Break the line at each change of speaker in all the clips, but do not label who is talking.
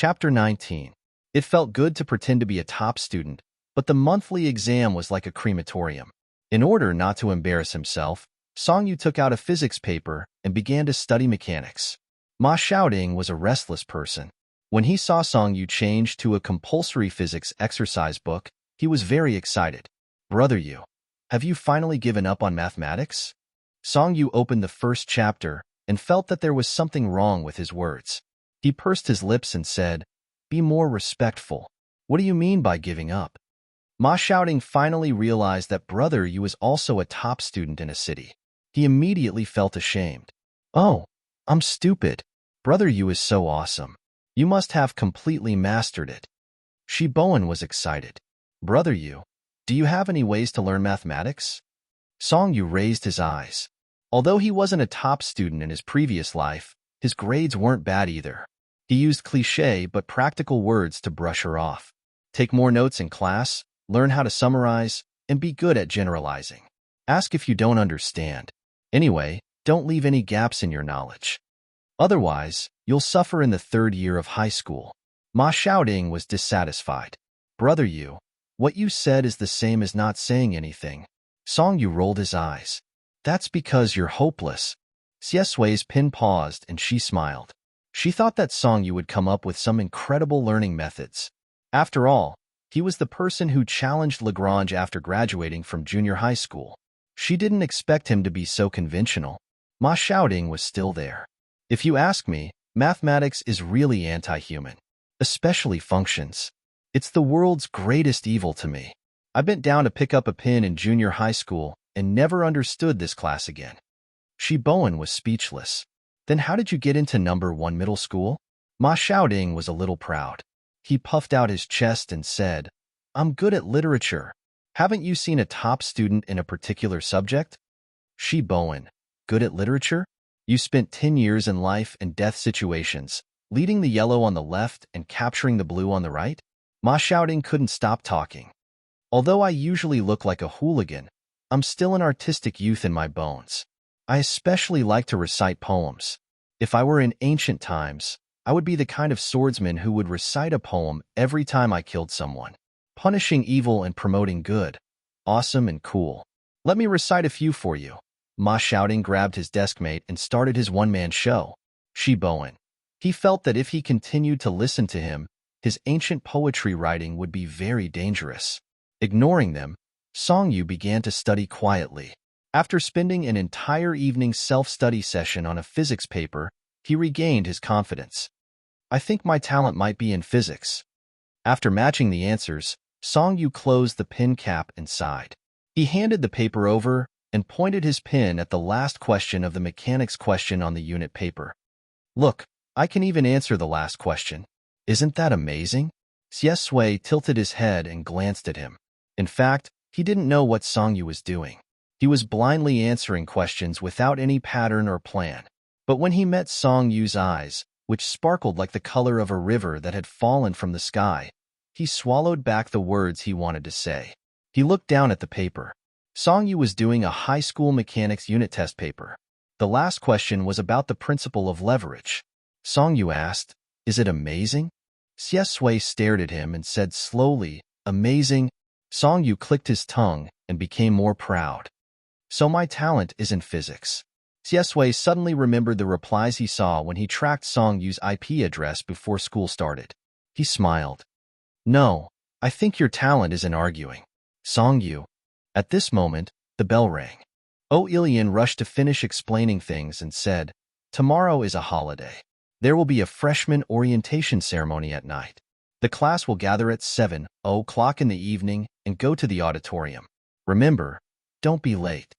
Chapter 19. It felt good to pretend to be a top student, but the monthly exam was like a crematorium. In order not to embarrass himself, Songyu took out a physics paper and began to study mechanics. Ma Xiaoding was a restless person. When he saw Songyu change to a compulsory physics exercise book, he was very excited. Brother Yu, have you finally given up on mathematics? Songyu opened the first chapter and felt that there was something wrong with his words. He pursed his lips and said, "Be more respectful. What do you mean by giving up?" Ma Xiaoding finally realized that Brother Yu was also a top student in a city. He immediately felt ashamed. "Oh, I'm stupid. Brother Yu is so awesome. You must have completely mastered it." Shi Bowen was excited. "Brother Yu, do you have any ways to learn mathematics?" Songyu raised his eyes. Although he wasn't a top student in his previous life, his grades weren't bad either. He used cliché but practical words to brush her off. Take more notes in class, learn how to summarize, and be good at generalizing. Ask if you don't understand. Anyway, don't leave any gaps in your knowledge. Otherwise, you'll suffer in the third year of high school. Ma Xiaoding was dissatisfied. "Brother Yu, what you said is the same as not saying anything." Songyu rolled his eyes. "That's because you're hopeless." Xie pin paused and she smiled. She thought that Songyu would come up with some incredible learning methods. After all, he was the person who challenged Lagrange after graduating from junior high school. She didn't expect him to be so conventional. Ma Xiaoding was still there. "If you ask me, mathematics is really anti-human, especially functions. It's the world's greatest evil to me. I bent down to pick up a pen in junior high school and never understood this class again." Shi Bowen was speechless. "Then how did you get into number 1 middle school?" Ma Xiaoding was a little proud. He puffed out his chest and said, "I'm good at literature. Haven't you seen a top student in a particular subject?" Shi Bowen, good at literature? You spent 10 years in life and death situations, leading the yellow on the left and capturing the blue on the right? Ma Xiaoding couldn't stop talking. "Although I usually look like a hooligan, I'm still an artistic youth in my bones. I especially like to recite poems. If I were in ancient times, I would be the kind of swordsman who would recite a poem every time I killed someone. Punishing evil and promoting good. Awesome and cool. Let me recite a few for you." Ma Xiaoding grabbed his deskmate and started his one-man show. Shi Bowen. He felt that if he continued to listen to him, his ancient poetry writing would be very dangerous. Ignoring them, Songyu began to study quietly. After spending an entire evening self-study session on a physics paper, he regained his confidence. "I think my talent might be in physics." After matching the answers, Songyu closed the pen cap and sighed. He handed the paper over and pointed his pen at the last question of the mechanics question on the unit paper. "Look, I can even answer the last question. Isn't that amazing?" Xie tilted his head and glanced at him. In fact, he didn't know what Songyu was doing. He was blindly answering questions without any pattern or plan. But when he met Songyu's eyes, which sparkled like the color of a river that had fallen from the sky, he swallowed back the words he wanted to say. He looked down at the paper. Songyu was doing a high school mechanics unit test paper. The last question was about the principle of leverage. Songyu asked, "Is it amazing?" Xie stared at him and said slowly, "Amazing." Songyu clicked his tongue and became more proud. "So my talent is in physics." Xie suddenly remembered the replies he saw when he tracked Songyu's IP address before school started. He smiled. "No, I think your talent is in arguing." Songyu. At this moment, the bell rang. Ilian rushed to finish explaining things and said, "Tomorrow is a holiday. There will be a freshman orientation ceremony at night. The class will gather at 7:00 in the evening and go to the auditorium. Remember, don't be late."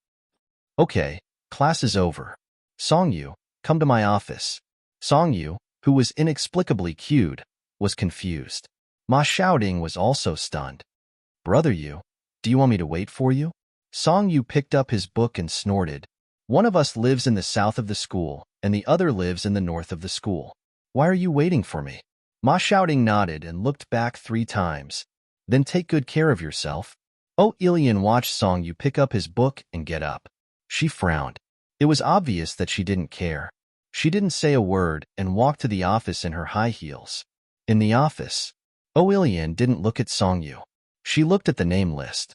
"Okay, class is over. Songyu, come to my office." Songyu, who was inexplicably cued, was confused. Ma Xiaoding was also stunned. "Brother Yu, do you want me to wait for you?" Songyu picked up his book and snorted. "One of us lives in the south of the school, and the other lives in the north of the school. Why are you waiting for me?" Ma Xiaoding nodded and looked back 3 times. "Then take good care of yourself." Ilian watched Songyu pick up his book and get up. She frowned. It was obvious that she didn't care. She didn't say a word and walked to the office in her high heels. In the office, Oilian didn't look at Songyu. She looked at the name list.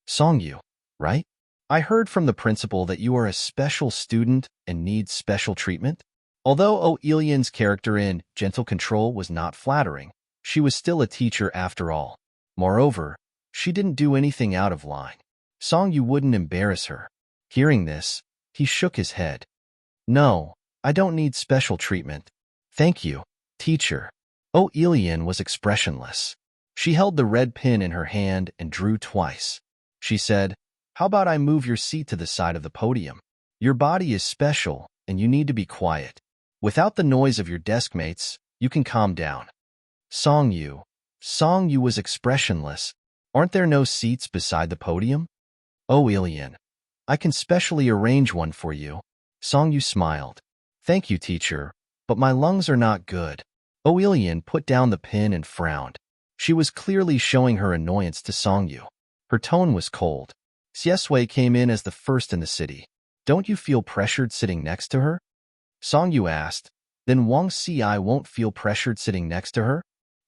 Songyu, right? I heard from the principal that you are a special student and need special treatment. Although Oilian's character in Gentle Control was not flattering, she was still a teacher after all. Moreover, she didn't do anything out of line. Songyu wouldn't embarrass her. Hearing this, he shook his head. No, I don't need special treatment. Thank you, teacher. Oilian was expressionless. She held the red pin in her hand and drew twice. She said, how about I move your seat to the side of the podium? Your body is special, and you need to be quiet. Without the noise of your desk mates, you can calm down. Songyu was expressionless. Aren't there no seats beside the podium? Oilian, I can specially arrange one for you. Songyu smiled. Thank you, teacher, but my lungs are not good. Oilian put down the pin and frowned. She was clearly showing her annoyance to Songyu. Her tone was cold. Xiesui came in as the first in the city. Don't you feel pressured sitting next to her? Songyu asked. Then Wang Ci won't feel pressured sitting next to her?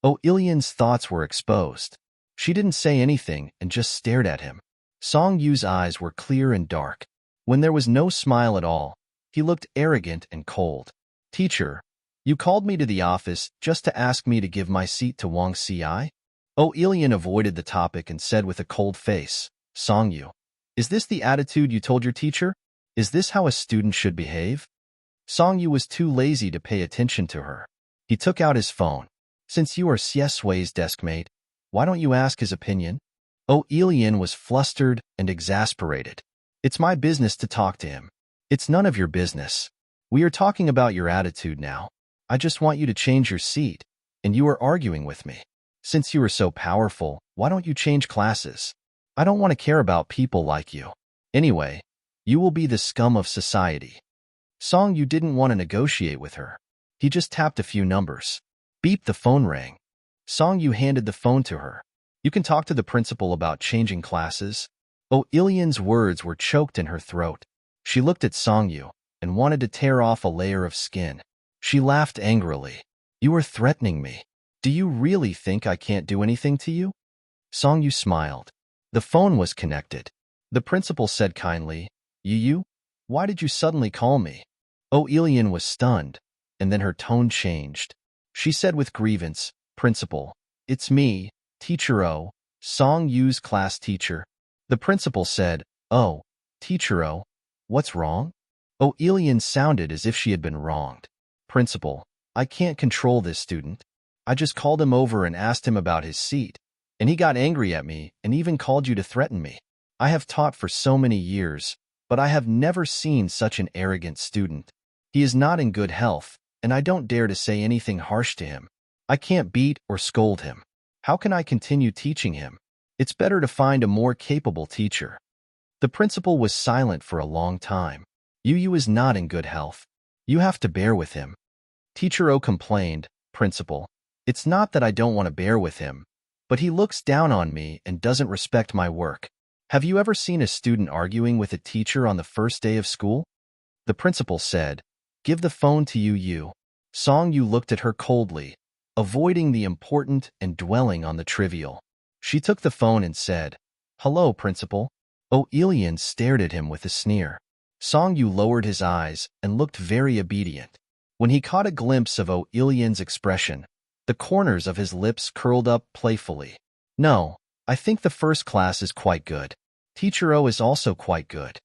Oilian's thoughts were exposed. She didn't say anything and just stared at him. Songyu's eyes were clear and dark. When there was no smile at all, he looked arrogant and cold. Teacher, you called me to the office just to ask me to give my seat to Wang Ci? Oilian avoided the topic and said with a cold face, Songyu, is this the attitude you told your teacher? Is this how a student should behave? Songyu was too lazy to pay attention to her. He took out his phone. Since you are Xiesui's deskmate, why don't you ask his opinion? Oilian was flustered and exasperated. It's my business to talk to him. It's none of your business. We are talking about your attitude now. I just want you to change your seat, and you are arguing with me. Since you are so powerful, why don't you change classes? I don't want to care about people like you. Anyway, you will be the scum of society. Songyu didn't want to negotiate with her. He just tapped a few numbers. Beep, the phone rang. Songyu handed the phone to her. You can talk to the principal about changing classes. Oilian's words were choked in her throat. She looked at Songyu and wanted to tear off a layer of skin. She laughed angrily. You are threatening me. Do you really think I can't do anything to you? Songyu smiled. The phone was connected. The principal said kindly, Yu, why did you suddenly call me? Oilian was stunned, and then her tone changed. She said with grievance, Principal, it's me, Teacher O, Songyu's class teacher. The principal said, Oh, Teacher O, what's wrong? Oilian sounded as if she had been wronged. Principal, I can't control this student. I just called him over and asked him about his seat, and he got angry at me and even called you to threaten me. I have taught for so many years, but I have never seen such an arrogant student. He is not in good health, and I don't dare to say anything harsh to him. I can't beat or scold him. How can I continue teaching him? It's better to find a more capable teacher. The principal was silent for a long time. Yu is not in good health. You have to bear with him. Teacher O complained, Principal, it's not that I don't want to bear with him, but he looks down on me and doesn't respect my work. Have you ever seen a student arguing with a teacher on the first day of school? The principal said, Give the phone to Yu. Songyu looked at her coldly, avoiding the important and dwelling on the trivial. She took the phone and said, Hello, Principal. Oilian stared at him with a sneer. Songyu lowered his eyes and looked very obedient. When he caught a glimpse of Oilian's expression, the corners of his lips curled up playfully. No, I think the first class is quite good. Teacher O is also quite good.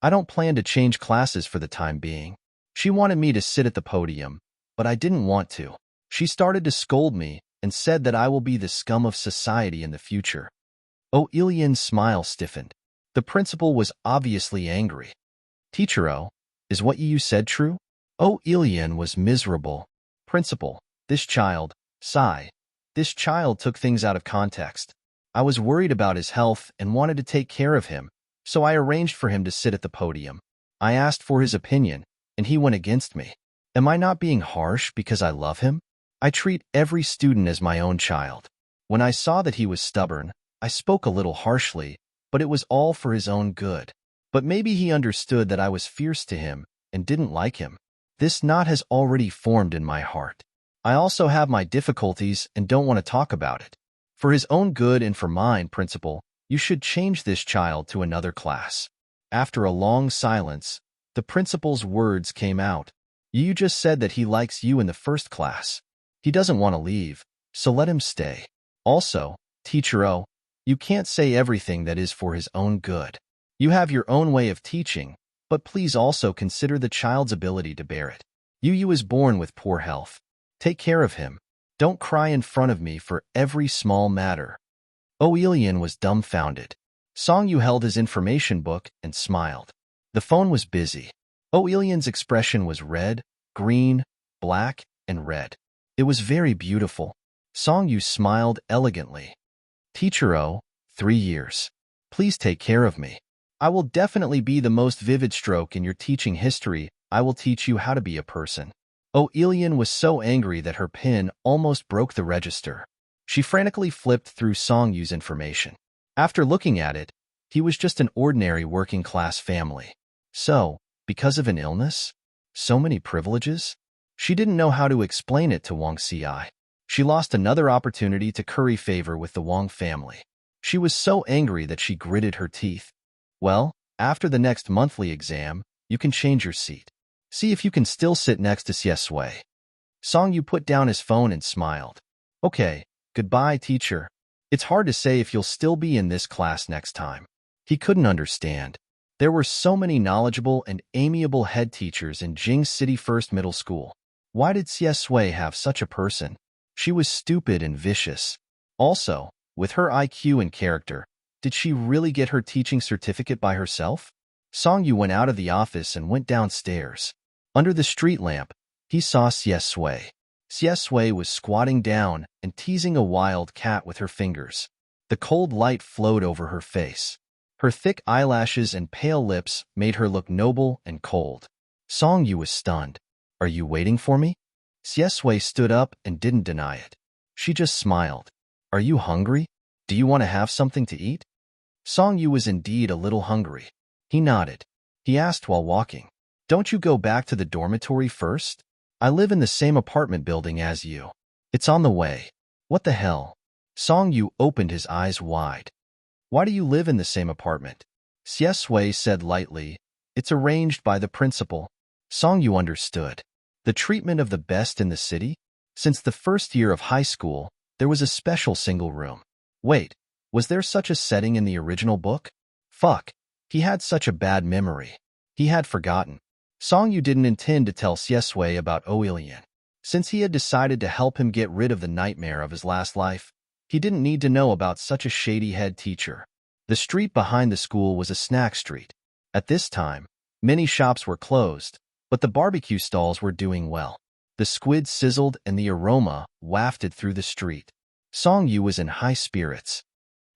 I don't plan to change classes for the time being. She wanted me to sit at the podium, but I didn't want to. She started to scold me and said that I will be the scum of society in the future. Oilian's smile stiffened. The principal was obviously angry. Teacher O, is what you said true? Oilian was miserable. Principal, this child, this child took things out of context. I was worried about his health and wanted to take care of him, so I arranged for him to sit at the podium. I asked for his opinion, and he went against me. Am I not being harsh because I love him? I treat every student as my own child. When I saw that he was stubborn, I spoke a little harshly, but it was all for his own good. But maybe he understood that I was fierce to him and didn't like him. This knot has already formed in my heart. I also have my difficulties and don't want to talk about it. For his own good and for mine, principal, you should change this child to another class. After a long silence, the principal's words came out. You just said that he likes you in the first class. He doesn't want to leave, so let him stay. Also, Teacher O, you can't say everything that is for his own good. You have your own way of teaching, but please also consider the child's ability to bear it. Yu is born with poor health. Take care of him. Don't cry in front of me for every small matter. Oelian was dumbfounded. Songyu held his information book and smiled. The phone was busy. Oelian's expression was red, green, black, and red. It was very beautiful. Songyu smiled elegantly. Teacher O, 3 years. Please take care of me. I will definitely be the most vivid stroke in your teaching history. I will teach you how to be a person. Oelian was so angry that her pen almost broke the register. She frantically flipped through Songyu's information. After looking at it, he was just an ordinary working-class family. So, because of an illness? So many privileges? She didn't know how to explain it to Wang Xiai. She lost another opportunity to curry favor with the Wang family. She was so angry that she gritted her teeth. Well, after the next monthly exam, you can change your seat. See if you can still sit next to Xie Sui. Songyu put down his phone and smiled. Okay, goodbye, teacher. It's hard to say if you'll still be in this class next time. He couldn't understand. There were so many knowledgeable and amiable head teachers in Jing City First Middle School. Why did Xie Sui have such a person? She was stupid and vicious. Also, with her IQ and character, did she really get her teaching certificate by herself? Songyu went out of the office and went downstairs. Under the street lamp, he saw Xie Sui. Xie Sui was squatting down and teasing a wild cat with her fingers. The cold light flowed over her face. Her thick eyelashes and pale lips made her look noble and cold. Songyu was stunned. Are you waiting for me? Xie Sui stood up and didn't deny it. She just smiled. Are you hungry? Do you want to have something to eat? Songyu was indeed a little hungry. He nodded. He asked while walking. Don't you go back to the dormitory first? I live in the same apartment building as you. It's on the way. What the hell? Songyu opened his eyes wide. Why do you live in the same apartment? Xie Sui said lightly. It's arranged by the principal. Songyu understood. The treatment of the best in the city? Since the first year of high school, there was a special single room. Wait, was there such a setting in the original book? Fuck, he had such a bad memory. He had forgotten. Songyu didn't intend to tell Xie Sui about Oelian. Since he had decided to help him get rid of the nightmare of his last life, he didn't need to know about such a shady head teacher. The street behind the school was a snack street. At this time, many shops were closed, but the barbecue stalls were doing well. The squid sizzled and the aroma wafted through the street. Songyu was in high spirits.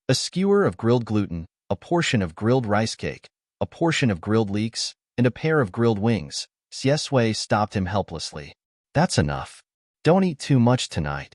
A skewer of grilled gluten, a portion of grilled rice cake, a portion of grilled leeks, and a pair of grilled wings. Xie Sui stopped him helplessly. That's enough. Don't eat too much tonight.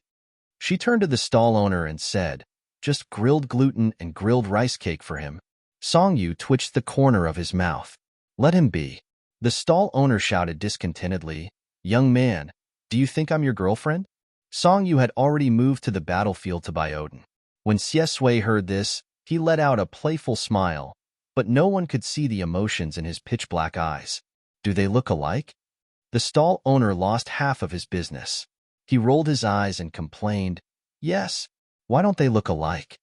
She turned to the stall owner and said, just grilled gluten and grilled rice cake for him. Songyu twitched the corner of his mouth. Let him be. The stall owner shouted discontentedly, Young man, do you think I'm your girlfriend? Songyu had already moved to the battlefield to buy Odin. When Xie Sui heard this, he let out a playful smile, but no one could see the emotions in his pitch-black eyes. Do they look alike? The stall owner lost half of his business. He rolled his eyes and complained, Yes, why don't they look alike?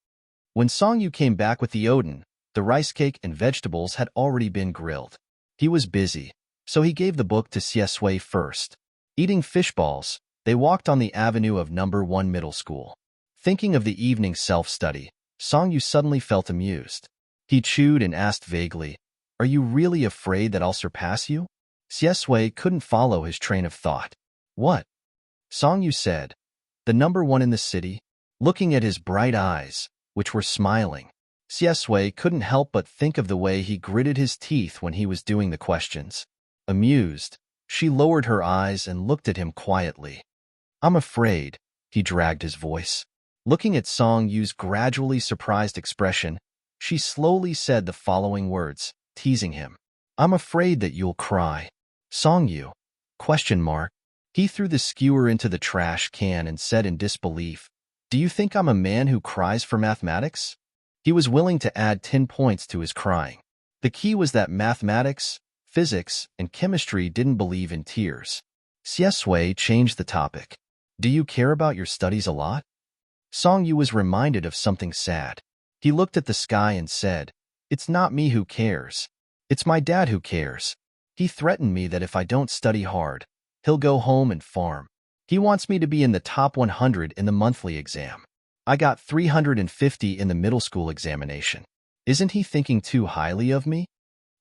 When Songyu came back with the Odin, the rice cake and vegetables had already been grilled. He was busy, so he gave the book to Xie Sui first. Eating fish balls, they walked on the avenue of No. 1 Middle School. Thinking of the evening self-study, Songyu suddenly felt amused. He chewed and asked vaguely, Are you really afraid that I'll surpass you? Xie Sui couldn't follow his train of thought. What? Songyu said, The No. 1 in the city, looking at his bright eyes, which were smiling. Xie Sui couldn't help but think of the way he gritted his teeth when he was doing the questions. Amused, she lowered her eyes and looked at him quietly. I'm afraid, he dragged his voice. Looking at Songyu's gradually surprised expression, she slowly said the following words, teasing him. I'm afraid that you'll cry. Songyu? Question mark. He threw the skewer into the trash can and said in disbelief, "Do you think I'm a man who cries for mathematics?" He was willing to add 10 points to his crying. The key was that mathematics, physics, and chemistry didn't believe in tears. Xiesui changed the topic. "Do you care about your studies a lot?" Song Yu was reminded of something sad. He looked at the sky and said, "It's not me who cares. It's my dad who cares. He threatened me that if I don't study hard, he'll go home and farm. He wants me to be in the top 100 in the monthly exam. I got 350 in the middle school examination. Isn't he thinking too highly of me?"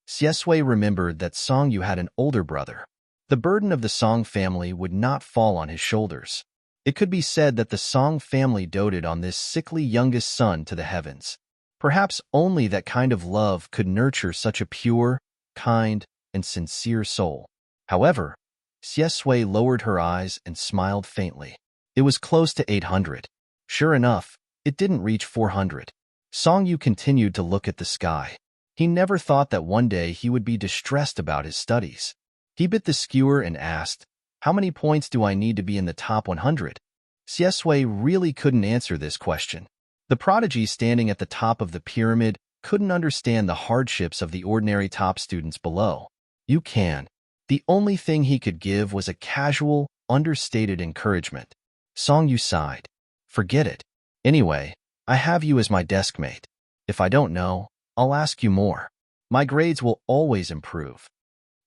Xiesui remembered that Song Yu had an older brother. The burden of the Song family would not fall on his shoulders. It could be said that the Song family doted on this sickly youngest son to the heavens. Perhaps only that kind of love could nurture such a pure, kind, and sincere soul. However, Xiesui lowered her eyes and smiled faintly. It was close to 800. Sure enough, it didn't reach 400. Song Yu continued to look at the sky. He never thought that one day he would be distressed about his studies. He bit the skewer and asked, "How many points do I need to be in the top 100? Xiesui really couldn't answer this question. The prodigy standing at the top of the pyramid couldn't understand the hardships of the ordinary top students below. "You can." The only thing he could give was a casual, understated encouragement. Song Yu sighed. "Forget it. Anyway, I have you as my desk mate. If I don't know, I'll ask you more. My grades will always improve."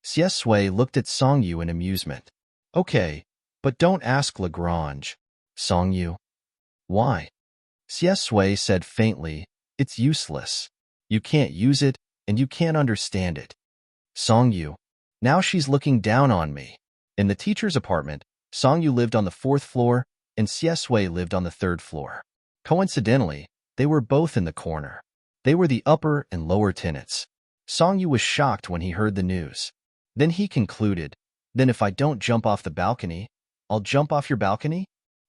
Xiesui looked at Song Yu in amusement. "Okay, but don't ask Lagrange." "Song Yu." "Why?" Xiesui said faintly, "It's useless. You can't use it, and you can't understand it." Song Yu. Now she's looking down on me. In the teacher's apartment, Song Yu lived on the 4th floor, and Xiesui lived on the 3rd floor. Coincidentally, they were both in the corner. They were the upper and lower tenants. Song Yu was shocked when he heard the news. Then he concluded, "Then if I don't jump off the balcony, I'll jump off your balcony?"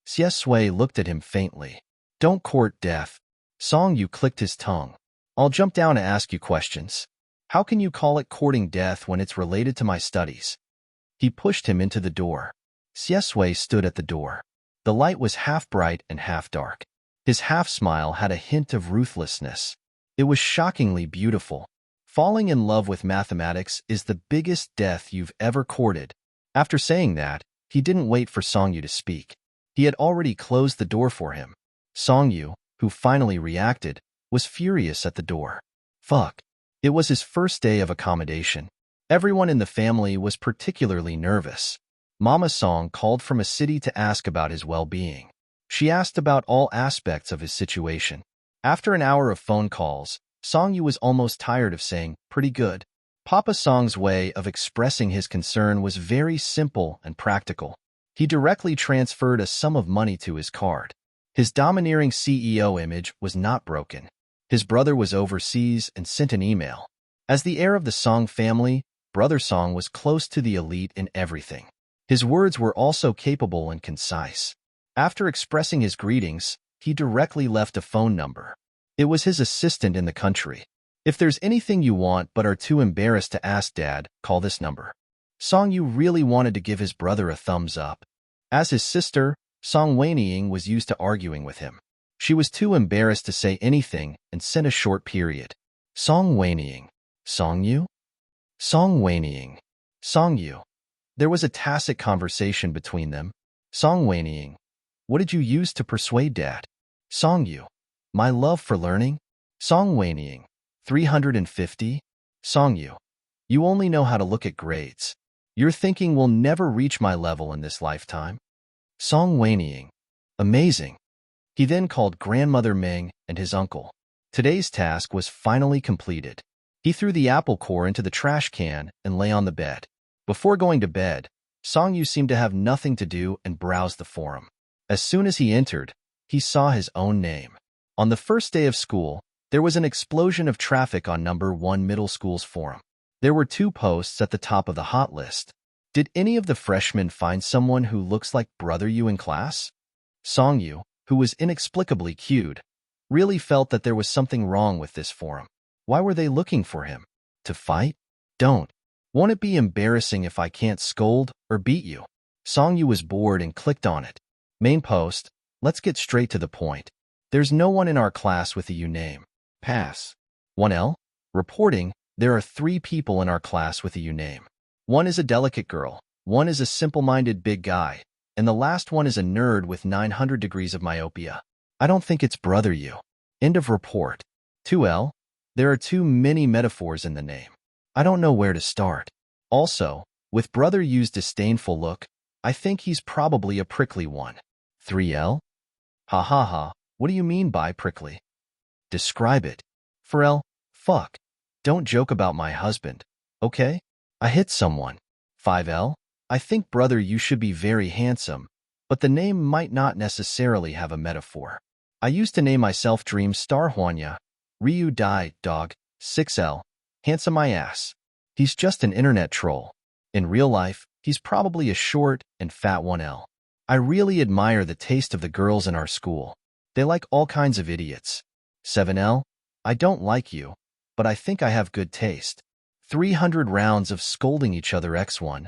Xiesui looked at him faintly. "Don't court death." Song Yu clicked his tongue. "I'll jump down to ask you questions. How can you call it courting death when it's related to my studies?" He pushed him into the door. Xiesui stood at the door. The light was half bright and half dark. His half-smile had a hint of ruthlessness. It was shockingly beautiful. Falling in love with mathematics is the biggest death you've ever courted. After saying that, he didn't wait for Song Yu to speak. He had already closed the door for him. Song Yu, who finally reacted, was furious at the door. Fuck. It was his first day of accommodation. Everyone in the family was particularly nervous. Mama Song called from a city to ask about his well-being. She asked about all aspects of his situation. After an hour of phone calls, Song Yu was almost tired of saying, "Pretty good." Papa Song's way of expressing his concern was very simple and practical. He directly transferred a sum of money to his card. His domineering CEO image was not broken. His brother was overseas and sent an email. As the heir of the Song family, Brother Song was close to the elite in everything. His words were also capable and concise. After expressing his greetings, he directly left a phone number. It was his assistant in the country. "If there's anything you want but are too embarrassed to ask Dad, call this number." Song Yu really wanted to give his brother a thumbs up. As his sister, Song Weiniing was used to arguing with him. She was too embarrassed to say anything and sent a short period. Song Weiniing. Song Yu? Song Weiniing. Song Yu. There was a tacit conversation between them. Song Weiniing. What did you use to persuade Dad? Song Yu. My love for learning. Song Weiniing. 350? Song Yu. You only know how to look at grades. You're thinking we'll never reach my level in this lifetime. Song Weiniing. Amazing. He then called Grandmother Meng and his uncle. Today's task was finally completed. He threw the apple core into the trash can and lay on the bed. Before going to bed, Song Yu seemed to have nothing to do and browsed the forum. As soon as he entered, he saw his own name. On the first day of school, there was an explosion of traffic on number 1 middle school's forum. There were 2 posts at the top of the hot list. Did any of the freshmen find someone who looks like Brother Yu in class? Song Yu, who was inexplicably cued, really felt that there was something wrong with this forum. Why were they looking for him? To fight? Don't. Won't it be embarrassing if I can't scold or beat you? Songyu was bored and clicked on it. Main post, let's get straight to the point. There's no one in our class with a U name. Pass. 1L. Reporting, there are 3 people in our class with a U name. One is a delicate girl, one is a simple-minded big guy, and the last one is a nerd with 900 degrees of myopia. I don't think it's brother U. End of report. 2L. There are too many metaphors in the name. I don't know where to start. Also, with brother U's disdainful look, I think he's probably a prickly one. 3L. Ha ha ha, what do you mean by prickly? Describe it. 4L. Fuck. Don't joke about my husband, okay? I hit someone. 5L. I think brother you should be very handsome, but the name might not necessarily have a metaphor. I used to name myself Dream Star Huanya. Ryu die, dog. 6L. Handsome my ass. He's just an internet troll. In real life, he's probably a short and fat 1L. I really admire the taste of the girls in our school. They like all kinds of idiots. 7L. I don't like you, but I think I have good taste. 300 rounds of scolding each other x1.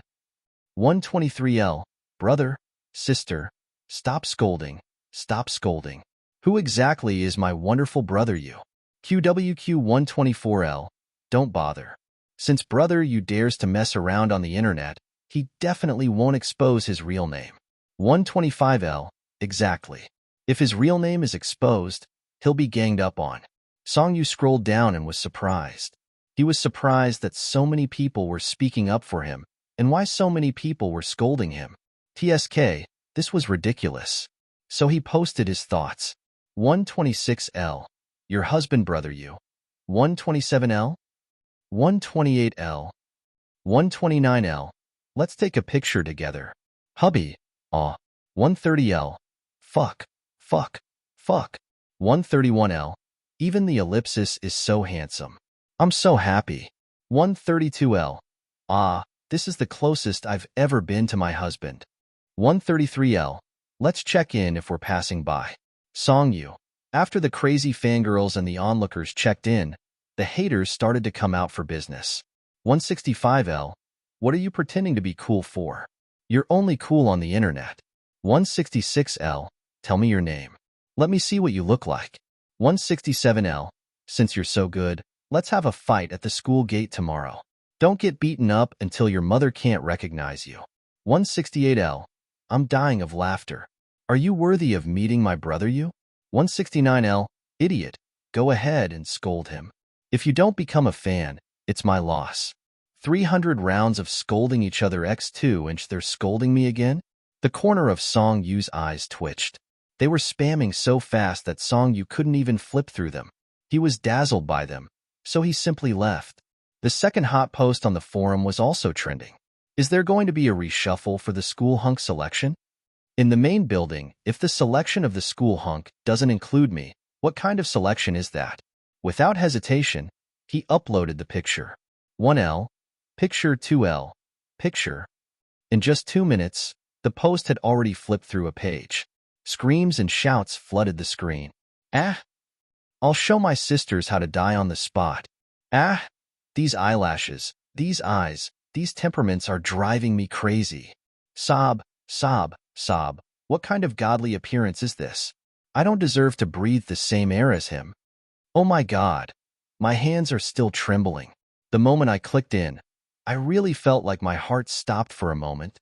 123L. Brother, sister, stop scolding, stop scolding. Who exactly is my wonderful brother you? QWQ 124L. Don't bother. Since brother you dares to mess around on the internet, he definitely won't expose his real name. 125L. Exactly. If his real name is exposed, he'll be ganged up on. Songyu scrolled down and was surprised. He was surprised that so many people were speaking up for him, and why so many people were scolding him. TSK, this was ridiculous. So he posted his thoughts. 126L. Your husband brother you. 127L. 128L. 129L. Let's take a picture together. Hubby. Aw. 130L. Fuck. Fuck. Fuck. 131L. Even the ellipsis is so handsome. I'm so happy. 132L. Ah, this is the closest I've ever been to my husband. 133L. Let's check in if we're passing by. Songyu. After the crazy fangirls and the onlookers checked in, the haters started to come out for business. 165L. What are you pretending to be cool for? You're only cool on the internet. 166L. Tell me your name. Let me see what you look like. 167L. Since you're so good, let's have a fight at the school gate tomorrow. Don't get beaten up until your mother can't recognize you. 168L. I'm dying of laughter. Are you worthy of meeting my brother you? 169L. Idiot. Go ahead and scold him. If you don't become a fan, it's my loss. 300 rounds of scolding each other x2 inch they're scolding me again? The corner of Songyu's eyes twitched. They were spamming so fast that Songyu couldn't even flip through them. He was dazzled by them, so he simply left. The second hot post on the forum was also trending. Is there going to be a reshuffle for the school hunk selection? In the main building, if the selection of the school hunk doesn't include me, what kind of selection is that? Without hesitation, he uploaded the picture. 1L, picture 2L, picture. In just 2 minutes, the post had already flipped through a page. Screams and shouts flooded the screen. Ah! I'll show my sisters how to die on the spot. Ah! These eyelashes, these eyes, these temperaments are driving me crazy. Sob, sob, sob. What kind of godly appearance is this? I don't deserve to breathe the same air as him. Oh my God. My hands are still trembling. The moment I clicked in, I really felt like my heart stopped for a moment.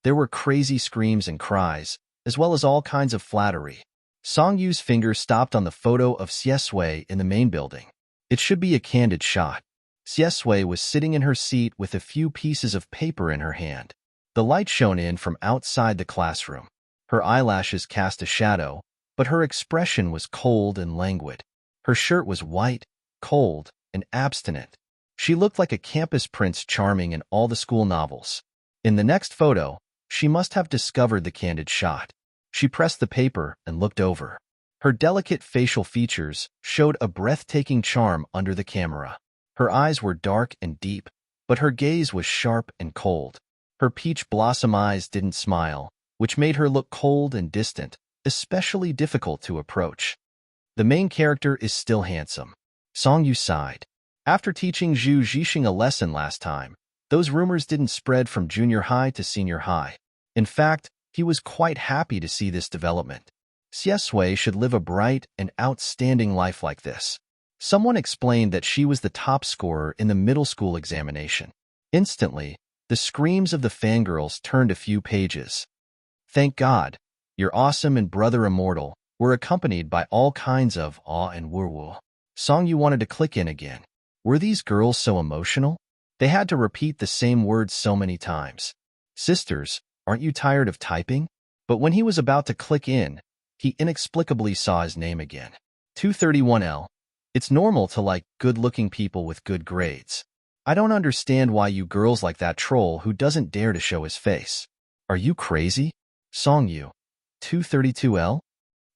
There were crazy screams and cries, as well as all kinds of flattery. Songyu's finger stopped on the photo of Xiesui in the main building. It should be a candid shot. Xiesui was sitting in her seat with a few pieces of paper in her hand. The light shone in from outside the classroom. Her eyelashes cast a shadow, but her expression was cold and languid. Her shirt was white, cold, and abstinent. She looked like a campus Prince Charming in all the school novels. In the next photo, she must have discovered the candid shot. She pressed the paper and looked over. Her delicate facial features showed a breathtaking charm under the camera. Her eyes were dark and deep, but her gaze was sharp and cold. Her peach blossom eyes didn't smile, which made her look cold and distant, especially difficult to approach. The main character is still handsome. Songyu sighed. After teaching Zhu Zixing a lesson last time, those rumors didn't spread from junior high to senior high. In fact, he was quite happy to see this development. Xiesui should live a bright and outstanding life like this. Someone explained that she was the top scorer in the middle school examination. Instantly, the screams of the fangirls turned a few pages. Thank God, you're awesome and brother immortal were accompanied by all kinds of awe and woo-woo. Song you wanted to click in again. Were these girls so emotional? They had to repeat the same words so many times. Sisters, aren't you tired of typing? But when he was about to click in, he inexplicably saw his name again. 231L. It's normal to like good-looking people with good grades. I don't understand why you girls like that troll who doesn't dare to show his face. Are you crazy? Song you. 232L?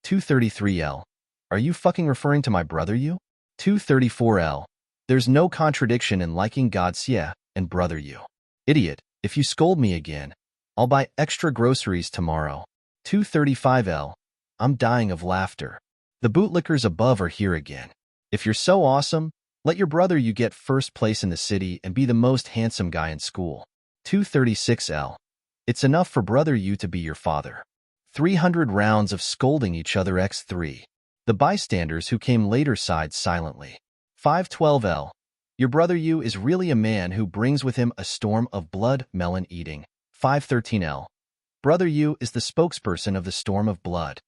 233L. Are you fucking referring to my brother you? 234L. There's no contradiction in liking Godsia and brother you. Idiot, if you scold me again, I'll buy extra groceries tomorrow. 235L. I'm dying of laughter. The bootlickers above are here again. If you're so awesome, let your brother you get first place in the city and be the most handsome guy in school. 236L. It's enough for brother you to be your father. 300 rounds of scolding each other x3. The bystanders who came later sighed silently. 512L. Your brother you is really a man who brings with him a storm of blood melon eating. 513L. Brother you is the spokesperson of the storm of blood.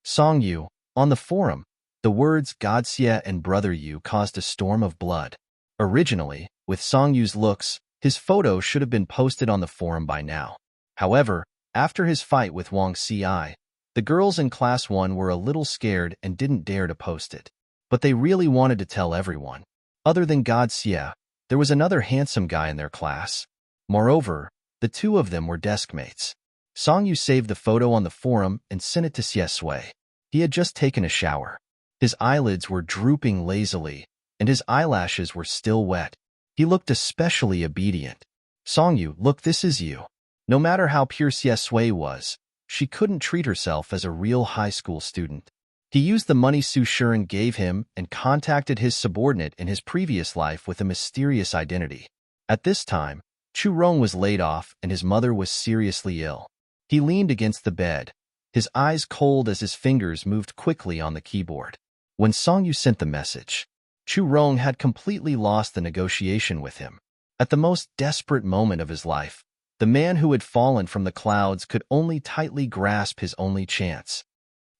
Song you. On the forum, the words Godsia and brother you caused a storm of blood. Originally, with Song Yu's looks, his photo should have been posted on the forum by now. However, after his fight with Wang Ci, the girls in Class 1 were a little scared and didn't dare to post it. But they really wanted to tell everyone. Other than Godsia, there was another handsome guy in their class. Moreover, the two of them were desk mates. Song Yu saved the photo on the forum and sent it to Xiesui. He had just taken a shower. His eyelids were drooping lazily, and his eyelashes were still wet. He looked especially obedient. Song Yu, look, this is you. No matter how pure Xiesui was, she couldn't treat herself as a real high school student. He used the money Su Shiren gave him and contacted his subordinate in his previous life with a mysterious identity. At this time, Chu Rong was laid off and his mother was seriously ill. He leaned against the bed, his eyes cold as his fingers moved quickly on the keyboard. When Song Yu sent the message, Chu Rong had completely lost the negotiation with him. At the most desperate moment of his life, the man who had fallen from the clouds could only tightly grasp his only chance.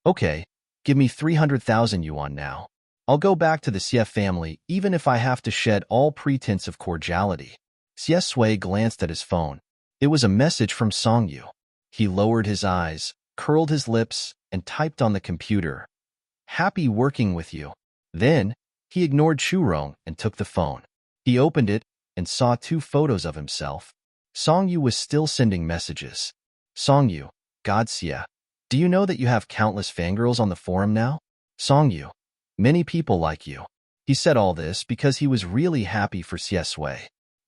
Okay, give me 300,000 yuan now. I'll go back to the Xie family even if I have to shed all pretense of cordiality. Xiesui glanced at his phone. It was a message from Song Yu. He lowered his eyes, curled his lips, and typed on the computer. Happy working with you. Then, he ignored Chu Rong and took the phone. He opened it and saw 2 photos of himself. Song Yu was still sending messages. Song Yu, Godsia, do you know that you have countless fangirls on the forum now? Song Yu, many people like you. He said all this because he was really happy for Xiesui.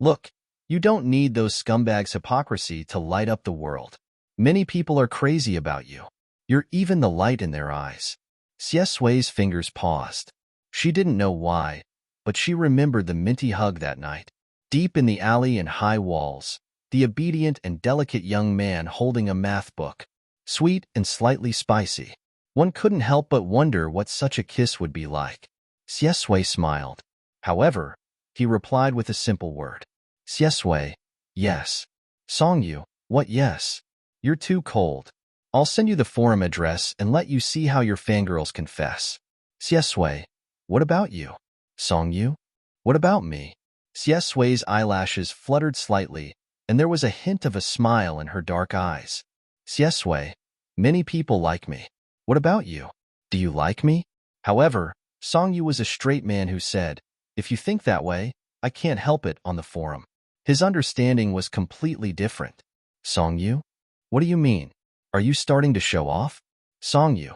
Look, you don't need those scumbags' hypocrisy to light up the world. Many people are crazy about you. You're even the light in their eyes. Xiesui's fingers paused. She didn't know why, but she remembered the minty hug that night. Deep in the alley and high walls, the obedient and delicate young man holding a math book. Sweet and slightly spicy. One couldn't help but wonder what such a kiss would be like. Xiesui smiled. However, he replied with a simple word. Xiesui, yes. Song Yu, what yes? You're too cold. I'll send you the forum address and let you see how your fangirls confess. Xiesui, what about you? Song Yu, what about me? Xiesui's eyelashes fluttered slightly, and there was a hint of a smile in her dark eyes. Xiesui, many people like me. What about you? Do you like me? However, Song Yu was a straight man who said, if you think that way, I can't help it on the forum. His understanding was completely different. Song Yu? What do you mean? Are you starting to show off? Song Yu.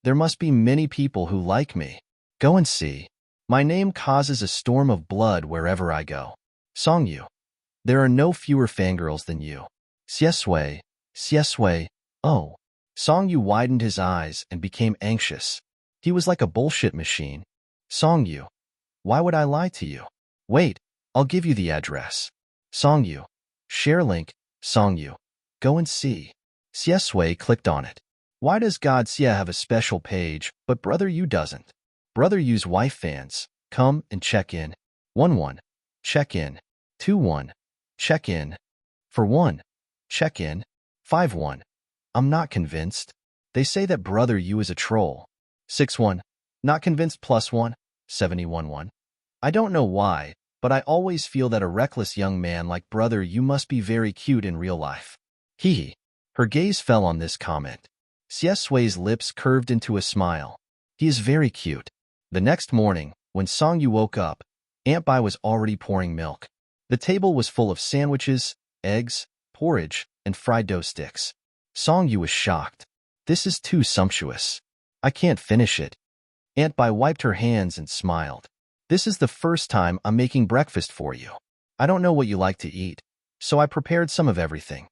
There must be many people who like me. Go and see. My name causes a storm of blood wherever I go. Song Yu. There are no fewer fangirls than you. Xiesui. Xiesui. Oh. Song Yu widened his eyes and became anxious. He was like a bullshit machine. Song Yu. Why would I lie to you? Wait, I'll give you the address. Song Yu. Share link. Song Yu. Go and see. Siesue clicked on it. Why does God Sia have a special page, but Brother You doesn't? Brother You's wife fans, come and check in. 1-1. Check in. 2-1. Check in. For 1. Check in. 5-1. I'm not convinced. They say that Brother You is a troll. 6-1. Not convinced +1. 71-1. I don't know why, but I always feel that a reckless young man like Brother You must be very cute in real life. Hee hee. Her gaze fell on this comment. Siesue's lips curved into a smile. He is very cute. The next morning, when Songyu woke up, Aunt Bai was already pouring milk. The table was full of sandwiches, eggs, porridge, and fried dough sticks. Songyu was shocked. This is too sumptuous. I can't finish it. Aunt Bai wiped her hands and smiled. This is the first time I'm making breakfast for you. I don't know what you like to eat, so I prepared some of everything.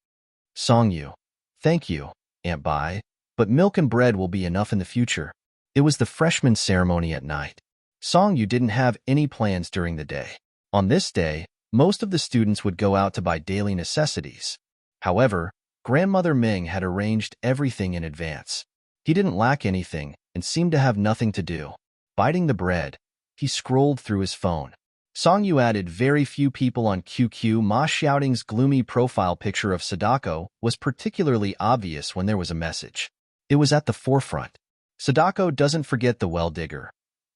Songyu. Thank you, Aunt Bai, but milk and bread will be enough in the future. It was the freshman ceremony at night. Songyu didn't have any plans during the day. On this day, most of the students would go out to buy daily necessities. However, Grandmother Ming had arranged everything in advance. He didn't lack anything and seemed to have nothing to do. Biting the bread, he scrolled through his phone. Songyu added very few people on QQ. Ma Xiaoting's gloomy profile picture of Sadako was particularly obvious when there was a message. It was at the forefront. Sadako doesn't forget the well-digger.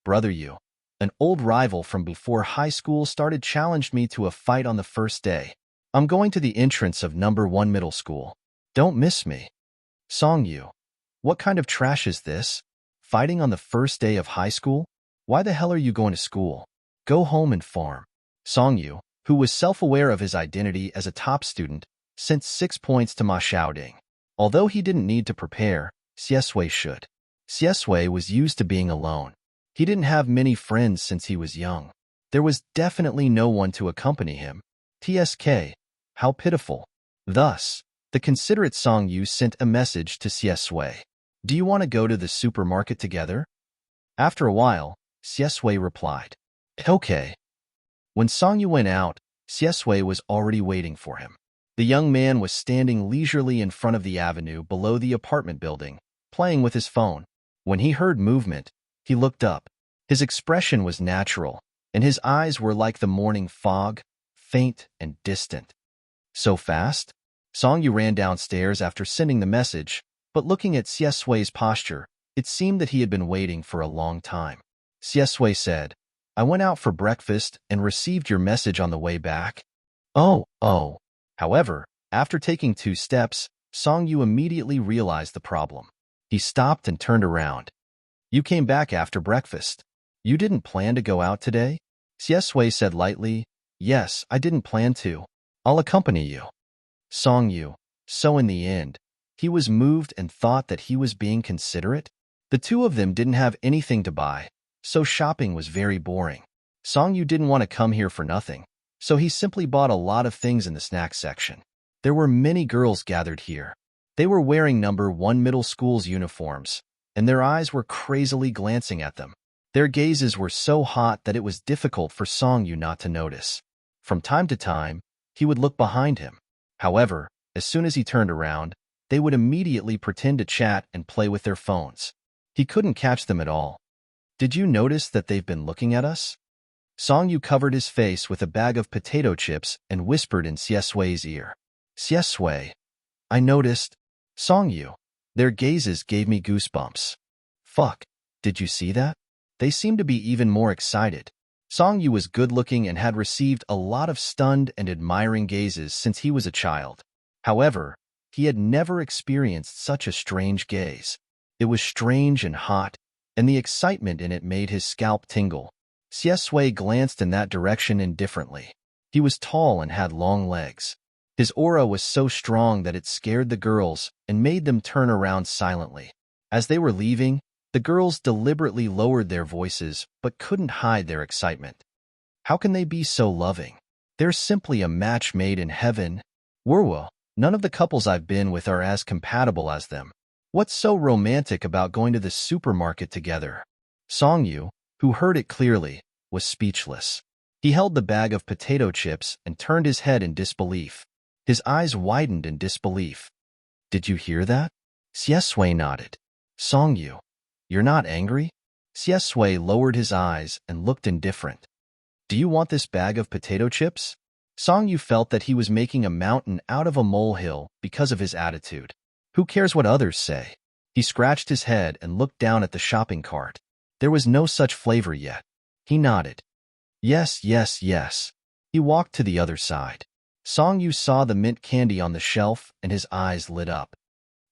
Brother You, an old rival from before high school, started challenged me to a fight on the first day. I'm going to the entrance of number 1 middle school. Don't miss me. Songyu, what kind of trash is this? Fighting on the first day of high school? Why the hell are you going to school? Go home and farm. Songyu, who was self-aware of his identity as a top student, sent 6 points to Ma Xiaoting. Although he didn't need to prepare, Siesue should. Siesue was used to being alone. He didn't have many friends since he was young. There was definitely no one to accompany him. TSK. How pitiful. Thus, the considerate Songyu sent a message to Siesue. Do you want to go to the supermarket together? After a while, Siesue replied. Okay. When Songyu went out, Siesue was already waiting for him. The young man was standing leisurely in front of the avenue below the apartment building, playing with his phone. When he heard movement, he looked up. His expression was natural, and his eyes were like the morning fog, faint and distant. So fast? Songyu ran downstairs after sending the message, but looking at Siesue's posture, it seemed that he had been waiting for a long time. Siesue said, I went out for breakfast and received your message on the way back. Oh. However, after taking 2 steps, Songyu immediately realized the problem. He stopped and turned around. You came back after breakfast. You didn't plan to go out today? Siesue said lightly, Yes, I didn't plan to. I'll accompany you. Songyu. So in the end, he was moved and thought that he was being considerate. The two of them didn't have anything to buy, so shopping was very boring. Songyu didn't want to come here for nothing, so he simply bought a lot of things in the snack section. There were many girls gathered here. They were wearing number 1 middle school's uniforms, and their eyes were crazily glancing at them. Their gazes were so hot that it was difficult for Songyu not to notice. From time to time, he would look behind him. However, as soon as he turned around, they would immediately pretend to chat and play with their phones. He couldn't catch them at all. Did you notice that they've been looking at us? Songyu covered his face with a bag of potato chips and whispered in Siesue's ear. Siesue, I noticed. Songyu, their gazes gave me goosebumps. Fuck, did you see that? They seemed to be even more excited. Songyu was good-looking and had received a lot of stunned and admiring gazes since he was a child. However, he had never experienced such a strange gaze. It was strange and hot, and the excitement in it made his scalp tingle. Siesue glanced in that direction indifferently. He was tall and had long legs. His aura was so strong that it scared the girls and made them turn around silently. As they were leaving, the girls deliberately lowered their voices but couldn't hide their excitement. How can they be so loving? They're simply a match made in heaven. Werwa, none of the couples I've been with are as compatible as them. What's so romantic about going to the supermarket together? Songyu, who heard it clearly, was speechless. He held the bag of potato chips and turned his head in disbelief. His eyes widened in disbelief. Did you hear that? Xiesui nodded. Songyu, you're not angry? Xiesui lowered his eyes and looked indifferent. Do you want this bag of potato chips? Songyu felt that he was making a mountain out of a molehill because of his attitude. Who cares what others say? He scratched his head and looked down at the shopping cart. There was no such flavor yet. He nodded. Yes, yes, yes. He walked to the other side. Songyu saw the mint candy on the shelf and his eyes lit up.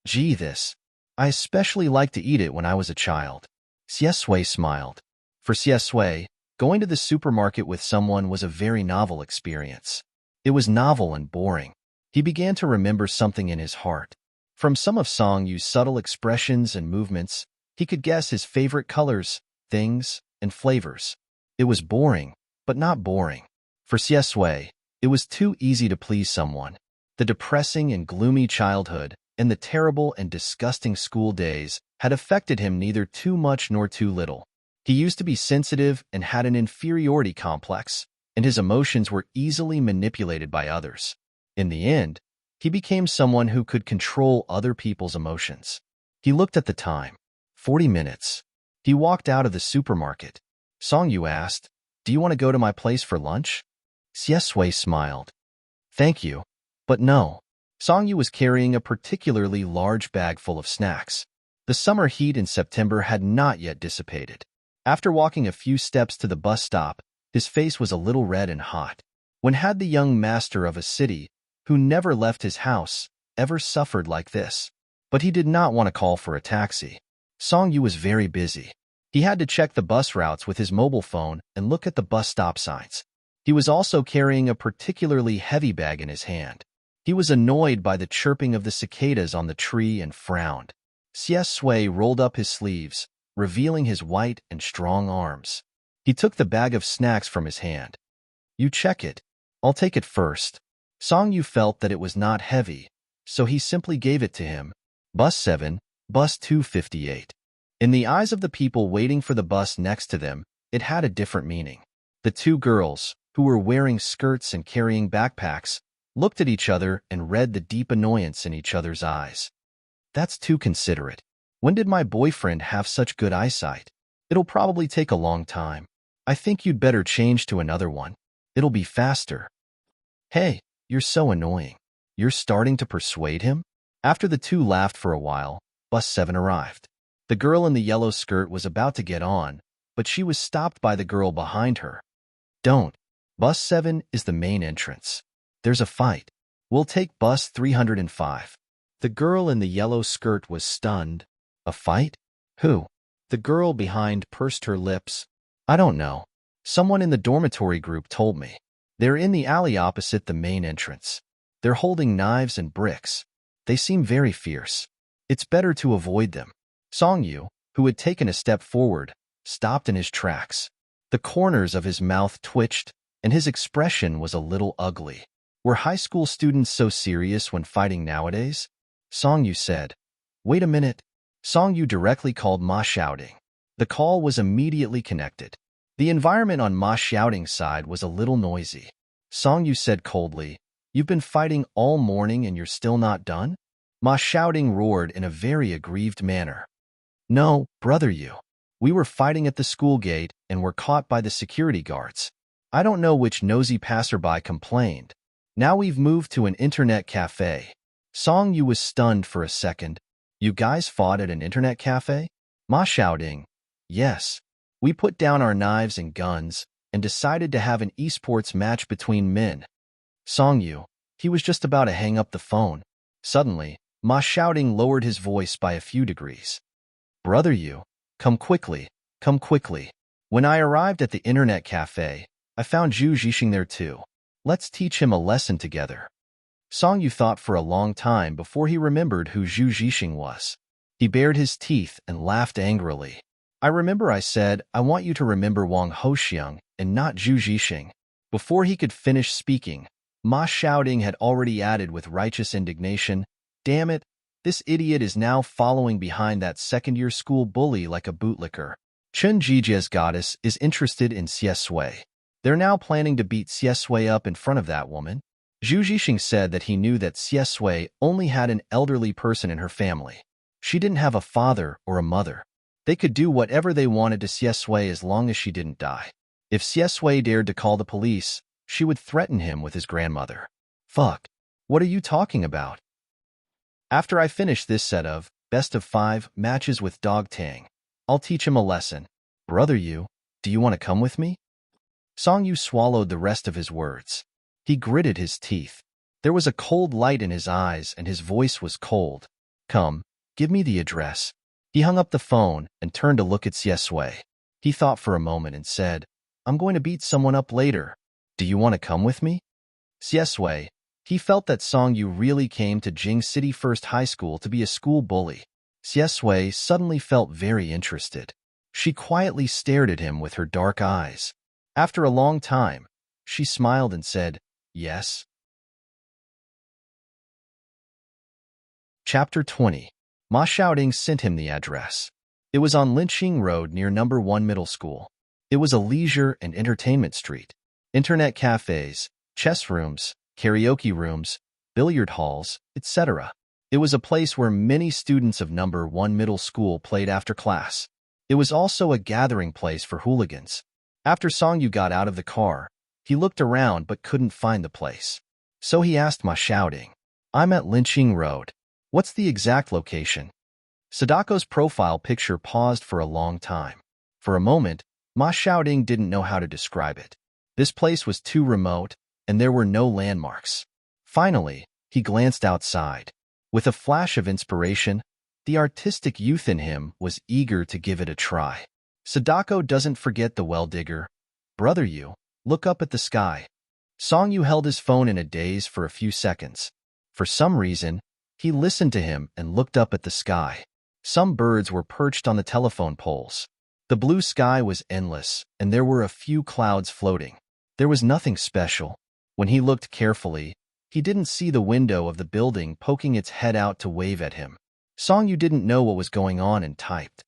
Gee, this. I especially liked to eat it when I was a child. Xiesui smiled. For Xiesui, going to the supermarket with someone was a very novel experience. It was novel and boring. He began to remember something in his heart. From some of Songyu's subtle expressions and movements, he could guess his favorite colors, things, and flavors. It was boring, but not boring. For Xiesui, it was too easy to please someone. The depressing and gloomy childhood and the terrible and disgusting school days had affected him neither too much nor too little. He used to be sensitive and had an inferiority complex, and his emotions were easily manipulated by others. In the end, he became someone who could control other people's emotions. He looked at the time. 40 minutes. He walked out of the supermarket. Songyu asked, Do you want to go to my place for lunch? Xiesui smiled. Thank you, but no. Songyu was carrying a particularly large bag full of snacks. The summer heat in September had not yet dissipated. After walking a few steps to the bus stop, his face was a little red and hot. When had the young master of a city, who never left his house, ever suffered like this? But he did not want to call for a taxi. Songyu was very busy. He had to check the bus routes with his mobile phone and look at the bus stop signs. He was also carrying a particularly heavy bag in his hand. He was annoyed by the chirping of the cicadas on the tree and frowned. Xiesui rolled up his sleeves, revealing his white and strong arms. He took the bag of snacks from his hand. You check it. I'll take it first. Songyu felt that it was not heavy, so he simply gave it to him. Bus 7, Bus 258. In the eyes of the people waiting for the bus next to them, it had a different meaning. The two girls, who were wearing skirts and carrying backpacks, looked at each other and read the deep annoyance in each other's eyes. That's too considerate. When did my boyfriend have such good eyesight? It'll probably take a long time. I think you'd better change to another one. It'll be faster. Hey, you're so annoying. You're starting to persuade him? After the two laughed for a while, Bus 7 arrived. The girl in the yellow skirt was about to get on, but she was stopped by the girl behind her. Don't. Bus 7 is the main entrance. There's a fight. We'll take Bus 305. The girl in the yellow skirt was stunned. A fight? Who? The girl behind pursed her lips. I don't know. Someone in the dormitory group told me. They're in the alley opposite the main entrance. They're holding knives and bricks. They seem very fierce. It's better to avoid them. Songyu, who had taken a step forward, stopped in his tracks. The corners of his mouth twitched, and his expression was a little ugly. Were high school students so serious when fighting nowadays? Songyu said. Wait a minute. Songyu directly called Ma Shouting. The call was immediately connected. The environment on Ma Shouting's side was a little noisy. Songyu said coldly, You've been fighting all morning and you're still not done? Ma Shouting roared in a very aggrieved manner. No, brother you. We were fighting at the school gate and were caught by the security guards. I don't know which nosy passerby complained. Now we've moved to an internet cafe. Songyu was stunned for a second. You guys fought at an internet cafe? Ma Shouting. Yes. We put down our knives and guns and decided to have an esports match between men. Songyu. He was just about to hang up the phone. Suddenly, Ma Shouting lowered his voice by a few degrees. Brother you. Come quickly. Come quickly. When I arrived at the internet cafe, I found Zhu Zhixing there too. Let's teach him a lesson together. Songyu thought for a long time before he remembered who Zhu Zhixing was. He bared his teeth and laughed angrily. I remember I said, I want you to remember Wang Hoxiang and not Zhu Zhixing. Before he could finish speaking, Ma Shouting had already added with righteous indignation, Damn it, this idiot is now following behind that second-year school bully like a bootlicker. Chun Jijia's goddess is interested in Xiesui. They're now planning to beat Xiesui up in front of that woman. Zhu Zhixing said that he knew that Xie Sui only had an elderly person in her family. She didn't have a father or a mother. They could do whatever they wanted to Xie Sui as long as she didn't die. If Xie Sui dared to call the police, she would threaten him with his grandmother. Fuck. What are you talking about? After I finish this set of best of 5 matches with Dog Tang, I'll teach him a lesson. Brother Yu, do you want to come with me? Song Yu swallowed the rest of his words. He gritted his teeth. There was a cold light in his eyes and his voice was cold. Come, give me the address. He hung up the phone and turned to look at Xie Sui. He thought for a moment and said, I'm going to beat someone up later. Do you want to come with me? Xie Sui, he felt that Song Yu really came to Jing City First High School to be a school bully. Xie Sui suddenly felt very interested. She quietly stared at him with her dark eyes. After a long time, she smiled and said, yes. Chapter 20. Ma Xiaoding sent him the address. It was on Linqing Road near No. 1 Middle School. It was a leisure and entertainment street. Internet cafes, chess rooms, karaoke rooms, billiard halls, etc. It was a place where many students of No. 1 Middle School played after class. It was also a gathering place for hooligans. After Song Yu got out of the car, he looked around but couldn't find the place. So he asked Ma Xiaoding, I'm at Linqing Road. What's the exact location? Sadako's profile picture paused for a long time. For a moment, Ma Xiaoding didn't know how to describe it. This place was too remote, and there were no landmarks. Finally, he glanced outside. With a flash of inspiration, the artistic youth in him was eager to give it a try. Sadako doesn't forget the well-digger. Brother Yu, look up at the sky. Song Yu held his phone in a daze for a few seconds. For some reason, he listened to him and looked up at the sky. Some birds were perched on the telephone poles. The blue sky was endless, and there were a few clouds floating. There was nothing special. When he looked carefully, he didn't see the window of the building poking its head out to wave at him. Song Yu didn't know what was going on and typed.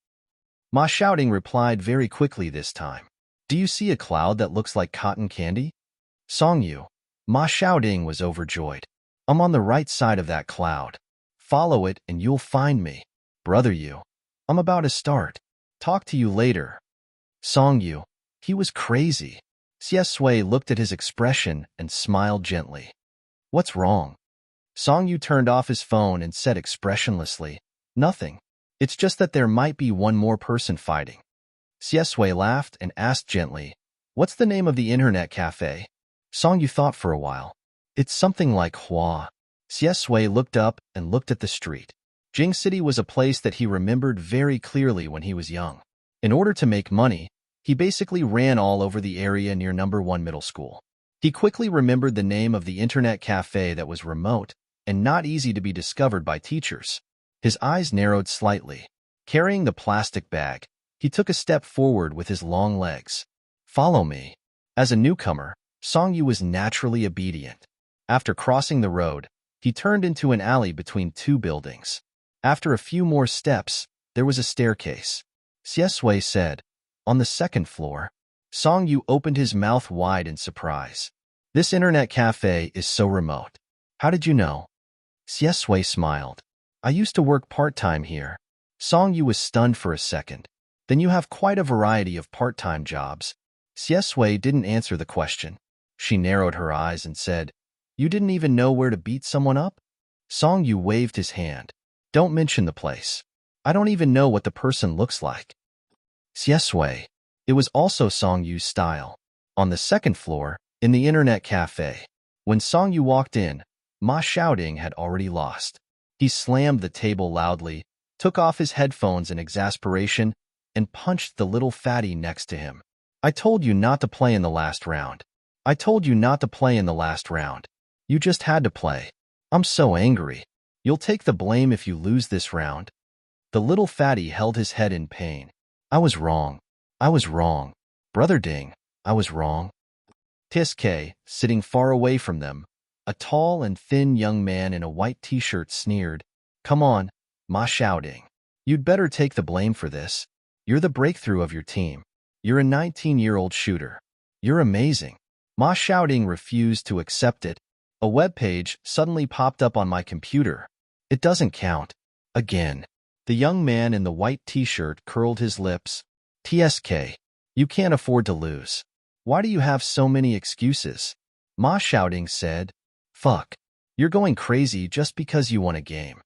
Ma Xiaoding replied very quickly this time. Do you see a cloud that looks like cotton candy? Song Yu. Ma Xiaoding was overjoyed. I'm on the right side of that cloud. Follow it and you'll find me. Brother Yu. I'm about to start. Talk to you later. Song Yu. He was crazy. Xie Sui looked at his expression and smiled gently. What's wrong? Song Yu turned off his phone and said expressionlessly, nothing. It's just that there might be one more person fighting. Xie Sui laughed and asked gently, what's the name of the internet cafe? Song Yu thought for a while. It's something like Hua. Xie Sui looked up and looked at the street. Jing City was a place that he remembered very clearly when he was young. In order to make money, he basically ran all over the area near No. 1 Middle School. He quickly remembered the name of the internet cafe that was remote and not easy to be discovered by teachers. His eyes narrowed slightly. Carrying the plastic bag, he took a step forward with his long legs. Follow me. As a newcomer, Song Yu was naturally obedient. After crossing the road, he turned into an alley between two buildings. After a few more steps, there was a staircase. Xie Sui said, on the second floor. Song Yu opened his mouth wide in surprise. This internet cafe is so remote. How did you know? Xie Sui smiled. I used to work part-time here. Song Yu was stunned for a second. Then you have quite a variety of part-time jobs. Xie Sui didn't answer the question. She narrowed her eyes and said, you didn't even know where to beat someone up? Song Yu waved his hand. Don't mention the place. I don't even know what the person looks like. Xie Sui. It was also Song Yu's style. On the second floor, in the internet cafe. When Song Yu walked in, Ma Xiaoding had already lost. He slammed the table loudly, took off his headphones in exasperation, and punched the little fatty next to him. I told you not to play in the last round. I told you not to play in the last round. You just had to play. I'm so angry. You'll take the blame if you lose this round. The little fatty held his head in pain. I was wrong. I was wrong. Brother Ding, I was wrong. Tiske, sitting far away from them, a tall and thin young man in a white t-shirt sneered, come on, Ma Xiaoding. You'd better take the blame for this. You're the breakthrough of your team. You're a 19-year-old shooter. You're amazing. Ma Xiaoding refused to accept it A web page suddenly popped up on my computer. It doesn't count. Again. The young man in the white t-shirt curled his lips. TSK. You can't afford to lose. Why do you have so many excuses? Ma shouting said, fuck. You're going crazy just because you won a game.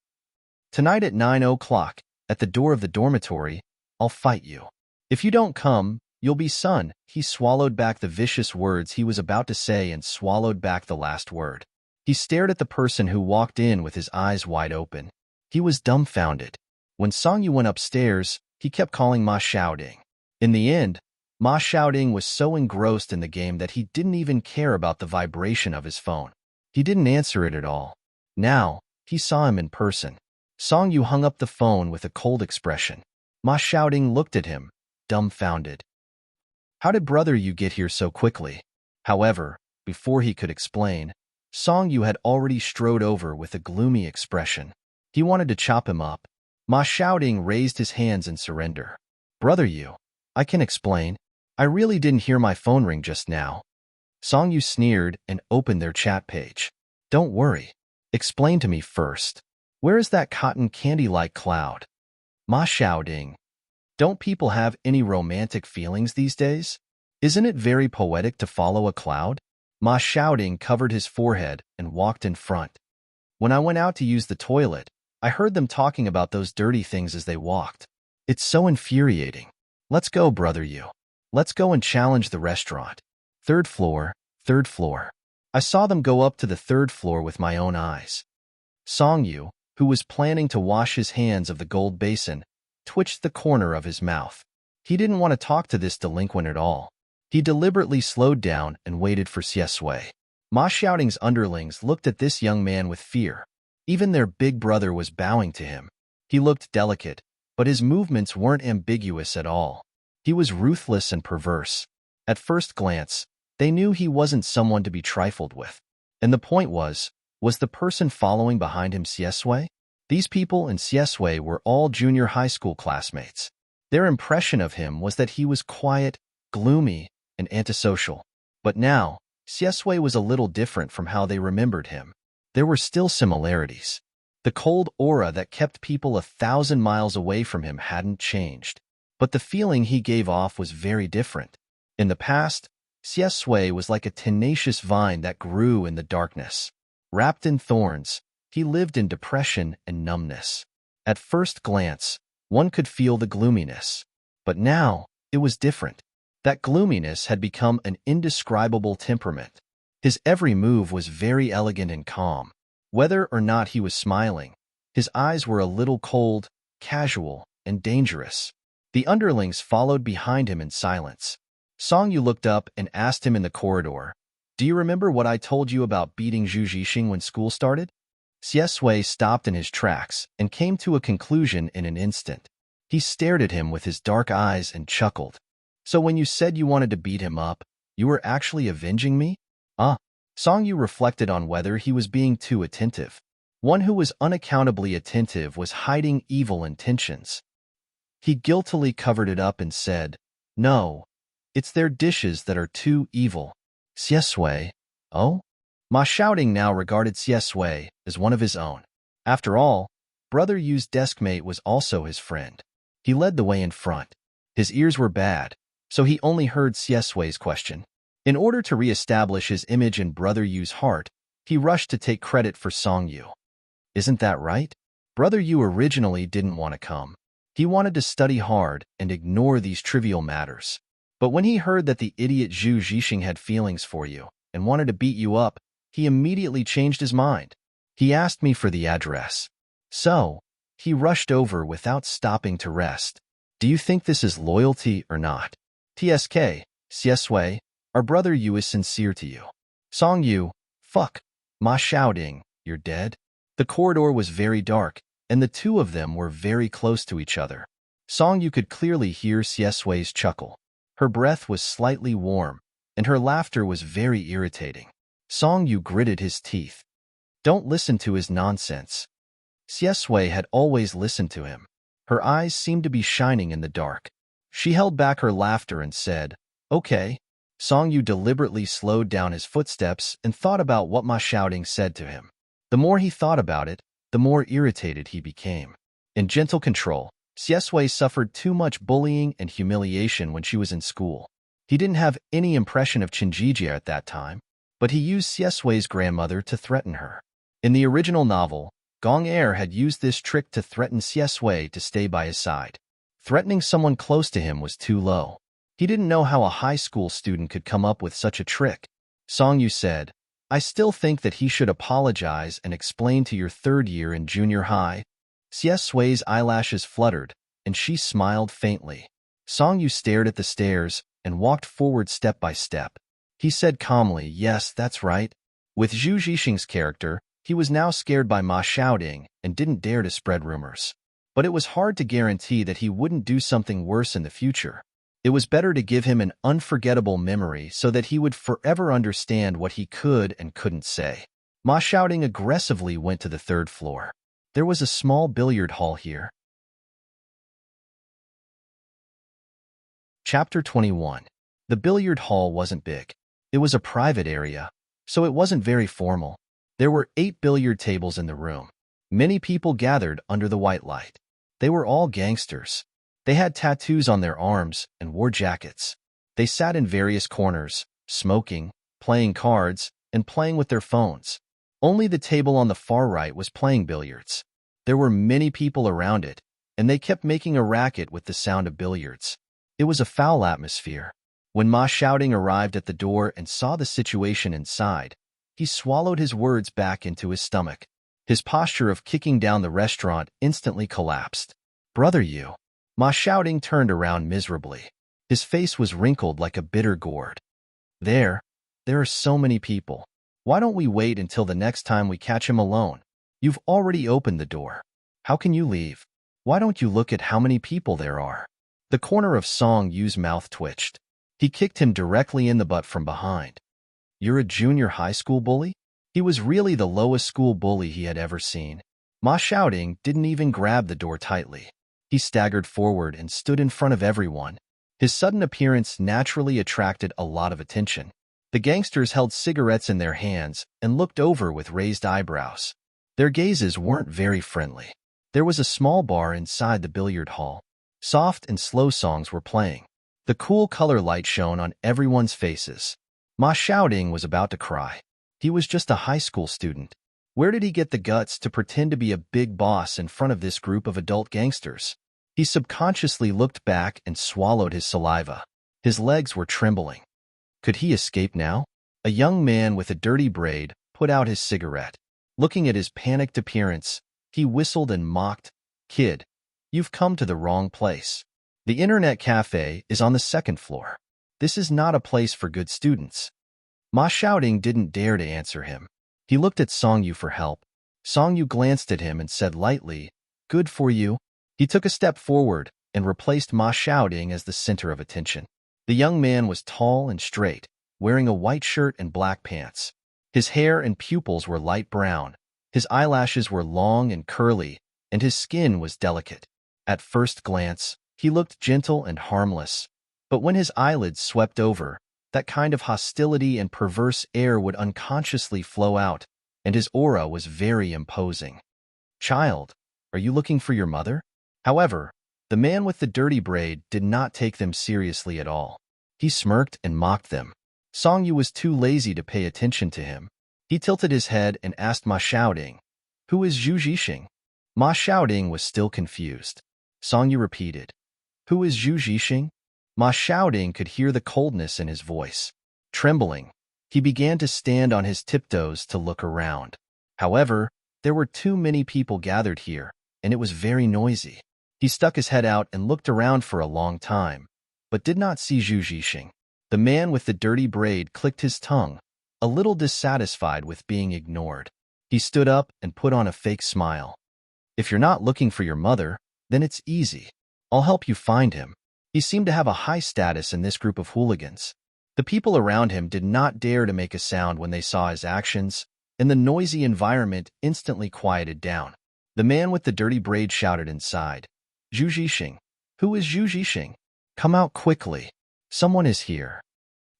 Tonight at 9 o'clock, at the door of the dormitory, I'll fight you. If you don't come, you'll be son. He swallowed back the vicious words he was about to say and swallowed back the last word. He stared at the person who walked in with his eyes wide open. He was dumbfounded. When Songyu went upstairs, he kept calling Ma shouting. In the end, Ma shouting was so engrossed in the game that he didn't even care about the vibration of his phone. He didn't answer it at all. Now, he saw him in person. Songyu hung up the phone with a cold expression. Ma shouting looked at him, dumbfounded. How did brother you get here so quickly? However, before he could explain, Songyu had already strode over with a gloomy expression. He wanted to chop him up. Ma shouting raised his hands in surrender. Brother you, I can explain. I really didn't hear my phone ring just now. Songyu sneered and opened their chat page. Don't worry. Explain to me first. Where is that cotton candy-like cloud? Ma shouting. Don't people have any romantic feelings these days? Isn't it very poetic to follow a cloud? Ma shouting covered his forehead and walked in front. When I went out to use the toilet, I heard them talking about those dirty things as they walked. It's so infuriating. Let's go, brother you. Let's go and challenge the restaurant. Third floor, third floor. I saw them go up to the third floor with my own eyes. Songyu, who was planning to wash his hands of the gold basin, twitched the corner of his mouth. He didn't want to talk to this delinquent at all. He deliberately slowed down and waited for Xiesui. Ma shouting's underlings looked at this young man with fear. Even their big brother was bowing to him. He looked delicate, but his movements weren't ambiguous at all. He was ruthless and perverse. At first glance, they knew he wasn't someone to be trifled with. And the point was the person following behind him Xiesui? These people and Xiesui were all junior high school classmates. Their impression of him was that he was quiet, gloomy, and antisocial. But now, Xiesui was a little different from how they remembered him. There were still similarities. The cold aura that kept people 1,000 miles away from him hadn't changed. But the feeling he gave off was very different. In the past, Xiesui was like a tenacious vine that grew in the darkness. Wrapped in thorns, he lived in depression and numbness. At first glance, one could feel the gloominess. But now, it was different. That gloominess had become an indescribable temperament. His every move was very elegant and calm. Whether or not he was smiling, his eyes were a little cold, casual, and dangerous. The underlings followed behind him in silence. Songyu looked up and asked him in the corridor, Do you remember what I told you about beating Zhu Zhixing when school started? Xiesui stopped in his tracks and came to a conclusion in an instant. He stared at him with his dark eyes and chuckled. So when you said you wanted to beat him up, you were actually avenging me? Songyu reflected on whether he was being too attentive. One who was unaccountably attentive was hiding evil intentions. He guiltily covered it up and said, No, it's their dishes that are too evil. Xiesui, oh? Ma shouting now regarded Xiesui as one of his own. After all, Brother Yu's deskmate was also his friend. He led the way in front. His ears were bad, so he only heard Xiesui's question. In order to re-establish his image in Brother Yu's heart, he rushed to take credit for Songyu. Isn't that right? Brother Yu originally didn't want to come. He wanted to study hard and ignore these trivial matters. But when he heard that the idiot Zhu Zhixing had feelings for you and wanted to beat you up, he immediately changed his mind. He asked me for the address. So, he rushed over without stopping to rest. Do you think this is loyalty or not? TSK, Xiesui, our brother Yu is sincere to you. Songyu, fuck. Ma shouting, you're dead? The corridor was very dark, and the two of them were very close to each other. Songyu could clearly hear Xiesui's chuckle. Her breath was slightly warm, and her laughter was very irritating. Songyu gritted his teeth. Don't listen to his nonsense. Xiesui had always listened to him. Her eyes seemed to be shining in the dark. She held back her laughter and said, Okay, Song Yu deliberately slowed down his footsteps and thought about what Ma Xiaoding said to him. The more he thought about it, the more irritated he became. In gentle control, Xiesui suffered too much bullying and humiliation when she was in school. He didn't have any impression of Qinjijia at that time, but he used Xiesui's grandmother to threaten her. In the original novel, Gong Er had used this trick to threaten Xiesui to stay by his side. Threatening someone close to him was too low. He didn't know how a high school student could come up with such a trick. Song Yu said, "I still think that he should apologize and explain to your third year in junior high." Xiesui's eyelashes fluttered, and she smiled faintly. Song Yu stared at the stairs and walked forward step by step. He said calmly, "Yes, that's right." With Zhu Zhixing's character, he was now scared by Ma Xiaoding and didn't dare to spread rumors. But it was hard to guarantee that he wouldn't do something worse in the future. It was better to give him an unforgettable memory so that he would forever understand what he could and couldn't say. Ma Xiaoding aggressively went to the third floor. There was a small billiard hall here. Chapter 21. The billiard hall wasn't big. It was a private area, so it wasn't very formal. There were 8 billiard tables in the room. Many people gathered under the white light. They were all gangsters. They had tattoos on their arms and wore jackets. They sat in various corners, smoking, playing cards, and playing with their phones. Only the table on the far right was playing billiards. There were many people around it, and they kept making a racket with the sound of billiards. It was a foul atmosphere. When Ma Xiaoding arrived at the door and saw the situation inside, he swallowed his words back into his stomach. His posture of kicking down the restaurant instantly collapsed. "Brother Yu." Ma Xiaoding turned around miserably. His face was wrinkled like a bitter gourd. There are so many people. Why don't we wait until the next time we catch him alone? You've already opened the door. How can you leave? Why don't you look at how many people there are?" The corner of Song Yu's mouth twitched. He kicked him directly in the butt from behind. "You're a junior high school bully?" He was really the lowest school bully he had ever seen. Ma Xiaoding didn't even grab the door tightly. He staggered forward and stood in front of everyone. His sudden appearance naturally attracted a lot of attention. The gangsters held cigarettes in their hands and looked over with raised eyebrows. Their gazes weren't very friendly. There was a small bar inside the billiard hall. Soft and slow songs were playing. The cool color light shone on everyone's faces. Ma Xiaoding was about to cry. He was just a high school student. Where did he get the guts to pretend to be a big boss in front of this group of adult gangsters? He subconsciously looked back and swallowed his saliva. His legs were trembling. Could he escape now? A young man with a dirty braid put out his cigarette. Looking at his panicked appearance, he whistled and mocked, "Kid, you've come to the wrong place. The internet cafe is on the second floor. This is not a place for good students." Ma Xiaoding didn't dare to answer him. He looked at Song Yu for help. Song Yu glanced at him and said lightly, "Good for you." He took a step forward and replaced Ma Xiaoding as the center of attention. The young man was tall and straight, wearing a white shirt and black pants. His hair and pupils were light brown. His eyelashes were long and curly, and his skin was delicate. At first glance, he looked gentle and harmless, but when his eyelids swept over, that kind of hostility and perverse air would unconsciously flow out, and his aura was very imposing. "Child, are you looking for your mother?" However, the man with the dirty braid did not take them seriously at all. He smirked and mocked them. Song Yu was too lazy to pay attention to him. He tilted his head and asked Ma Xiaoding, "Who is Zhu Zhixing?" Ma Xiaoding was still confused. Song Yu repeated, "Who is Zhu Zhixing?" Ma Xiaoding could hear the coldness in his voice. Trembling, he began to stand on his tiptoes to look around. However, there were too many people gathered here, and it was very noisy. He stuck his head out and looked around for a long time, but did not see Zhu Zhixing. The man with the dirty braid clicked his tongue, a little dissatisfied with being ignored. He stood up and put on a fake smile. "If you're not looking for your mother, then it's easy. I'll help you find him." He seemed to have a high status in this group of hooligans. The people around him did not dare to make a sound when they saw his actions, and the noisy environment instantly quieted down. The man with the dirty braid shouted inside, "Zhu Zhixing. Who is Zhu Zhixing? Come out quickly. Someone is here."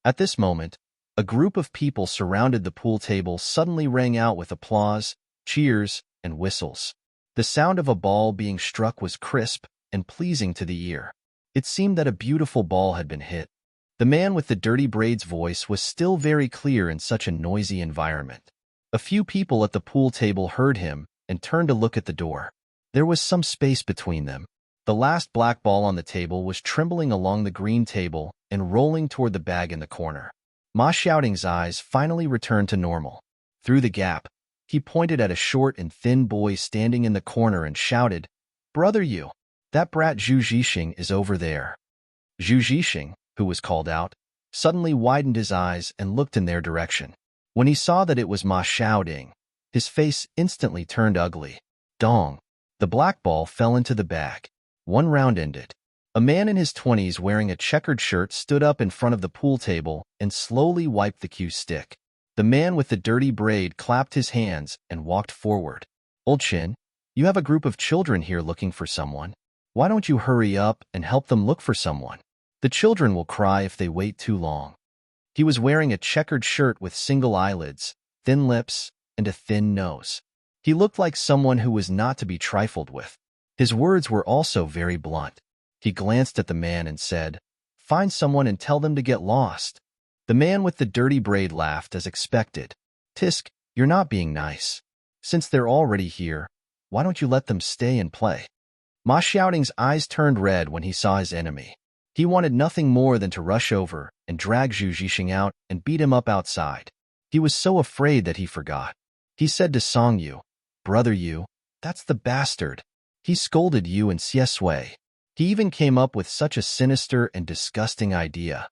At this moment, a group of people surrounded the pool table suddenly rang out with applause, cheers, and whistles. The sound of a ball being struck was crisp and pleasing to the ear. It seemed that a beautiful ball had been hit. The man with the dirty braids voice was still very clear in such a noisy environment. A few people at the pool table heard him and turned to look at the door. There was some space between them. The last black ball on the table was trembling along the green table and rolling toward the bag in the corner. Ma Xiaoting's eyes finally returned to normal. Through the gap, he pointed at a short and thin boy standing in the corner and shouted, "Brother you! That brat Zhu Zhixing is over there." Zhu Zhixing, who was called out, suddenly widened his eyes and looked in their direction. When he saw that it was Ma Xiaoting, his face instantly turned ugly. Dong! The black ball fell into the bag. One round ended. A man in his 20s wearing a checkered shirt stood up in front of the pool table and slowly wiped the cue stick. The man with the dirty braid clapped his hands and walked forward. "Old Chin, you have a group of children here looking for someone. Why don't you hurry up and help them look for someone? The children will cry if they wait too long." He was wearing a checkered shirt with single eyelids, thin lips, and a thin nose. He looked like someone who was not to be trifled with. His words were also very blunt. He glanced at the man and said, "Find someone and tell them to get lost." The man with the dirty braid laughed as expected. "Tisk, you're not being nice. Since they're already here, why don't you let them stay and play?" Ma Xiaoting's eyes turned red when he saw his enemy. He wanted nothing more than to rush over and drag Zhu Zhixing out and beat him up outside. He was so afraid that he forgot. He said to Song Yu, "Brother Yu, that's the bastard. He scolded you and Xie Sui. He even came up with such a sinister and disgusting idea."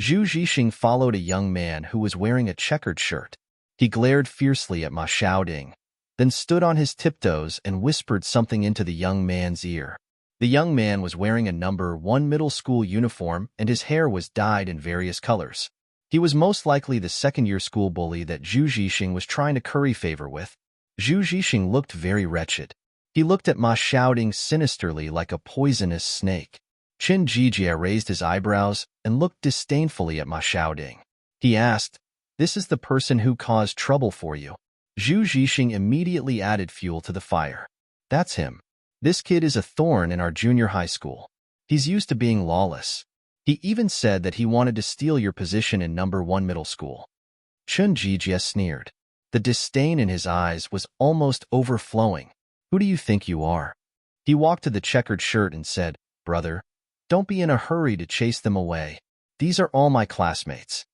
Zhu Zhixing followed a young man who was wearing a checkered shirt. He glared fiercely at Ma Xiaoting, then stood on his tiptoes and whispered something into the young man's ear. The young man was wearing a number 1 middle school uniform and his hair was dyed in various colors. He was most likely the second-year school bully that Zhu Zhixing was trying to curry favor with. Zhu Zhixing looked very wretched. He looked at Ma Xiaoting sinisterly like a poisonous snake. Qin Jijia raised his eyebrows and looked disdainfully at Ma Xiaoting. He asked, "This is the person who caused trouble for you?" Zhu Zhixing immediately added fuel to the fire. "That's him. This kid is a thorn in our junior high school. He's used to being lawless. He even said that he wanted to steal your position in number 1 middle school." Qin Jijia sneered. The disdain in his eyes was almost overflowing. "Who do you think you are?" He walked to the checkered shirt and said, "Brother, don't be in a hurry to chase them away. These are all my classmates."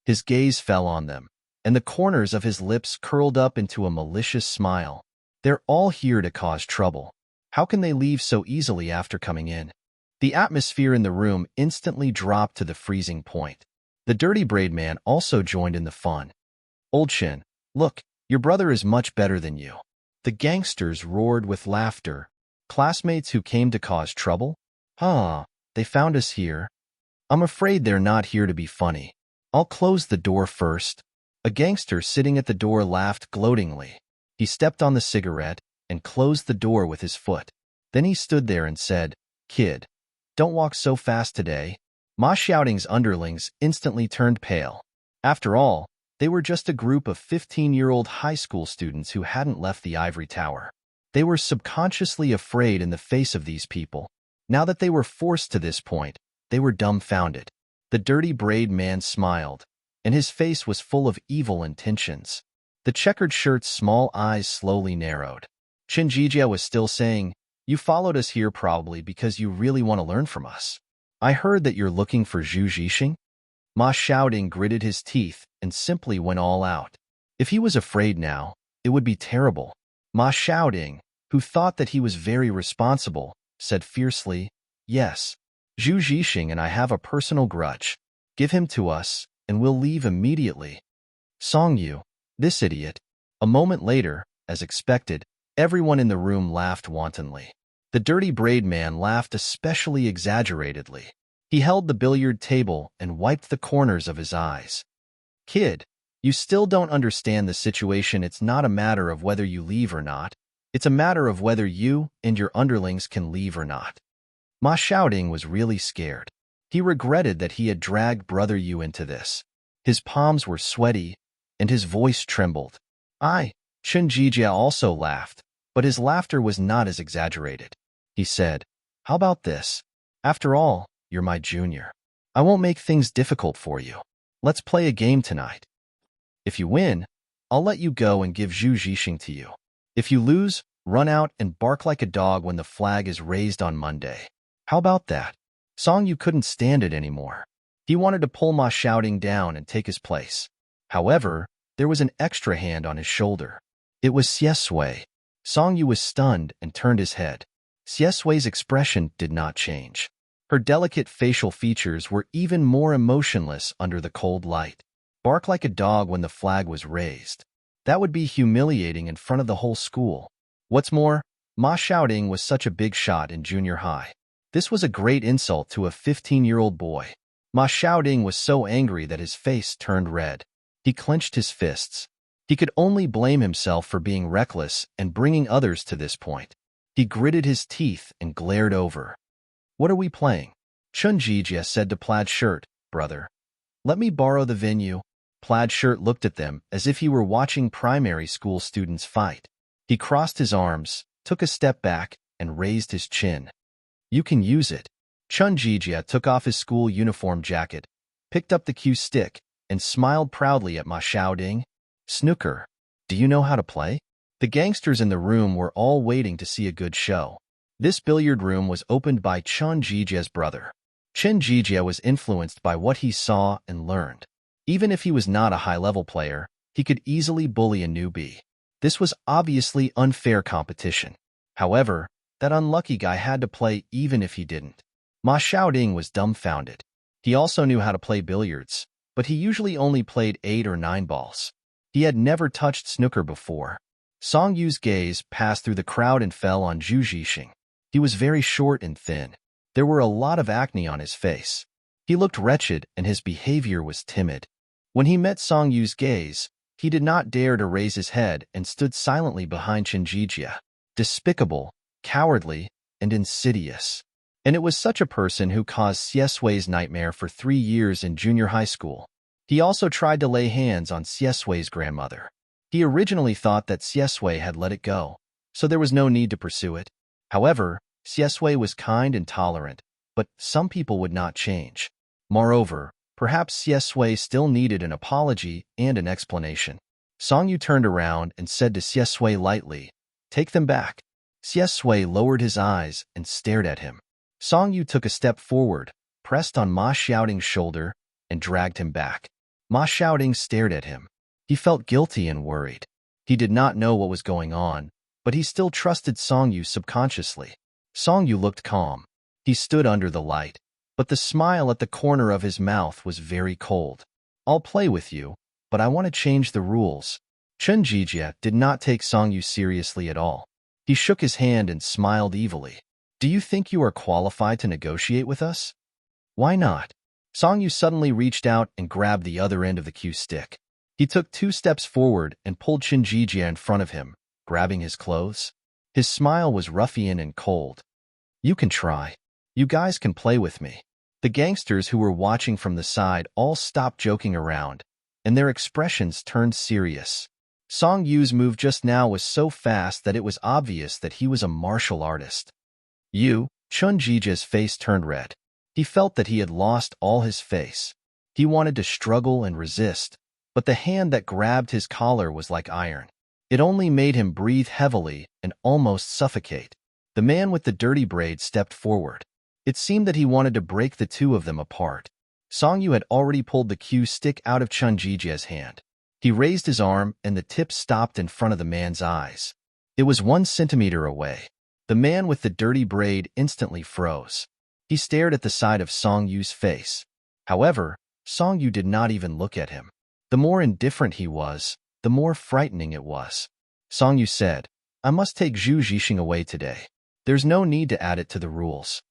His gaze fell on them, and the corners of his lips curled up into a malicious smile. "They're all here to cause trouble. How can they leave so easily after coming in?" The atmosphere in the room instantly dropped to the freezing point. The dirty braid man also joined in the fun. "Old Chin, look, your brother is much better than you." The gangsters roared with laughter. "Classmates who came to cause trouble? Huh, they found us here. I'm afraid they're not here to be funny. I'll close the door first." A gangster sitting at the door laughed gloatingly. He stepped on the cigarette and closed the door with his foot. Then he stood there and said, "Kid, don't walk so fast today." Ma Xiaoting's underlings instantly turned pale. After all, they were just a group of 15-year-old high school students who hadn't left the ivory tower. They were subconsciously afraid in the face of these people. Now that they were forced to this point, they were dumbfounded. The dirty braid man smiled, and his face was full of evil intentions. The checkered shirt's small eyes slowly narrowed. Qin Jijia was still saying, "You followed us here probably because you really want to learn from us. I heard that you're looking for Zhu Zhixing." Ma Xiaoting gritted his teeth and simply went all out. If he was afraid now, it would be terrible. Ma Xiaoting, who thought that he was very responsible, said fiercely, "Yes, Zhu Zhixing and I have a personal grudge. Give him to us, and we'll leave immediately." Song Yu, this idiot. A moment later, as expected, everyone in the room laughed wantonly. The dirty braid man laughed especially exaggeratedly. He held the billiard table and wiped the corners of his eyes. "Kid, you still don't understand the situation. It's not a matter of whether you leave or not. It's a matter of whether you and your underlings can leave or not." Ma Xiaoting was really scared. He regretted that he had dragged Brother Yu into this. His palms were sweaty, and his voice trembled. Chen Jijia also laughed, but his laughter was not as exaggerated. He said, "How about this? After all, you're my junior. I won't make things difficult for you. Let's play a game tonight. If you win, I'll let you go and give Zhu Jixing to you. If you lose, run out and bark like a dog when the flag is raised on Monday. How about that?" Song Yu couldn't stand it anymore. He wanted to pull Ma Xiaoding down and take his place. However, there was an extra hand on his shoulder. It was Xie Sui. Song Yu was stunned and turned his head. Xie Sui's expression did not change. Her delicate facial features were even more emotionless under the cold light. Bark like a dog when the flag was raised. That would be humiliating in front of the whole school. What's more, Ma Xiaoding was such a big shot in junior high. This was a great insult to a 15-year-old boy. Ma Xiaoding was so angry that his face turned red. He clenched his fists. He could only blame himself for being reckless and bringing others to this point. He gritted his teeth and glared over. "What are we playing?" Chun Jijia said to Plaid Shirt, "Brother, let me borrow the venue." Plaid Shirt looked at them as if he were watching primary school students fight. He crossed his arms, took a step back, and raised his chin. "You can use it." Chun Jijia took off his school uniform jacket, picked up the cue stick, and smiled proudly at Ma Xiaoding. "Snooker, do you know how to play?" The gangsters in the room were all waiting to see a good show. This billiard room was opened by Chun Jijia's brother. Chen Jijia was influenced by what he saw and learned. Even if he was not a high-level player, he could easily bully a newbie. This was obviously unfair competition. However, that unlucky guy had to play even if he didn't. Ma Xiaoding was dumbfounded. He also knew how to play billiards, but he usually only played 8 or 9 balls. He had never touched snooker before. Song Yu's gaze passed through the crowd and fell on Zhu Jixing. He was very short and thin. There were a lot of acne on his face. He looked wretched and his behavior was timid. When he met Song Yu's gaze, he did not dare to raise his head and stood silently behind Chen Jijia. Despicable, cowardly, and insidious. And it was such a person who caused Xie Sui's nightmare for 3 years in junior high school. He also tried to lay hands on Xie Sui's grandmother. He originally thought that Xie Sui had let it go, so there was no need to pursue it. However, Xie Sui was kind and tolerant, but some people would not change. Moreover, perhaps Xie Sui still needed an apology and an explanation. Song Yu turned around and said to Xie Sui lightly, "Take them back." Xie Sui lowered his eyes and stared at him. Song Yu took a step forward, pressed on Ma Xiaoding's shoulder, and dragged him back. Ma Xiaoding stared at him. He felt guilty and worried. He did not know what was going on, but he still trusted Song Yu subconsciously. Song Yu looked calm. He stood under the light, but the smile at the corner of his mouth was very cold. "I'll play with you, but I want to change the rules." Chen Jijia did not take Song Yu seriously at all. He shook his hand and smiled evilly. "Do you think you are qualified to negotiate with us?" "Why not?" Song Yu suddenly reached out and grabbed the other end of the cue stick. He took 2 steps forward and pulled Chen Jijia in front of him, grabbing his clothes. His smile was ruffian and cold. "You can try. You guys can play with me." The gangsters who were watching from the side all stopped joking around, and their expressions turned serious. Song Yu's move just now was so fast that it was obvious that he was a martial artist. Chun Jijia's face turned red. He felt that he had lost all his face. He wanted to struggle and resist, but the hand that grabbed his collar was like iron. It only made him breathe heavily and almost suffocate. The man with the dirty braid stepped forward. It seemed that he wanted to break the two of them apart. Song Yu had already pulled the cue stick out of Chun Jijia's hand. He raised his arm and the tip stopped in front of the man's eyes. It was 1 centimeter away. The man with the dirty braid instantly froze. He stared at the side of Song Yu's face. However, Song Yu did not even look at him. The more indifferent he was, the more frightening it was. Song Yu said, "I must take Zhu Jixing away today. There's no need to add it to the rules.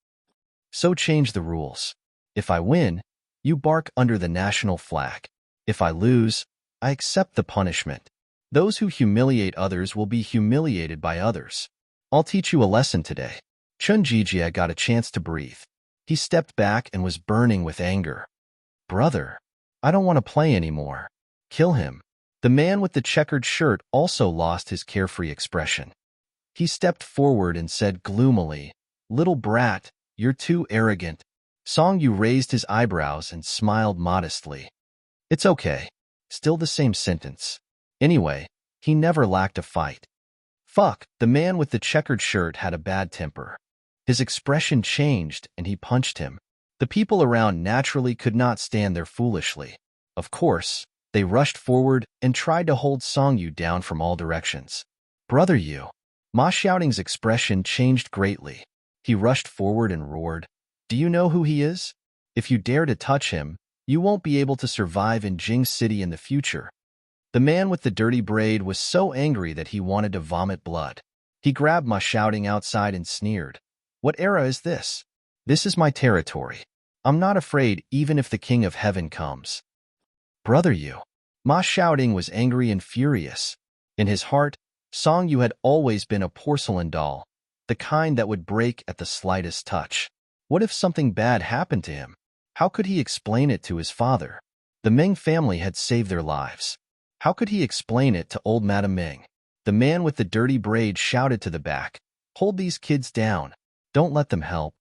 So change the rules. If I win, you bark under the national flag. If I lose, I accept the punishment. Those who humiliate others will be humiliated by others. I'll teach you a lesson today." Chun Jijia got a chance to breathe. He stepped back and was burning with anger. Brother, I don't want to play anymore. Kill him. The man with the checkered shirt also lost his carefree expression. He stepped forward and said gloomily, Little brat, you're too arrogant. Song-yu raised his eyebrows and smiled modestly. It's okay. Still the same sentence. Anyway, he never lacked a fight. Fuck, the man with the checkered shirt had a bad temper. His expression changed and he punched him. The people around naturally could not stand there foolishly. Of course, they rushed forward and tried to hold Song-yu down from all directions. Brother you. Ma Xiaoting's expression changed greatly. He rushed forward and roared, Do you know who he is? If you dare to touch him, you won't be able to survive in Jing City in the future. The man with the dirty braid was so angry that he wanted to vomit blood. He grabbed Ma Xiaoting outside and sneered, What era is this? This is my territory. I'm not afraid even if the King of Heaven comes. Brother you. Ma Xiaoting was angry and furious. In his heart, Song-yu had always been a porcelain doll, the kind that would break at the slightest touch. What if something bad happened to him? How could he explain it to his father? The Meng family had saved their lives. How could he explain it to old Madame Meng? The man with the dirty braid shouted to the back, Hold these kids down. Don't let them help.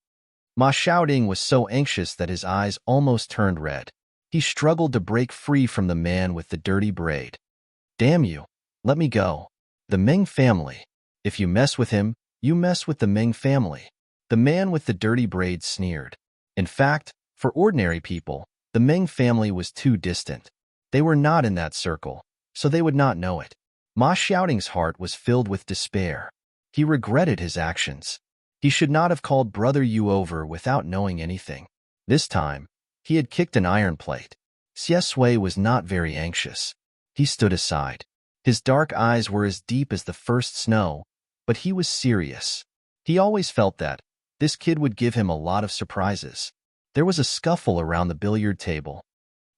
Ma Xiaoting was so anxious that his eyes almost turned red. He struggled to break free from the man with the dirty braid. Damn you. Let me go. The Meng family. If you mess with him, you mess with the Meng family. The man with the dirty braid sneered. In fact, for ordinary people, the Meng family was too distant. They were not in that circle, so they would not know it. Ma Xiaoting's heart was filled with despair. He regretted his actions. He should not have called Brother Yu over without knowing anything. This time, he had kicked an iron plate. Xie Sui was not very anxious. He stood aside. His dark eyes were as deep as the first snow, but he was serious. He always felt that this kid would give him a lot of surprises. There was a scuffle around the billiard table.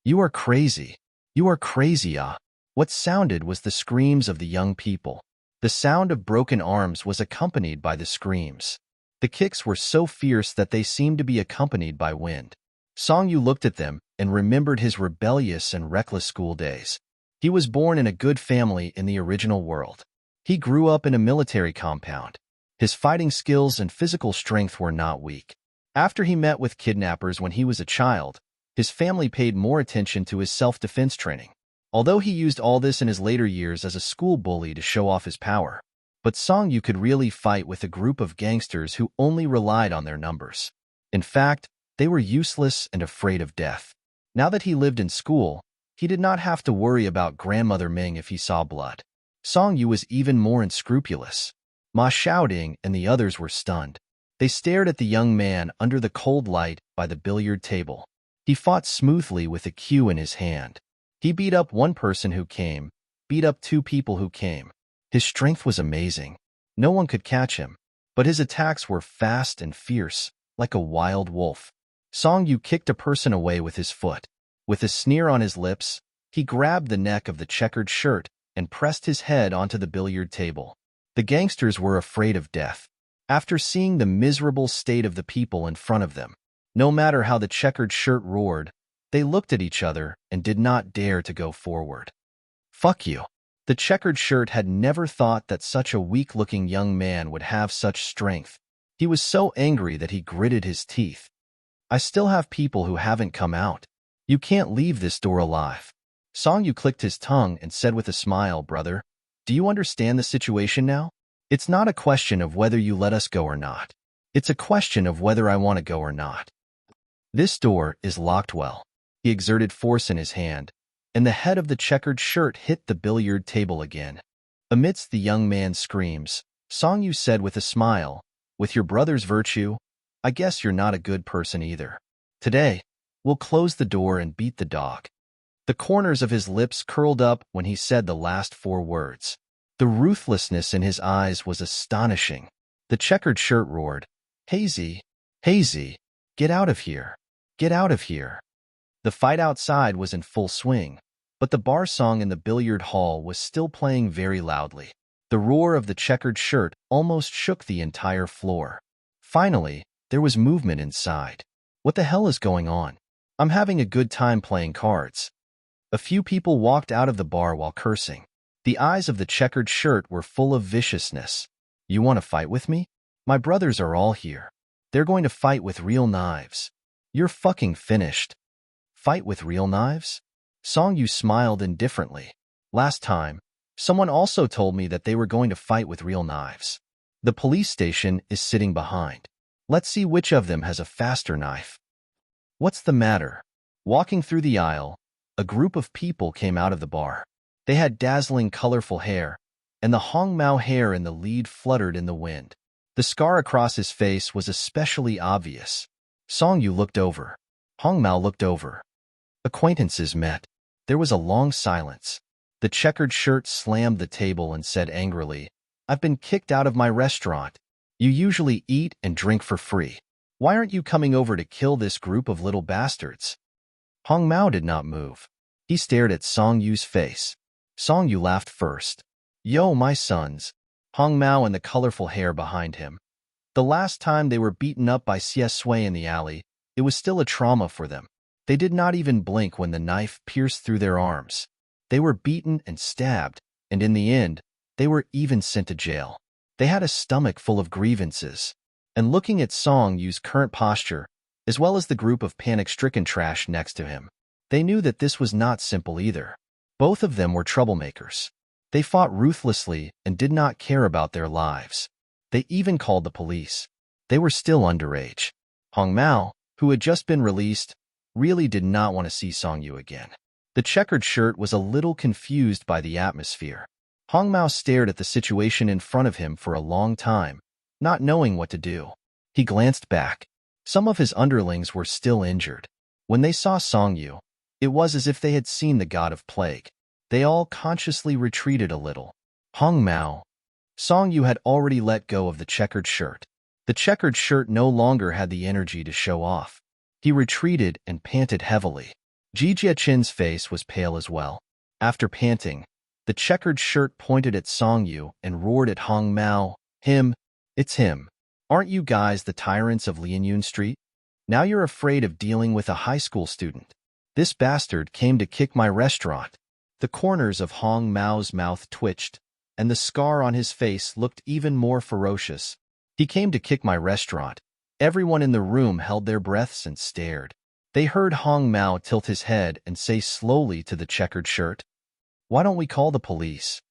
You are crazy. You are crazy, ah. What sounded was the screams of the young people. The sound of broken arms was accompanied by the screams. The kicks were so fierce that they seemed to be accompanied by wind. Song-yu looked at them and remembered his rebellious and reckless school days. He was born in a good family in the original world. He grew up in a military compound. His fighting skills and physical strength were not weak. After he met with kidnappers when he was a child, his family paid more attention to his self-defense training. Although he used all this in his later years as a school bully to show off his power. But Song-yu could really fight with a group of gangsters who only relied on their numbers. In fact, they were useless and afraid of death. Now that he lived in school, he did not have to worry about Grandmother Ming if he saw blood. Song-yu was even more unscrupulous. Ma Xiaoting and the others were stunned. They stared at the young man under the cold light by the billiard table. He fought smoothly with a cue in his hand. He beat up one person who came, beat up two people who came. His strength was amazing. No one could catch him, but his attacks were fast and fierce, like a wild wolf. Song-yu kicked a person away with his foot. With a sneer on his lips, he grabbed the neck of the checkered shirt and pressed his head onto the billiard table. The gangsters were afraid of death. After seeing the miserable state of the people in front of them, no matter how the checkered shirt roared, they looked at each other and did not dare to go forward. Fuck you. The checkered shirt had never thought that such a weak-looking young man would have such strength. He was so angry that he gritted his teeth. I still have people who haven't come out. You can't leave this door alive. Song-yu clicked his tongue and said with a smile, Brother, do you understand the situation now? It's not a question of whether you let us go or not. It's a question of whether I want to go or not. This door is locked well. He exerted force in his hand, and the head of the checkered shirt hit the billiard table again. Amidst the young man's screams, Song-yu said with a smile, With your brother's virtue, I guess you're not a good person either. Today, we'll close the door and beat the dog. The corners of his lips curled up when he said the last four words. The ruthlessness in his eyes was astonishing. The checkered shirt roared, Hazy, Hazy, get out of here. Get out of here. The fight outside was in full swing, but the bar song in the billiard hall was still playing very loudly. The roar of the checkered shirt almost shook the entire floor. Finally, there was movement inside. What the hell is going on? I'm having a good time playing cards. A few people walked out of the bar while cursing. The eyes of the checkered shirt were full of viciousness. You want to fight with me? My brothers are all here. They're going to fight with real knives. You're fucking finished. Fight with real knives? Songyu smiled indifferently. Last time, someone also told me that they were going to fight with real knives. The police station is sitting behind. Let's see which of them has a faster knife. What's the matter? Walking through the aisle, a group of people came out of the bar. They had dazzling, colorful hair, and the Hong Mao hair in the lead fluttered in the wind. The scar across his face was especially obvious. Songyu looked over. Hong Mao looked over. Acquaintances met. There was a long silence. The checkered shirt slammed the table and said angrily, I've been kicked out of my restaurant. You usually eat and drink for free. Why aren't you coming over to kill this group of little bastards? Hong Mao did not move. He stared at Songyu's face. Songyu laughed first. Yo, my sons. Hong Mao and the colorful hair behind him. The last time they were beaten up by Xie Sui in the alley, it was still a trauma for them. They did not even blink when the knife pierced through their arms. They were beaten and stabbed, and in the end, they were even sent to jail. They had a stomach full of grievances. And looking at Songyu's current posture, as well as the group of panic-stricken trash next to him, they knew that this was not simple either. Both of them were troublemakers. They fought ruthlessly and did not care about their lives. They even called the police. They were still underage. Hong Mao, who had just been released, really did not want to see Songyu again. The checkered shirt was a little confused by the atmosphere. Hong Mao stared at the situation in front of him for a long time, not knowing what to do. He glanced back. Some of his underlings were still injured. When they saw Songyu, it was as if they had seen the god of plague. They all consciously retreated a little. Hong Mao. Songyu had already let go of the checkered shirt. The checkered shirt no longer had the energy to show off. He retreated and panted heavily. Ji Jiaqin's face was pale as well. After panting, the checkered shirt pointed at Songyu and roared at Hong Mao. Him. It's him. Aren't you guys the tyrants of Lianyun Street? Now you're afraid of dealing with a high school student. This bastard came to kick my restaurant. The corners of Hong Mao's mouth twitched, and the scar on his face looked even more ferocious. He came to kick my restaurant. Everyone in the room held their breaths and stared. They heard Hong Mao tilt his head and say slowly to the checkered shirt, Why don't we call the police?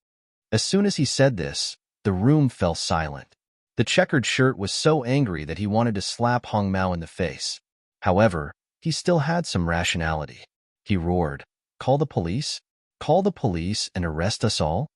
As soon as he said this, the room fell silent. The checkered shirt was so angry that he wanted to slap Hong Mao in the face. However, he still had some rationality. He roared, Call the police? Call the police and arrest us all?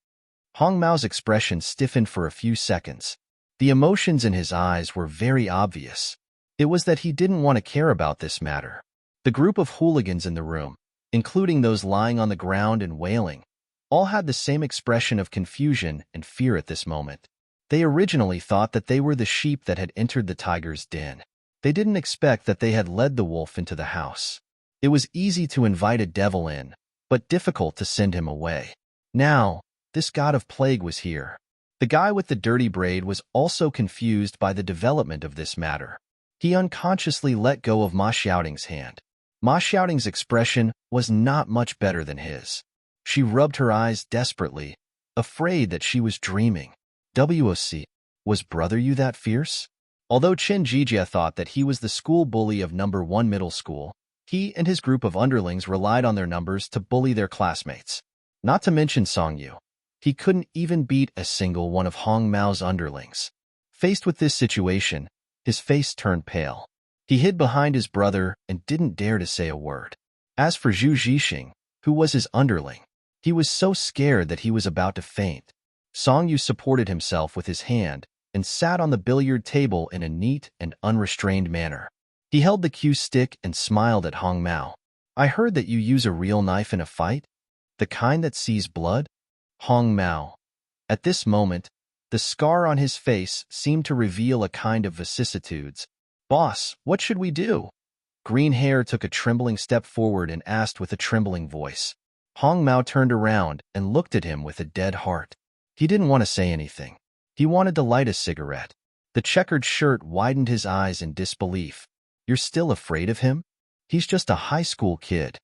Hong Mao's expression stiffened for a few seconds. The emotions in his eyes were very obvious. It was that he didn't want to care about this matter. The group of hooligans in the room, including those lying on the ground and wailing, all had the same expression of confusion and fear at this moment. They originally thought that they were the sheep that had entered the tiger's den. They didn't expect that they had led the wolf into the house. It was easy to invite a devil in, but difficult to send him away. Now, this god of plague was here. The guy with the dirty braid was also confused by the development of this matter. He unconsciously let go of Ma Xiaoting's hand. Ma Xiaoting's expression was not much better than his. She rubbed her eyes desperately, afraid that she was dreaming. WOC, was brother you that fierce? Although Chen Jijia thought that he was the school bully of number 1 middle school, he and his group of underlings relied on their numbers to bully their classmates. Not to mention Songyu. He couldn't even beat a single one of Hong Mao's underlings. Faced with this situation, his face turned pale. He hid behind his brother and didn't dare to say a word. As for Zhu Zhixing, who was his underling, he was so scared that he was about to faint. Songyu supported himself with his hand and sat on the billiard table in a neat and unrestrained manner. He held the cue stick and smiled at Hong Mao. I heard that you use a real knife in a fight? The kind that sees blood? Hong Mao. At this moment, the scar on his face seemed to reveal a kind of vicissitudes. Boss, what should we do? Green Hair took a trembling step forward and asked with a trembling voice. Hong Mao turned around and looked at him with a dead heart. He didn't want to say anything. He wanted to light a cigarette. The checkered shirt widened his eyes in disbelief. You're still afraid of him? He's just a high school kid.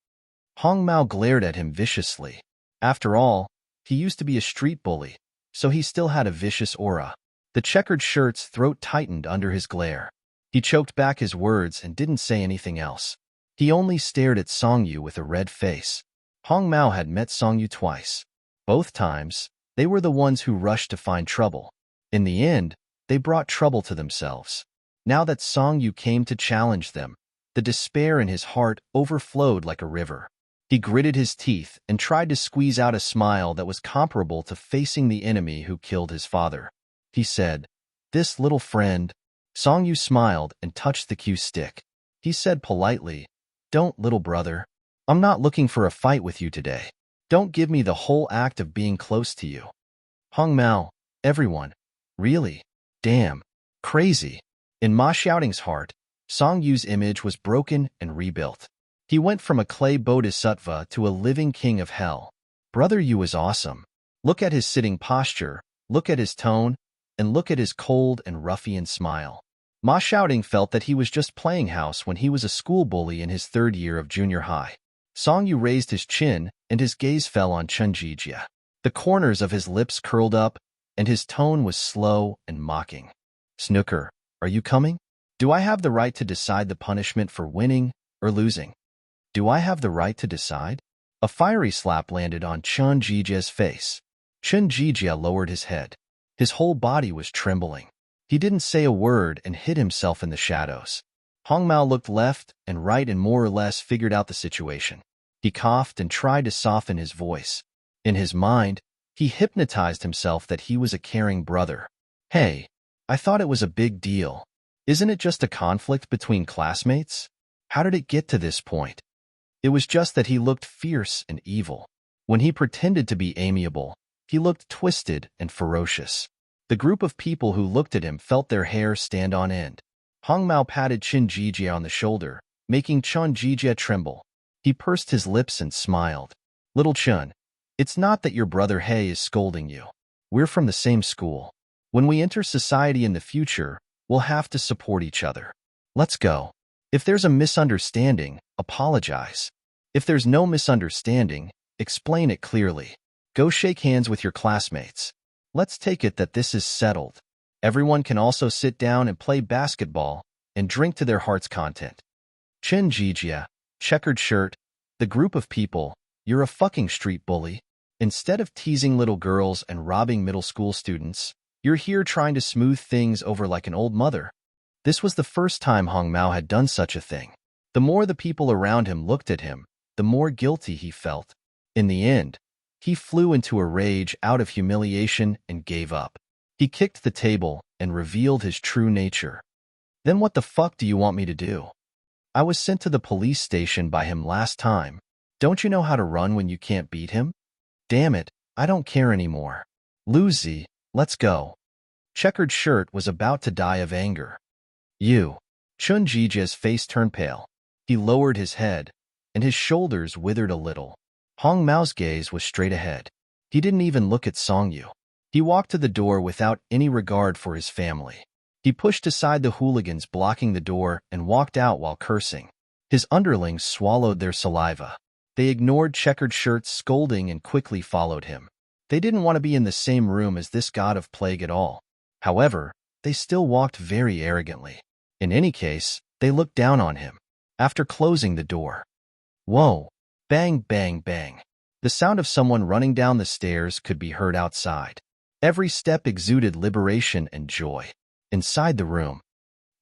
Hong Mao glared at him viciously. After all, he used to be a street bully, so he still had a vicious aura. The checkered shirt's throat tightened under his glare. He choked back his words and didn't say anything else. He only stared at Song Yu with a red face. Hong Mao had met Song Yu twice. Both times, they were the ones who rushed to find trouble. In the end, they brought trouble to themselves. Now that Song Yu came to challenge them, the despair in his heart overflowed like a river. He gritted his teeth and tried to squeeze out a smile that was comparable to facing the enemy who killed his father. He said, "This little friend." Song Yu smiled and touched the cue stick. He said politely, "Don't, little brother. I'm not looking for a fight with you today. Don't give me the whole act of being close to you." Hong Mao, everyone. Really? Damn. Crazy. In Ma Xiaoting's heart, Song Yu's image was broken and rebuilt. He went from a clay bodhisattva to a living king of hell. Brother Yu was awesome. Look at his sitting posture, look at his tone, and look at his cold and ruffian smile. Ma Xiaoting felt that he was just playing house when he was a school bully in his 3rd year of junior high. Song Yu raised his chin, and his gaze fell on Chen Jijia. The corners of his lips curled up, and his tone was slow and mocking. "Snooker, are you coming? Do I have the right to decide the punishment for winning or losing? Do I have the right to decide?" A fiery slap landed on Chen Jijia's face. Chen Jijia lowered his head. His whole body was trembling. He didn't say a word and hid himself in the shadows. Hong Mao looked left and right and more or less figured out the situation. He coughed and tried to soften his voice. In his mind, he hypnotized himself that he was a caring brother. "Hey, I thought it was a big deal. Isn't it just a conflict between classmates? How did it get to this point?" It was just that he looked fierce and evil. When he pretended to be amiable, he looked twisted and ferocious. The group of people who looked at him felt their hair stand on end. Hong Mao patted Chen Jijia on the shoulder, making Chen Jijia tremble. He pursed his lips and smiled. "Little Chen, it's not that your brother He is scolding you. We're from the same school. When we enter society in the future, we'll have to support each other. Let's go. If there's a misunderstanding, apologize. If there's no misunderstanding, explain it clearly. Go shake hands with your classmates. Let's take it that this is settled. Everyone can also sit down and play basketball and drink to their heart's content." Chen Jijia, checkered shirt, the group of people, "You're a fucking street bully. Instead of teasing little girls and robbing middle school students, you're here trying to smooth things over like an old mother." This was the first time Hong Mao had done such a thing. The more the people around him looked at him, the more guilty he felt. In the end, he flew into a rage out of humiliation and gave up. He kicked the table and revealed his true nature. "Then what the fuck do you want me to do? I was sent to the police station by him last time. Don't you know how to run when you can't beat him? Damn it, I don't care anymore. Lucy, let's go." Checkered shirt was about to die of anger. "You." Chun Jijia's face turned pale. He lowered his head, and his shoulders withered a little. Hong Mao's gaze was straight ahead. He didn't even look at Song Yu. He walked to the door without any regard for his family. He pushed aside the hooligans blocking the door and walked out while cursing. His underlings swallowed their saliva. They ignored checkered shirt's scolding and quickly followed him. They didn't want to be in the same room as this god of plague at all. However, they still walked very arrogantly. In any case, they looked down on him. After closing the door. Whoa! Bang, bang, bang. The sound of someone running down the stairs could be heard outside. Every step exuded liberation and joy. Inside the room,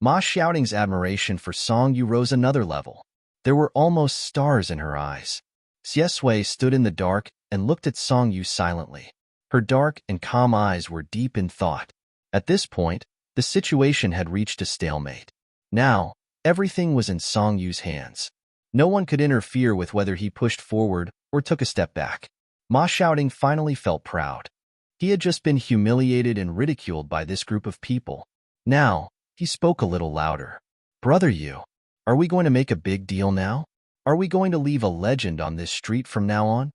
Ma Xiaoting's admiration for Song Yu rose another level. There were almost stars in her eyes. Xie Sui stood in the dark and looked at Song Yu silently. Her dark and calm eyes were deep in thought. At this point, the situation had reached a stalemate. Now, everything was in Song Yu's hands. No one could interfere with whether he pushed forward or took a step back. Ma Xiaoting finally felt proud. He had just been humiliated and ridiculed by this group of people. Now, he spoke a little louder. "Brother Yu, are we going to make a big deal now? Are we going to leave a legend on this street from now on?"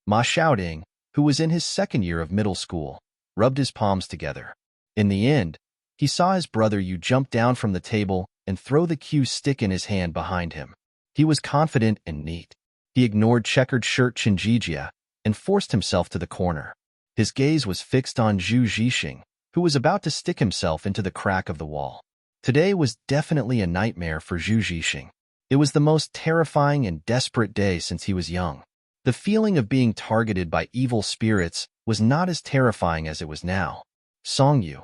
Ma Xiaoting, who was in his 2nd year of middle school, rubbed his palms together. In the end, he saw his brother Yu jump down from the table and throw the cue stick in his hand behind him. He was confident and neat. He ignored checkered shirt Chinjijia and forced himself to the corner. His gaze was fixed on Zhu Zhixing, who was about to stick himself into the crack of the wall. Today was definitely a nightmare for Zhu Zhixing. It was the most terrifying and desperate day since he was young. The feeling of being targeted by evil spirits was not as terrifying as it was now. Songyu,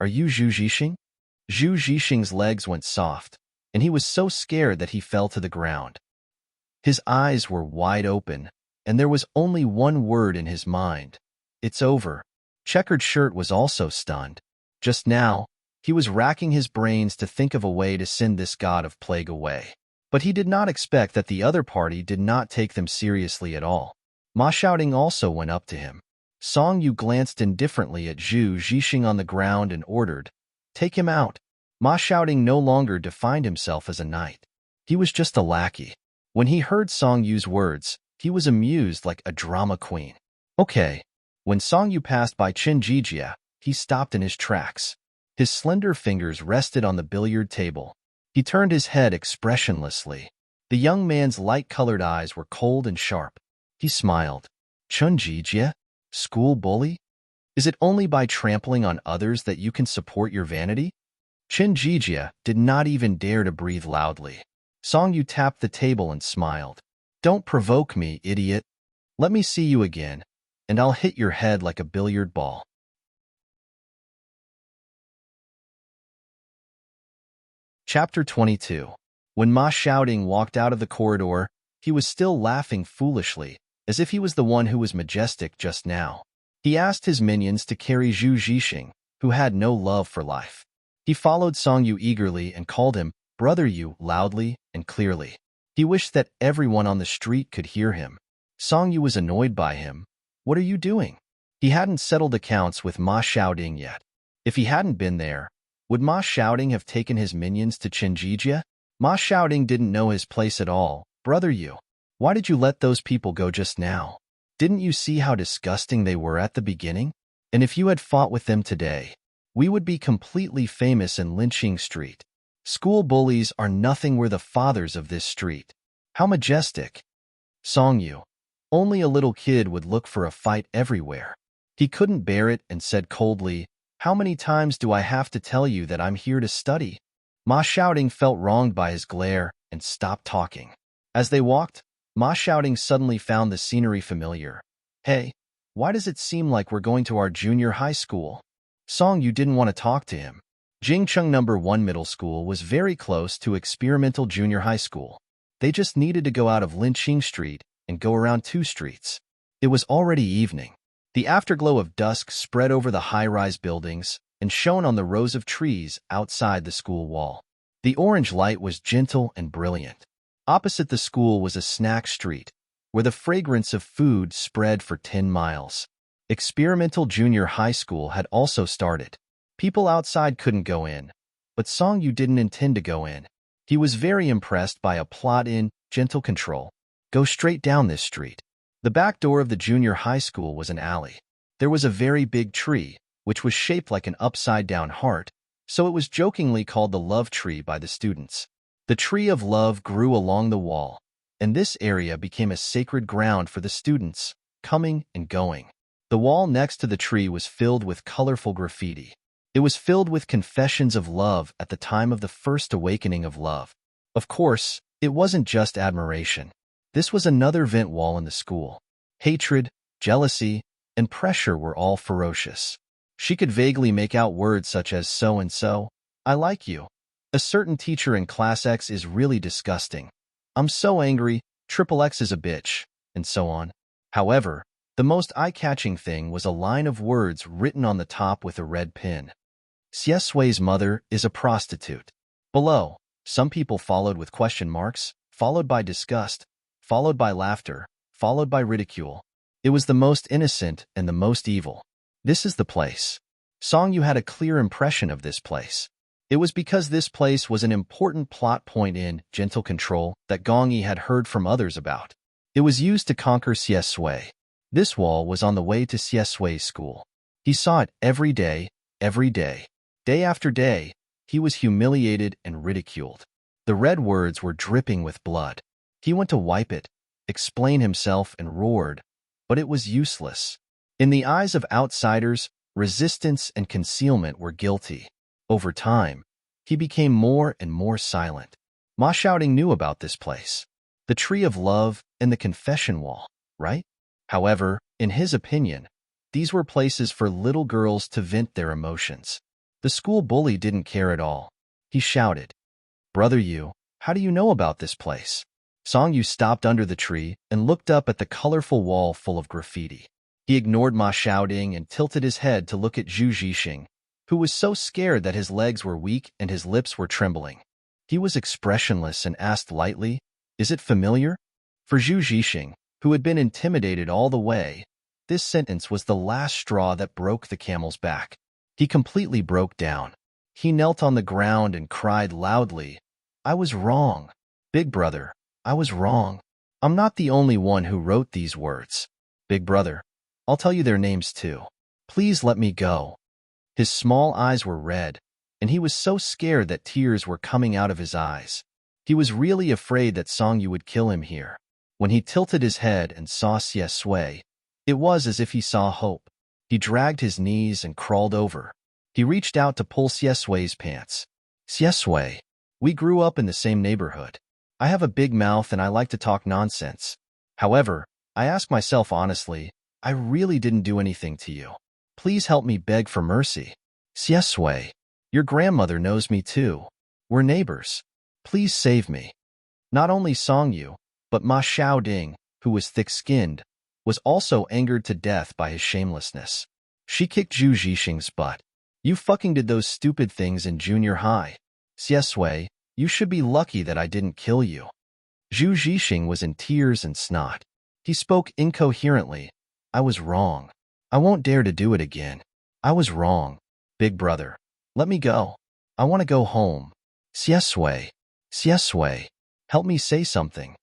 are you Zhu Zhixing? Zhu Zhixing's legs went soft, and he was so scared that he fell to the ground. His eyes were wide open, and there was only one word in his mind. It's over. Checkered Shirt was also stunned. Just now, he was racking his brains to think of a way to send this god of plague away. But he did not expect that the other party did not take them seriously at all. Ma Xiaoding also went up to him. Song Yu glanced indifferently at Zhu Zhixing on the ground and ordered, "Take him out." Ma Xiaoding no longer defined himself as a knight. He was just a lackey. When he heard Song Yu's words, he was amused like a drama queen. Okay. When Song Yu passed by Chinjijia, he stopped in his tracks. His slender fingers rested on the billiard table. He turned his head expressionlessly. The young man's light-colored eyes were cold and sharp. He smiled. Chinjijia? School bully? Is it only by trampling on others that you can support your vanity? Chinjijia did not even dare to breathe loudly. Song Yu tapped the table and smiled. Don't provoke me, idiot. Let me see you again, and I'll hit your head like a billiard ball. Chapter 22. When Ma Xiaoding walked out of the corridor, he was still laughing foolishly, as if he was the one who was majestic just now. He asked his minions to carry Zhu Zhixing, who had no love for life. He followed Song Yu eagerly and called him Brother Yu loudly and clearly. He wished that everyone on the street could hear him. Song Yu was annoyed by him. What are you doing? He hadn't settled accounts with Ma Xiaoding yet. If he hadn't been there, would Ma Xiaoding have taken his minions to Chinjijia? Ma Xiaoding didn't know his place at all. Brother Yu, why did you let those people go just now? Didn't you see how disgusting they were at the beginning? And if you had fought with them today, we would be completely famous in Linqing Street. School bullies are nothing. We're the fathers of this street. How majestic. Song Yu, only a little kid would look for a fight everywhere. He couldn't bear it and said coldly, how many times do I have to tell you that I'm here to study? Ma Xiaoding felt wronged by his glare and stopped talking. As they walked, Ma Xiaoding suddenly found the scenery familiar. Hey, why does it seem like we're going to our junior high school? Song Yu didn't want to talk to him. Jingcheng No. 1 Middle School was very close to Experimental Junior High School. They just needed to go out of Linqing Street and go around 2 streets. It was already evening. The afterglow of dusk spread over the high-rise buildings and shone on the rows of trees outside the school wall. The orange light was gentle and brilliant. Opposite the school was a snack street, where the fragrance of food spread for 10 miles. Experimental Junior High School had also started. People outside couldn't go in, but Song Yu didn't intend to go in. He was very impressed by a plot in Gentle Control. Go straight down this street. The back door of the junior high school was an alley. There was a very big tree, which was shaped like an upside-down heart, so it was jokingly called the love tree by the students. The tree of love grew along the wall, and this area became a sacred ground for the students, coming and going. The wall next to the tree was filled with colorful graffiti. It was filled with confessions of love at the time of the first awakening of love. Of course, it wasn't just admiration. This was another vent wall in the school. Hatred, jealousy, and pressure were all ferocious. She could vaguely make out words such as so-and-so, I like you. A certain teacher in Class X is really disgusting. I'm so angry, Triple X is a bitch, and so on. However, the most eye-catching thing was a line of words written on the top with a red pen. Xie Sui's mother is a prostitute. Below, some people followed with question marks, followed by disgust, followed by laughter, followed by ridicule. It was the most innocent and the most evil. This is the place. Song Yu had a clear impression of this place. It was because this place was an important plot point in Gentle Control that Gong Yi had heard from others about. It was used to conquer Xie Sui. This wall was on the way to Xie Sui's school. He saw it every day, day after day. he was humiliated and ridiculed. The red words were dripping with blood. He went to wipe it, explain himself, and roared, but it was useless. In the eyes of outsiders, resistance and concealment were guilty. Over time, he became more and more silent. Ma Shouting knew about this place. The Tree of Love and the Confession Wall, right? However, in his opinion, these were places for little girls to vent their emotions. The school bully didn't care at all. He shouted, "Brother Yu, how do you know about this place?" Song Yu stopped under the tree and looked up at the colorful wall full of graffiti. He ignored Ma Shouting and tilted his head to look at Zhu Zhixing, who was so scared that his legs were weak and his lips were trembling. He was expressionless and asked lightly, "Is it familiar?" For Zhu Zhixing, who had been intimidated all the way, this sentence was the last straw that broke the camel's back. He completely broke down. He knelt on the ground and cried loudly, "I was wrong. Big brother, I was wrong. I'm not the only one who wrote these words. Big brother, I'll tell you their names too. Please let me go." His small eyes were red, and he was so scared that tears were coming out of his eyes. He was really afraid that Song Yu would kill him here. When he tilted his head and saw Xie Sui, it was as if he saw hope. He dragged his knees and crawled over. He reached out to pull Xie Sui's pants. "Xie Sui, we grew up in the same neighborhood. I have a big mouth and I like to talk nonsense. However, I ask myself honestly, I really didn't do anything to you. Please help me beg for mercy. Xie Sui, your grandmother knows me too. We're neighbors. Please save me." Not only Song Yu, but Ma Xiaoding, who was thick-skinned, was also angered to death by his shamelessness. She kicked Zhu Zhixing's butt. "You fucking did those stupid things in junior high. Xie Sui, you should be lucky that I didn't kill you." Zhu Zhixing was in tears and snot. He spoke incoherently. "I was wrong. I won't dare to do it again. I was wrong. Big brother, let me go. I want to go home. Xie Sui, help me say something."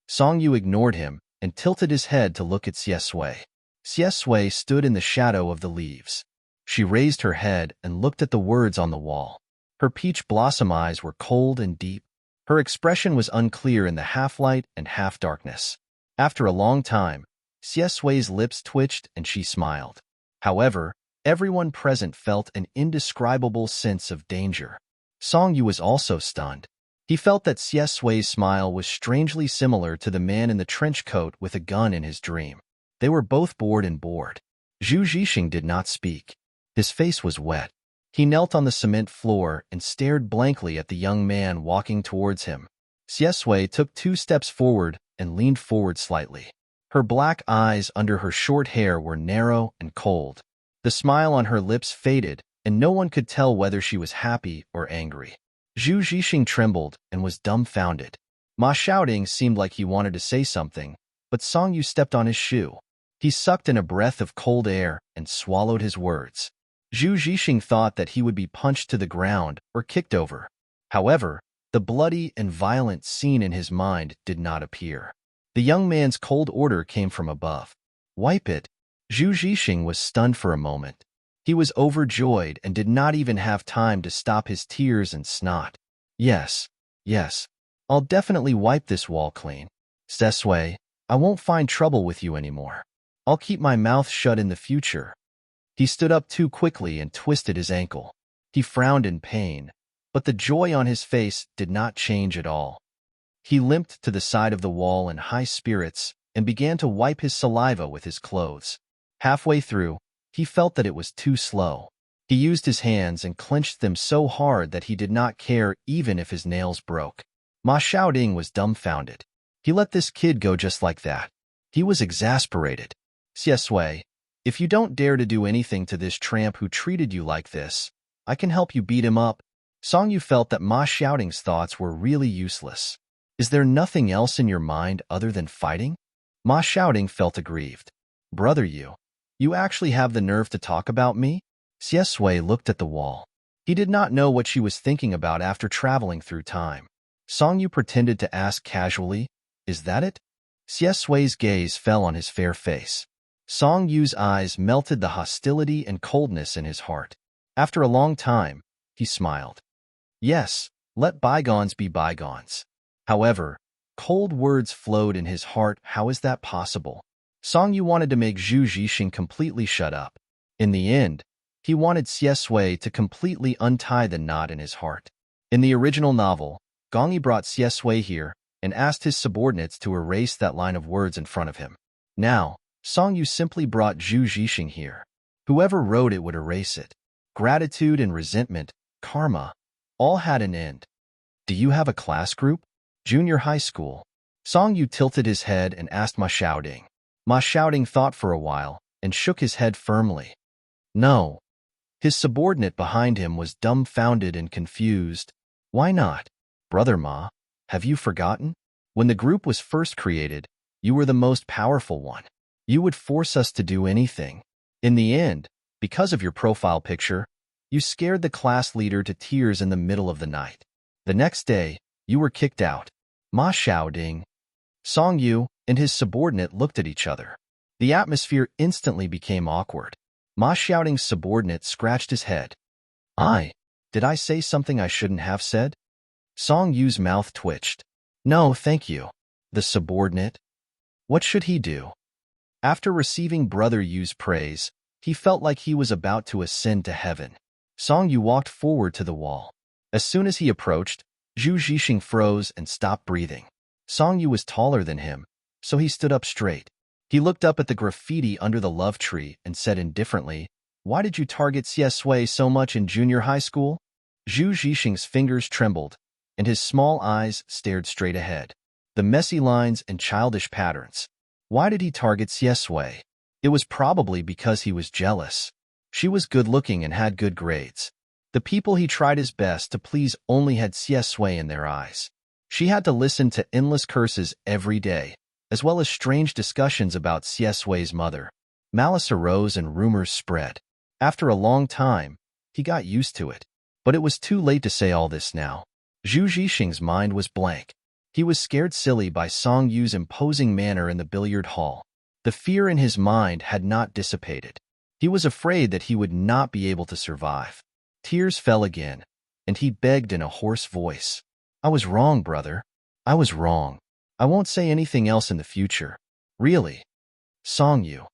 Song Yu ignored him and tilted his head to look at Xie Sui. Xie Sui stood in the shadow of the leaves. She raised her head and looked at the words on the wall. Her peach blossom eyes were cold and deep. Her expression was unclear in the half-light and half-darkness. After a long time, Xie Sui's lips twitched and she smiled. However, everyone present felt an indescribable sense of danger. Song Yu was also stunned. He felt that Xie Sui's smile was strangely similar to the man in the trench coat with a gun in his dream. They were both bored and bored. Zhu Zhixing did not speak. His face was wet. He knelt on the cement floor and stared blankly at the young man walking towards him. Xie Sui took 2 steps forward and leaned forward slightly. Her black eyes under her short hair were narrow and cold. The smile on her lips faded, and no one could tell whether she was happy or angry. Zhu Zhixing trembled and was dumbfounded. Ma Shouting seemed like he wanted to say something, but Song Yu stepped on his shoe. He sucked in a breath of cold air and swallowed his words. Zhu Zhixing thought that he would be punched to the ground or kicked over. However, the bloody and violent scene in his mind did not appear. The young man's cold order came from above. "Wipe it." Zhu Zhixing was stunned for a moment. He was overjoyed and did not even have time to stop his tears and snot. Yes, I'll definitely wipe this wall clean. Xie Sui, I won't find trouble with you anymore. I'll keep my mouth shut in the future." He stood up too quickly and twisted his ankle. He frowned in pain, but the joy on his face did not change at all. He limped to the side of the wall in high spirits and began to wipe his saliva with his clothes. Halfway through, he felt that it was too slow. He used his hands and clenched them so hard that he did not care even if his nails broke. Ma Xiaoding was dumbfounded. He let this kid go just like that. He was exasperated. "Xie Sui, if you don't dare to do anything to this tramp who treated you like this, I can help you beat him up." Song Yu felt that Ma Xiaoding's thoughts were really useless. "Is there nothing else in your mind other than fighting?" Ma Xiaoding felt aggrieved. "Brother Yu, you actually have the nerve to talk about me?" Xie Sui looked at the wall. He did not know what she was thinking about after traveling through time. Song Yu pretended to ask casually, "Is that it?" Xie Sui's gaze fell on his fair face. Song Yu's eyes melted the hostility and coldness in his heart. After a long time, he smiled. Yes, let bygones be bygones. However, cold words flowed in his heart. How is that possible? Song Yu wanted to make Zhu Zixing completely shut up. In the end, he wanted Xie Sui to completely untie the knot in his heart. In the original novel, Gong Yi brought Xie Sui here and asked his subordinates to erase that line of words in front of him. Now, Song Yu simply brought Zhu Zixing here. Whoever wrote it would erase it. Gratitude and resentment, karma, all had an end. Do you have a class group? Junior high school. Song Yu tilted his head and asked Ma Xiaoding. Ma Xiaoding thought for a while and shook his head firmly. No. His subordinate behind him was dumbfounded and confused. Why not? Brother Ma, have you forgotten? When the group was first created, you were the most powerful one. You would force us to do anything. In the end, because of your profile picture, you scared the class leader to tears in the middle of the night. The next day, you were kicked out. Ma Xiaoding. Song Yu and his subordinate looked at each other. The atmosphere instantly became awkward. Ma Xiaoding's subordinate scratched his head. Did I say something I shouldn't have said? Song Yu's mouth twitched. No, thank you. The subordinate? What should he do? After receiving Brother Yu's praise, he felt like he was about to ascend to heaven. Song Yu walked forward to the wall. As soon as he approached, Zhu Zixing froze and stopped breathing. Song Yu was taller than him, so he stood up straight. He looked up at the graffiti under the love tree and said indifferently, Why did you target Xie Sui so much in junior high school? Zhu Zixing's fingers trembled, and his small eyes stared straight ahead. The messy lines and childish patterns. Why did he target Xie Sui? It was probably because he was jealous. She was good-looking and had good grades. The people he tried his best to please only had Xie Sui in their eyes. She had to listen to endless curses every day, as well as strange discussions about Xie Sui's mother. Malice arose and rumors spread. After a long time, he got used to it. But it was too late to say all this now. Zhu Zixing's mind was blank. He was scared silly by Song Yu's imposing manner in the billiard hall. The fear in his mind had not dissipated. He was afraid that he would not be able to survive. Tears fell again, and he begged in a hoarse voice. I was wrong, brother. I was wrong. I won't say anything else in the future. Really. Song Yu.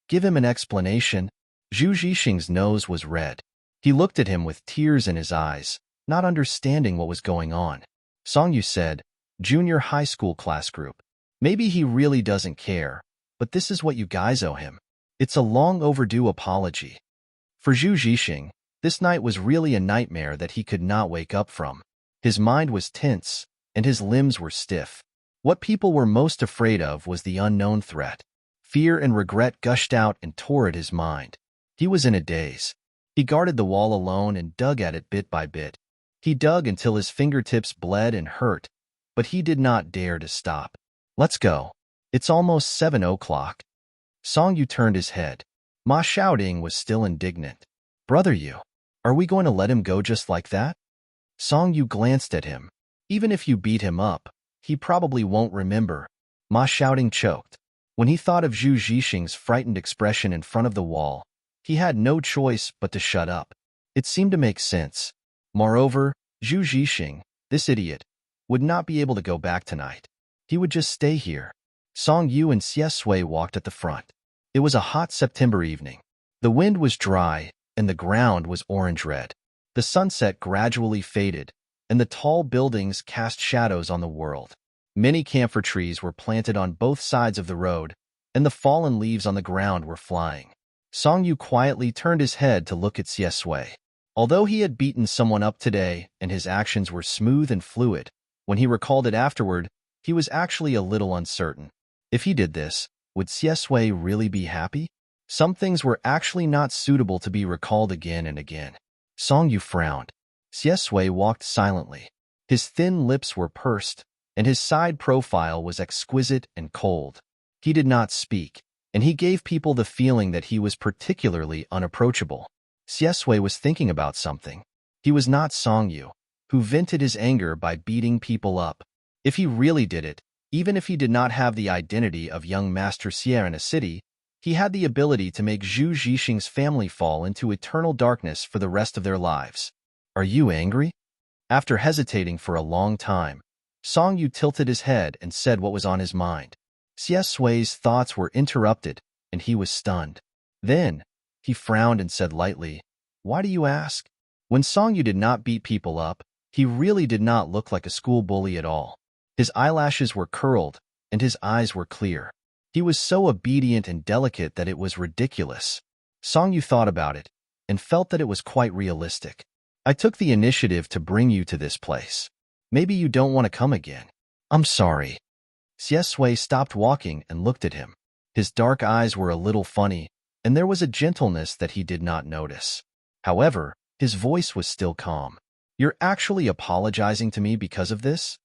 Give him an explanation. Zhu Zixing's nose was red. He looked at him with tears in his eyes, not understanding what was going on. Song Yu said, Junior high school class group. Maybe he really doesn't care, but this is what you guys owe him. It's a long overdue apology. For Zhu Zixing, this night was really a nightmare that he could not wake up from. His mind was tense, and his limbs were stiff. What people were most afraid of was the unknown threat. Fear and regret gushed out and tore at his mind. He was in a daze. He guarded the wall alone and dug at it bit by bit. He dug until his fingertips bled and hurt, but he did not dare to stop. Let's go. It's almost 7 o'clock. Song Yu turned his head. Ma Xiaoding was still indignant. Brother Yu, are we going to let him go just like that? Song Yu glanced at him. Even if you beat him up, he probably won't remember. Ma Xiaoding choked. When he thought of Zhu Zixing's frightened expression in front of the wall, he had no choice but to shut up. It seemed to make sense. Moreover, Zhu Zixing, this idiot, would not be able to go back tonight. He would just stay here. Song Yu and Xie Sui walked at the front. It was a hot September evening. The wind was dry, and the ground was orange-red. The sunset gradually faded, and the tall buildings cast shadows on the world. Many camphor trees were planted on both sides of the road, and the fallen leaves on the ground were flying. Song Yu quietly turned his head to look at Xie Sui. Although he had beaten someone up today and his actions were smooth and fluid, when he recalled it afterward, he was actually a little uncertain. If he did this, would Xie Sui really be happy? Some things were actually not suitable to be recalled again and again. Song Yu frowned. Xie Sui walked silently. His thin lips were pursed, and his side profile was exquisite and cold. He did not speak, and he gave people the feeling that he was particularly unapproachable. Xie Sui was thinking about something. He was not Song Yu, who vented his anger by beating people up. If he really did it, even if he did not have the identity of young Master Xie in a city, he had the ability to make Zhu Zixing's family fall into eternal darkness for the rest of their lives. Are you angry? After hesitating for a long time, Song Yu tilted his head and said what was on his mind. Xie Sui's thoughts were interrupted, and he was stunned. Then, he frowned and said lightly, "Why do you ask?" When Song Yu did not beat people up, he really did not look like a school bully at all. His eyelashes were curled, and his eyes were clear. He was so obedient and delicate that it was ridiculous. Song Yu thought about it, and felt that it was quite realistic. "I took the initiative to bring you to this place. Maybe you don't want to come again." "I'm sorry." Xie Sui stopped walking and looked at him. His dark eyes were a little funny, and there was a gentleness that he did not notice. However, his voice was still calm. "You're actually apologizing to me because of this?"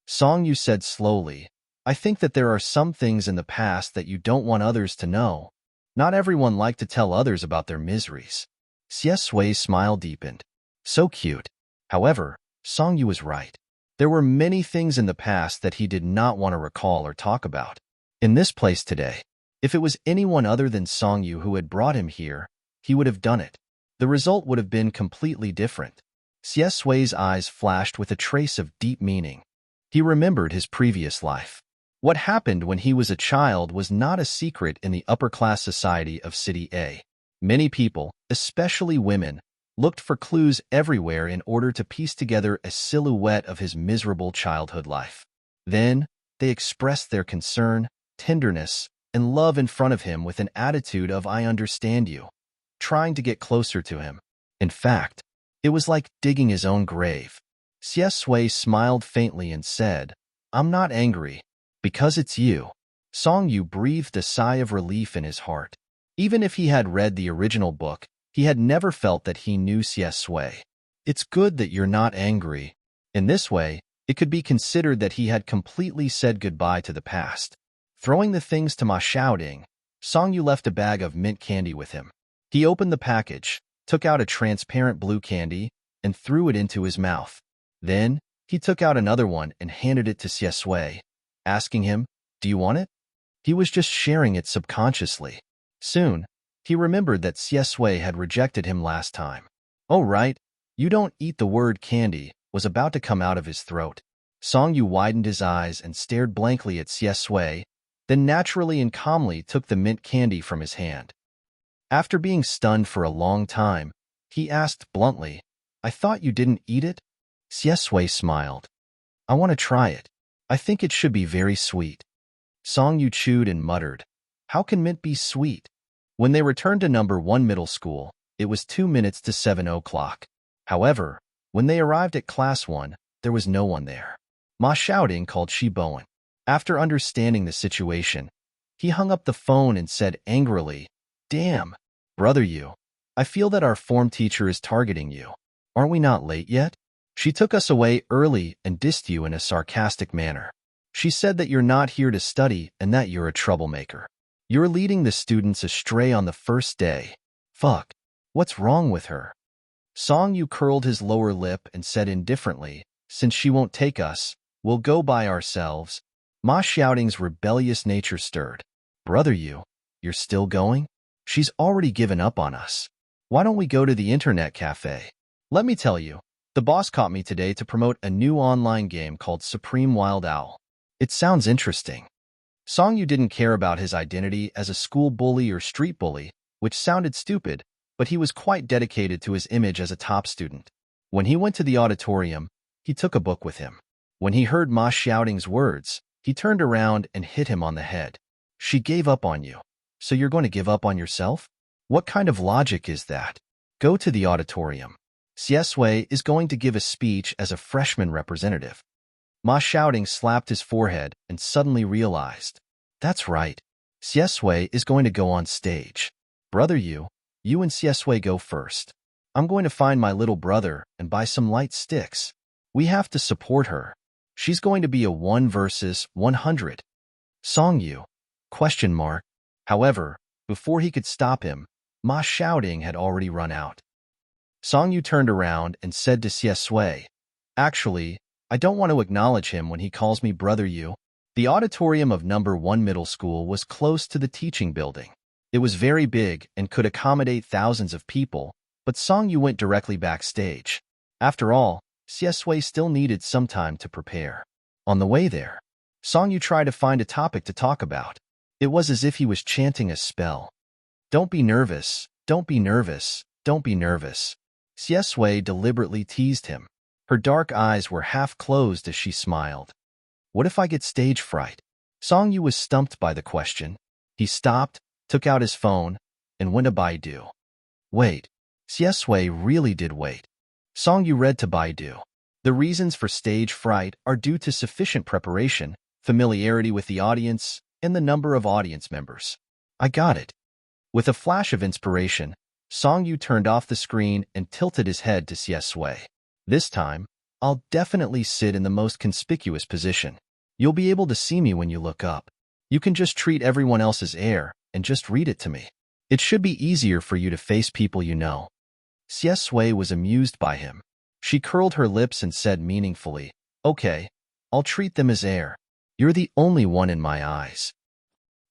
Song Yu said slowly, "I think that there are some things in the past that you don't want others to know. Not everyone likes to tell others about their miseries." Xie Sui's smile deepened. So cute. However, Song Yu was right. There were many things in the past that he did not want to recall or talk about. In this place today, if it was anyone other than Song Yu who had brought him here, he would have done it. The result would have been completely different. Xie Sui's eyes flashed with a trace of deep meaning. He remembered his previous life. What happened when he was a child was not a secret in the upper-class society of City A. Many people, especially women, looked for clues everywhere in order to piece together a silhouette of his miserable childhood life. Then, they expressed their concern, tenderness, and love in front of him with an attitude of "I understand you," trying to get closer to him. In fact, it was like digging his own grave. Xie Sui smiled faintly and said, "I'm not angry, because it's you." Song Yu breathed a sigh of relief in his heart. Even if he had read the original book, he had never felt that he knew Xie Sui. "It's good that you're not angry." In this way, it could be considered that he had completely said goodbye to the past. Throwing the things to Ma Xiaoding, Song Yu left a bag of mint candy with him. He opened the package, took out a transparent blue candy, and threw it into his mouth. Then, he took out another one and handed it to Xie Sui, asking him, "Do you want it?" He was just sharing it subconsciously. Soon, he remembered that Xie Sui had rejected him last time. "Oh right, you don't eat the word candy," was about to come out of his throat. Song Yu widened his eyes and stared blankly at Xie Sui, then naturally and calmly took the mint candy from his hand. After being stunned for a long time, he asked bluntly, "I thought you didn't eat it?" Xie Sui smiled. "I want to try it. I think it should be very sweet." Song Yu chewed and muttered, "How can mint be sweet?" When they returned to number 1 middle school, it was 2 minutes to 7 o'clock. However, when they arrived at class 1, there was no one there. Ma Xiaoding called Shi Bowen. After understanding the situation, he hung up the phone and said angrily, "Damn, brother Yu, I feel that our form teacher is targeting you. Aren't we not late yet? She took us away early and dissed you in a sarcastic manner. She said that you're not here to study and that you're a troublemaker. You're leading the students astray on the first day. Fuck, what's wrong with her?" Song Yu curled his lower lip and said indifferently, "Since she won't take us, we'll go by ourselves." Ma Xiaoding's rebellious nature stirred. "Brother Yu, you're still going? She's already given up on us. Why don't we go to the internet cafe? Let me tell you, the boss caught me today to promote a new online game called Supreme Wild Owl. It sounds interesting." Song Yu didn't care about his identity as a school bully or street bully, which sounded stupid, but he was quite dedicated to his image as a top student. When he went to the auditorium, he took a book with him. When he heard Ma Xiaoding's words, he turned around and hit him on the head. "She gave up on you, so you're going to give up on yourself? What kind of logic is that? Go to the auditorium. Xie Sui is going to give a speech as a freshman representative." Ma Xiaoding slapped his forehead and suddenly realized, "That's right. Xie Sui is going to go on stage. Brother Yu, you and Xie Sui go first. I'm going to find my little brother and buy some light sticks. We have to support her. She's going to be a 1 versus 100. Song Yu? Question mark. However, before he could stop him, Ma Xiaoding had already run out. Song Yu turned around and said to Xie Sui, "Actually, I don't want to acknowledge him when he calls me Brother Yu." The auditorium of number 1 middle school was close to the teaching building. It was very big and could accommodate thousands of people, but Song Yu went directly backstage. After all, Siesui still needed some time to prepare. On the way there, Songyu tried to find a topic to talk about. It was as if he was chanting a spell. Don't be nervous, don't be nervous, don't be nervous. Siesui deliberately teased him. Her dark eyes were half closed as she smiled. What if I get stage fright? Songyu was stumped by the question. He stopped, took out his phone, and went to Baidu. Wait. Siesui really did wait. Songyu read to Baidu. The reasons for stage fright are due to sufficient preparation, familiarity with the audience, and the number of audience members. I got it. With a flash of inspiration, Songyu turned off the screen and tilted his head to Siesui. This time, I'll definitely sit in the most conspicuous position. You'll be able to see me when you look up. You can just treat everyone else's air and just read it to me. It should be easier for you to face people you know. Siesui was amused by him. She curled her lips and said meaningfully, Okay, I'll treat them as air. You're the only one in my eyes.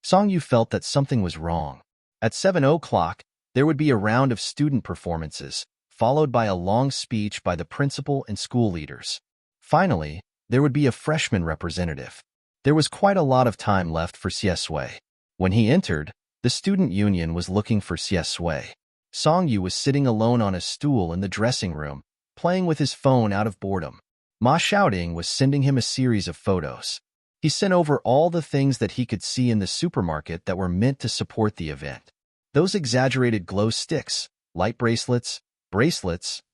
Songyu felt that something was wrong. At 7 o'clock, there would be a round of student performances, followed by a long speech by the principal and school leaders. Finally, there would be a freshman representative. There was quite a lot of time left for Siesui. When he entered, the student union was looking for Siesui. Songyu was sitting alone on a stool in the dressing room, playing with his phone out of boredom. Ma Xiaoding was sending him a series of photos. He sent over all the things that he could see in the supermarket that were meant to support the event. Those exaggerated glow sticks, light bracelets,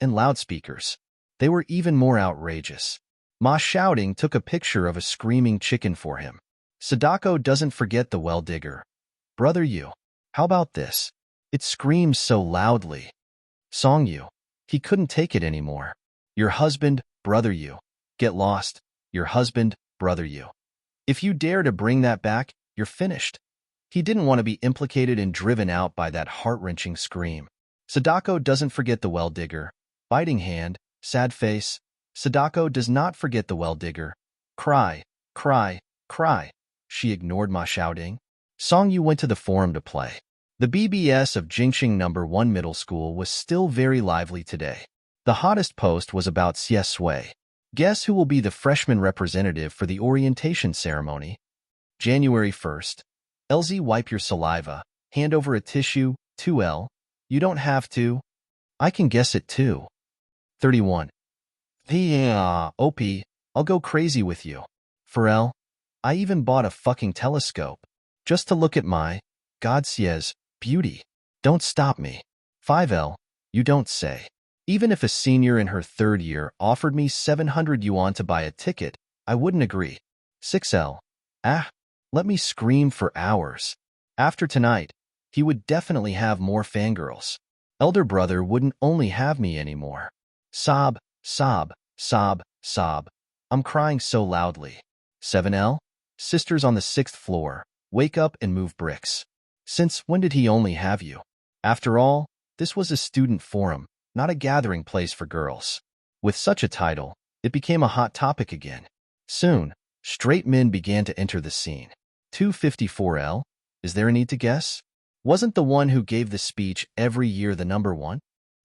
and loudspeakers. They were even more outrageous. Ma Xiaoding took a picture of a screaming chicken for him. Sadako doesn't forget the well digger. Brother you. How about this? It screams so loudly. Songyu. He couldn't take it anymore. Your husband, brother you. Get lost. Your husband, brother you. If you dare to bring that back, you're finished. He didn't want to be implicated and driven out by that heart-wrenching scream. Sadako doesn't forget the well digger. Biting hand, sad face. Sadako does not forget the well digger. Cry, cry, cry. She ignored Ma Xiaoding. Songyu went to the forum to play. The BBS of Jingxing No. 1 Middle School was still very lively today. The hottest post was about Siesui. Guess who will be the freshman representative for the orientation ceremony? January 1st. LZ, wipe your saliva. Hand over a tissue. 2L. You don't have to. I can guess it too. 31. OP. I'll go crazy with you. 4L. I even bought a fucking telescope. Just to look at my, God says, beauty. Don't stop me. 5L. You don't say. Even if a senior in her third year offered me 700 yuan to buy a ticket, I wouldn't agree. 6L. Let me scream for hours. After tonight, he would definitely have more fangirls. Elder brother wouldn't only have me anymore. Sob, sob, sob, sob. I'm crying so loudly. 7L. Sisters on the 6th floor. Wake up and move bricks. Since when did he only have you? After all, this was a student forum, not a gathering place for girls. With such a title, it became a hot topic again. Soon, straight men began to enter the scene. 254L, is there a need to guess? Wasn't the one who gave the speech every year the number one?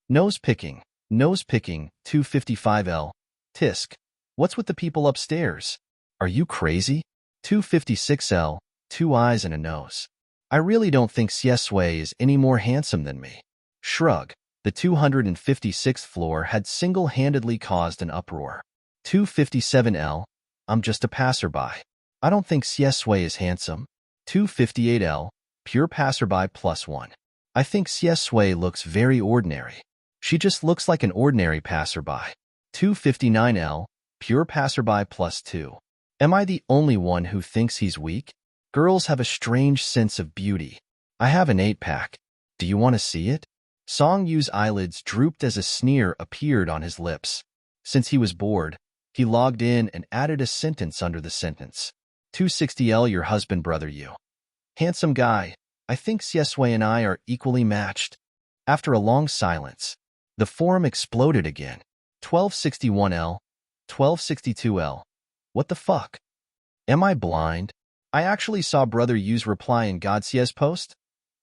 Nose picking, 255L. Tisk, what's with the people upstairs? Are you crazy? 256L, 2 eyes and a nose. I really don't think Siesui is any more handsome than me. Shrug, the 256th floor had single-handedly caused an uproar. 257L, I'm just a passerby. I don't think Siesui is handsome. 258L, pure passerby +1. I think Siesui looks very ordinary. She just looks like an ordinary passerby. 259L, pure passerby +2. Am I the only one who thinks he's weak? Girls have a strange sense of beauty. I have an 8-pack. Do you want to see it? Songyu's eyelids drooped as a sneer appeared on his lips. Since he was bored, he logged in and added a sentence under the sentence. 260L, your husband, brother you. Handsome guy. I think Siesui and I are equally matched. After a long silence, the forum exploded again. 1261L, 1262L. What the fuck? Am I blind? I actually saw Brother Yu's reply in Godsia's post.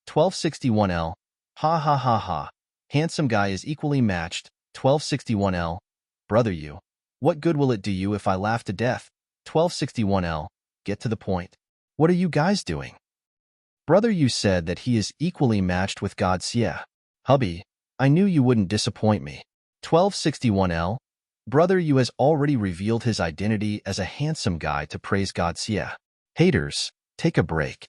1261L. Ha ha ha ha. Handsome guy is equally matched. 1261L. Brother you. What good will it do you if I laugh to death? 1261L. Get to the point. What are you guys doing? Brother you said that he is equally matched with Godsia. Hubby, I knew you wouldn't disappoint me. 1261L. Brother you has already revealed his identity as a handsome guy to praise Godsia. Haters, take a break.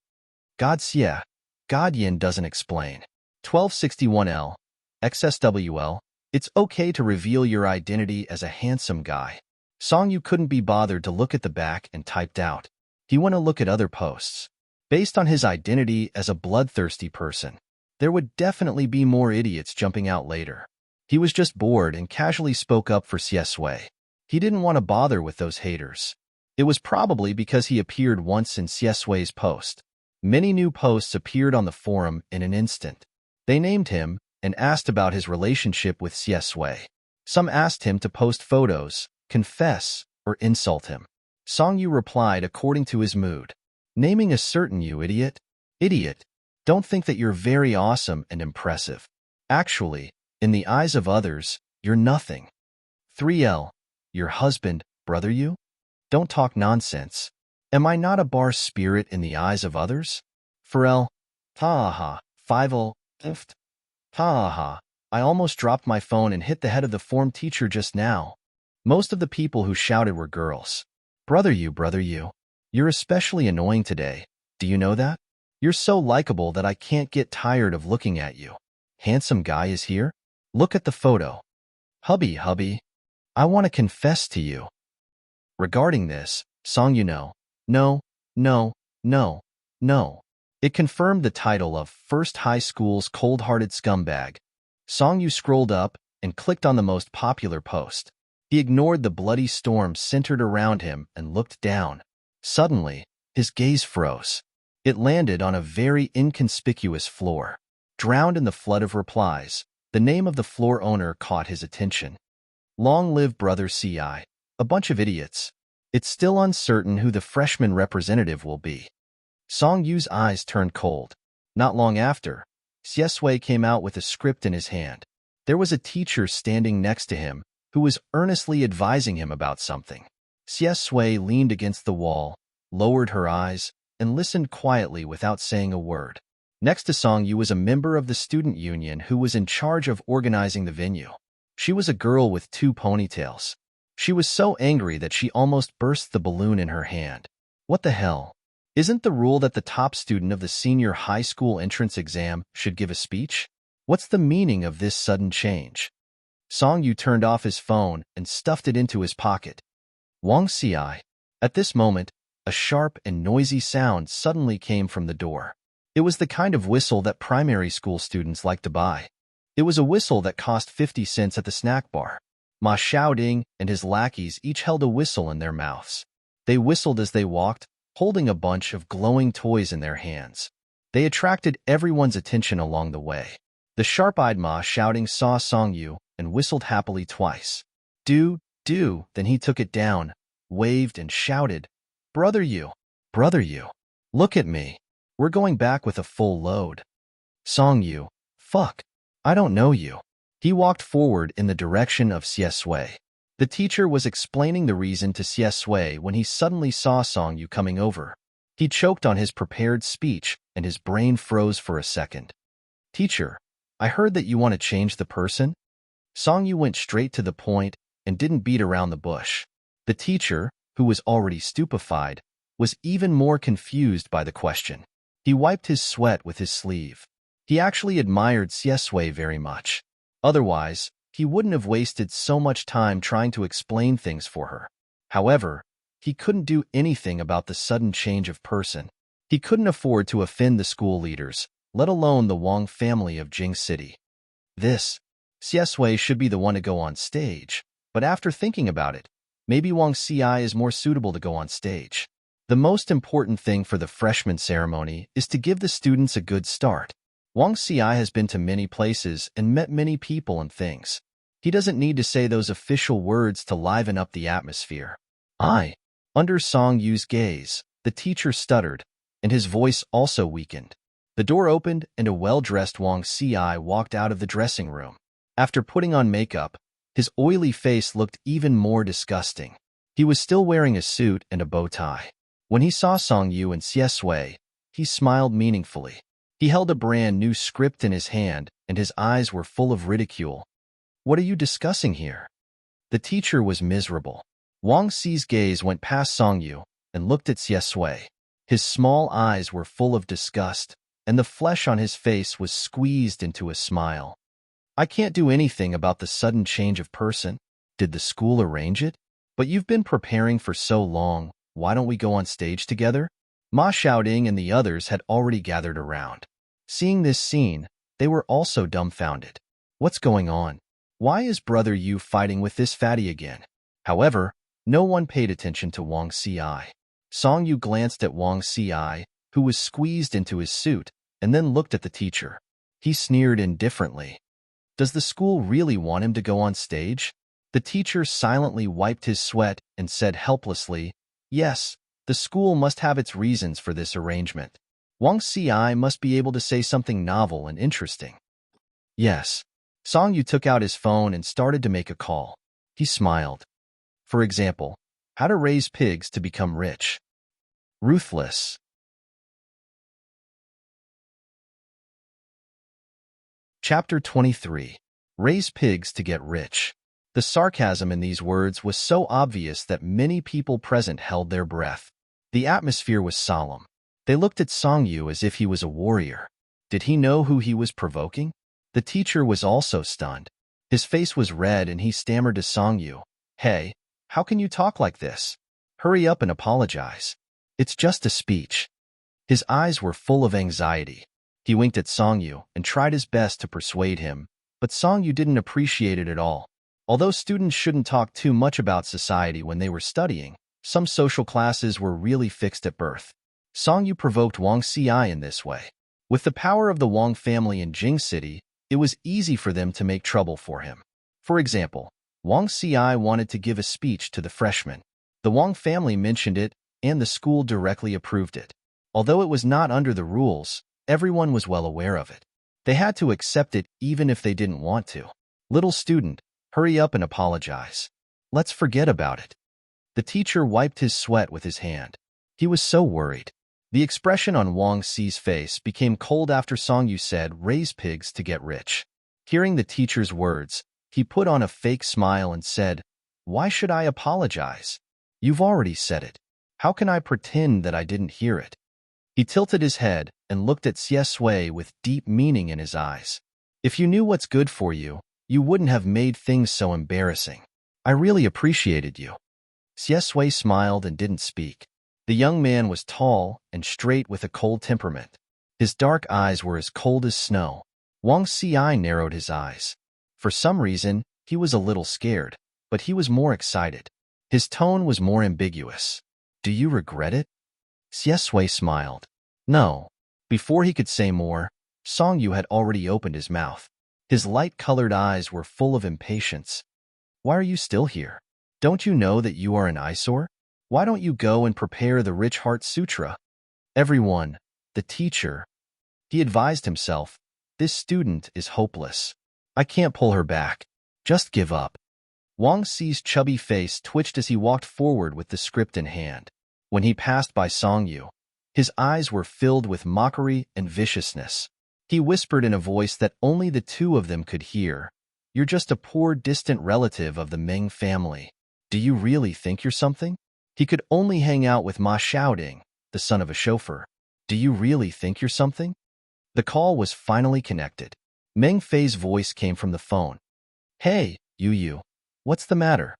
Godsia. Godyin doesn't explain. 1261L. XSWL. It's okay to reveal your identity as a handsome guy. Song you couldn't be bothered to look at the back and typed out. Do you want to look at other posts? Based on his identity as a bloodthirsty person, there would definitely be more idiots jumping out later. He was just bored and casually spoke up for Siesue. He didn't want to bother with those haters. It was probably because he appeared once in Siesue's post. Many new posts appeared on the forum in an instant. They named him and asked about his relationship with Siesue. Some asked him to post photos, confess, or insult him. Song Yu replied according to his mood. Naming a certain you idiot? Idiot. Don't think that you're very awesome and impressive. Actually, in the eyes of others, you're nothing. 3L. Your husband, brother you? Don't talk nonsense. Am I not a bar spirit in the eyes of others? 4L. Ha-ha. 5L. Ha-ha. I almost dropped my phone and hit the head of the form teacher just now. Most of the people who shouted were girls. Brother you. You're especially annoying today. Do you know that? You're so likable that I can't get tired of looking at you. Handsome guy is here? Look at the photo. Hubby. I want to confess to you. Regarding this, Song you know. No. It confirmed the title of First High School's Cold-Hearted Scumbag. Song Yu scrolled up and clicked on the most popular post. He ignored the bloody storm centered around him and looked down. Suddenly, his gaze froze. It landed on a very inconspicuous floor. Drowned in the flood of replies, the name of the floor owner caught his attention. Long live Brother CI. A bunch of idiots. It's still uncertain who the freshman representative will be. Song Yu's eyes turned cold. Not long after, Siesue came out with a script in his hand. There was a teacher standing next to him who was earnestly advising him about something. Siesue leaned against the wall, lowered her eyes, and listened quietly without saying a word. Next to Song Yu was a member of the student union who was in charge of organizing the venue. She was a girl with 2 ponytails. She was so angry that she almost burst the balloon in her hand. What the hell? Isn't the rule that the top student of the senior high school entrance exam should give a speech? What's the meaning of this sudden change? Song Yu turned off his phone and stuffed it into his pocket. Wang Ci. At this moment, a sharp and noisy sound suddenly came from the door. It was the kind of whistle that primary school students like to buy. It was a whistle that cost 50 cents at the snack bar. Ma Xiaoding and his lackeys each held a whistle in their mouths. They whistled as they walked, holding a bunch of glowing toys in their hands. They attracted everyone's attention along the way. The sharp-eyed Ma Xiaoding saw Song Yu and whistled happily twice. Do, then he took it down, waved and shouted, Brother you, look at me. We're going back with a full load. Song Yu, fuck, I don't know you. He walked forward in the direction of Siesue. The teacher was explaining the reason to Siesue when he suddenly saw Song Yu coming over. He choked on his prepared speech and his brain froze for a second. Teacher, I heard that you want to change the person? Song Yu went straight to the point and didn't beat around the bush. The teacher, who was already stupefied, was even more confused by the question. He wiped his sweat with his sleeve. He actually admired Siesue very much. Otherwise, he wouldn't have wasted so much time trying to explain things for her. However, he couldn't do anything about the sudden change of person. He couldn't afford to offend the school leaders, let alone the Wang family of Jing City. Siesue should be the one to go on stage, but after thinking about it, maybe Wang Ci is more suitable to go on stage. The most important thing for the freshman ceremony is to give the students a good start. Wang Ci has been to many places and met many people and things. He doesn't need to say those official words to liven up the atmosphere. Under Song Yu's gaze, the teacher stuttered, and his voice also weakened. The door opened and a well-dressed Wang Ci walked out of the dressing room. After putting on makeup, His oily face looked even more disgusting. He was still wearing a suit and a bow tie. When he saw Song Yu and Xie Sui, he smiled meaningfully. He held a brand new script in his hand, and his eyes were full of ridicule. "What are you discussing here?" The teacher was miserable. Wang Xi's gaze went past Song Yu and looked at Xie Sui. His small eyes were full of disgust, and the flesh on his face was squeezed into a smile. "I can't do anything about the sudden change of person. Did the school arrange it? But you've been preparing for so long. Why don't we go on stage together?" Ma Xiaoding and the others had already gathered around. Seeing this scene, they were also dumbfounded. What's going on? Why is Brother Yu fighting with this fatty again? However, no one paid attention to Wang Xi. Song Yu glanced at Wang Xi, who was squeezed into his suit, and then looked at the teacher. He sneered indifferently. Does the school really want him to go on stage? The teacher silently wiped his sweat and said helplessly, "Yes, the school must have its reasons for this arrangement. Wang Xi must be able to say something novel and interesting." Yes. Song Yu took out his phone and started to make a call. He smiled. For example, how to raise pigs to become rich. Ruthless. Chapter 23. Raise pigs to get rich. The sarcasm in these words was so obvious that many people present held their breath. The atmosphere was solemn. They looked at Song Yu as if he was a warrior. Did he know who he was provoking? The teacher was also stunned. His face was red and he stammered to Song Yu, "Hey, how can you talk like this? Hurry up and apologize. It's just a speech." His eyes were full of anxiety. He winked at Song Yu and tried his best to persuade him, but Song Yu didn't appreciate it at all. Although students shouldn't talk too much about society when they were studying, some social classes were really fixed at birth. Song Yu provoked Wang Xi in this way. With the power of the Wang family in Jing City, it was easy for them to make trouble for him. For example, Wang Xi wanted to give a speech to the freshmen. The Wang family mentioned it, and the school directly approved it. Although it was not under the rules, everyone was well aware of it. They had to accept it even if they didn't want to. "Little student, hurry up and apologize. Let's forget about it." The teacher wiped his sweat with his hand. He was so worried. The expression on Wang Xi's face became cold after Song Yu said, "Raise pigs to get rich." Hearing the teacher's words, he put on a fake smile and said, "Why should I apologize? You've already said it. How can I pretend that I didn't hear it?" He tilted his head and looked at Xie Sui with deep meaning in his eyes. "If you knew what's good for you, you wouldn't have made things so embarrassing. I really appreciated you." Xie Sui smiled and didn't speak. The young man was tall and straight with a cold temperament. His dark eyes were as cold as snow. Wang Xi narrowed his eyes. For some reason, he was a little scared, but he was more excited. His tone was more ambiguous. "Do you regret it?" Xie Sui smiled. "No." Before he could say more, Song Yu had already opened his mouth. His light-colored eyes were full of impatience. "Why are you still here? Don't you know that you are an eyesore? Why don't you go and prepare the Rich Heart Sutra?" "Everyone, the teacher," he advised himself, "this student is hopeless. I can't pull her back. Just give up." Wang Xi's chubby face twitched as he walked forward with the script in hand. When he passed by Song Yu, his eyes were filled with mockery and viciousness. He whispered in a voice that only the two of them could hear, "You're just a poor distant relative of the Meng family. Do you really think you're something? He could only hang out with Ma Xiaoding, the son of a chauffeur. Do you really think you're something?" The call was finally connected. Meng Fei's voice came from the phone. "Hey, Yu, what's the matter?"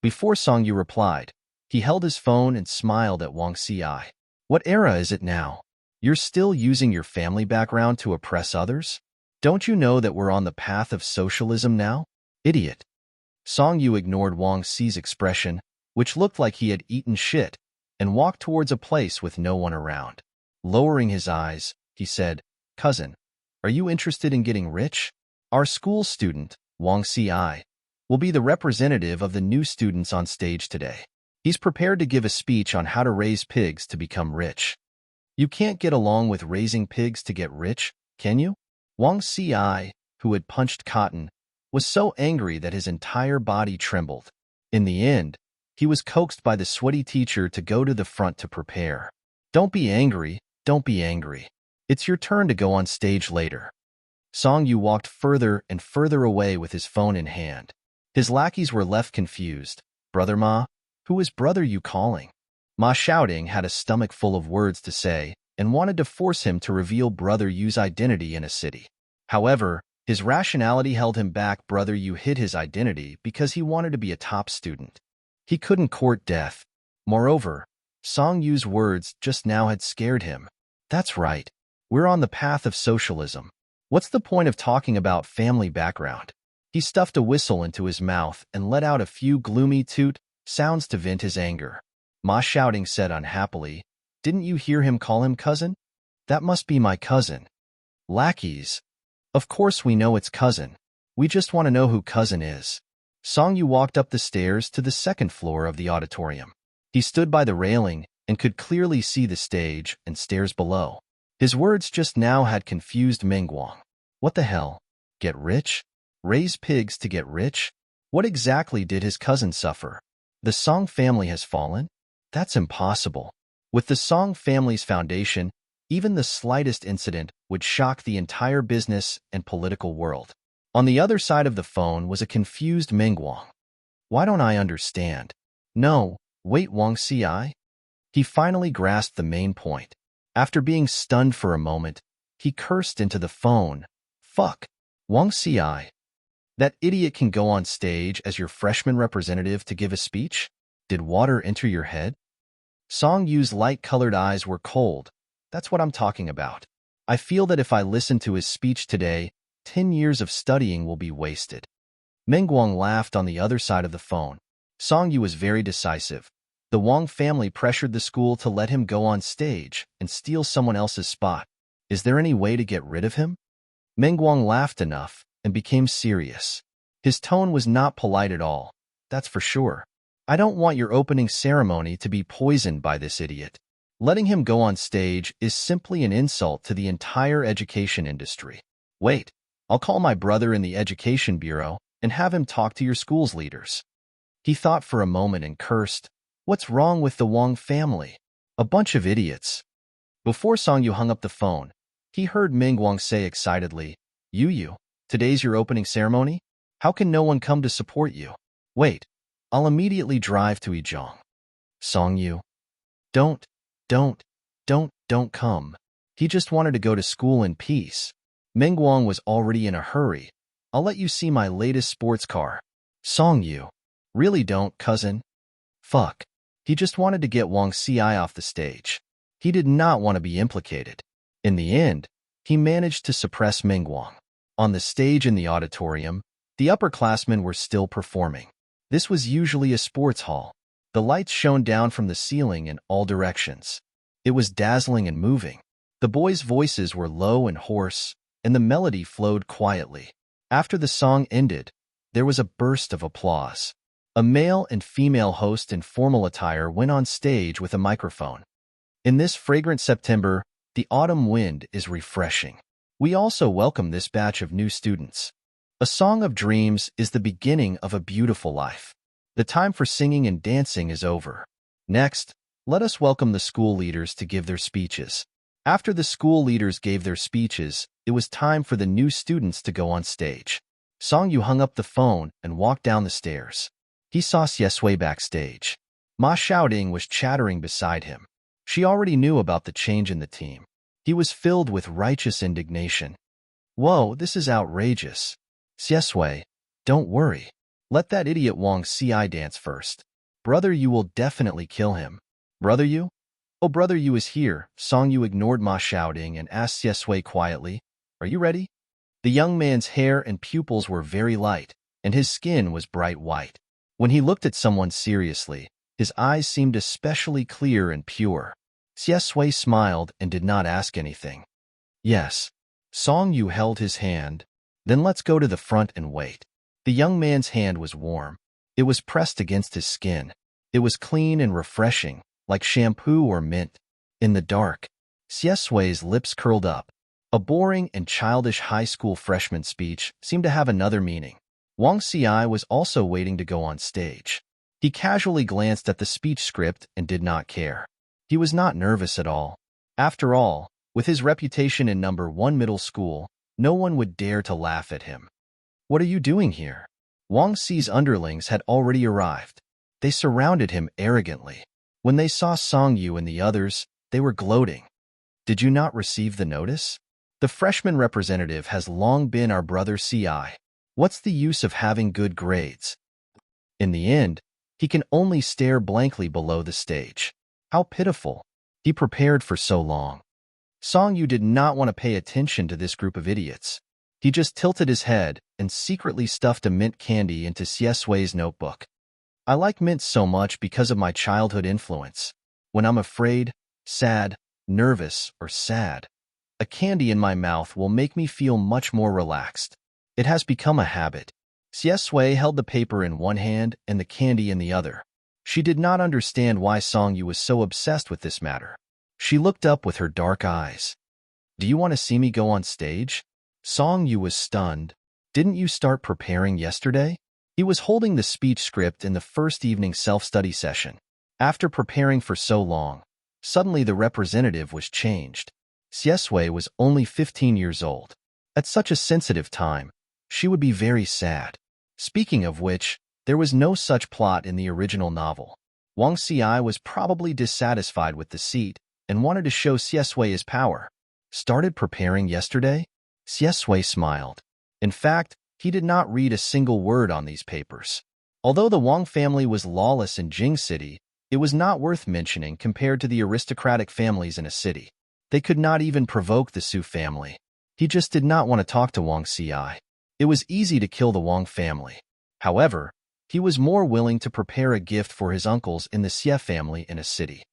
Before Song Yu replied, he held his phone and smiled at Wang Xi. "What era is it now? You're still using your family background to oppress others? Don't you know that we're on the path of socialism now? Idiot." Song Yu ignored Wang Xi's expression, which looked like he had eaten shit, and walked towards a place with no one around. Lowering his eyes, he said, "Cousin, are you interested in getting rich? Our school student, Wang Xi, will be the representative of the new students on stage today. He's prepared to give a speech on how to raise pigs to become rich." "You can't get along with raising pigs to get rich, can you?" Wang Xi, who had punched cotton, was so angry that his entire body trembled. In the end, he was coaxed by the sweaty teacher to go to the front to prepare. Don't be angry, don't be angry. It's your turn to go on stage later. Song-yu walked further and further away with his phone in hand. His lackeys were left confused. Brother Ma? Who is brother you calling? Ma Shouting had a stomach full of words to say and wanted to force him to reveal Brother Yu's identity in a city. However, his rationality held him back. Brother Yu hid his identity because he wanted to be a top student. He couldn't court death. Moreover, Song-yu's words just now had scared him. That's right. We're on the path of socialism. What's the point of talking about family background? He stuffed a whistle into his mouth and let out a few gloomy toot sounds to vent his anger. Ma Shouting said unhappily, "Didn't you hear him call him cousin? That must be my cousin." Lackeys. Of course we know it's cousin. We just want to know who cousin is. Song-yu walked up the stairs to the second floor of the auditorium. He stood by the railing and could clearly see the stage and stairs below. His words just now had confused Mengguang. What the hell? Get rich? Raise pigs to get rich? What exactly did his cousin suffer? The Song family has fallen? That's impossible. With the Song family's foundation, even the slightest incident would shock the entire business and political world. On the other side of the phone was a confused Mengguang. Why don't I understand? No, wait, Wang Ci? He finally grasped the main point. After being stunned for a moment, he cursed into the phone. Fuck. Wang Ci. That idiot can go on stage as your freshman representative to give a speech? Did water enter your head? Song-yu's light-colored eyes were cold. That's what I'm talking about. I feel that if I listen to his speech today, 10 years of studying will be wasted. Mengguang laughed on the other side of the phone. Song-yu was very decisive. The Wang family pressured the school to let him go on stage and steal someone else's spot. Is there any way to get rid of him? Mengguang laughed enough and became serious. His tone was not polite at all, that's for sure. I don't want your opening ceremony to be poisoned by this idiot. Letting him go on stage is simply an insult to the entire education industry. Wait, I'll call my brother in the education bureau and have him talk to your school's leaders. He thought for a moment and cursed. What's wrong with the Wang family? A bunch of idiots. Before Song-yu hung up the phone, he heard Mengguang say excitedly, Yu, today's your opening ceremony? How can no one come to support you? Wait, I'll immediately drive to Ijong. Song-yu. Don't come. He just wanted to go to school in peace. Mengguang was already in a hurry. I'll let you see my latest sports car. Song-yu. Really don't, cousin. Fuck. He just wanted to get Wang Ci off the stage. He did not want to be implicated. In the end, he managed to suppress Mengguang. On the stage in the auditorium, the upperclassmen were still performing. This was usually a sports hall. The lights shone down from the ceiling in all directions. It was dazzling and moving. The boys' voices were low and hoarse, and the melody flowed quietly. After the song ended, there was a burst of applause. A male and female host in formal attire went on stage with a microphone. In this fragrant September, the autumn wind is refreshing. We also welcome this batch of new students. A song of dreams is the beginning of a beautiful life. The time for singing and dancing is over. Next, let us welcome the school leaders to give their speeches. After the school leaders gave their speeches, it was time for the new students to go on stage. Song-yu hung up the phone and walked down the stairs. He saw Xiesui backstage. Ma Shouting was chattering beside him. She already knew about the change in the team. He was filled with righteous indignation. Whoa, this is outrageous. Xiesui, don't worry. Let that idiot Wang Ci dance first. Brother Yu will definitely kill him. Brother Yu? Oh, Brother Yu is here. Song-yu ignored Ma Shouting and asked Xiesui quietly, Are you ready? The young man's hair and pupils were very light, and his skin was bright white. When he looked at someone seriously, his eyes seemed especially clear and pure. Xiesui smiled and did not ask anything. Yes. Song-yu held his hand. Then let's go to the front and wait. The young man's hand was warm. It was pressed against his skin. It was clean and refreshing, like shampoo or mint. In the dark, Xiesui's lips curled up. A boring and childish high school freshman speech seemed to have another meaning. Wang Xiai was also waiting to go on stage. He casually glanced at the speech script and did not care. He was not nervous at all. After all, with his reputation in #1 middle school, no one would dare to laugh at him. What are you doing here? Wang Xi's underlings had already arrived. They surrounded him arrogantly. When they saw Song Yu and the others, they were gloating. Did you not receive the notice? The freshman representative has long been our brother CI. What's the use of having good grades? In the end, he can only stare blankly below the stage. How pitiful. He prepared for so long. Song Yu did not want to pay attention to this group of idiots. He just tilted his head and secretly stuffed a mint candy into Xie Sui's notebook. I like mint so much because of my childhood influence. When I'm afraid, sad, nervous, or sad, a candy in my mouth will make me feel much more relaxed. It has become a habit. Xie Sui held the paper in one hand and the candy in the other. She did not understand why Song Yu was so obsessed with this matter. She looked up with her dark eyes. Do you want to see me go on stage? Song Yu was stunned. Didn't you start preparing yesterday? He was holding the speech script in the first evening self-study session. After preparing for so long, suddenly the representative was changed. Xie Sui was only 15 years old. At such a sensitive time, she would be very sad. Speaking of which, there was no such plot in the original novel. Wang Xiai was probably dissatisfied with the seat and wanted to show Xie Sui his power. Started preparing yesterday? Xie Sui smiled. In fact, he did not read a single word on these papers. Although the Wang family was lawless in Jing City, it was not worth mentioning compared to the aristocratic families in a city. They could not even provoke the Su family. He just did not want to talk to Wang Xiai. It was easy to kill the Wang family. However, he was more willing to prepare a gift for his uncles in the Xie family in a city.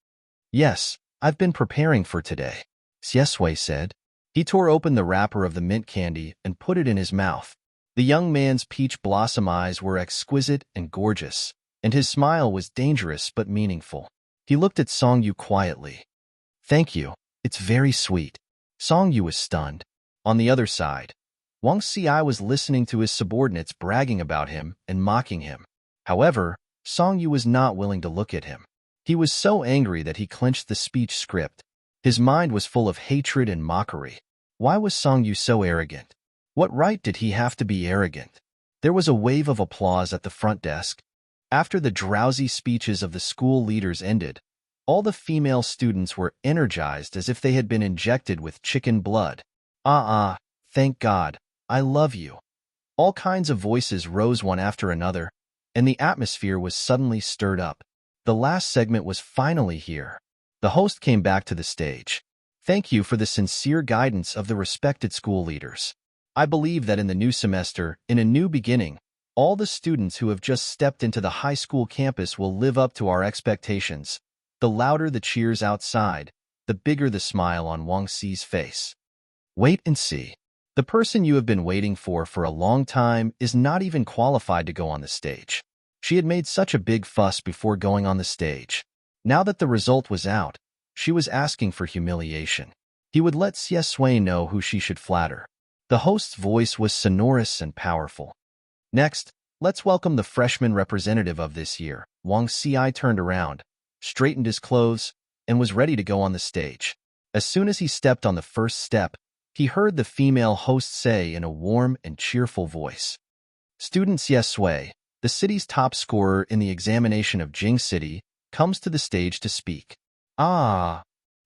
Yes, I've been preparing for today, Xie Sui said. He tore open the wrapper of the mint candy and put it in his mouth. The young man's peach blossom eyes were exquisite and gorgeous, and his smile was dangerous but meaningful. He looked at Song Yu quietly. Thank you, it's very sweet. Song Yu was stunned. On the other side, Wang Xiai was listening to his subordinates bragging about him and mocking him. However, Song Yu was not willing to look at him. He was so angry that he clenched the speech script. His mind was full of hatred and mockery. Why was Song Yu so arrogant? What right did he have to be arrogant? There was a wave of applause at the front desk. After the drowsy speeches of the school leaders ended, all the female students were energized as if they had been injected with chicken blood. Thank God, I love you. All kinds of voices rose one after another, and the atmosphere was suddenly stirred up. The last segment was finally here. The host came back to the stage. Thank you for the sincere guidance of the respected school leaders. I believe that in the new semester, in a new beginning, all the students who have just stepped into the high school campus will live up to our expectations. The louder the cheers outside, the bigger the smile on Wang Xi's face. Wait and see. The person you have been waiting for a long time is not even qualified to go on the stage. She had made such a big fuss before going on the stage. Now that the result was out, she was asking for humiliation. He would let Xie Sui know who she should flatter. The host's voice was sonorous and powerful. Next, let's welcome the freshman representative of this year. Wang Xiai turned around, straightened his clothes, and was ready to go on the stage. As soon as he stepped on the first step, he heard the female host say in a warm and cheerful voice, Student Xie Sui, the city's top scorer in the examination of Jing City, comes to the stage to speak. Ah!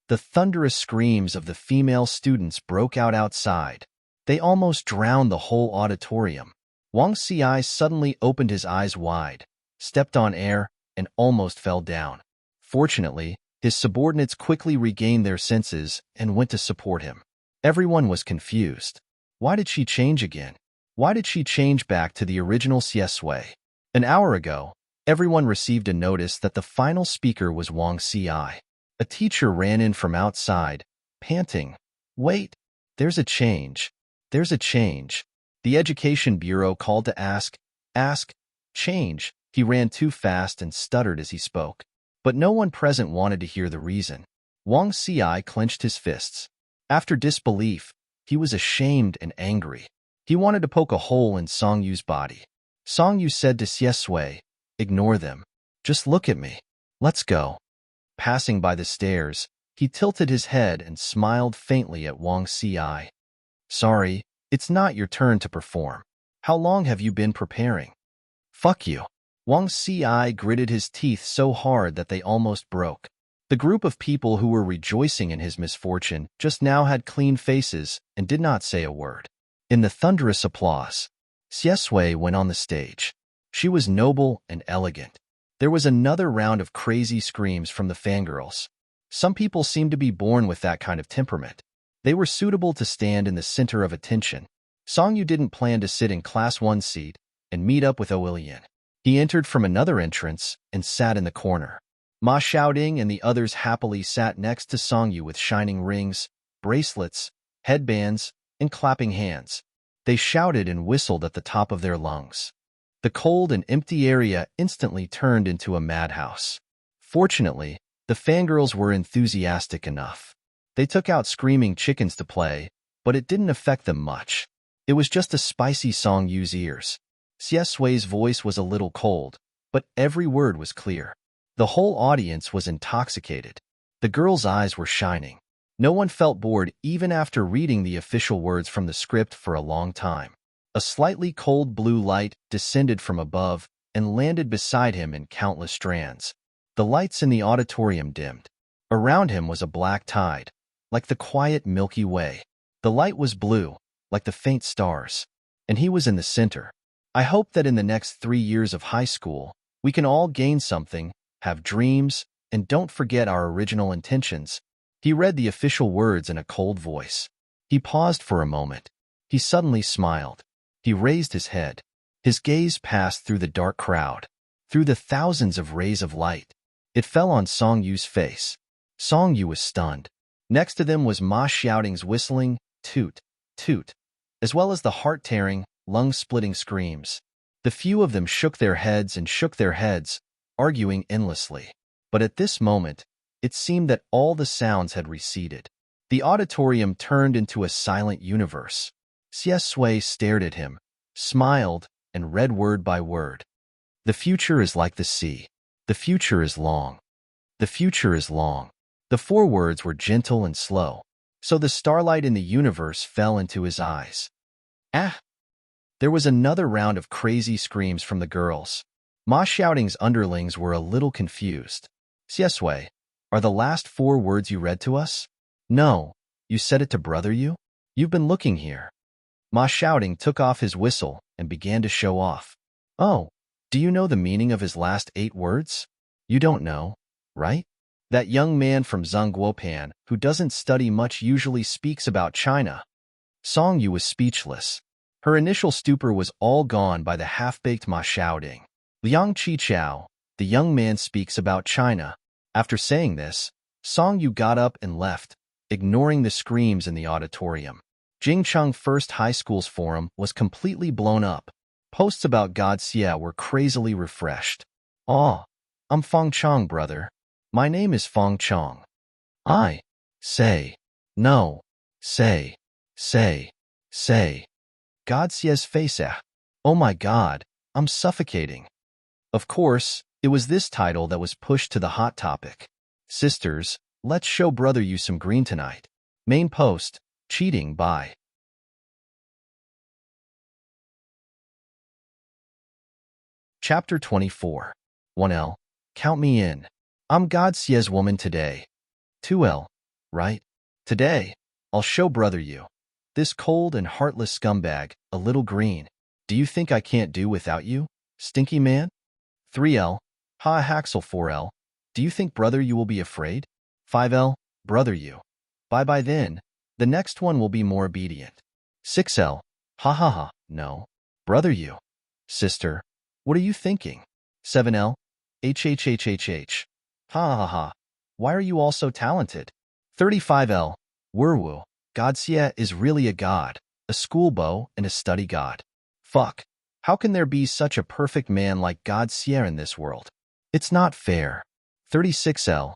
The thunderous screams of the female students broke out outside. They almost drowned the whole auditorium. Wang Xiai suddenly opened his eyes wide, stepped on air, and almost fell down. Fortunately, his subordinates quickly regained their senses and went to support him. Everyone was confused. Why did she change again? Why did she change back to the original Xie Sui? An hour ago, everyone received a notice that the final speaker was Wang Xiai. A teacher ran in from outside, panting. Wait, there's a change. There's a change. The Education Bureau called to ask, change. He ran too fast and stuttered as he spoke. But no one present wanted to hear the reason. Wang Xiai clenched his fists. After disbelief, he was ashamed and angry. He wanted to poke a hole in Song Yu's body. Song Yu said to Xie Sui, ignore them. Just look at me. Let's go. Passing by the stairs, he tilted his head and smiled faintly at Wang Ci. Sorry, it's not your turn to perform. How long have you been preparing? Fuck you. Wang Ci gritted his teeth so hard that they almost broke. The group of people who were rejoicing in his misfortune just now had clean faces and did not say a word. In the thunderous applause, Xie Sui went on the stage. She was noble and elegant. There was another round of crazy screams from the fangirls. Some people seemed to be born with that kind of temperament. They were suitable to stand in the center of attention. Song Yu didn't plan to sit in Class 1 seat and meet up with Oilian. He entered from another entrance and sat in the corner. Ma Xiaoding and the others happily sat next to Song Yu with shining rings, bracelets, headbands, and clapping hands. They shouted and whistled at the top of their lungs. The cold and empty area instantly turned into a madhouse. Fortunately, the fangirls were enthusiastic enough. They took out screaming chickens to play, but it didn't affect them much. It was just a spicy Song Yu's ears. Xie Sui's voice was a little cold, but every word was clear. The whole audience was intoxicated. The girls' eyes were shining. No one felt bored even after reading the official words from the script for a long time. A slightly cold blue light descended from above and landed beside him in countless strands. The lights in the auditorium dimmed. Around him was a black tide, like the quiet Milky Way. The light was blue, like the faint stars, and he was in the center. I hope that in the next 3 years of high school, we can all gain something, have dreams, and don't forget our original intentions. He read the official words in a cold voice. He paused for a moment. He suddenly smiled. He raised his head. His gaze passed through the dark crowd, through the thousands of rays of light. It fell on Song Yu's face. Song Yu was stunned. Next to them was Ma Xiaoding's whistling, toot, toot, as well as the heart-tearing, lung-splitting screams. The few of them shook their heads and shook their heads, arguing endlessly. But at this moment, it seemed that all the sounds had receded. The auditorium turned into a silent universe. Xie Sui stared at him, smiled, and read word by word. The future is like the sea. The future is long. The future is long. The 4 words were gentle and slow, so the starlight in the universe fell into his eyes. Ah! There was another round of crazy screams from the girls. Ma Xiaoding's underlings were a little confused. Xie Sui, are the last 4 words you read to us? No, you said it to brother you? You've been looking here. Ma Xiaoding took off his whistle and began to show off. Oh, do you know the meaning of his last 8 words? You don't know, right? That young man from Zhongguopan who doesn't study much usually speaks about China. Song Yu was speechless. Her initial stupor was all gone by the half-baked Ma Xiaoding. Liang Qichao, the young man speaks about China. After saying this, Song Yu got up and left, ignoring the screams in the auditorium. Jingcheng First High School's forum was completely blown up. Posts about God Xie were crazily refreshed. Oh, I'm Feng Chong, brother. My name is Feng Chong. I say, no, say, God Xie's face. Oh my God, I'm suffocating. Of course, it was this title that was pushed to the hot topic. Sisters, let's show brother you some green tonight. Main post, cheating by. Chapter 24. 1L. Count me in. I'm God Xie's woman today. 2L. Right? Today, I'll show brother you. This cold and heartless scumbag, a little green. Do you think I can't do without you, stinky man? 3L. Ha Haxel 4L. Do you think brother you will be afraid? 5L. Brother you. Bye then. The next one will be more obedient. 6L. Ha ha ha. No. Brother you. Sister. What are you thinking? 7L. H. Ha ha ha. Why are you all so talented? 35L. Werwu. God Xie is really a god, a school beau, and a study god. Fuck. How can there be such a perfect man like God Xie in this world? It's not fair. 36L.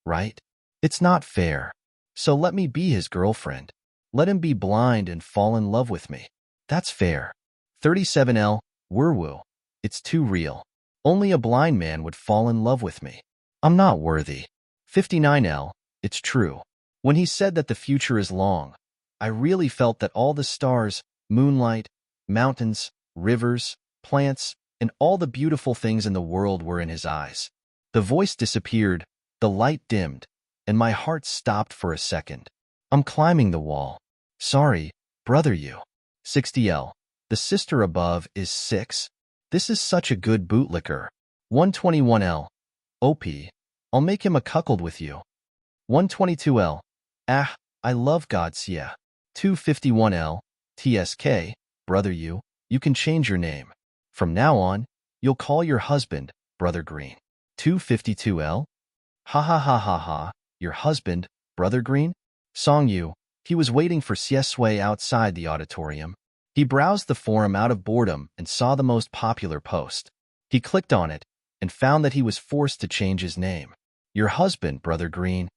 Right? It's not fair. So let me be his girlfriend. Let him be blind and fall in love with me. That's fair. 37L. Werwu. It's too real. Only a blind man would fall in love with me. I'm not worthy. 59L, it's true. When he said that the future is long, I really felt that all the stars, moonlight, mountains, rivers, plants, and all the beautiful things in the world were in his eyes. The voice disappeared, the light dimmed, and my heart stopped for a second. I'm climbing the wall. Sorry, brother you. 60L. The sister above is 6. This is such a good bootlicker. 121L. OP. I'll make him a cuckold with you. 122L. Ah, I love gods, yeah. 251L. TSK. Brother you can change your name. From now on, you'll call your husband, Brother Green. 252L. Ha ha ha ha ha. Your husband, Brother Green? Song Yu. He was waiting for Xiesui outside the auditorium. He browsed the forum out of boredom and saw the most popular post. He clicked on it and found that he was forced to change his name. Your husband, Brother Green.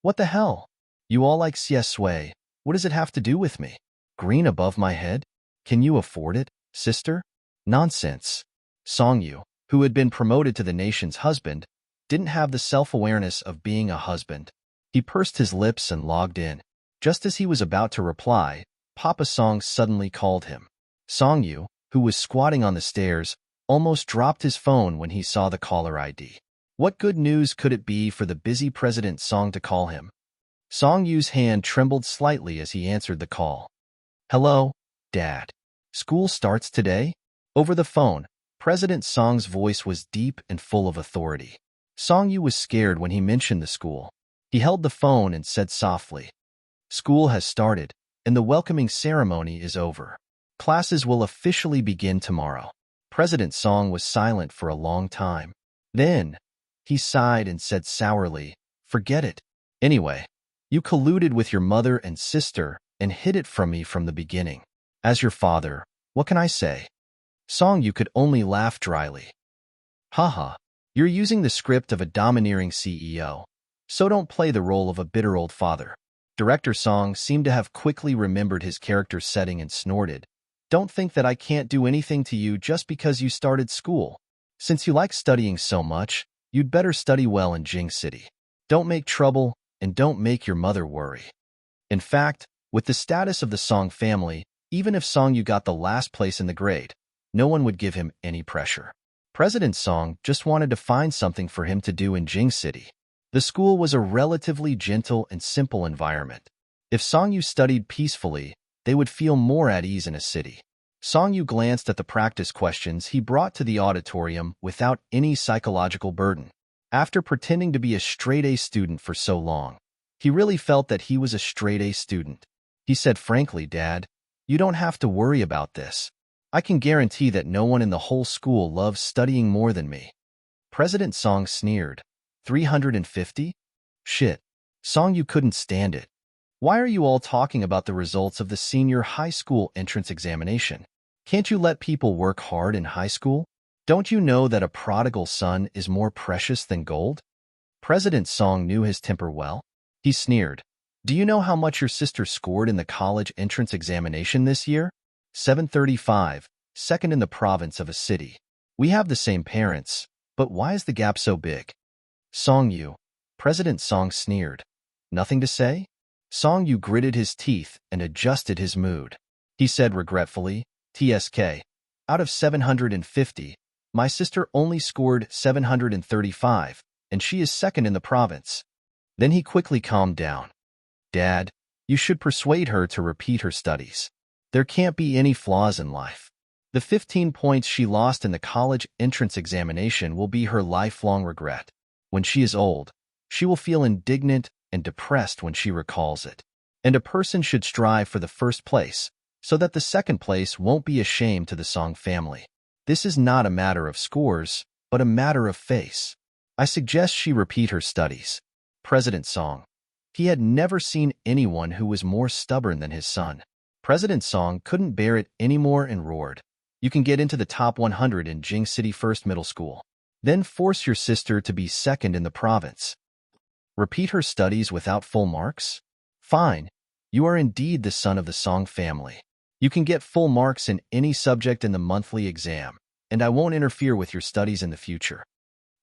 What the hell? You all like Xiesui. What does it have to do with me? Green above my head? Can you afford it, sister? Nonsense. Song Yu, who had been promoted to the nation's husband, didn't have the self-awareness of being a husband. He pursed his lips and logged in. Just as he was about to reply, Papa Song suddenly called him. Song Yu, who was squatting on the stairs, almost dropped his phone when he saw the caller ID. What good news could it be for the busy President Song to call him? Song Yu's hand trembled slightly as he answered the call. Hello, Dad. School starts today? Over the phone, President Song's voice was deep and full of authority. Song Yu was scared when he mentioned the school. He held the phone and said softly, School has started, and the welcoming ceremony is over. Classes will officially begin tomorrow. President Song was silent for a long time. Then, he sighed and said sourly, Forget it. Anyway, you colluded with your mother and sister and hid it from me from the beginning. As your father, what can I say? Song Yu could only laugh dryly. Haha, you're using the script of a domineering CEO, so don't play the role of a bitter old father. Director Song seemed to have quickly remembered his character's setting and snorted. Don't think that I can't do anything to you just because you started school. Since you like studying so much, you'd better study well in Jing City. Don't make trouble, and don't make your mother worry. In fact, with the status of the Song family, even if Song Yu got the last place in the grade, no one would give him any pressure. President Song just wanted to find something for him to do in Jing City. The school was a relatively gentle and simple environment. If Song Yu studied peacefully, they would feel more at ease in a city. Song Yu glanced at the practice questions he brought to the auditorium without any psychological burden. After pretending to be a straight-A student for so long, he really felt that he was a straight-A student. He said frankly, Dad, you don't have to worry about this. I can guarantee that no one in the whole school loves studying more than me. President Song sneered. 350? Shit. Song Yu couldn't stand it. Why are you all talking about the results of the senior high school entrance examination? Can't you let people work hard in high school? Don't you know that a prodigal son is more precious than gold? President Song knew his temper well. He sneered. Do you know how much your sister scored in the college entrance examination this year? 735, second in the province of a city. We have the same parents, but why is the gap so big? Song Yu. President Song sneered. Nothing to say? Song Yu gritted his teeth and adjusted his mood. He said regretfully, TSK. Out of 750, my sister only scored 735, and she is second in the province. Then he quickly calmed down. Dad, you should persuade her to repeat her studies. There can't be any flaws in life. The 15 points she lost in the college entrance examination will be her lifelong regret. When she is old, she will feel indignant and depressed when she recalls it. And a person should strive for the first place, so that the second place won't be a shame to the Song family. This is not a matter of scores, but a matter of face. I suggest she repeat her studies. President Song. He had never seen anyone who was more stubborn than his son. President Song couldn't bear it anymore and roared. You can get into the top 100 in Jing City First Middle School. Then force your sister to be second in the province. Repeat her studies without full marks? Fine. You are indeed the son of the Song family. You can get full marks in any subject in the monthly exam, and I won't interfere with your studies in the future.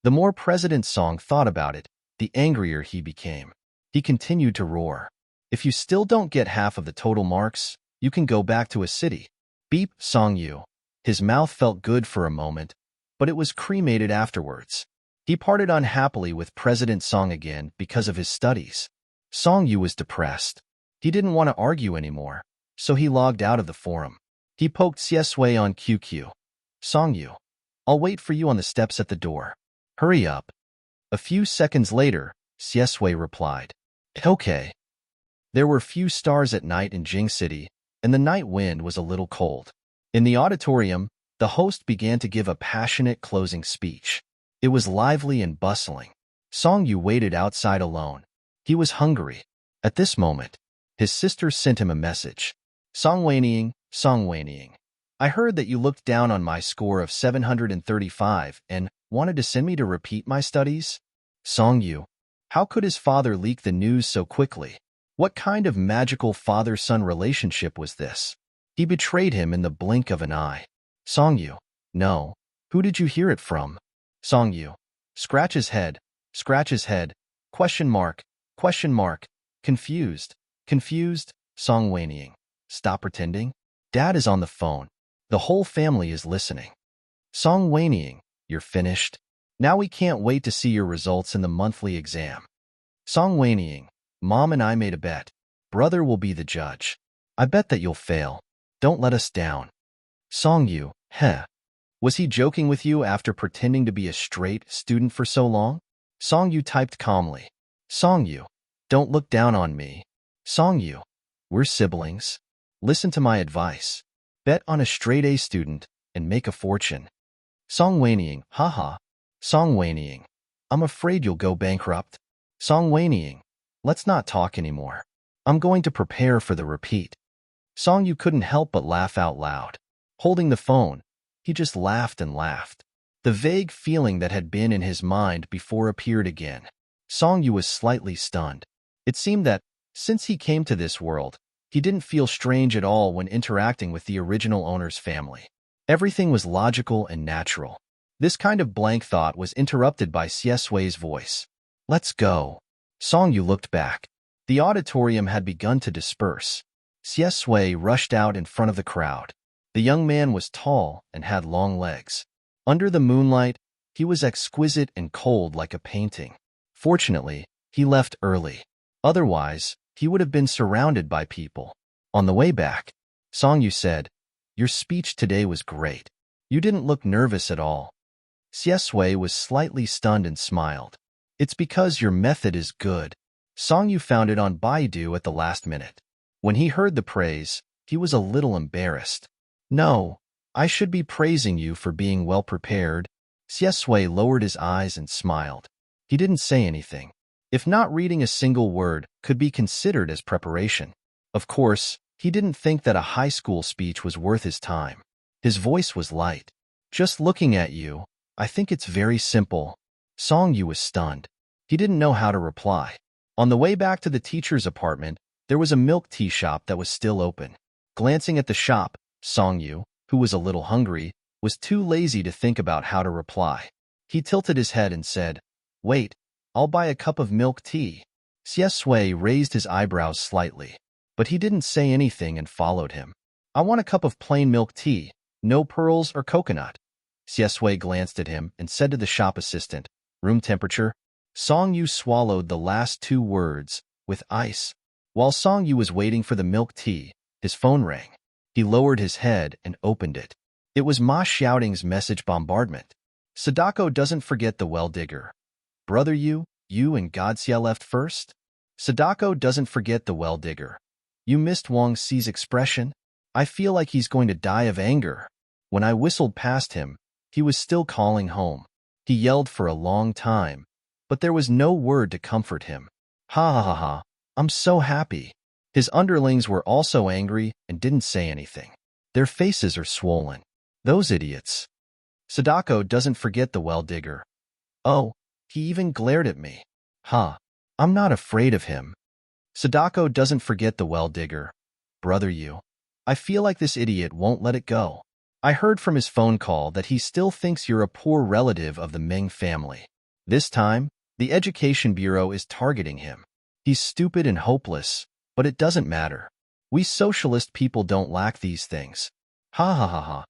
The more President Song thought about it, the angrier he became. He continued to roar. If you still don't get half of the total marks, you can go back to a city. Beep, Song Yu. His mouth felt good for a moment, but it was cremated afterwards. He parted unhappily with President Song again because of his studies. Song Yu was depressed. He didn't want to argue anymore, so he logged out of the forum. He poked Xiesui on QQ. Song Yu, I'll wait for you on the steps at the door. Hurry up. A few seconds later, Xiesui replied. Okay. There were few stars at night in Jing City, and the night wind was a little cold. In the auditorium, the host began to give a passionate closing speech. It was lively and bustling. Song Yu waited outside alone. He was hungry. At this moment, his sister sent him a message. Song Weiniing, I heard that you looked down on my score of 735 and wanted to send me to repeat my studies? Song Yu, how could his father leak the news so quickly? What kind of magical father-son relationship was this? He betrayed him in the blink of an eye. Song Yu, no. Who did you hear it from? Song Yu, scratch his head, question mark, confused. Song Weiniing, stop pretending. Dad is on the phone. The whole family is listening. Song Weiniing, you're finished. Now we can't wait to see your results in the monthly exam. Song Weiniing, Mom and I made a bet. Brother will be the judge. I bet that you'll fail. Don't let us down. Song Yu, heh. Was he joking with you after pretending to be a straight student for so long? Song Yu typed calmly. Song Yu, don't look down on me. Song Yu, we're siblings. Listen to my advice. Bet on a straight-A student and make a fortune. Song Weiniing, haha. Song Weiniing, I'm afraid you'll go bankrupt. Song Weiniing, let's not talk anymore. I'm going to prepare for the repeat. Song Yu couldn't help but laugh out loud. Holding the phone, he just laughed and laughed. The vague feeling that had been in his mind before appeared again. Song Yu was slightly stunned. It seemed that, since he came to this world, he didn't feel strange at all when interacting with the original owner's family. Everything was logical and natural. This kind of blank thought was interrupted by Xiesui's voice. Let's go. Song Yu looked back. The auditorium had begun to disperse. Xiesui rushed out in front of the crowd. The young man was tall and had long legs. Under the moonlight, he was exquisite and cold like a painting. Fortunately, he left early. Otherwise, he would have been surrounded by people. On the way back, Song Yu said, your speech today was great. You didn't look nervous at all. Xiesui was slightly stunned and smiled. It's because your method is good. Song Yu found it on Baidu at the last minute. When he heard the praise, he was a little embarrassed. No, I should be praising you for being well prepared. Xiesui lowered his eyes and smiled. He didn't say anything. If not reading a single word could be considered as preparation. Of course, he didn't think that a high school speech was worth his time. His voice was light. Just looking at you, I think it's very simple. Song Yu was stunned. He didn't know how to reply. On the way back to the teacher's apartment, there was a milk tea shop that was still open. Glancing at the shop, Song Yu, who was a little hungry, was too lazy to think about how to reply. He tilted his head and said, Wait, I'll buy a cup of milk tea. Xiesui raised his eyebrows slightly, but he didn't say anything and followed him. I want a cup of plain milk tea, no pearls or coconut. Xiesui glanced at him and said to the shop assistant, room temperature. Song Yu swallowed the last two words, with ice. While Song Yu was waiting for the milk tea, his phone rang. He lowered his head and opened it. It was Ma Xiaoting's message bombardment. Sadako doesn't forget the well digger. Brother Yu, you and Godxia left first? Sadako doesn't forget the well digger. You missed Wang Xi's expression? I feel like he's going to die of anger. When I whistled past him, he was still calling home. He yelled for a long time, but there was no word to comfort him. Ha ha ha ha, I'm so happy. His underlings were also angry and didn't say anything. Their faces are swollen. Those idiots. Sadako doesn't forget the well digger. Oh, he even glared at me. I'm not afraid of him. Sadako doesn't forget the well digger. Brother Yu, I feel like this idiot won't let it go. I heard from his phone call that he still thinks you're a poor relative of the Meng family. This time, the Education Bureau is targeting him. He's stupid and hopeless, but it doesn't matter. We socialist people don't lack these things. Ha ha ha ha.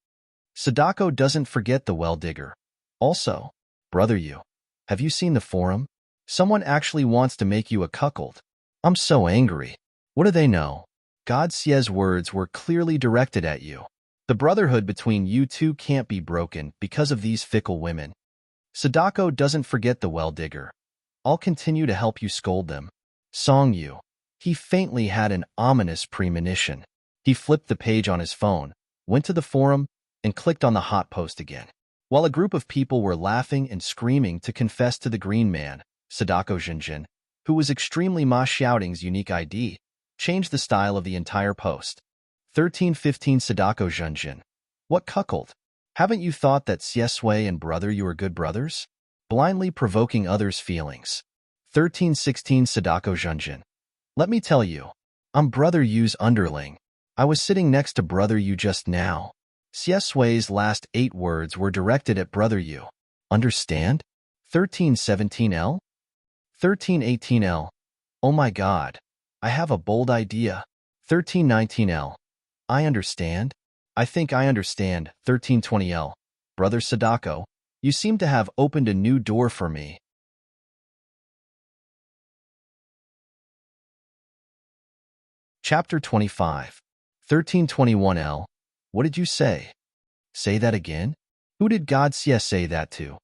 Sadako doesn't forget the well-digger. Also, brother you, have you seen the forum? Someone actually wants to make you a cuckold. I'm so angry. What do they know? God Xie's words were clearly directed at you. The brotherhood between you two can't be broken because of these fickle women. Sadako doesn't forget the well-digger. I'll continue to help you scold them. Song Yu. He faintly had an ominous premonition. He flipped the page on his phone, went to the forum, and clicked on the hot post again. While a group of people were laughing and screaming to confess to the Green Man, Sadako Jinjin, who was extremely Ma Xiaoting's unique ID, changed the style of the entire post. 1315 Sadako Jinjin. What cuckold? Haven't you thought that Xie and brother you are good brothers? Blindly provoking others' feelings. 1316 Sadako Jinjin. Let me tell you, I'm brother Yu's underling. I was sitting next to brother Yu just now. Xie Sui's last 8 words were directed at brother Yu. Understand? 1317L? 1318L. Oh my god. I have a bold idea. 1319L. I understand. I think I understand. 1320L. Brother Sadako, you seem to have opened a new door for me. Chapter 25. 1321L. What did you say? Say that again? Who did God Xie say that to?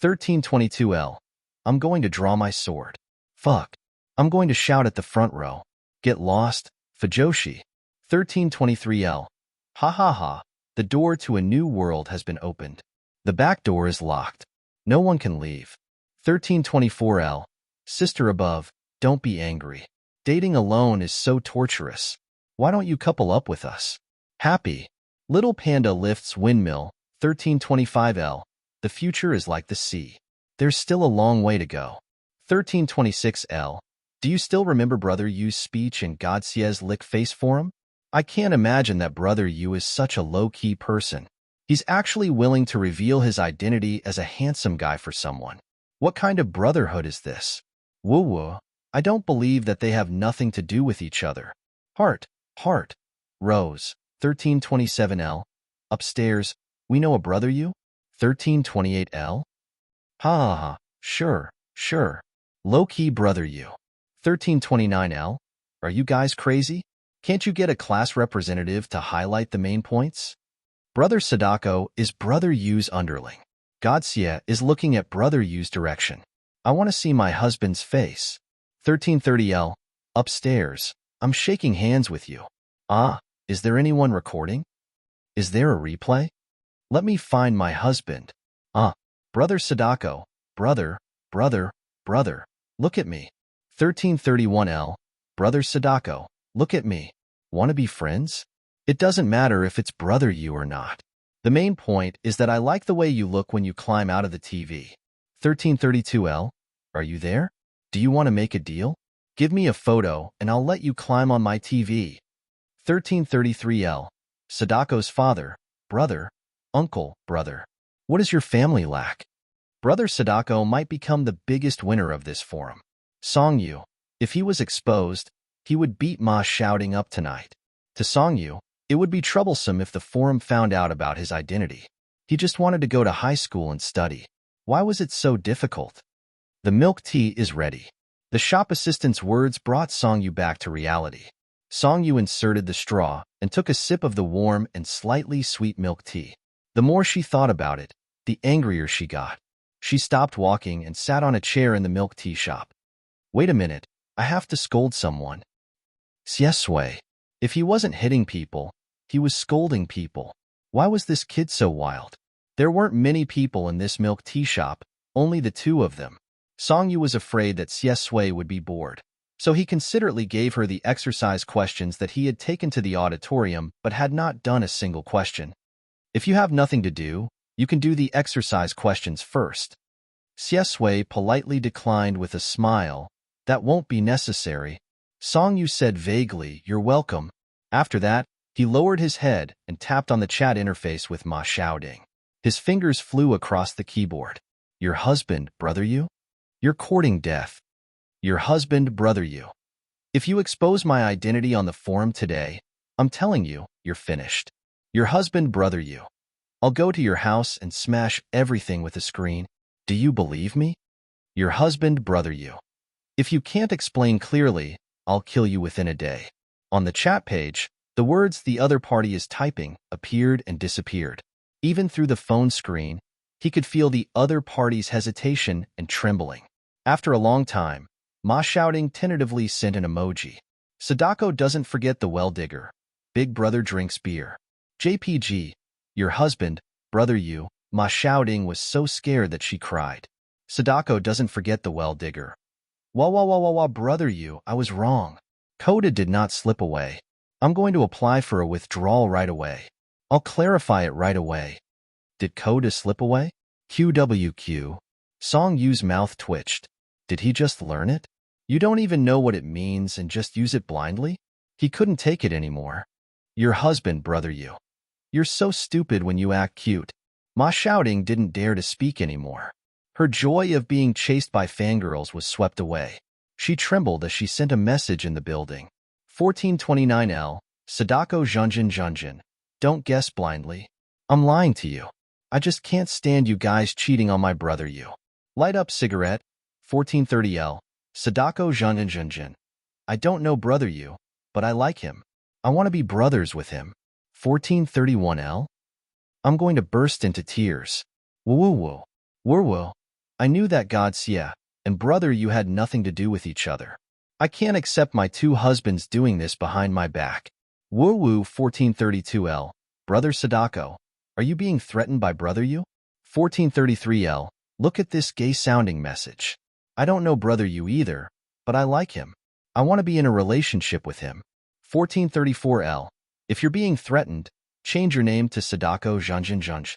1322L. I'm going to draw my sword. Fuck. I'm going to shout at the front row. Get lost, Fujoshi. 1323L. Ha ha ha. The door to a new world has been opened. The back door is locked. No one can leave. 1324L. Sister above, don't be angry. Dating alone is so torturous. Why don't you couple up with us? Happy. Little Panda lifts windmill. 1325L. The future is like the sea. There's still a long way to go. 1326L. Do you still remember Brother Yu's speech in God Xie's Lick Face Forum? I can't imagine that Brother Yu is such a low-key person. He's actually willing to reveal his identity as a handsome guy for someone. What kind of brotherhood is this? Woo-woo. I don't believe that they have nothing to do with each other. Heart. Rose. 1327L. Upstairs. We know a Brother Yu? 1328L. Ha ha ha. Sure. Low-key Brother Yu. 1329L. Are you guys crazy? Can't you get a class representative to highlight the main points? Brother Sadako is Brother Yu's underling. God Xie is looking at Brother Yu's direction. I want to see my husband's face. 1330L. Upstairs. I'm shaking hands with you. Ah, is there anyone recording? Is there a replay? Let me find my husband. Brother Sadako. Brother. Look at me. 1331L. Brother Sadako. Look at me. Want to be friends? It doesn't matter if it's Brother Yu or not. The main point is that I like the way you look when you climb out of the TV. 1332L. Are you there? Do you want to make a deal? Give me a photo and I'll let you climb on my TV. 1333L. Sadako's father, brother, uncle, brother. What does your family lack? Brother Sadako might become the biggest winner of this forum. Song Yu, if he was exposed, he would beat Ma Xiaoting up tonight. To Song Yu, it would be troublesome if the forum found out about his identity. He just wanted to go to high school and study. Why was it so difficult? The milk tea is ready. The shop assistant's words brought Song Yu back to reality. Song Yu inserted the straw and took a sip of the warm and slightly sweet milk tea. The more she thought about it, the angrier she got. She stopped walking and sat on a chair in the milk tea shop. Wait a minute, I have to scold someone. Xie Sui. If he wasn't hitting people, he was scolding people. Why was this kid so wild? There weren't many people in this milk tea shop, only the two of them. Song Yu was afraid that Xie Sui would be bored, so he considerately gave her the exercise questions that he had taken to the auditorium but had not done a single question. If you have nothing to do, you can do the exercise questions first. Xie Sui politely declined with a smile. That won't be necessary. Song Yu said vaguely, you're welcome. After that, He lowered his head and tapped on the chat interface with Ma Xiaoding. His fingers flew across the keyboard. Your husband, brother you? You're courting death. Your husband, brother you. If you expose my identity on the forum today, I'm telling you, you're finished. Your husband, brother you. I'll go to your house and smash everything with a screen. Do you believe me? Your husband, brother you. If you can't explain clearly, I'll kill you within a day. On the chat page, the words the other party is typing appeared and disappeared. Even through the phone screen, he could feel the other party's hesitation and trembling. After a long time, Ma Xiaoding tentatively sent an emoji. Sadako doesn't forget the well digger. Big brother drinks beer. JPG, your husband, brother you. Ma Xiaoding was so scared that she cried. Sadako doesn't forget the well digger. Wah, brother you, I was wrong. Coda did not slip away. I'm going to apply for a withdrawal right away. I'll clarify it right away. Did Coda slip away? QWQ. Song Yu's mouth twitched. Did he just learn it? You don't even know what it means and just use it blindly? He couldn't take it anymore. Your husband, brother you. You're so stupid when you act cute. Ma Xiaoding didn't dare to speak anymore. Her joy of being chased by fangirls was swept away. She trembled as she sent a message in the building. 1429L, Sadako Junjin. Don't guess blindly. I'm lying to you. I just can't stand you guys cheating on my brother you. Light up cigarette. 1430L, Sadako Junjin. I don't know brother you, but I like him. I want to be brothers with him. 1431L. I'm going to burst into tears. Woo. I knew that God Xia and brother you had nothing to do with each other. I can't accept my two husbands doing this behind my back. Woo 1432L. Brother Sadako, are you being threatened by brother you? 1433L. Look at this gay-sounding message. I don't know brother you either, but I like him. I want to be in a relationship with him. 1434L. If you're being threatened, change your name to Sadako Junjin.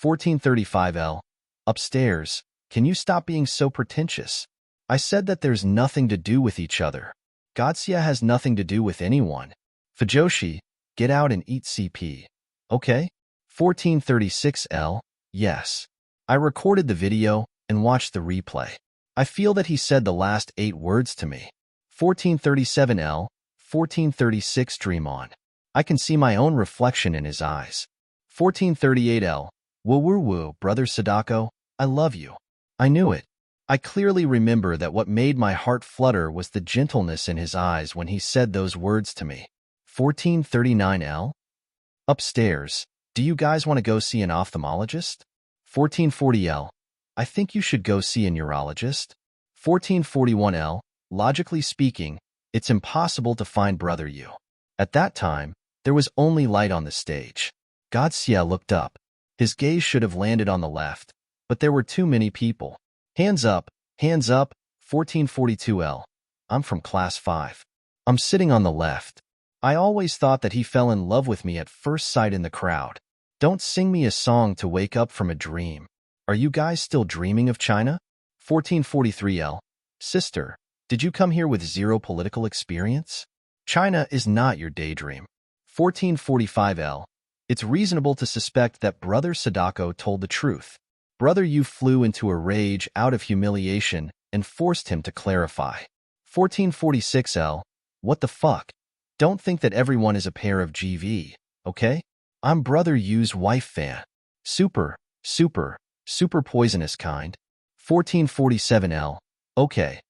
1435L. Upstairs, can you stop being so pretentious? I said that there's nothing to do with each other. Godsia has nothing to do with anyone. Fujoshi, get out and eat CP. Okay? 1436L. Yes. I recorded the video and watched the replay. I feel that he said the last 8 words to me. 1437L. 1436 Dream on. I can see my own reflection in his eyes. 1438L. Woo, brother Sadako, I love you. I knew it. I clearly remember that what made my heart flutter was the gentleness in his eyes when he said those words to me. 1439L. Upstairs, do you guys want to go see an ophthalmologist? 1440L. I think you should go see a neurologist. 1441L. Logically speaking, it's impossible to find brother you. At that time, there was only light on the stage. Godsia looked up. His gaze should have landed on the left, but there were too many people. Hands up, 1442L. I'm from class 5. I'm sitting on the left. I always thought that he fell in love with me at first sight in the crowd. Don't sing me a song to wake up from a dream. Are you guys still dreaming of China? 1443L. Sister, did you come here with zero political experience? China is not your daydream. 1445L. It's reasonable to suspect that Brother Sadako told the truth. Brother Yu flew into a rage out of humiliation and forced him to clarify. 1446L. What the fuck? Don't think that everyone is a pair of GV, okay? I'm Brother Yu's wife fan. Super poisonous kind. 1447L. Okay.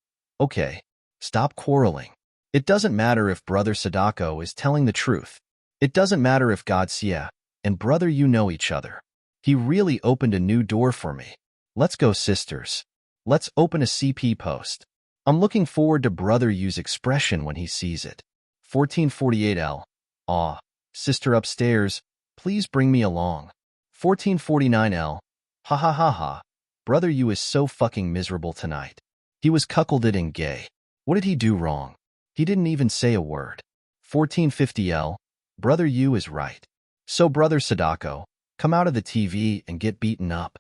Stop quarreling. It doesn't matter if Brother Sadako is telling the truth. It doesn't matter if God Xia and Brother Yu know each other. He really opened a new door for me. Let's go, sisters. Let's open a CP post. I'm looking forward to Brother Yu's expression when he sees it. 1448L. Aw, sister upstairs, please bring me along. 1449L. Ha. Brother Yu is so fucking miserable tonight. He was cuckolded and gay. What did he do wrong? He didn't even say a word. 1450L. Brother Yu is right. So Brother Sadako, come out of the TV and get beaten up.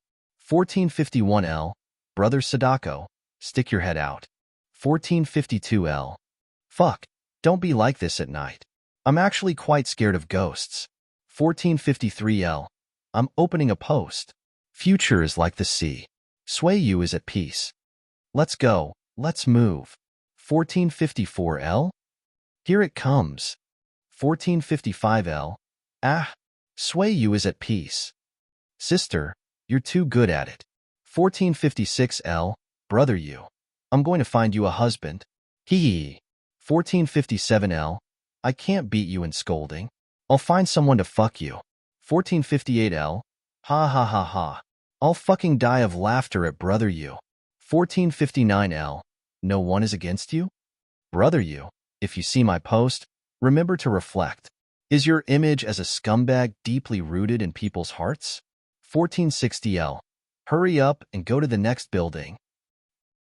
1451L. Brother Sadako, stick your head out. 1452L. Fuck, don't be like this at night. I'm actually quite scared of ghosts. 1453L. I'm opening a post. Future is like the sea. Sway you is at peace. Let's go. Let's move. 1454L. Here it comes. 1455L. Ah. Sway you is at peace. Sister, you're too good at it. 1456L. Brother you. I'm going to find you a husband. Hee hee. 1457L. I can't beat you in scolding. I'll find someone to fuck you. 1458L. Ha ha ha ha. I'll fucking die of laughter at brother you. 1459L. No one is against you? Brother you, if you see my post, remember to reflect. Is your image as a scumbag deeply rooted in people's hearts? 1460L. Hurry up and go to the next building.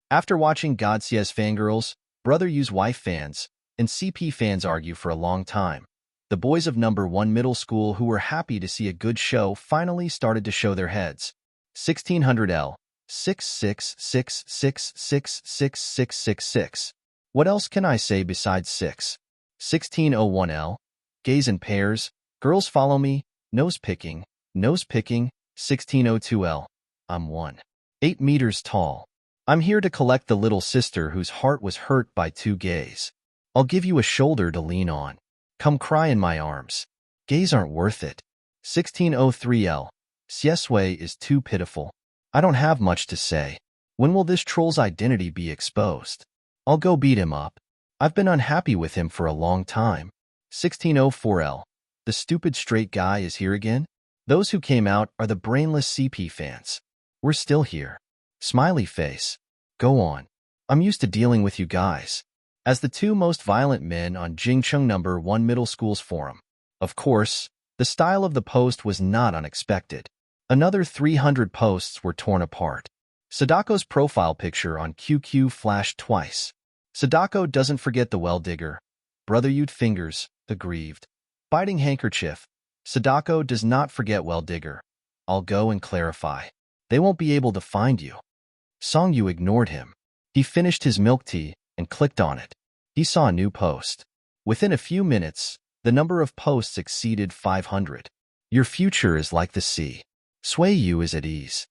After watching God Sees Fangirls, Brother You's wife fans, and CP fans argue for a long time, the boys of number 1 middle school who were happy to see a good show finally started to show their heads. 1600L. 666666666. What else can I say besides 6? 1601L. Gays in pairs, girls follow me, nose picking, nose picking. 1602L. I'm 1.8 meters tall. I'm here to collect the little sister whose heart was hurt by 2 gays. I'll give you a shoulder to lean on. Come cry in my arms. Gays aren't worth it. 1603L. Siesway is too pitiful. I don't have much to say. When will this troll's identity be exposed? I'll go beat him up. I've been unhappy with him for a long time. 1604L. The stupid straight guy is here again? Those who came out are the brainless CP fans. We're still here. Smiley face. Go on. I'm used to dealing with you guys. As the 2 most violent men on Jingcheng number 1 middle school's forum. Of course, the style of the post was not unexpected. Another 300 posts were torn apart. Sadako's profile picture on QQ flashed twice. Sadako doesn't forget the well-digger. Brother You'd fingers, aggrieved. Biting handkerchief. Sadako does not forget well-digger. I'll go and clarify. They won't be able to find you. Songyu ignored him. He finished his milk tea and clicked on it. He saw a new post. Within a few minutes, the number of posts exceeded 500. Your future is like the sea. Sway you is at ease.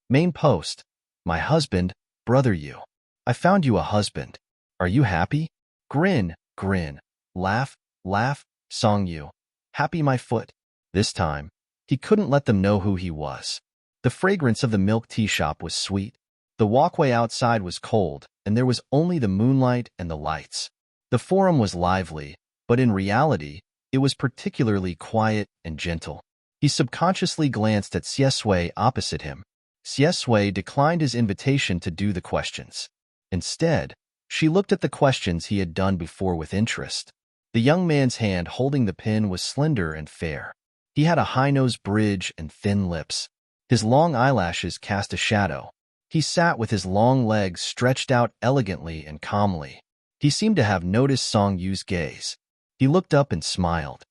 Main post. My husband, brother you. I found you a husband. Are you happy? Grin, grin. Laugh, laugh, Songyu. Happy my foot. This time, he couldn't let them know who he was. The fragrance of the milk tea shop was sweet. The walkway outside was cold, and there was only the moonlight and the lights. The forum was lively, but in reality, it was particularly quiet and gentle. He subconsciously glanced at Siesway opposite him. Siesway declined his invitation to do the questions. Instead, she looked at the questions he had done before with interest. The young man's hand holding the pen was slender and fair. He had a high-nose bridge and thin lips. His long eyelashes cast a shadow. He sat with his long legs stretched out elegantly and calmly. He seemed to have noticed Songyu's gaze. He looked up and smiled.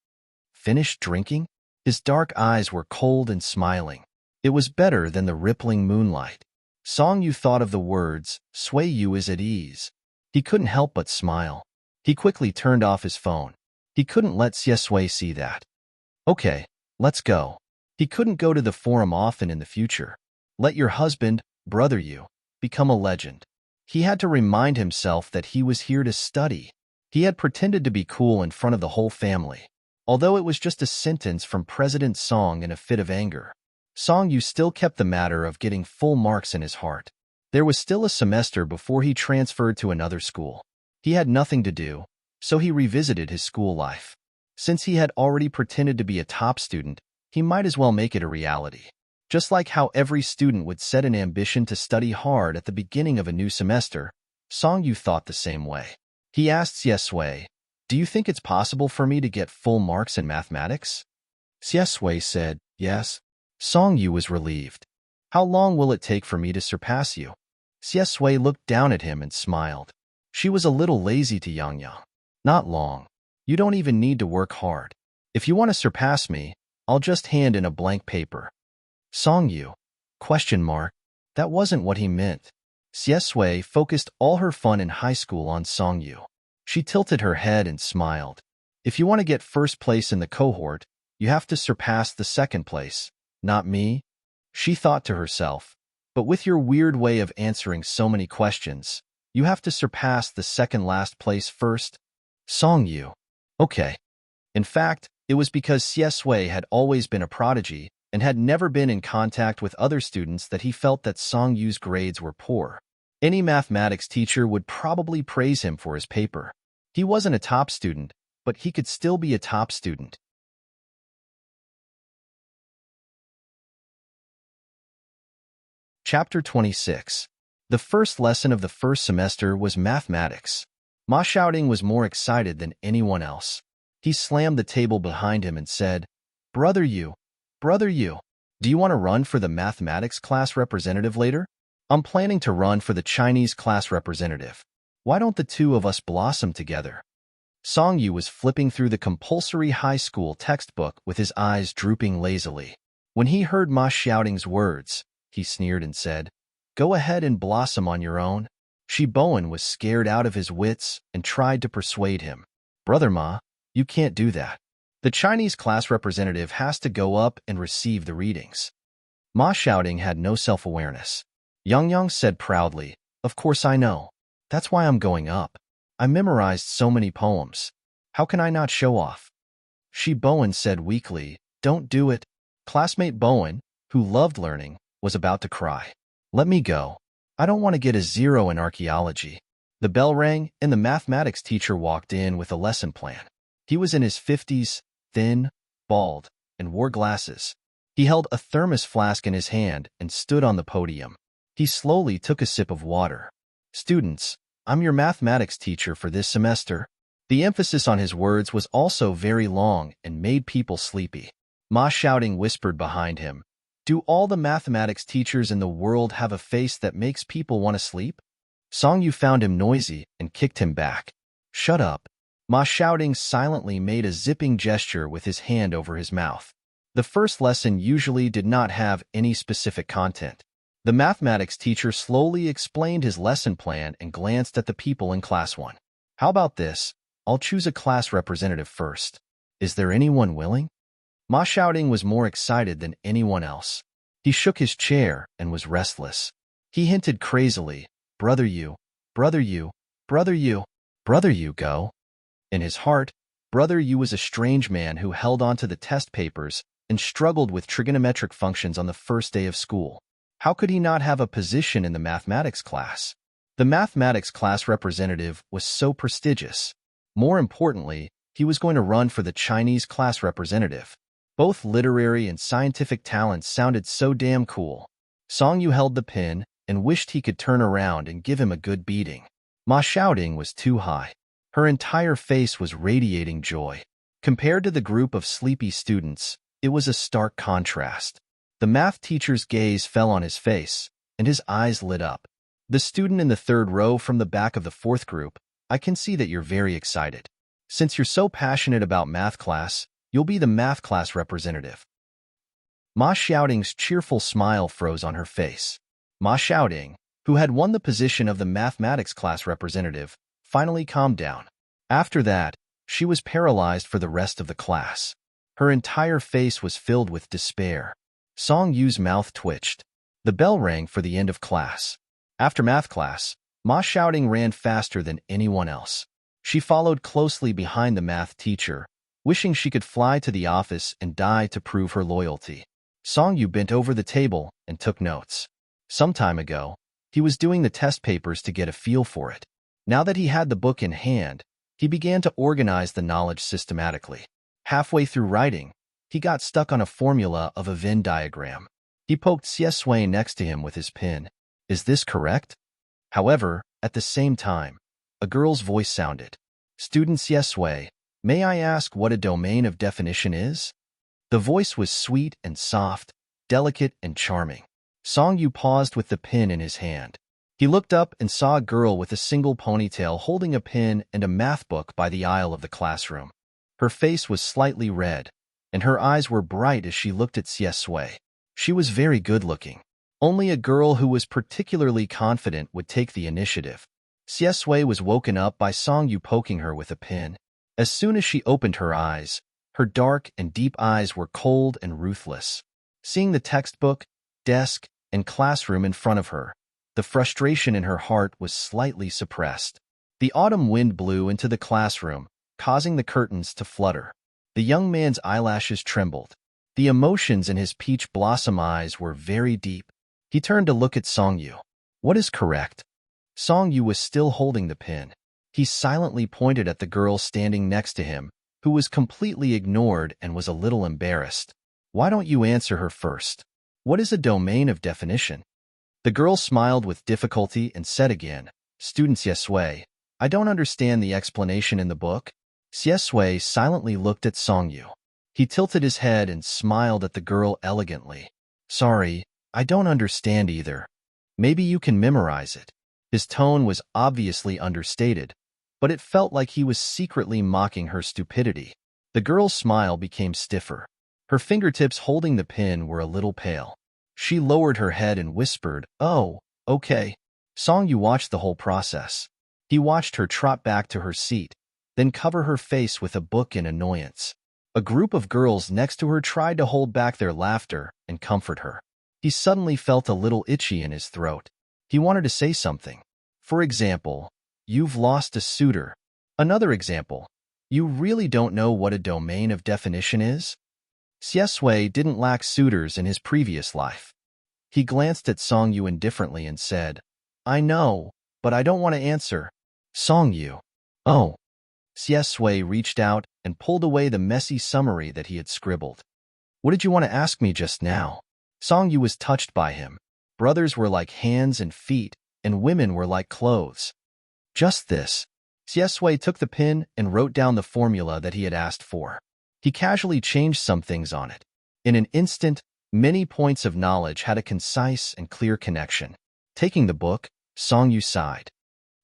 Finished drinking? His dark eyes were cold and smiling. It was better than the rippling moonlight. Songyu thought of the words, sway you is at ease. He couldn't help but smile. He quickly turned off his phone. He couldn't let Siesway see that. Okay, let's go. He couldn't go to the forum often in the future. Let your husband, brother you, become a legend. He had to remind himself that he was here to study. He had pretended to be cool in front of the whole family. Although it was just a sentence from President Song in a fit of anger, Songyu still kept the matter of getting full marks in his heart. There was still a semester before he transferred to another school. He had nothing to do, so he revisited his school life. Since he had already pretended to be a top student, he might as well make it a reality. Just like how every student would set an ambition to study hard at the beginning of a new semester, Songyu thought the same way. He asked Siesway, "Do you think it's possible for me to get full marks in mathematics?" Siesway said, "Yes." Songyu was relieved. "How long will it take for me to surpass you?" Siesway looked down at him and smiled. She was a little lazy to Yangyang. "Not long. You don't even need to work hard. If you want to surpass me, I'll just hand in a blank paper." Songyu? Question mark. That wasn't what he meant. Siesway focused all her fun in high school on Songyu. She tilted her head and smiled. If you want to get first place in the cohort, you have to surpass the second place, not me, she thought to herself. But with your weird way of answering so many questions, you have to surpass the second last place first. Song Yu. Okay. In fact, it was because Xie had always been a prodigy and had never been in contact with other students that he felt that Song Yu's grades were poor. Any mathematics teacher would probably praise him for his paper. He wasn't a top student, but he could still be a top student. Chapter 26. The first lesson of the first semester was mathematics. Ma Xiaoding was more excited than anyone else. He slammed the table behind him and said, Brother Yu, do you want to run for the mathematics class representative later? I'm planning to run for the Chinese class representative. Why don't the two of us blossom together? Song Yu was flipping through the compulsory high school textbook with his eyes drooping lazily. When he heard Ma Xiaoding's words, he sneered and said, Go ahead and blossom on your own. Shi Bowen was scared out of his wits and tried to persuade him. Brother Ma, you can't do that. The Chinese class representative has to go up and receive the readings. Ma Xiaoding had no self-awareness. Yang said proudly, Of course I know. That's why I'm going up. I memorized so many poems. How can I not show off? Shi Bowen said weakly, Don't do it. Classmate Bowen, who loved learning, was about to cry. Let me go. I don't want to get a 0 in archaeology. The bell rang, and the mathematics teacher walked in with a lesson plan. He was in his 50s, thin, bald, and wore glasses. He held a thermos flask in his hand and stood on the podium. He slowly took a sip of water. Students, I'm your mathematics teacher for this semester. The emphasis on his words was also very long and made people sleepy. Ma Xiaoding whispered behind him, Do all the mathematics teachers in the world have a face that makes people want to sleep? Song Yu found him noisy and kicked him back. Shut up. Ma Xiaoding silently made a zipping gesture with his hand over his mouth. The first lesson usually did not have any specific content. The mathematics teacher slowly explained his lesson plan and glanced at the people in Class 1. How about this? I'll choose a class representative first. Is there anyone willing? Ma Xiaoding was more excited than anyone else. He shook his chair and was restless. He hinted crazily, Brother Yu, go. In his heart, Brother Yu was a strange man who held on to the test papers and struggled with trigonometric functions on the first day of school. How could he not have a position in the mathematics class? The mathematics class representative was so prestigious. More importantly, he was going to run for the Chinese class representative. Both literary and scientific talents sounded so damn cool. Song Yu held the pen and wished he could turn around and give him a good beating. Ma Xiaoding was too high. Her entire face was radiating joy. Compared to the group of sleepy students, it was a stark contrast. The math teacher's gaze fell on his face, and his eyes lit up. The student in the third row from the back of the fourth group, I can see that you're very excited. Since you're so passionate about math class, you'll be the math class representative. Ma Xiaoding's cheerful smile froze on her face. Ma Xiaoding, who had won the position of the mathematics class representative, finally calmed down. After that, she was paralyzed for the rest of the class. Her entire face was filled with despair. Song Yu's mouth twitched. The bell rang for the end of class. After math class, Ma Xiaoding ran faster than anyone else. She followed closely behind the math teacher, wishing she could fly to the office and die to prove her loyalty. Song Yu bent over the table and took notes. Some time ago, he was doing the test papers to get a feel for it. Now that he had the book in hand, he began to organize the knowledge systematically. Halfway through writing, he got stuck on a formula of a Venn diagram. He poked Xie next to him with his pen. Is this correct? However, at the same time, a girl's voice sounded. Student Xie, may I ask what a domain of definition is? The voice was sweet and soft, delicate and charming. Song Yu paused with the pen in his hand. He looked up and saw a girl with a single ponytail holding a pen and a math book by the aisle of the classroom. Her face was slightly red, and her eyes were bright as she looked at Xie. She was very good-looking. Only a girl who was particularly confident would take the initiative. Xie was woken up by Song Yu poking her with a pin. As soon as she opened her eyes, her dark and deep eyes were cold and ruthless. Seeing the textbook, desk, and classroom in front of her, the frustration in her heart was slightly suppressed. The autumn wind blew into the classroom, causing the curtains to flutter. The young man's eyelashes trembled. The emotions in his peach blossom eyes were very deep. He turned to look at Songyu. What is correct? Songyu was still holding the pin. He silently pointed at the girl standing next to him, who was completely ignored and was a little embarrassed. Why don't you answer her first? What is a domain of definition? The girl smiled with difficulty and said again, Student Xiesui, I don't understand the explanation in the book. Xiesui silently looked at Songyu. He tilted his head and smiled at the girl elegantly. Sorry, I don't understand either. Maybe you can memorize it. His tone was obviously understated, but it felt like he was secretly mocking her stupidity. The girl's smile became stiffer. Her fingertips holding the pin were a little pale. She lowered her head and whispered, Oh, okay. Songyu watched the whole process. He watched her trot back to her seat, then cover her face with a book in annoyance. A group of girls next to her tried to hold back their laughter and comfort her. He suddenly felt a little itchy in his throat. He wanted to say something. For example, you've lost a suitor. Another example, you really don't know what a domain of definition is? Xiesui didn't lack suitors in his previous life. He glanced at Songyu indifferently and said, I know, but I don't want to answer. Songyu. Oh. Xiesui reached out and pulled away the messy summary that he had scribbled. What did you want to ask me just now? Songyu was touched by him. Brothers were like hands and feet, and women were like clothes. Just this. Xiesui took the pen and wrote down the formula that he had asked for. He casually changed some things on it. In an instant, many points of knowledge had a concise and clear connection. Taking the book, Songyu sighed.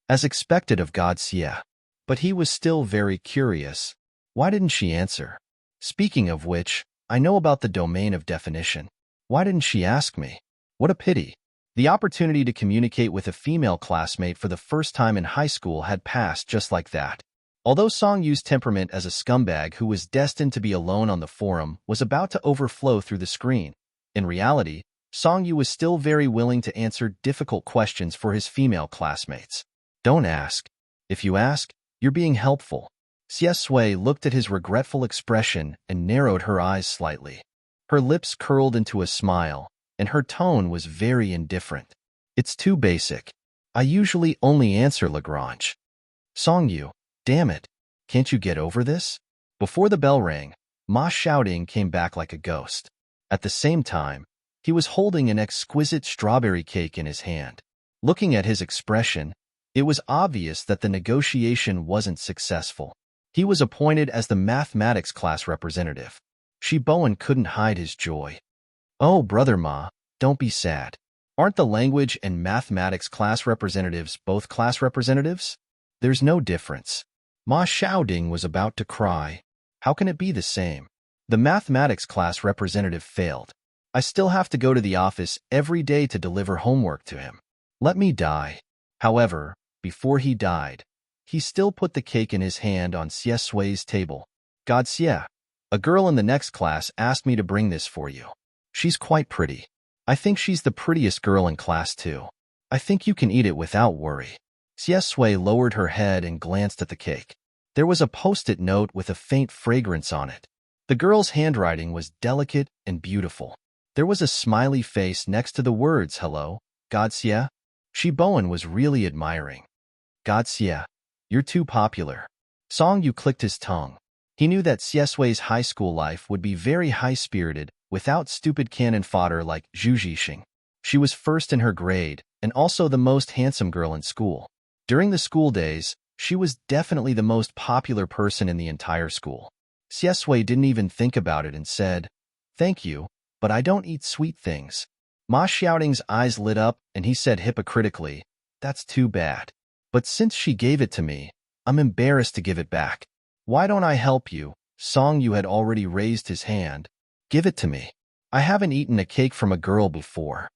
As expected of God Xie. But he was still very curious. Why didn't she answer? Speaking of which, I know about the domain of definition. Why didn't she ask me? What a pity. The opportunity to communicate with a female classmate for the first time in high school had passed just like that. Although Songyu's temperament as a scumbag who was destined to be alone on the forum was about to overflow through the screen, in reality, Songyu was still very willing to answer difficult questions for his female classmates. Don't ask. If you ask, you're being helpful. Xiesui looked at his regretful expression and narrowed her eyes slightly. Her lips curled into a smile, and her tone was very indifferent. It's too basic. I usually only answer Lagrange. Songyu, damn it. Can't you get over this? Before the bell rang, Ma Xiaoding came back like a ghost. At the same time, he was holding an exquisite strawberry cake in his hand. Looking at his expression, it was obvious that the negotiation wasn't successful. He was appointed as the mathematics class representative. Shiboen couldn't hide his joy. Oh, Brother Ma, don't be sad. Aren't the language and mathematics class representatives both class representatives? There's no difference. Ma Xiaoding was about to cry. How can it be the same? The mathematics class representative failed. I still have to go to the office every day to deliver homework to him. Let me die. However, before he died, he still put the cake in his hand on Xiesui's table. God Xie, a girl in the next class asked me to bring this for you. She's quite pretty. I think she's the prettiest girl in class too. I think you can eat it without worry. Xiesui lowered her head and glanced at the cake. There was a post-it note with a faint fragrance on it. The girl's handwriting was delicate and beautiful. There was a smiley face next to the words, Hello, God Xie. Shiboen was really admiring. God Xie, you're too popular. Songyu clicked his tongue. He knew that Xiesui's high school life would be very high-spirited without stupid cannon fodder like Zhu Zhixing. She was first in her grade and also the most handsome girl in school. During the school days, she was definitely the most popular person in the entire school. Xiesui didn't even think about it and said, Thank you, but I don't eat sweet things. Ma Xiaoding's eyes lit up and he said hypocritically, That's too bad. But since she gave it to me, I'm embarrassed to give it back. Why don't I help you? Songyu had already raised his hand. Give it to me. I haven't eaten a cake from a girl before.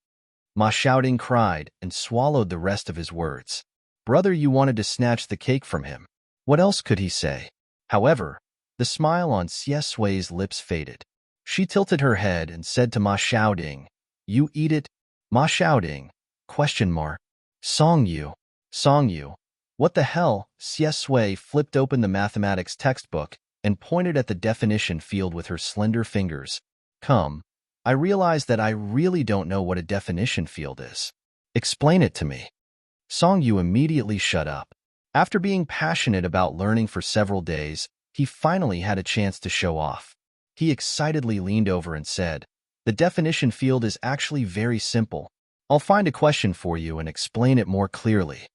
Ma Xiaoding cried and swallowed the rest of his words. Brother, you wanted to snatch the cake from him. What else could he say? However, the smile on Xie Sui's lips faded. She tilted her head and said to Ma Xiaoding, "You eat it?" Ma Xiaoding, question mark. Song Yu. Song Yu. What the hell? Xie Sui flipped open the mathematics textbook and pointed at the definition field with her slender fingers. Come, I realize that I really don't know what a definition field is. Explain it to me. Song Yu immediately shut up. After being passionate about learning for several days, he finally had a chance to show off. He excitedly leaned over and said, "The definition field is actually very simple. I'll find a question for you and explain it more clearly."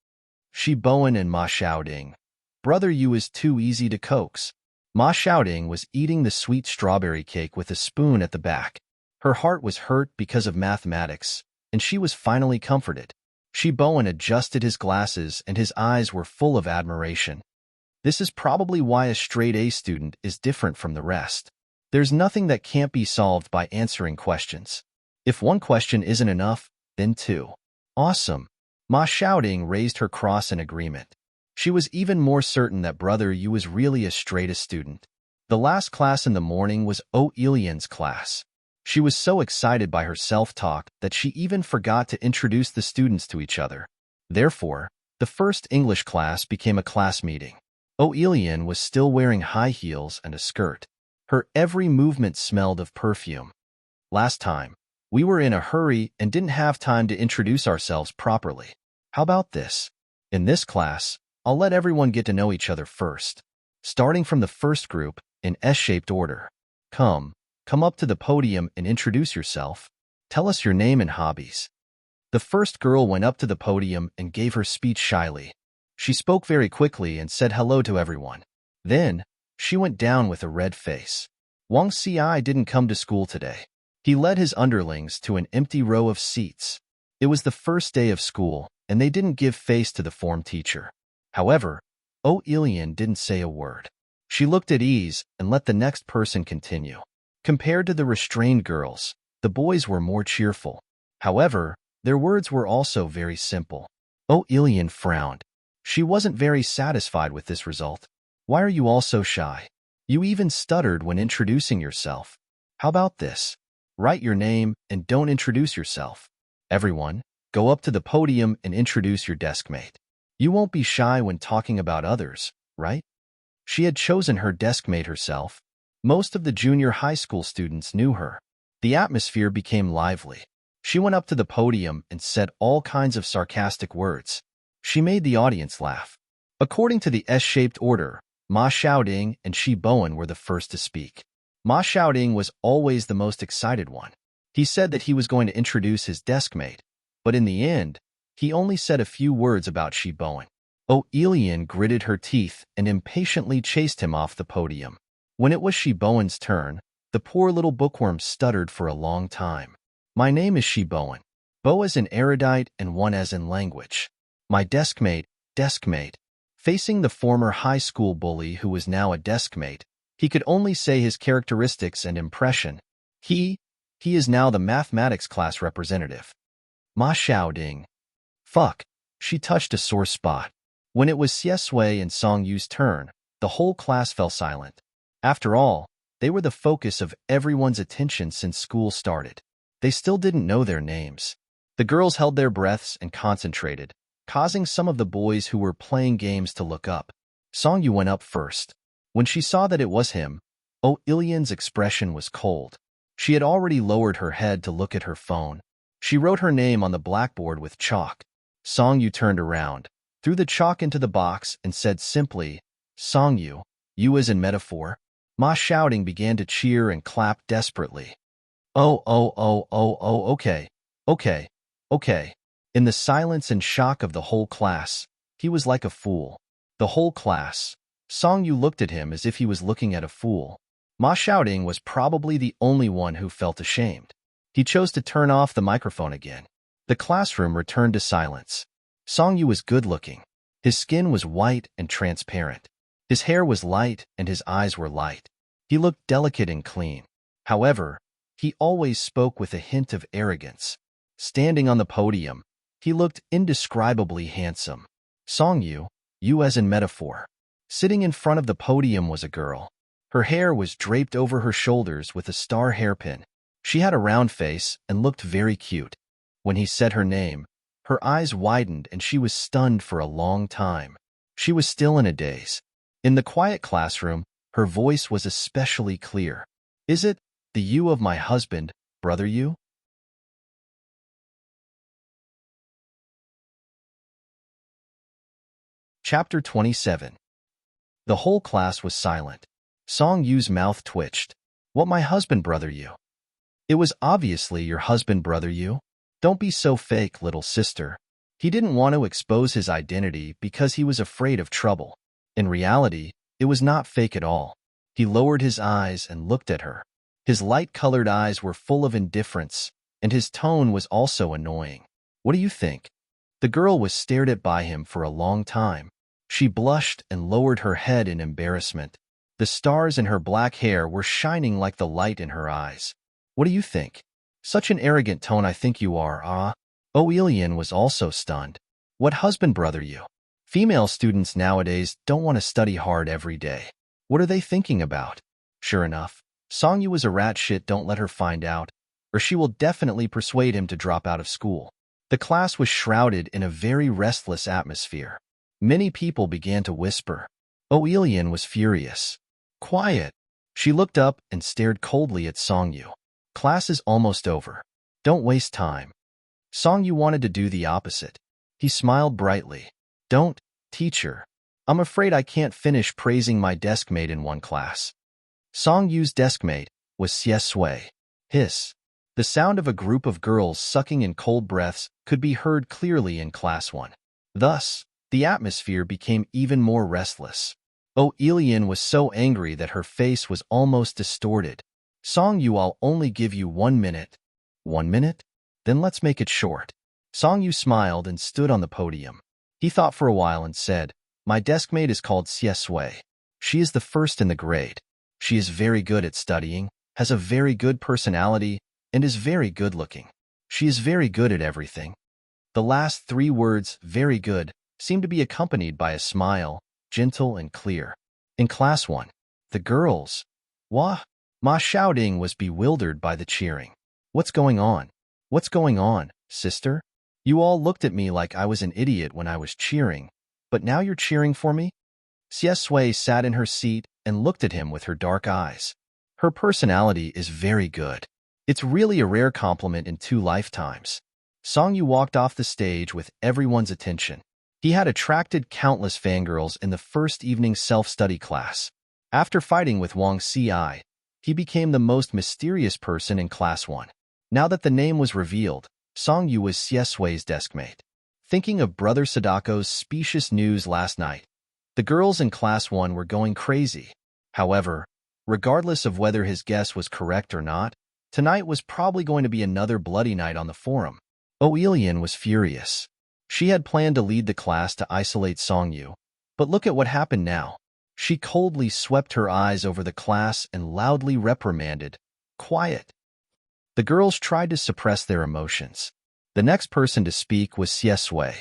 Shi Bowen and Ma Xiaoding. Brother Yu is too easy to coax. Ma Xiaoding was eating the sweet strawberry cake with a spoon at the back. Her heart was hurt because of mathematics, and she was finally comforted. Shi Bowen adjusted his glasses and his eyes were full of admiration. This is probably why a straight A student is different from the rest. There's nothing that can't be solved by answering questions. If one question isn't enough, then two. Awesome. Ma Xiaoding raised her cross in agreement. She was even more certain that Brother Yu was really a straight A student. The last class in the morning was Ilian's class. She was so excited by her self-talk that she even forgot to introduce the students to each other. Therefore, the first English class became a class meeting. Ilian was still wearing high heels and a skirt. Her every movement smelled of perfume. Last time, we were in a hurry and didn't have time to introduce ourselves properly. How about this? In this class, I'll let everyone get to know each other first. Starting from the first group, in S-shaped order. Come up to the podium and introduce yourself. Tell us your name and hobbies. The first girl went up to the podium and gave her speech shyly. She spoke very quickly and said hello to everyone. Then, she went down with a red face. Wang Ci didn't come to school today. He led his underlings to an empty row of seats. It was the first day of school, and they didn't give face to the form teacher. However, Ilian didn't say a word. She looked at ease and let the next person continue. Compared to the restrained girls, the boys were more cheerful. However, their words were also very simple. Ilian frowned. She wasn't very satisfied with this result. Why are you all so shy? You even stuttered when introducing yourself. How about this? Write your name and don't introduce yourself. Everyone, go up to the podium and introduce your deskmate. You won't be shy when talking about others, right? She had chosen her deskmate herself. Most of the junior high school students knew her. The atmosphere became lively. She went up to the podium and said all kinds of sarcastic words. She made the audience laugh. According to the S-shaped order, Ma Xiaoding and Shi Bowen were the first to speak. Ma Xiaoding was always the most excited one. He said that he was going to introduce his deskmate, but in the end, he only said a few words about Shi Bowen. Ilian gritted her teeth and impatiently chased him off the podium. When it was Shi Bowen's turn, the poor little bookworm stuttered for a long time. My name is Shi Bowen. Bo as in erudite and one as in language. My deskmate. Facing the former high school bully who was now a deskmate, he could only say his characteristics and impression. He is now the mathematics class representative. Ma Xiaoding. Fuck. She touched a sore spot. When it was Xie Sui and Song Yu's turn, the whole class fell silent. After all, they were the focus of everyone's attention since school started. They still didn't know their names. The girls held their breaths and concentrated, causing some of the boys who were playing games to look up. Song Yu went up first. When she saw that it was him, Ilian's expression was cold. She had already lowered her head to look at her phone. She wrote her name on the blackboard with chalk. Song Yu turned around, threw the chalk into the box, and said simply, Song Yu, you as in metaphor. Ma Xiaoding began to cheer and clap desperately. Okay. In the silence and shock of the whole class, he was like a fool. The whole class. Song Yu looked at him as if he was looking at a fool. Ma Xiaoding was probably the only one who felt ashamed. He chose to turn off the microphone again. The classroom returned to silence. Song Yu was good-looking. His skin was white and transparent. His hair was light and his eyes were light. He looked delicate and clean. However, he always spoke with a hint of arrogance. Standing on the podium, he looked indescribably handsome. Song Yu, you as in metaphor. Sitting in front of the podium was a girl. Her hair was draped over her shoulders with a star hairpin. She had a round face and looked very cute. When he said her name, her eyes widened and she was stunned for a long time. She was still in a daze. In the quiet classroom, her voice was especially clear. Is it the you of my husband, brother you? Chapter 27. The whole class was silent. Song Yu's mouth twitched. What my husband brother you? It was obviously your husband brother you. Don't be so fake, little sister. He didn't want to expose his identity because he was afraid of trouble. In reality, it was not fake at all. He lowered his eyes and looked at her. His light-colored eyes were full of indifference, and his tone was also annoying. What do you think? The girl was stared at by him for a long time. She blushed and lowered her head in embarrassment. The stars in her black hair were shining like the light in her eyes. What do you think? Such an arrogant tone I think you are, ah? Oelian was also stunned. What husband brother you? Female students nowadays don't want to study hard every day. What are they thinking about? Sure enough, Songyu was a rat shit, don't let her find out, or she will definitely persuade him to drop out of school. The class was shrouded in a very restless atmosphere. Many people began to whisper. Oelian was furious. Quiet. She looked up and stared coldly at Songyu. Class is almost over. Don't waste time. Songyu wanted to do the opposite. He smiled brightly. Don't, teacher. I'm afraid I can't finish praising my deskmate in one class. Songyu's deskmate was Xie Sui. Hiss. The sound of a group of girls sucking in cold breaths could be heard clearly in class 1. Thus, the atmosphere became even more restless. Oelian was so angry that her face was almost distorted. Songyu, I'll only give you 1 minute. 1 minute? Then let's make it short. Songyu smiled and stood on the podium. He thought for a while and said, my deskmate is called Xie Sui. She is the first in the grade. She is very good at studying, has a very good personality, and is very good-looking. She is very good at everything. The last 3 words, very good, seemed to be accompanied by a smile, gentle and clear. In class 1, the girls, wah, ma shouting was bewildered by the cheering. What's going on? What's going on, sister? You all looked at me like I was an idiot when I was cheering, but now you're cheering for me? Xie Sui sat in her seat and looked at him with her dark eyes. Her personality is very good. It's really a rare compliment in 2 lifetimes. Songyu walked off the stage with everyone's attention. He had attracted countless fangirls in the first evening self-study class. After fighting with Wang Ci, he became the most mysterious person in class 1. Now that the name was revealed, Songyu was Xie Sui's deskmate. Thinking of Brother Sadako's specious news last night, the girls in class 1 were going crazy. However, regardless of whether his guess was correct or not, tonight was probably going to be another bloody night on the forum. Oelian was furious. She had planned to lead the class to isolate Songyu, but look at what happened now. She coldly swept her eyes over the class and loudly reprimanded, quiet. The girls tried to suppress their emotions. The next person to speak was Xie Sui.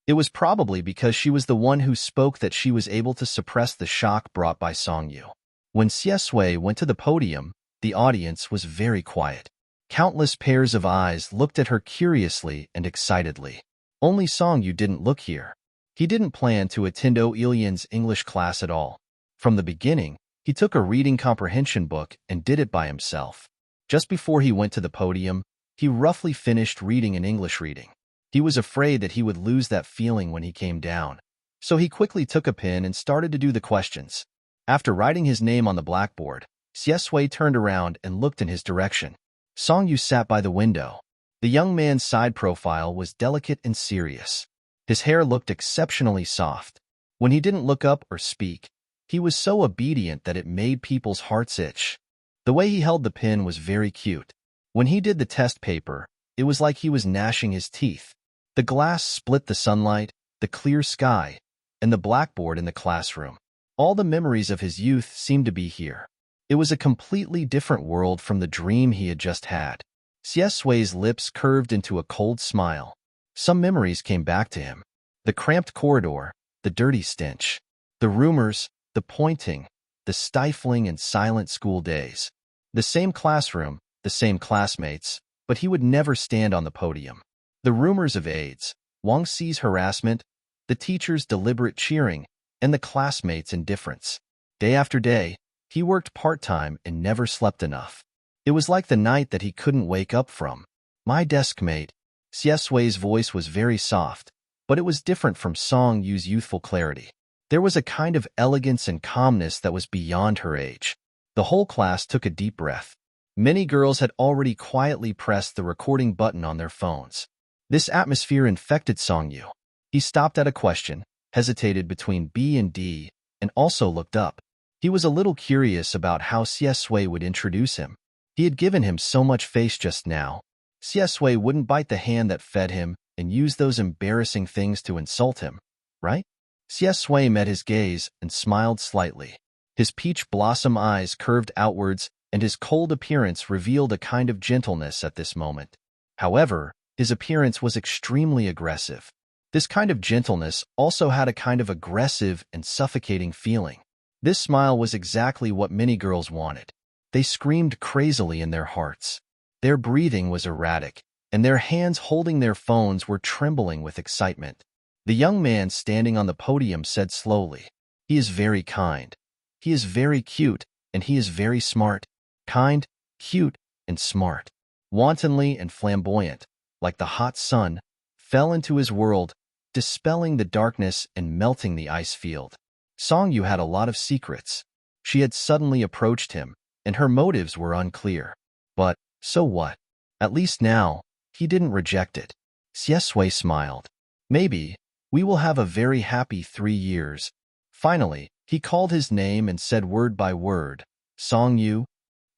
It was probably because she was the one who spoke that she was able to suppress the shock brought by Songyu. When Xie Sui went to the podium, the audience was very quiet. Countless pairs of eyes looked at her curiously and excitedly. Only Songyu didn't look here. He didn't plan to attend Oelian's English class at all. From the beginning, he took a reading comprehension book and did it by himself. Just before he went to the podium, he roughly finished reading an English reading. He was afraid that he would lose that feeling when he came down. So he quickly took a pen and started to do the questions. After writing his name on the blackboard, Xie Sui turned around and looked in his direction. Songyu sat by the window. The young man's side profile was delicate and serious. His hair looked exceptionally soft. When he didn't look up or speak, he was so obedient that it made people's hearts itch. The way he held the pen was very cute. When he did the test paper, it was like he was gnashing his teeth. The glass split the sunlight, the clear sky, and the blackboard in the classroom. All the memories of his youth seemed to be here. It was a completely different world from the dream he had just had. Xie Sui's lips curved into a cold smile. Some memories came back to him. The cramped corridor, the dirty stench, the rumors, the pointing, the stifling and silent school days. The same classroom, the same classmates, but he would never stand on the podium. The rumors of AIDS, Wang Xi's harassment, the teacher's deliberate cheering, and the classmates' indifference. Day after day, he worked part-time and never slept enough. It was like the night that he couldn't wake up from. My deskmate. Xie Sui's voice was very soft, but it was different from Song Yu's youthful clarity. There was a kind of elegance and calmness that was beyond her age. The whole class took a deep breath. Many girls had already quietly pressed the recording button on their phones. This atmosphere infected Song Yu. He stopped at a question, hesitated between B and D, and also looked up. He was a little curious about how Xie Sui would introduce him. He had given him so much face just now. Xie Sui wouldn't bite the hand that fed him and use those embarrassing things to insult him, right? Xie Sui met his gaze and smiled slightly. His peach blossom eyes curved outwards, and his cold appearance revealed a kind of gentleness at this moment. However, his appearance was extremely aggressive. This kind of gentleness also had a kind of aggressive and suffocating feeling. This smile was exactly what many girls wanted. They screamed crazily in their hearts. Their breathing was erratic, and their hands holding their phones were trembling with excitement. The young man standing on the podium said slowly, "He is very kind. He is very cute, and he is very smart." Kind, cute, and smart. Wantonly and flamboyant, like the hot sun, fell into his world, dispelling the darkness and melting the ice field. Song Yu had a lot of secrets. She had suddenly approached him, and her motives were unclear. But, so what? At least now, he didn't reject it. Xie Sui smiled. "Maybe, we will have a very happy 3 years. Finally, he called his name and said word by word, "Song Yu."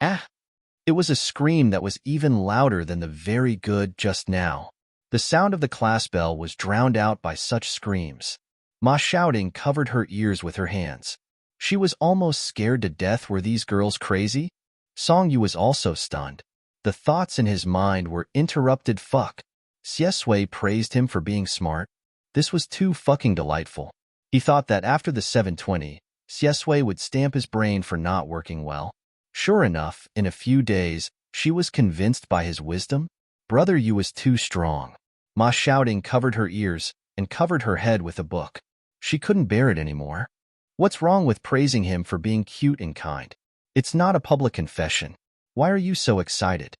Ah! It was a scream that was even louder than the "very good" just now. The sound of the class bell was drowned out by such screams. Ma shouting covered her ears with her hands. She was almost scared to death. Were these girls crazy? Song Yu was also stunned. The thoughts in his mind were interrupted. Fuck. Xie Sui praised him for being smart. This was too fucking delightful. He thought that after the 720, Xie Sui would stamp his brain for not working well. Sure enough, in a few days, she was convinced by his wisdom. Brother Yu was too strong. Ma shouting covered her ears and covered her head with a book. She couldn't bear it anymore. What's wrong with praising him for being cute and kind? It's not a public confession. Why are you so excited?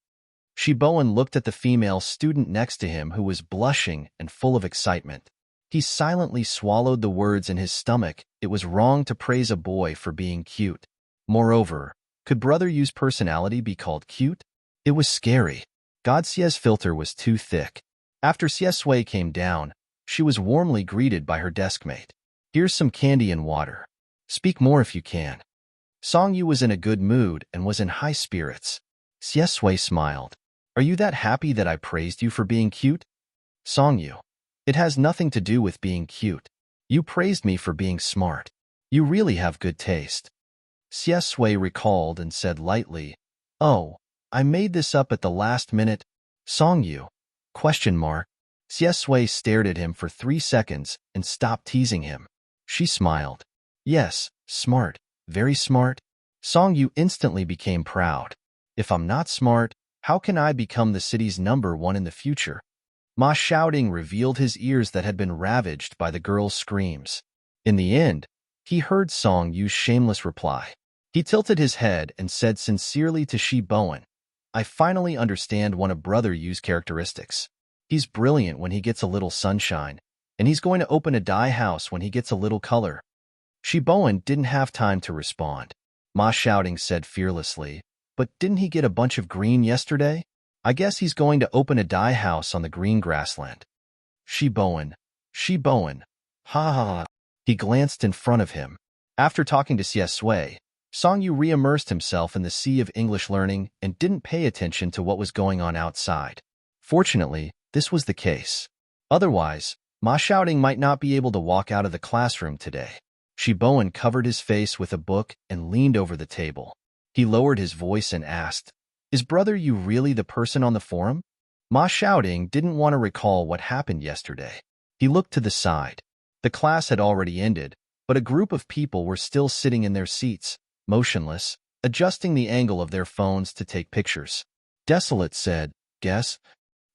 Shi Bowen looked at the female student next to him who was blushing and full of excitement. He silently swallowed the words in his stomach. It was wrong to praise a boy for being cute. Moreover, could Brother Yu's personality be called cute? It was scary. God Xie's filter was too thick. After Xie Sui came down, she was warmly greeted by her deskmate. "Here's some candy and water. Speak more if you can." Song Yu was in a good mood and was in high spirits. Xie Sui smiled. "Are you that happy that I praised you for being cute?" Song Yu. "It has nothing to do with being cute. You praised me for being smart. You really have good taste." Xie Sui recalled and said lightly, "Oh, I made this up at the last minute." Song Yu? Question mark. Xie Sui stared at him for 3 seconds and stopped teasing him. She smiled. "Yes, smart, very smart." Song Yu instantly became proud. "If I'm not smart, how can I become the city's #1 in the future?" Ma shouting revealed his ears that had been ravaged by the girl's screams. In the end, he heard Song Yu's shameless reply. He tilted his head and said sincerely to Shi Bowen, "I finally understand one of Brother Yu's characteristics. He's brilliant when he gets a little sunshine, and he's going to open a dye house when he gets a little color." Shi Bowen didn't have time to respond. Ma shouting said fearlessly, "But didn't he get a bunch of green yesterday? I guess he's going to open a dye house on the green grassland." Shi Bowen. Ha ha ha. He glanced in front of him. After talking to Xie Sui, Song Yu re-immersed himself in the sea of English learning and didn't pay attention to what was going on outside. Fortunately, this was the case. Otherwise, Ma shouting might not be able to walk out of the classroom today. Shi Bowen covered his face with a book and leaned over the table. He lowered his voice and asked, "Is Brother Yu really the person on the forum?" Ma shouting didn't want to recall what happened yesterday. He looked to the side. The class had already ended, but a group of people were still sitting in their seats, motionless, adjusting the angle of their phones to take pictures. Desolate said, "Guess,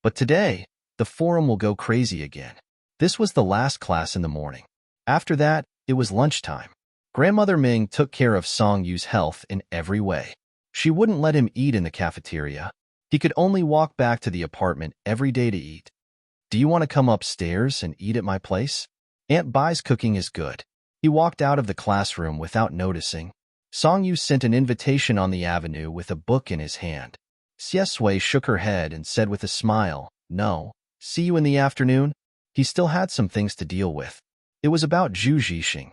but today, the forum will go crazy again." This was the last class in the morning. After that, it was lunchtime. Grandmother Ming took care of Song Yu's health in every way. She wouldn't let him eat in the cafeteria. He could only walk back to the apartment every day to eat. "Do you want to come upstairs and eat at my place? Aunt Bai's cooking is good." He walked out of the classroom without noticing. Song Yu sent an invitation on the avenue with a book in his hand. Xie Sui shook her head and said with a smile, "No, see you in the afternoon." He still had some things to deal with. It was about Zhu Zhixing.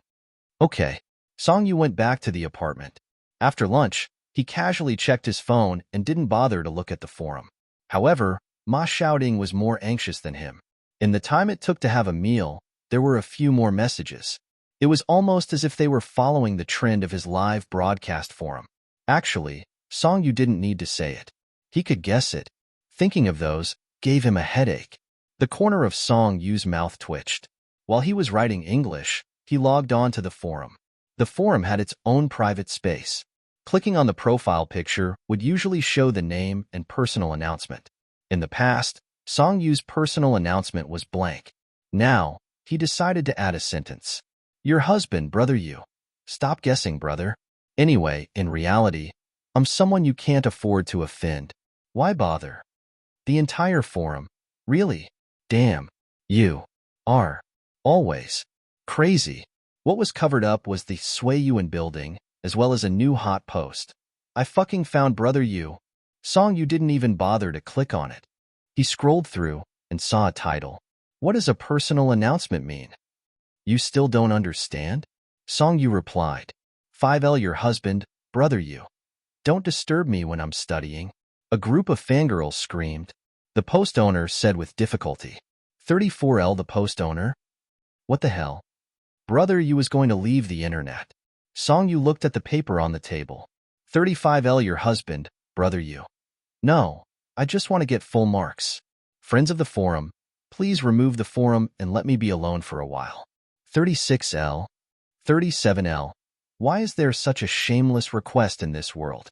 Okay. Song Yu went back to the apartment. After lunch, he casually checked his phone and didn't bother to look at the forum. However, Ma Xiaoding was more anxious than him. In the time it took to have a meal, there were a few more messages. It was almost as if they were following the trend of his live broadcast forum. Actually, Song Yu didn't need to say it. He could guess it. Thinking of those gave him a headache. The corner of Song Yu's mouth twitched. While he was writing English, he logged on to the forum. The forum had its own private space. Clicking on the profile picture would usually show the name and personal announcement. In the past, Song Yu's personal announcement was blank. Now, he decided to add a sentence. "Your husband, Brother Yu. Stop guessing, brother. Anyway, in reality, I'm someone you can't afford to offend. Why bother?" The entire forum. Really? Damn. You are always crazy. What was covered up was the Sui Yuan building, as well as a new hot post. "I fucking found Brother Yu." Song Yu didn't even bother to click on it. He scrolled through and saw a title. What does a personal announcement mean? "You still don't understand?" Song Yu replied. 5L your husband, Brother Yu. Don't disturb me when I'm studying." A group of fangirls screamed. The post owner said with difficulty. 34L the post owner? What the hell? Brother Yu was going to leave the internet. Song Yu looked at the paper on the table. 35L your husband, Brother Yu. No, I just want to get full marks. Friends of the forum, please remove the forum and let me be alone for a while. 36L, 37L, why is there such a shameless request in this world?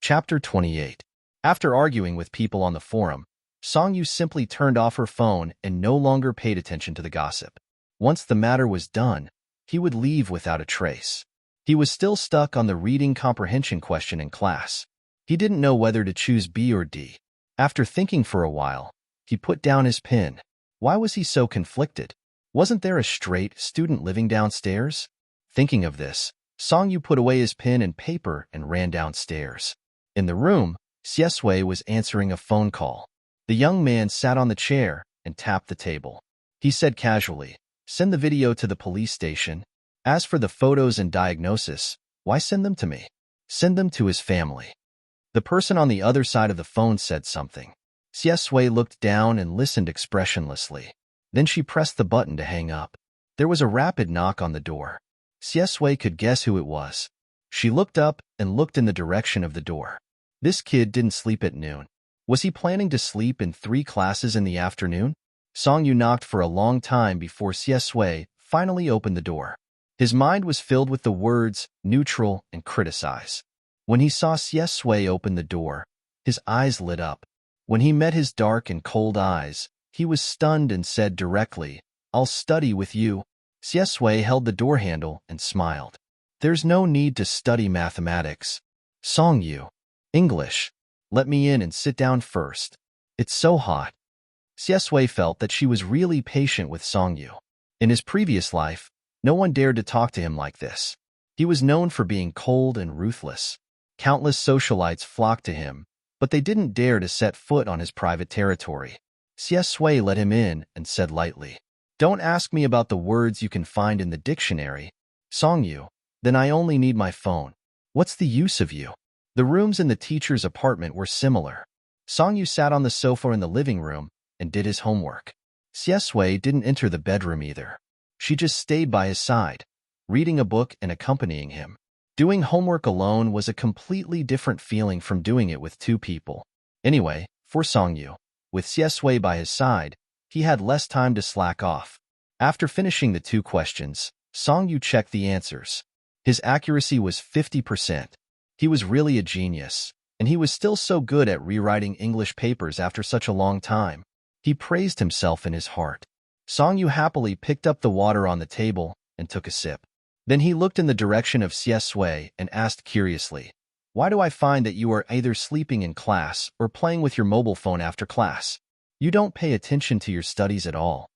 Chapter 28. After arguing with people on the forum, Song Yu simply turned off her phone and no longer paid attention to the gossip. Once the matter was done, he would leave without a trace. He was still stuck on the reading comprehension question in class. He didn't know whether to choose B or D. After thinking for a while, he put down his pen. Why was he so conflicted? Wasn't there a straight student living downstairs? Thinking of this, Song Yu put away his pen and paper and ran downstairs. In the room, Xie Sui was answering a phone call. The young man sat on the chair and tapped the table. He said casually, "Send the video to the police station. As for the photos and diagnosis, why send them to me? Send them to his family." The person on the other side of the phone said something. Xie Sui looked down and listened expressionlessly. Then she pressed the button to hang up. There was a rapid knock on the door. Xie Sui could guess who it was. She looked up and looked in the direction of the door. This kid didn't sleep at noon. Was he planning to sleep in 3 classes in the afternoon? Song Yu knocked for a long time before Xie Sui finally opened the door. His mind was filled with the words neutral and criticize. When he saw Xie Sui open the door, his eyes lit up. When he met his dark and cold eyes, he was stunned and said directly, "I'll study with you." Xie Sui held the door handle and smiled. "There's no need to study mathematics. Song Yu. English. Let me in and sit down first. It's so hot." Xie Sui felt that she was really patient with Song Yu. In his previous life, no one dared to talk to him like this. He was known for being cold and ruthless. Countless socialites flocked to him, but they didn't dare to set foot on his private territory. Xie Sui let him in and said lightly, "Don't ask me about the words you can find in the dictionary, Song Yu. Then I only need my phone. What's the use of you?" The rooms in the teacher's apartment were similar. Song Yu sat on the sofa in the living room and did his homework. Xie Sui didn't enter the bedroom either. She just stayed by his side, reading a book and accompanying him. Doing homework alone was a completely different feeling from doing it with 2 people. Anyway, for Song Yu, With Xiesui by his side, he had less time to slack off. After finishing the 2 questions, Songyu checked the answers. His accuracy was 50%. He was really a genius, and he was still so good at rewriting English papers after such a long time. He praised himself in his heart. Songyu happily picked up the water on the table and took a sip. Then he looked in the direction of Xiesui and asked curiously, "Why do I find that you are either sleeping in class or playing with your mobile phone after class? You don't pay attention to your studies at all."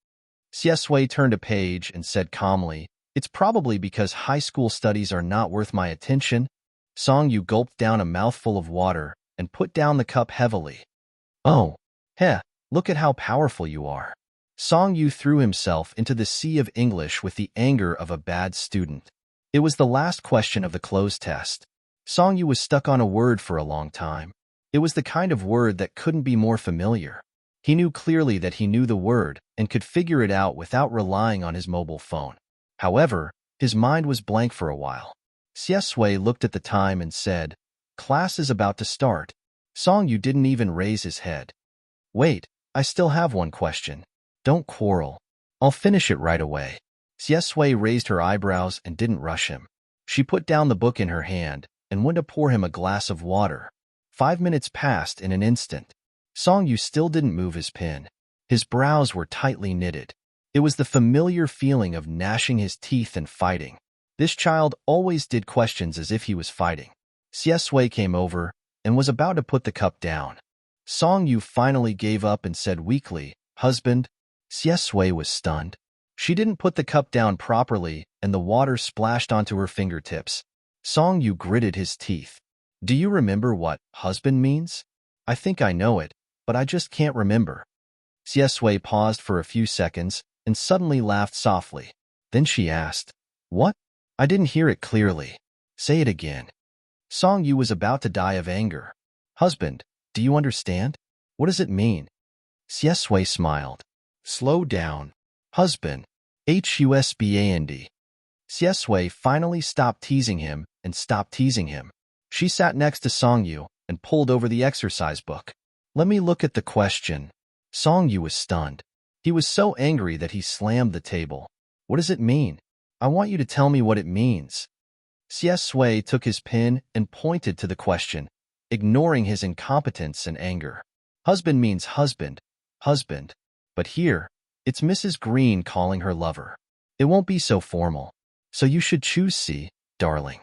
Xiesui turned a page and said calmly, "It's probably because high school studies are not worth my attention." Songyu gulped down a mouthful of water and put down the cup heavily. "Oh, heh, look at how powerful you are." Songyu threw himself into the sea of English with the anger of a bad student. It was the last question of the closed test. Songyu was stuck on a word for a long time. It was the kind of word that couldn't be more familiar. He knew clearly that he knew the word and could figure it out without relying on his mobile phone. However, his mind was blank for a while. Xiesui looked at the time and said, "Class is about to start." Songyu didn't even raise his head. "Wait, I still have one question. Don't quarrel. I'll finish it right away." Xiesui raised her eyebrows and didn't rush him. She put down the book in her hand and went to pour him a glass of water. 5 minutes passed in an instant. Songyu still didn't move his pen. His brows were tightly knitted. It was the familiar feeling of gnashing his teeth and fighting. This child always did questions as if he was fighting. Xiesui came over and was about to put the cup down. Songyu finally gave up and said weakly, "Husband?" Xiesui was stunned. She didn't put the cup down properly, and the water splashed onto her fingertips. Songyu gritted his teeth. "Do you remember what husband means?" "I think I know it, but I just can't remember." Xiesui paused for a few seconds and suddenly laughed softly. Then she asked, "What?" "I didn't hear it clearly. Say it again." Songyu was about to die of anger. "Husband, do you understand? What does it mean?" Xiesui smiled. "Slow down. Husband. Husband." Xiesui finally stopped teasing him and stopped teasing him. She sat next to Songyu and pulled over the exercise book. "Let me look at the question." Songyu was stunned. He was so angry that he slammed the table. "What does it mean? I want you to tell me what it means." Xiesui took his pen and pointed to the question, ignoring his incompetence and anger. "Husband means husband, husband. But here, it's Mrs. Green calling her lover. It won't be so formal. So you should choose C, darling."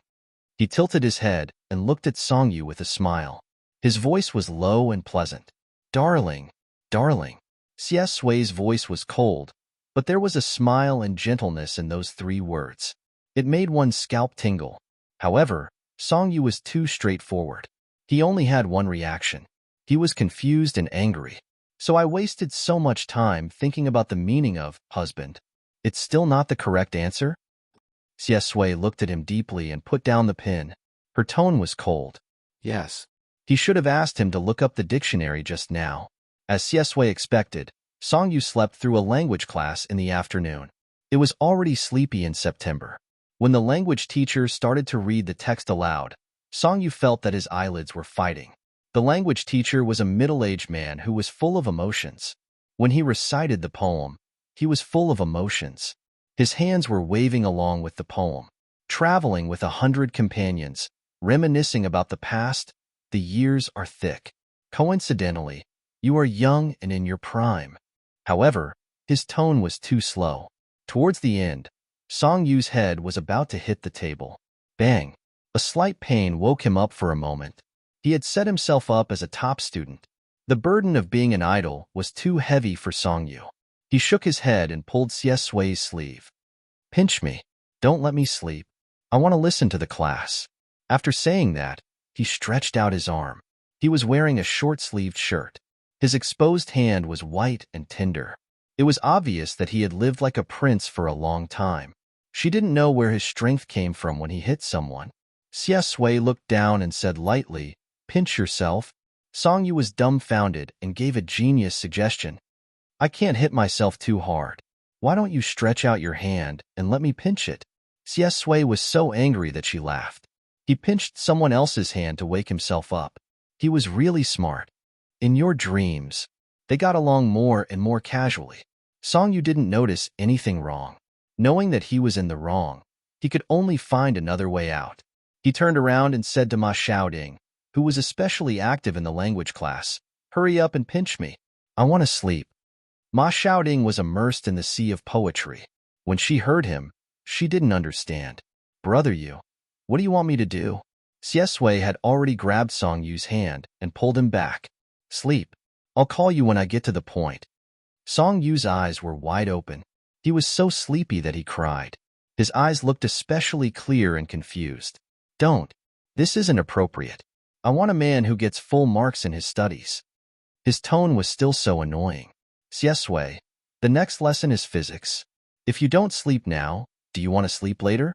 He tilted his head and looked at Songyu with a smile. His voice was low and pleasant. "Darling, darling." Xiesui's voice was cold, but there was a smile and gentleness in those 3 words. It made one's scalp tingle. However, Songyu was too straightforward. He only had one reaction. He was confused and angry. "So I wasted so much time thinking about the meaning of husband. It's still not the correct answer?" Xiesui looked at him deeply and put down the pen. Her tone was cold. "Yes." He should have asked him to look up the dictionary just now. As Xiesui expected, Songyu slept through a language class in the afternoon. It was already sleepy in September. When the language teacher started to read the text aloud, Songyu felt that his eyelids were fighting. The language teacher was a middle-aged man who was full of emotions. When he recited the poem, he was full of emotions. His hands were waving along with the poem. Traveling with 100 companions, reminiscing about the past, the years are thick. Coincidentally, you are young and in your prime. However, his tone was too slow. Towards the end, Songyu's head was about to hit the table. Bang! A slight pain woke him up for a moment. He had set himself up as a top student. The burden of being an idol was too heavy for Songyu. He shook his head and pulled Xiesui's sleeve. "Pinch me. Don't let me sleep. I want to listen to the class." After saying that, he stretched out his arm. He was wearing a short-sleeved shirt. His exposed hand was white and tender. It was obvious that he had lived like a prince for a long time. She didn't know where his strength came from when he hit someone. Xiesui looked down and said lightly, "Pinch yourself." Songyu was dumbfounded and gave a genius suggestion. "I can't hit myself too hard. Why don't you stretch out your hand and let me pinch it?" Xiesui was so angry that she laughed. He pinched someone else's hand to wake himself up. He was really smart. "In your dreams." They got along more and more casually. Songyu didn't notice anything wrong. Knowing that he was in the wrong, he could only find another way out. He turned around and said to Ma Xiaoding, who was especially active in the language class, "Hurry up and pinch me. I want to sleep." Ma Xiaoding was immersed in the sea of poetry. When she heard him, she didn't understand. "Brother Yu, what do you want me to do?" Xiesui had already grabbed Songyu's hand and pulled him back. "Sleep. I'll call you when I get to the point." Songyu's eyes were wide open. He was so sleepy that he cried. His eyes looked especially clear and confused. "Don't. This isn't appropriate. I want a man who gets full marks in his studies." His tone was still so annoying. "Xiesui, the next lesson is physics. If you don't sleep now, do you want to sleep later?"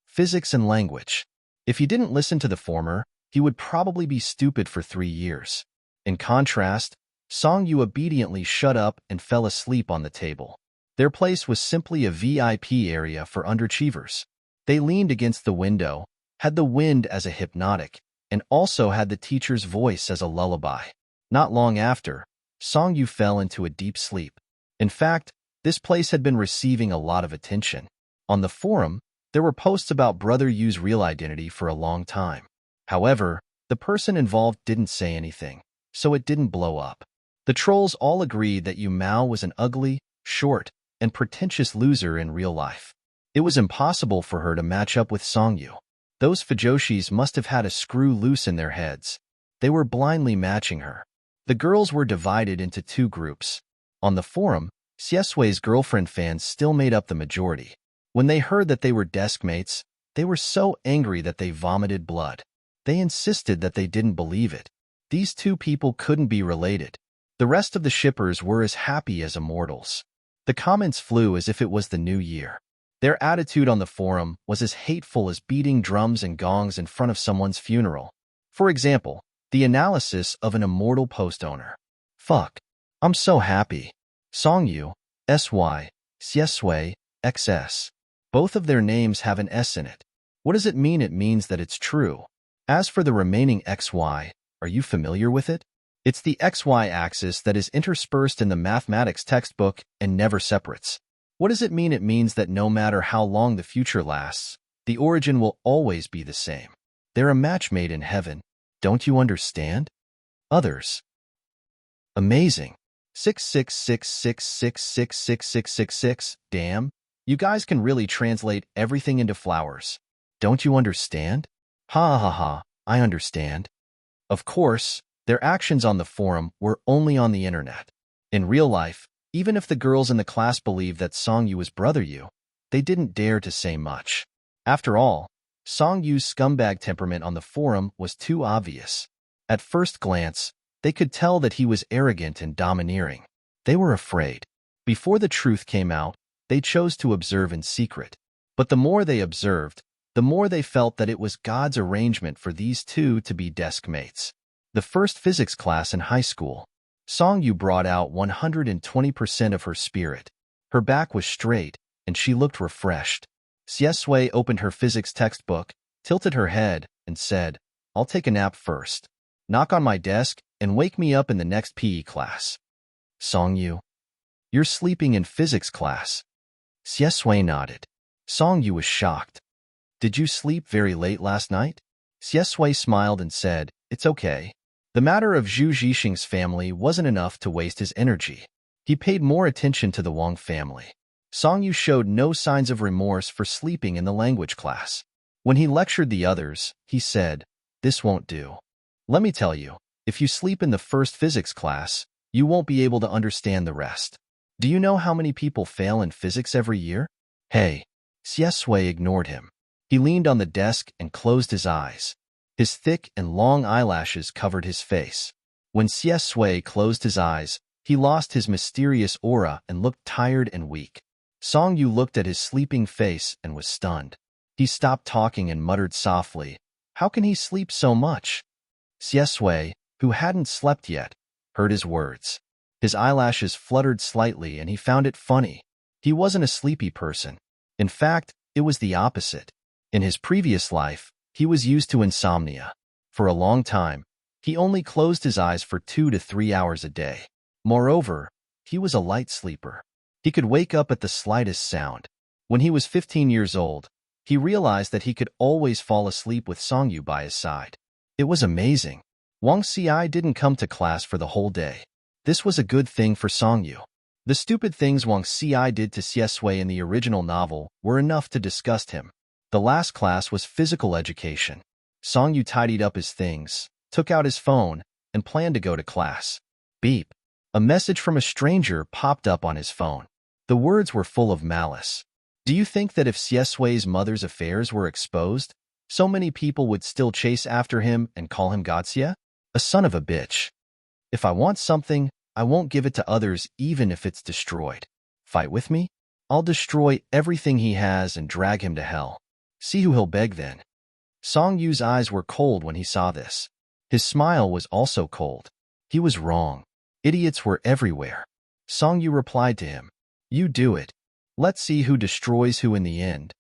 Physics and language. If he didn't listen to the former, he would probably be stupid for 3 years. In contrast, Songyu obediently shut up and fell asleep on the table. Their place was simply a VIP area for underachievers. They leaned against the window, had the wind as a hypnotic, and also had the teacher's voice as a lullaby. Not long after, Songyu fell into a deep sleep. In fact, this place had been receiving a lot of attention. On the forum, there were posts about Brother Yu's real identity for a long time. However, the person involved didn't say anything, so it didn't blow up. The trolls all agreed that Yu Mao was an ugly, short, and pretentious loser in real life. It was impossible for her to match up with Songyu. Those Fujoshis must have had a screw loose in their heads. They were blindly matching her. The girls were divided into 2 groups. On the forum, Xiesui's girlfriend fans still made up the majority. When they heard that they were desk mates, they were so angry that they vomited blood. They insisted that they didn't believe it. These 2 people couldn't be related. The rest of the shippers were as happy as immortals. The comments flew as if it was the new year. Their attitude on the forum was as hateful as beating drums and gongs in front of someone's funeral. For example, the analysis of an immortal post owner. "Fuck. I'm so happy. Songyu, SY, Xiesui, XS. Both of their names have an S in it. What does it mean? It means that it's true. As for the remaining XY, are you familiar with it? It's the XY axis that is interspersed in the mathematics textbook and never separates. What does it mean? It means that no matter how long the future lasts, the origin will always be the same. They're a match made in heaven. Don't you understand?" Others. "Amazing. 66666666666. Damn. You guys can really translate everything into flowers. Don't you understand?" "Ha ha ha, I understand." Of course, their actions on the forum were only on the internet. In real life, even if the girls in the class believed that Songyu was Brother Yu, they didn't dare to say much. After all, Songyu's scumbag temperament on the forum was too obvious. At first glance, they could tell that he was arrogant and domineering. They were afraid. Before the truth came out, they chose to observe in secret. But the more they observed, the more they felt that it was God's arrangement for these 2 to be desk mates. The first physics class in high school, Songyu brought out 120% of her spirit. Her back was straight, and she looked refreshed. Xiesui opened her physics textbook, tilted her head, and said, "I'll take a nap first. Knock on my desk and wake me up in the next PE class." "Songyu, you're sleeping in physics class." Xiesui nodded. Songyu was shocked. "Did you sleep very late last night?" Xiesui smiled and said, "It's okay." The matter of Zhu Zhixing's family wasn't enough to waste his energy. He paid more attention to the Wang family. Songyu showed no signs of remorse for sleeping in the language class. When he lectured the others, he said, "This won't do. Let me tell you, if you sleep in the first physics class, you won't be able to understand the rest. Do you know how many people fail in physics every year?" "Hey." Xiesui ignored him. He leaned on the desk and closed his eyes. His thick and long eyelashes covered his face. When Xiesui closed his eyes, he lost his mysterious aura and looked tired and weak. Songyu looked at his sleeping face and was stunned. He stopped talking and muttered softly, "How can he sleep so much?" Xiesui, who hadn't slept yet, heard his words. His eyelashes fluttered slightly and he found it funny. He wasn't a sleepy person. In fact, it was the opposite. In his previous life, he was used to insomnia. For a long time, he only closed his eyes for 2 to 3 hours a day. Moreover, he was a light sleeper. He could wake up at the slightest sound. When he was 15 years old, he realized that he could always fall asleep with Songyu by his side. It was amazing. Wang Xiai didn't come to class for the whole day. This was a good thing for Songyu. The stupid things Wang Xiai did to Xie in the original novel were enough to disgust him. The last class was physical education. Songyu tidied up his things, took out his phone, and planned to go to class. Beep. A message from a stranger popped up on his phone. The words were full of malice. Do you think that if Xie mother's affairs were exposed, so many people would still chase after him and call him Godxie? A son of a bitch. If I want something, I won't give it to others even if it's destroyed. Fight with me? I'll destroy everything he has and drag him to hell. See who he'll beg then. Songyu's eyes were cold when he saw this. His smile was also cold. He was wrong. Idiots were everywhere. Songyu replied to him, "You do it. Let's see who destroys who in the end."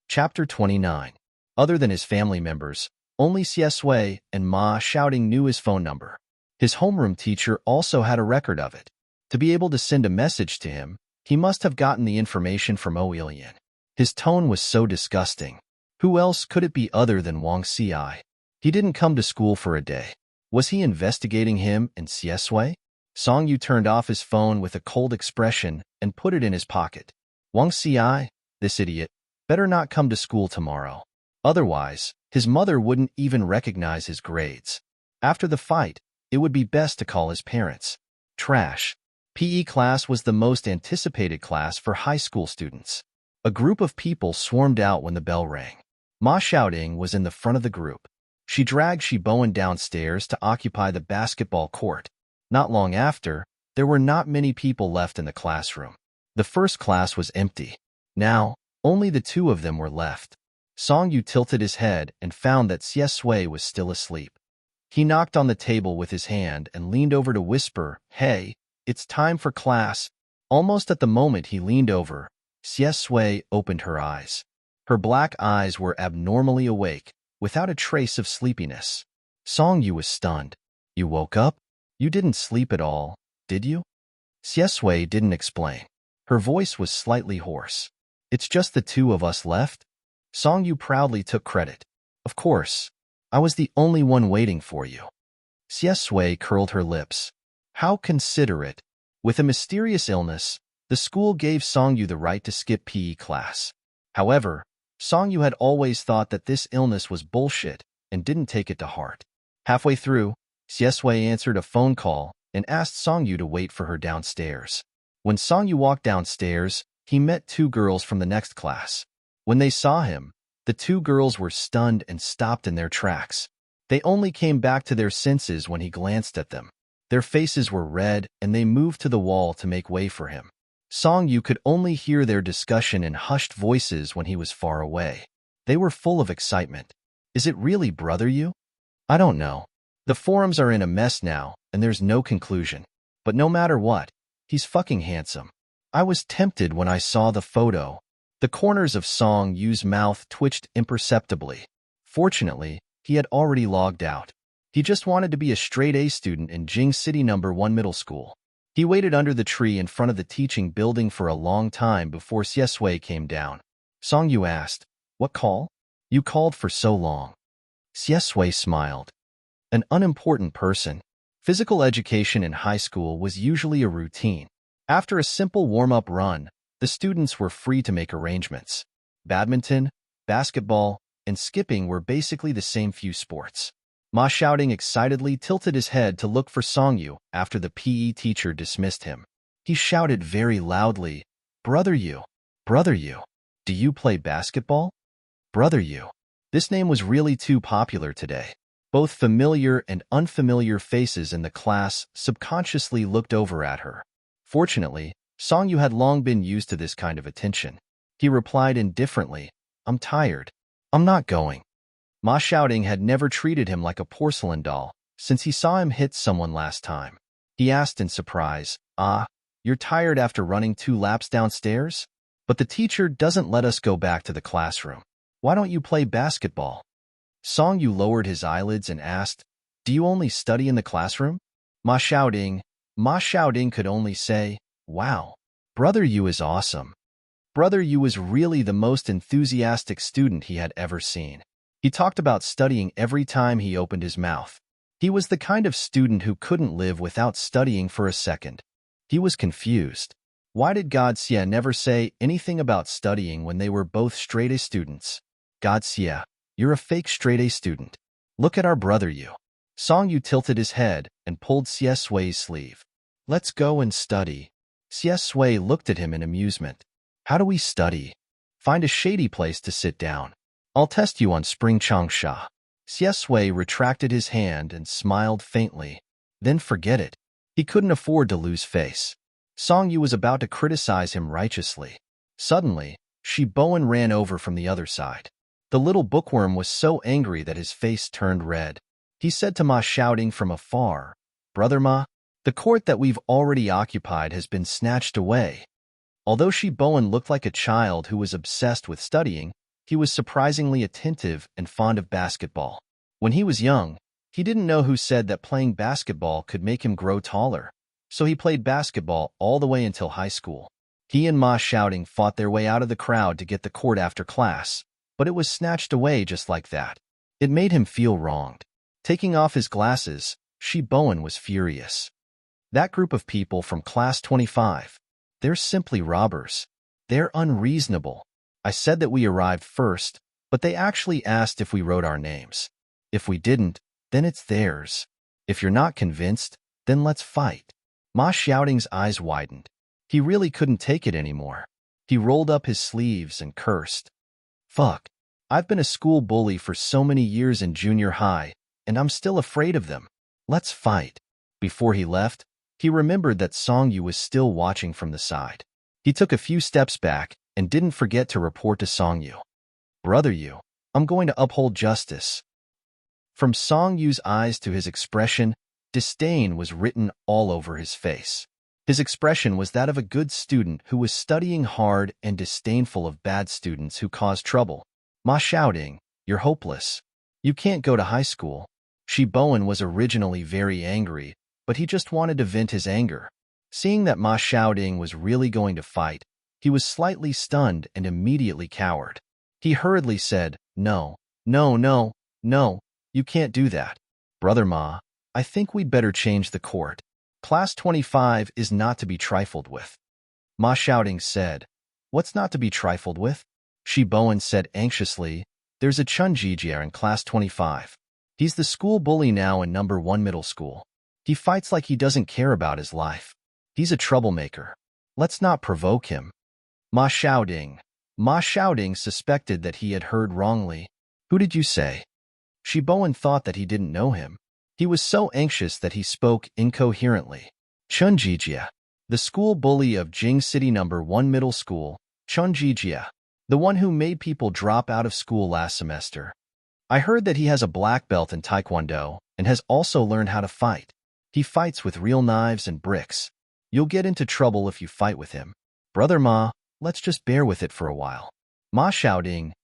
Chapter 29. Other than his family members, only Xie and Ma Shouting knew his phone number. His homeroom teacher also had a record of it. To be able to send a message to him, he must have gotten the information from Oilian. His tone was so disgusting. Who else could it be other than Wang Xiai? He didn't come to school for a day. Was he investigating him and Xie? Songyu turned off his phone with a cold expression and put it in his pocket. Wang Xiai, this idiot, better not come to school tomorrow. Otherwise, his mother wouldn't even recognize his grades. After the fight, it would be best to call his parents. Trash. PE class was the most anticipated class for high school students. A group of people swarmed out when the bell rang. Ma Shouting was in the front of the group. She dragged Shiboen downstairs to occupy the basketball court. Not long after, there were not many people left in the classroom. The first class was empty. Now, only the two of them were left. Songyu tilted his head and found that Xie was still asleep. He knocked on the table with his hand and leaned over to whisper, "Hey, it's time for class." Almost at the moment he leaned over, Xie opened her eyes. Her black eyes were abnormally awake, without a trace of sleepiness. Songyu was stunned. "You woke up? You didn't sleep at all, did you?" Xie didn't explain. Her voice was slightly hoarse. "It's just the two of us left?" Songyu proudly took credit. "Of course. I was the only one waiting for you." Xie curled her lips. How considerate. With a mysterious illness, the school gave Songyu the right to skip PE class. However, Songyu had always thought that this illness was bullshit and didn't take it to heart. Halfway through, Xie answered a phone call and asked Songyu to wait for her downstairs. When Songyu walked downstairs, he met two girls from the next class. When they saw him, the two girls were stunned and stopped in their tracks. They only came back to their senses when he glanced at them. Their faces were red and they moved to the wall to make way for him. Songyu could only hear their discussion in hushed voices when he was far away. They were full of excitement. "Is it really Brother Yu?" "I don't know. The forums are in a mess now and there's no conclusion. But no matter what, he's fucking handsome. I was tempted when I saw the photo." The corners of Songyu's mouth twitched imperceptibly. Fortunately, he had already logged out. He just wanted to be a straight-A student in Jing City No. 1 middle school. He waited under the tree in front of the teaching building for a long time before Xie came down. Songyu asked, "What call? You called for so long." Xie smiled. An unimportant person. Physical education in high school was usually a routine. After a simple warm-up run, the students were free to make arrangements. Badminton, basketball, and skipping were basically the same few sports. Ma Shouting excitedly tilted his head to look for Songyu after the PE teacher dismissed him. He shouted very loudly, "Brother Yu! Brother Yu! Do you play basketball? Brother Yu!" This name was really too popular today. Both familiar and unfamiliar faces in the class subconsciously looked over at her. Fortunately, Songyu had long been used to this kind of attention. He replied indifferently, "I'm tired. I'm not going." Ma Shouting had never treated him like a porcelain doll since he saw him hit someone last time. He asked in surprise, "Ah, you're tired after running 2 laps downstairs? But the teacher doesn't let us go back to the classroom. Why don't you play basketball?" Song Yu lowered his eyelids and asked, "Do you only study in the classroom?" Ma Xiaoding could only say, "Wow, Brother Yu is awesome." Brother Yu was really the most enthusiastic student he had ever seen. He talked about studying every time he opened his mouth. He was the kind of student who couldn't live without studying for a second. He was confused. Why did God Xie never say anything about studying when they were both straight-A students? God Xie, you're a fake straight-A student. Look at our Brother Yu. Song Yu tilted his head and pulled Xie Sui's sleeve. Let's go and study. Xie Sui looked at him in amusement. How do we study? Find a shady place to sit down. I'll test you on Spring Changsha. Xie Sui retracted his hand and smiled faintly. Then forget it. He couldn't afford to lose face. Song Yu was about to criticize him righteously. Suddenly, Shi Bowen ran over from the other side. The little bookworm was so angry that his face turned red. He said to Ma, shouting from afar, "Brother Ma, the court that we've already occupied has been snatched away." Although Shi Bowen looked like a child who was obsessed with studying, he was surprisingly attentive and fond of basketball. When he was young, he didn't know who said that playing basketball could make him grow taller, so he played basketball all the way until high school. He and Ma Shouting fought their way out of the crowd to get the court after class, but it was snatched away just like that. It made him feel wronged. Taking off his glasses, Shi Bowen was furious. That group of people from class 25, they're simply robbers. They're unreasonable. I said that we arrived first, but they actually asked if we wrote our names. If we didn't, then it's theirs. If you're not convinced, then let's fight. Ma Shouting's eyes widened. He really couldn't take it anymore. He rolled up his sleeves and cursed. Fuck. I've been a school bully for so many years in junior high, and I'm still afraid of them. Let's fight. Before he left, he remembered that Song Yu was still watching from the side. He took a few steps back and didn't forget to report to Song Yu. Brother Yu, I'm going to uphold justice. From Song Yu's eyes to his expression, disdain was written all over his face. His expression was that of a good student who was studying hard and disdainful of bad students who caused trouble. Ma Shouting, you're hopeless. You can't go to high school. Shi Bowen was originally very angry, but he just wanted to vent his anger. Seeing that Ma Shouting was really going to fight, he was slightly stunned and immediately cowered. He hurriedly said, No, you can't do that. Brother Ma, I think we'd better change the court. Class 25 is not to be trifled with. Ma Shouting said, What's not to be trifled with? Shi Bowen said anxiously, There's a Chunjijia in class 25. He's the school bully now in number 1 middle school. He fights like he doesn't care about his life. He's a troublemaker. Let's not provoke him. Ma Shouting suspected that he had heard wrongly. Who did you say? Shi Bowen thought that he didn't know him. He was so anxious that he spoke incoherently. Chunjijia, the school bully of Jing City number 1 middle school, Chunjijia, the one who made people drop out of school last semester. I heard that he has a black belt in Taekwondo and has also learned how to fight. He fights with real knives and bricks. You'll get into trouble if you fight with him. Brother Ma, let's just bear with it for a while. Ma Shouting,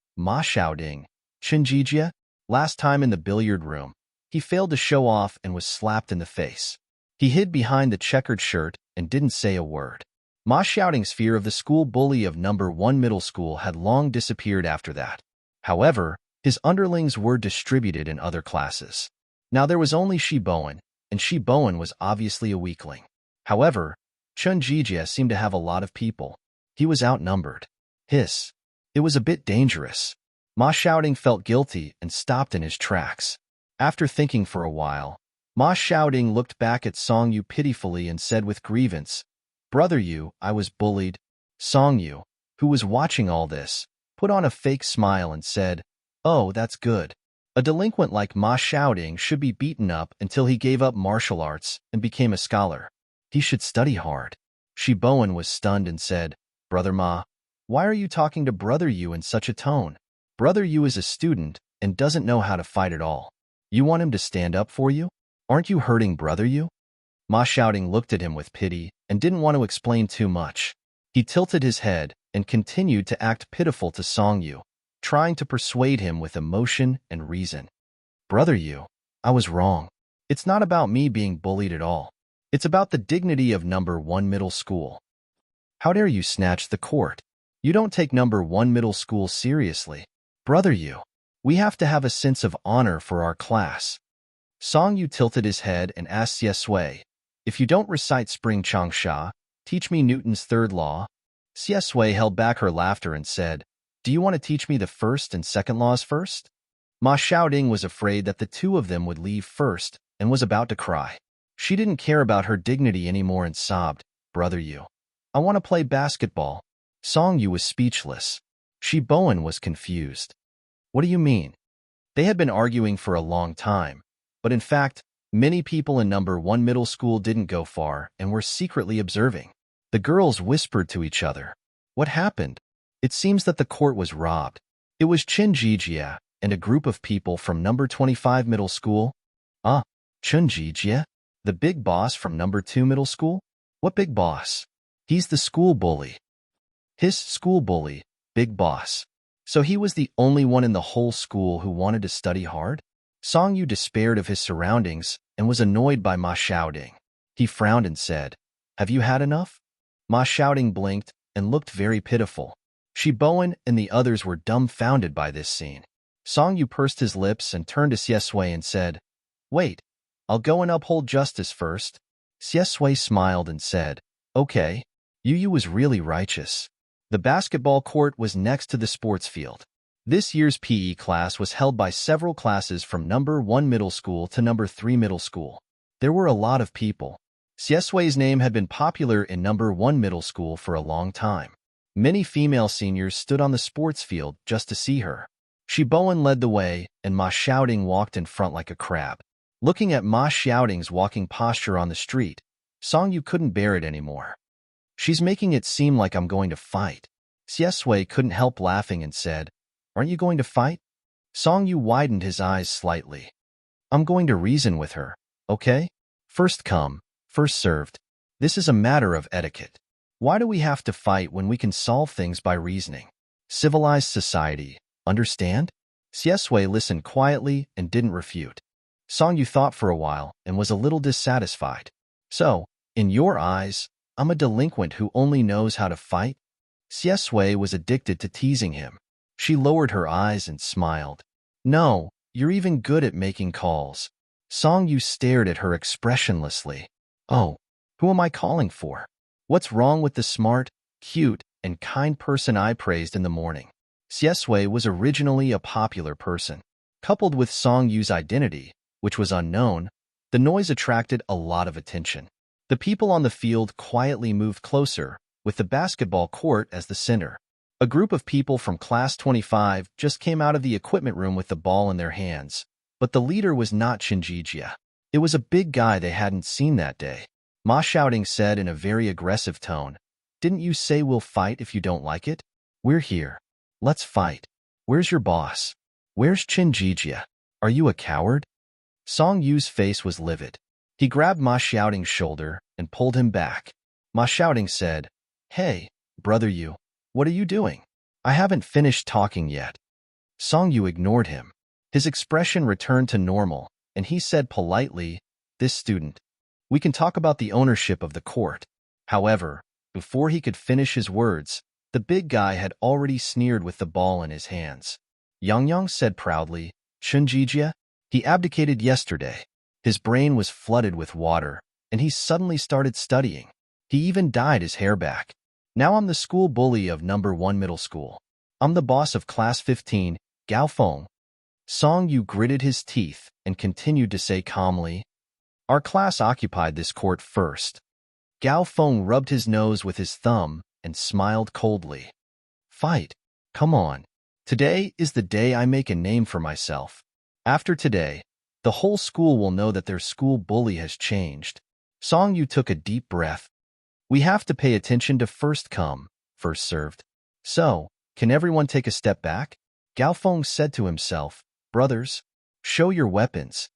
Chunjijia, last time in the billiard room, he failed to show off and was slapped in the face. He hid behind the checkered shirt and didn't say a word. Ma Shouting's fear of the school bully of number 1 middle school had long disappeared after that. However, his underlings were distributed in other classes. Now there was only Shi Bowen, and Shi Bowen was obviously a weakling. However, Chunjijia seemed to have a lot of people. He was outnumbered. Hiss. It was a bit dangerous. Ma Shouting felt guilty and stopped in his tracks. After thinking for a while, Ma Shouting looked back at Song Yu pitifully and said with grievance, Brother Yu, I was bullied. Song Yu, who was watching all this, put on a fake smile and said, Oh, that's good. A delinquent like Ma Shouting should be beaten up until he gave up martial arts and became a scholar. He should study hard. Shi Bowen was stunned and said, Brother Ma, why are you talking to Brother Yu in such a tone? Brother Yu is a student and doesn't know how to fight at all. You want him to stand up for you? Aren't you hurting Brother Yu? Ma Shouting looked at him with pity and didn't want to explain too much. He tilted his head and continued to act pitiful to Song Yu. trying to persuade him with emotion and reason. Brother Yu, I was wrong. It's not about me being bullied at all. It's about the dignity of number 1 middle school. How dare you snatch the court? You don't take number 1 middle school seriously. Brother Yu, we have to have a sense of honor for our class. Song Yu tilted his head and asked Xie Sui, if you don't recite Spring Changsha, teach me Newton's third law. Xie Sui held back her laughter and said, do you want to teach me the first and second laws first? Ma Xiaoding was afraid that the two of them would leave first and was about to cry. She didn't care about her dignity anymore and sobbed, Brother Yu, I want to play basketball. Song Yu was speechless. Shi Bowen was confused. What do you mean? They had been arguing for a long time, but in fact, many people in number 1 middle school didn't go far and were secretly observing. The girls whispered to each other. What happened? It seems that the court was robbed. It was Chen Jijia and a group of people from number 25 middle school. Chen Jijia? The big boss from number 2 middle school? What big boss? He's the school bully. His school bully, big boss. So he was the only one in the whole school who wanted to study hard? Song Yu despaired of his surroundings and was annoyed by Ma Xiaoding. He frowned and said, have you had enough? Ma Xiaoding blinked and looked very pitiful. Shi Bowen and the others were dumbfounded by this scene. Song Yu pursed his lips and turned to Xie Sui and said, wait, I'll go and uphold justice first. Xie Sui smiled and said, okay. Yu was really righteous. The basketball court was next to the sports field. This year's PE class was held by several classes from number 1 middle school to number 3 middle school. There were a lot of people. Xie Sui's name had been popular in number 1 middle school for a long time. Many female seniors stood on the sports field just to see her. Shi Bowen led the way, and Ma Xiaoding walked in front like a crab. Looking at Ma Xiaoding's walking posture on the street, Song Yu couldn't bear it anymore. She's making it seem like I'm going to fight. Xie Sui couldn't help laughing and said, aren't you going to fight? Song Yu widened his eyes slightly. I'm going to reason with her, okay? First come, first served. This is a matter of etiquette. Why do we have to fight when we can solve things by reasoning? Civilized society, understand? Xie Sui listened quietly and didn't refute. Song Yu thought for a while and was a little dissatisfied. So, in your eyes, I'm a delinquent who only knows how to fight? Xie Sui was addicted to teasing him. She lowered her eyes and smiled. No, you're even good at making calls. Song Yu stared at her expressionlessly. Oh, who am I calling for? What's wrong with the smart, cute, and kind person I praised in the morning? Xie Sui was originally a popular person. Coupled with Song Yu's identity, which was unknown, the noise attracted a lot of attention. The people on the field quietly moved closer, with the basketball court as the center. A group of people from Class 25 just came out of the equipment room with the ball in their hands, but the leader was not Shinjijia. It was a big guy they hadn't seen that day. Ma Xiaoding said in a very aggressive tone, didn't you say we'll fight if you don't like it? We're here. Let's fight. Where's your boss? Where's Shinjijia? Are you a coward? Song Yu's face was livid. He grabbed Ma Xiaoding's shoulder and pulled him back. Ma Xiaoding said, hey, Brother Yu, what are you doing? I haven't finished talking yet. Song Yu ignored him. His expression returned to normal, and he said politely, this student. We can talk about the ownership of the court. However, before he could finish his words, the big guy had already sneered with the ball in his hands. Yang Yang said proudly, Chunjijia? He abdicated yesterday. His brain was flooded with water, and he suddenly started studying. He even dyed his hair back. Now I'm the school bully of number 1 middle school. I'm the boss of class 15, Gao Feng. Song Yu gritted his teeth and continued to say calmly, our class occupied this court first. Gao Feng rubbed his nose with his thumb and smiled coldly. Fight. Come on. Today is the day I make a name for myself. After today, the whole school will know that their school bully has changed. Song Yu took a deep breath. We have to pay attention to first come, first served. So, can everyone take a step back? Gao Feng said to himself, brothers, show your weapons.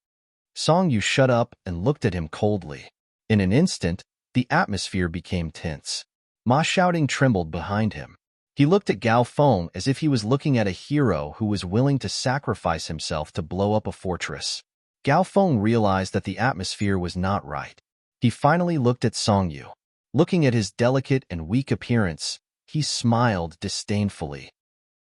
Song Yu shut up and looked at him coldly. In an instant, the atmosphere became tense. Ma Xiaoding trembled behind him. He looked at Gao Feng as if he was looking at a hero who was willing to sacrifice himself to blow up a fortress. Gao Feng realized that the atmosphere was not right. He finally looked at Song Yu. Looking at his delicate and weak appearance, he smiled disdainfully.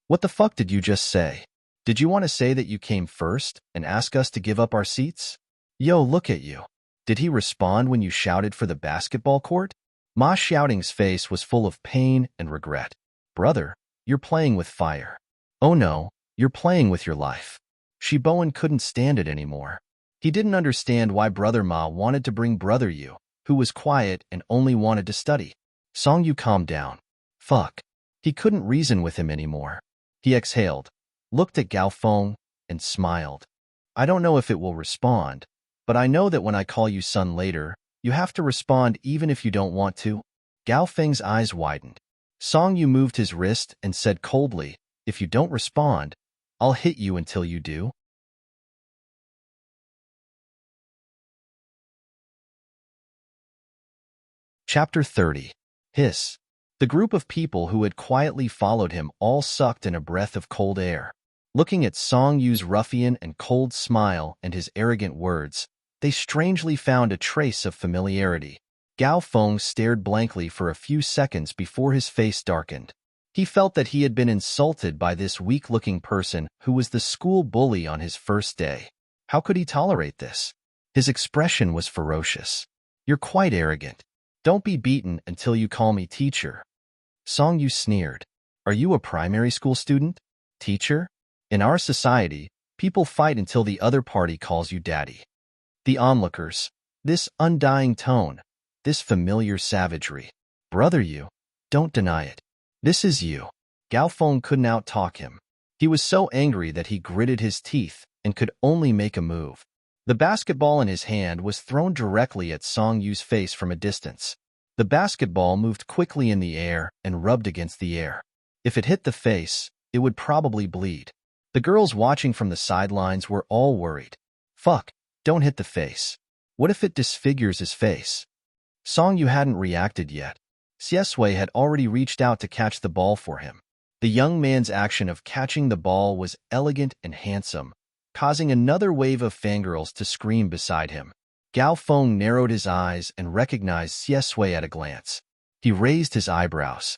What the fuck did you just say? Did you want to say that you came first and ask us to give up our seats? Yo, look at you. Did he respond when you shouted for the basketball court? Ma Xiaoting's face was full of pain and regret. Brother, you're playing with fire. Oh no, you're playing with your life. Shi Bowen couldn't stand it anymore. He didn't understand why Brother Ma wanted to bring Brother Yu, who was quiet and only wanted to study. Song Yu calmed down. Fuck. He couldn't reason with him anymore. He exhaled, looked at Gao Feng, and smiled. I don't know if it will respond, but I know that when I call you son later, you have to respond even if you don't want to. Gao Feng's eyes widened. Song Yu moved his wrist and said coldly, if you don't respond, I'll hit you until you do. Chapter 30. Hiss. The group of people who had quietly followed him all sucked in a breath of cold air. Looking at Song Yu's ruffian and cold smile and his arrogant words, they strangely found a trace of familiarity. Gao Feng stared blankly for a few seconds before his face darkened. He felt that he had been insulted by this weak-looking person who was the school bully on his first day. How could he tolerate this? His expression was ferocious. You're quite arrogant. Don't be beaten until you call me teacher. Song Yu sneered. Are you a primary school student? Teacher? In our society, people fight until the other party calls you daddy. The onlookers. This undying tone. This familiar savagery. Brother Yu, don't deny it. This is you. Gao Feng couldn't out-talk him. He was so angry that he gritted his teeth and could only make a move. The basketball in his hand was thrown directly at Song Yu's face from a distance. The basketball moved quickly in the air and rubbed against the air. If it hit the face, it would probably bleed. The girls watching from the sidelines were all worried. Fuck, don't hit the face. What if it disfigures his face? Song Yu hadn't reacted yet. Xiesui had already reached out to catch the ball for him. The young man's action of catching the ball was elegant and handsome, causing another wave of fangirls to scream beside him. Gao Feng narrowed his eyes and recognized Xiesui at a glance. He raised his eyebrows.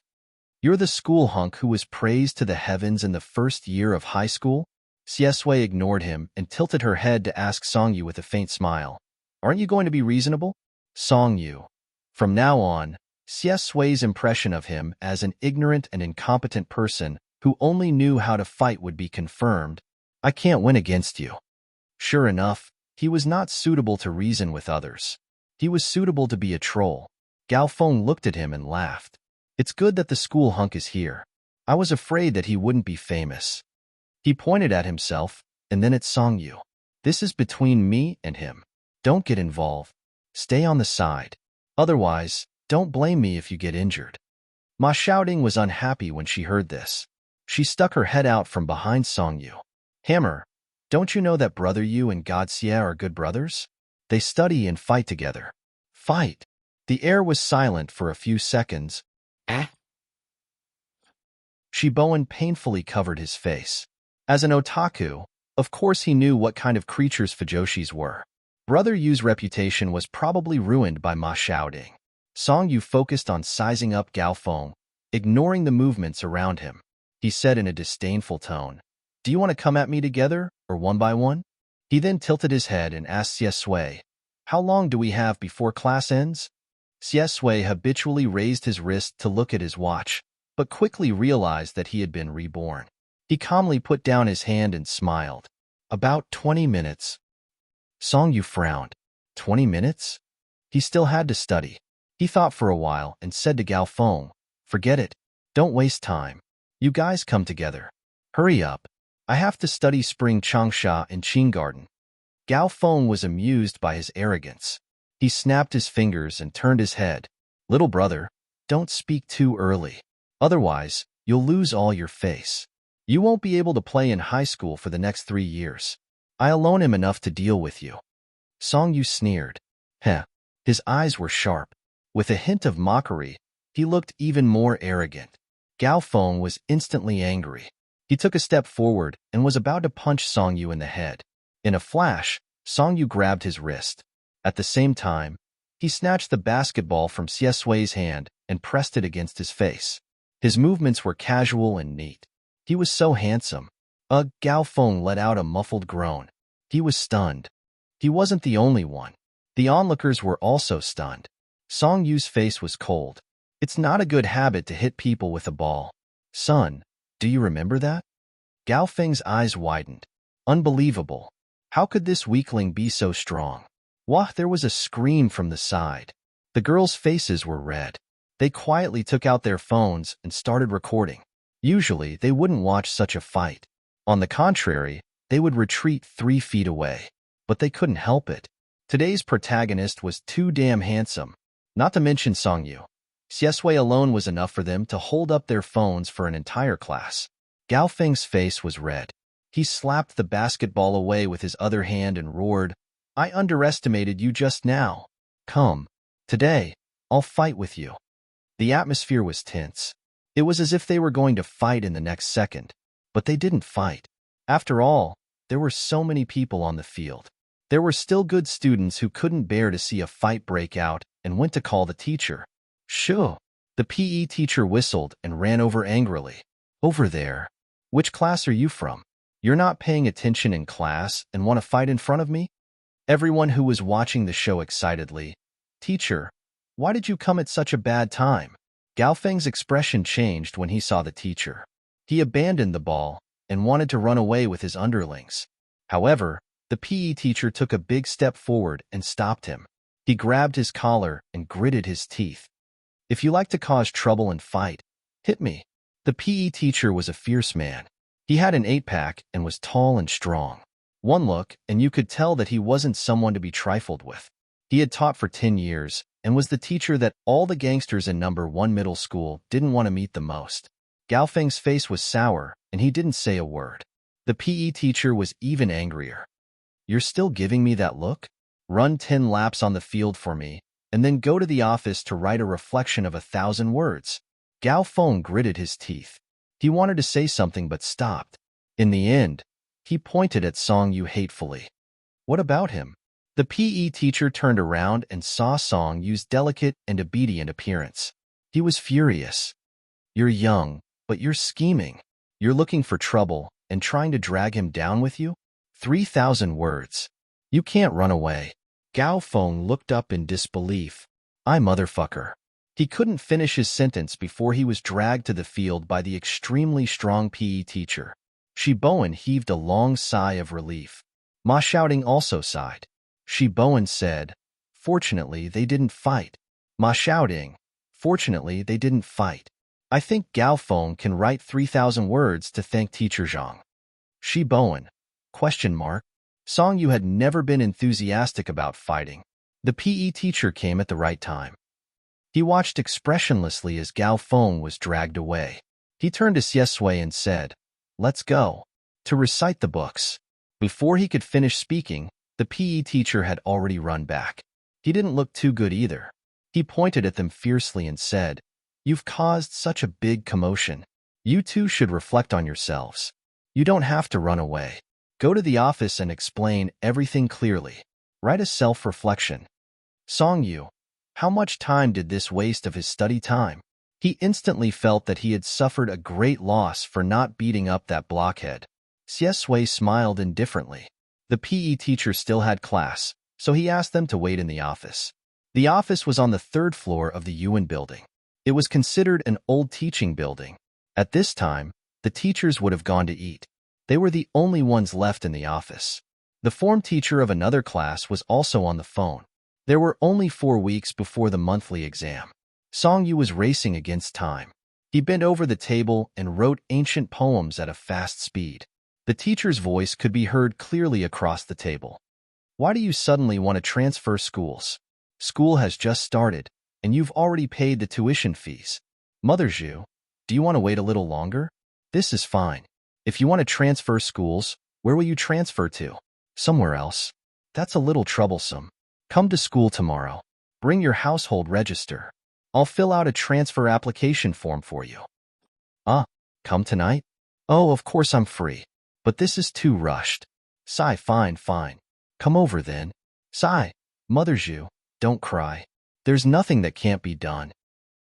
You're the school hunk who was praised to the heavens in the first year of high school? Xiesui ignored him and tilted her head to ask Song Yu with a faint smile. Aren't you going to be reasonable? Song Yu. From now on, Xiesui's impression of him as an ignorant and incompetent person who only knew how to fight would be confirmed. I can't win against you. Sure enough, he was not suitable to reason with others. He was suitable to be a troll. Gao Feng looked at him and laughed. It's good that the school hunk is here. I was afraid that he wouldn't be famous. He pointed at himself, and then at Song Yu. This is between me and him. Don't get involved. Stay on the side. Otherwise, don't blame me if you get injured. Ma Xiaoting was unhappy when she heard this. She stuck her head out from behind Song Yu. Hammer, don't you know that Brother Yu and God Xie are good brothers? They study and fight together. Fight! The air was silent for a few seconds. Shi Bowen painfully covered his face. As an otaku, of course he knew what kind of creatures fujoshis were. Brother Yu's reputation was probably ruined by Ma Xiaoting. Song Yu focused on sizing up Gao Feng, ignoring the movements around him. He said in a disdainful tone, Do you want to come at me together, or one by one? He then tilted his head and asked Xiesui, How long do we have before class ends? Xiesui habitually raised his wrist to look at his watch, but quickly realized that he had been reborn. He calmly put down his hand and smiled. About 20 minutes. Song Yu frowned. 20 minutes? He still had to study. He thought for a while and said to Gao Feng, Forget it. Don't waste time. You guys come together. Hurry up. I have to study Spring Changsha and Qing Garden. Gao Feng was amused by his arrogance. He snapped his fingers and turned his head. Little brother, don't speak too early. Otherwise, you'll lose all your face. You won't be able to play in high school for the next 3 years. I alone am enough to deal with you. Song Yu sneered. Heh. His eyes were sharp. With a hint of mockery, he looked even more arrogant. Gao Feng was instantly angry. He took a step forward and was about to punch Song Yu in the head. In a flash, Song Yu grabbed his wrist. At the same time, he snatched the basketball from Xie Sui's hand and pressed it against his face. His movements were casual and neat. He was so handsome. Gao Feng let out a muffled groan. He was stunned. He wasn't the only one. The onlookers were also stunned. Song Yu's face was cold. It's not a good habit to hit people with a ball. Son, do you remember that? Gao Feng's eyes widened. Unbelievable. How could this weakling be so strong? Wah! There was a scream from the side. The girls' faces were red. They quietly took out their phones and started recording. Usually, they wouldn't watch such a fight. On the contrary, they would retreat 3 feet away. But they couldn't help it. Today's protagonist was too damn handsome. Not to mention Song Yu. Xie Sui alone was enough for them to hold up their phones for an entire class. Gao Feng's face was red. He slapped the basketball away with his other hand and roared, "I underestimated you just now. Come. Today, I'll fight with you." The atmosphere was tense. It was as if they were going to fight in the next second. But they didn't fight. After all, there were so many people on the field. There were still good students who couldn't bear to see a fight break out and went to call the teacher. Shoo! The PE teacher whistled and ran over angrily. "Over there. Which class are you from? You're not paying attention in class and want to fight in front of me?" Everyone who was watching the show excitedly, "Teacher, why did you come at such a bad time?" Gao Feng's expression changed when he saw the teacher. He abandoned the ball and wanted to run away with his underlings. However, the PE teacher took a big step forward and stopped him. He grabbed his collar and gritted his teeth. "If you like to cause trouble and fight, hit me." The PE teacher was a fierce man. He had an 8-pack and was tall and strong. One look, and you could tell that he wasn't someone to be trifled with. He had taught for 10 years and was the teacher that all the gangsters in number 1 middle school didn't want to meet the most. Gao Feng's face was sour, and he didn't say a word. The PE teacher was even angrier. "You're still giving me that look? Run 10 laps on the field for me, and then go to the office to write a reflection of 1,000 words. Gao Feng gritted his teeth. He wanted to say something but stopped. In the end, he pointed at Song Yu hatefully. "What about him?" The PE teacher turned around and saw Song Yu's delicate and obedient appearance. He was furious. "You're young, but you're scheming. You're looking for trouble and trying to drag him down with you? 3,000 words. You can't run away." Gao Feng looked up in disbelief. "I motherfucker." He couldn't finish his sentence before he was dragged to the field by the extremely strong PE teacher. Shi Bowen heaved a long sigh of relief. Ma Xiaoting also sighed. Shi Bowen said, "Fortunately, they didn't fight." Ma Xiaoting, "Fortunately, they didn't fight. I think Gao Feng can write 3,000 words to thank Teacher Zhang." Shi Bowen, ? Song Yu had never been enthusiastic about fighting. The PE teacher came at the right time. He watched expressionlessly as Gao Feng was dragged away. He turned to Xie Sui and said, "Let's go." To recite the books. Before he could finish speaking, the PE teacher had already run back. He didn't look too good either. He pointed at them fiercely and said, "You've caused such a big commotion. You two should reflect on yourselves. You don't have to run away. Go to the office and explain everything clearly. Write a self-reflection." Song Yu, how much time did this waste of his study time? He instantly felt that he had suffered a great loss for not beating up that blockhead. Xie Sui smiled indifferently. The PE teacher still had class, so he asked them to wait in the office. The office was on the 3rd floor of the Yuan building. It was considered an old teaching building. At this time, the teachers would have gone to eat. They were the only ones left in the office. The form teacher of another class was also on the phone. There were only 4 weeks before the monthly exam. Song Yu was racing against time. He bent over the table and wrote ancient poems at a fast speed. The teacher's voice could be heard clearly across the table. "Why do you suddenly want to transfer schools? School has just started, and you've already paid the tuition fees. Mother Zhu, do you want to wait a little longer? This is fine. If you want to transfer schools, where will you transfer to? Somewhere else. That's a little troublesome. Come to school tomorrow. Bring your household register. I'll fill out a transfer application form for you." Ah, come tonight? Oh, of course I'm free. But this is too rushed. Sigh, fine, fine. Come over then. Sigh, mother's you. Don't cry. There's nothing that can't be done.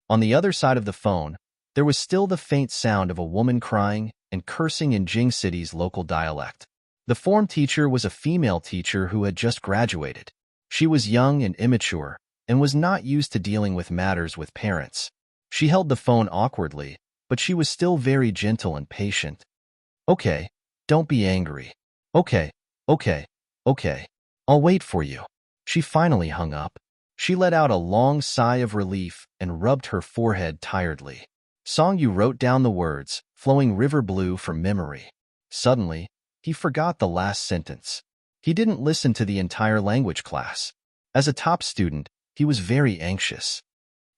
On the other side of the phone, there was still the faint sound of a woman crying and cursing in Jing City's local dialect. The form teacher was a female teacher who had just graduated. She was young and immature and was not used to dealing with matters with parents. She held the phone awkwardly, but she was still very gentle and patient. Okay, don't be angry. Okay, okay, okay. I'll wait for you. She finally hung up. She let out a long sigh of relief and rubbed her forehead tiredly. Songyu wrote down the words, flowing river blue from memory. Suddenly, he forgot the last sentence. He didn't listen to the entire language class. As a top student, he was very anxious.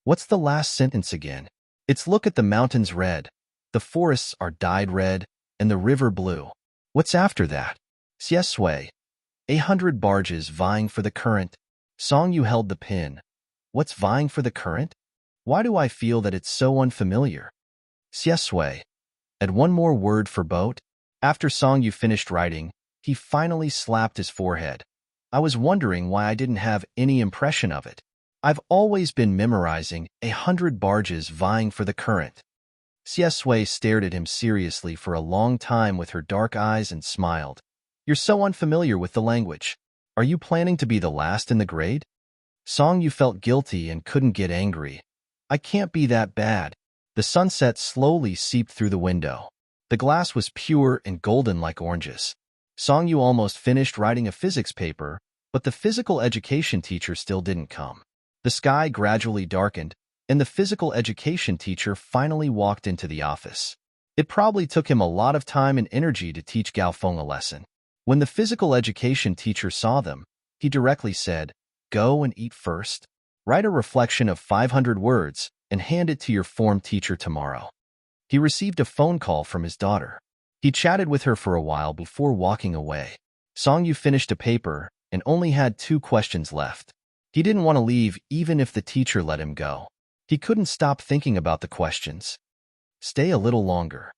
What's the last sentence again? It's look at the mountains red, the forests are dyed red, and the river blue. What's after that? Siesui. 100 barges vying for the current. Songyu held the pen. What's vying for the current? Why do I feel that it's so unfamiliar? Siesui. Add one more word for boat. After Songyu finished writing, he finally slapped his forehead. I was wondering why I didn't have any impression of it. I've always been memorizing 100 barges vying for the current. Siesui stared at him seriously for a long time with her dark eyes and smiled. You're so unfamiliar with the language. Are you planning to be the last in the grade? Songyu felt guilty and couldn't get angry. I can't be that bad. The sunset slowly seeped through the window. The glass was pure and golden like oranges. Songyu almost finished writing a physics paper, but the physical education teacher still didn't come. The sky gradually darkened, and the physical education teacher finally walked into the office. It probably took him a lot of time and energy to teach Gaofeng a lesson. When the physical education teacher saw them, he directly said, "Go and eat first. Write a reflection of 500 words and hand it to your form teacher tomorrow." He received a phone call from his daughter. He chatted with her for a while before walking away. Songyu finished a paper and only had 2 questions left. He didn't want to leave even if the teacher let him go. He couldn't stop thinking about the questions. Stay a little longer.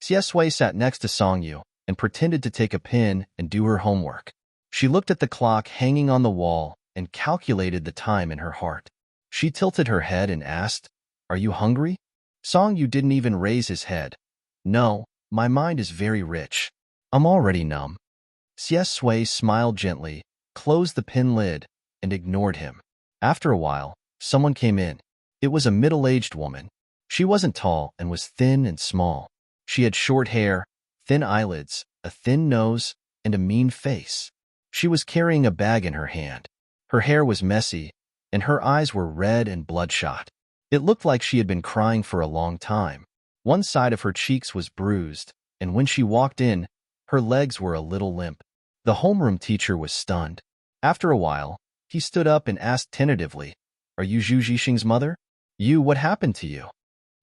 Siesui sat next to Songyu and pretended to take a pen and do her homework. She looked at the clock hanging on the wall and calculated the time in her heart. She tilted her head and asked, "Are you hungry?" Songyu didn't even raise his head. "No, my mind is very rich. I'm already numb." Siesui smiled gently, closed the pen lid, and ignored him. After a while, someone came in. It was a middle-aged woman. She wasn't tall and was thin and small. She had short hair, thin eyelids, a thin nose, and a mean face. She was carrying a bag in her hand. Her hair was messy, and her eyes were red and bloodshot. It looked like she had been crying for a long time. One side of her cheeks was bruised, and when she walked in, her legs were a little limp. The homeroom teacher was stunned. After a while, he stood up and asked tentatively, "Are you Zhu Zhixing's mother? What happened to you?"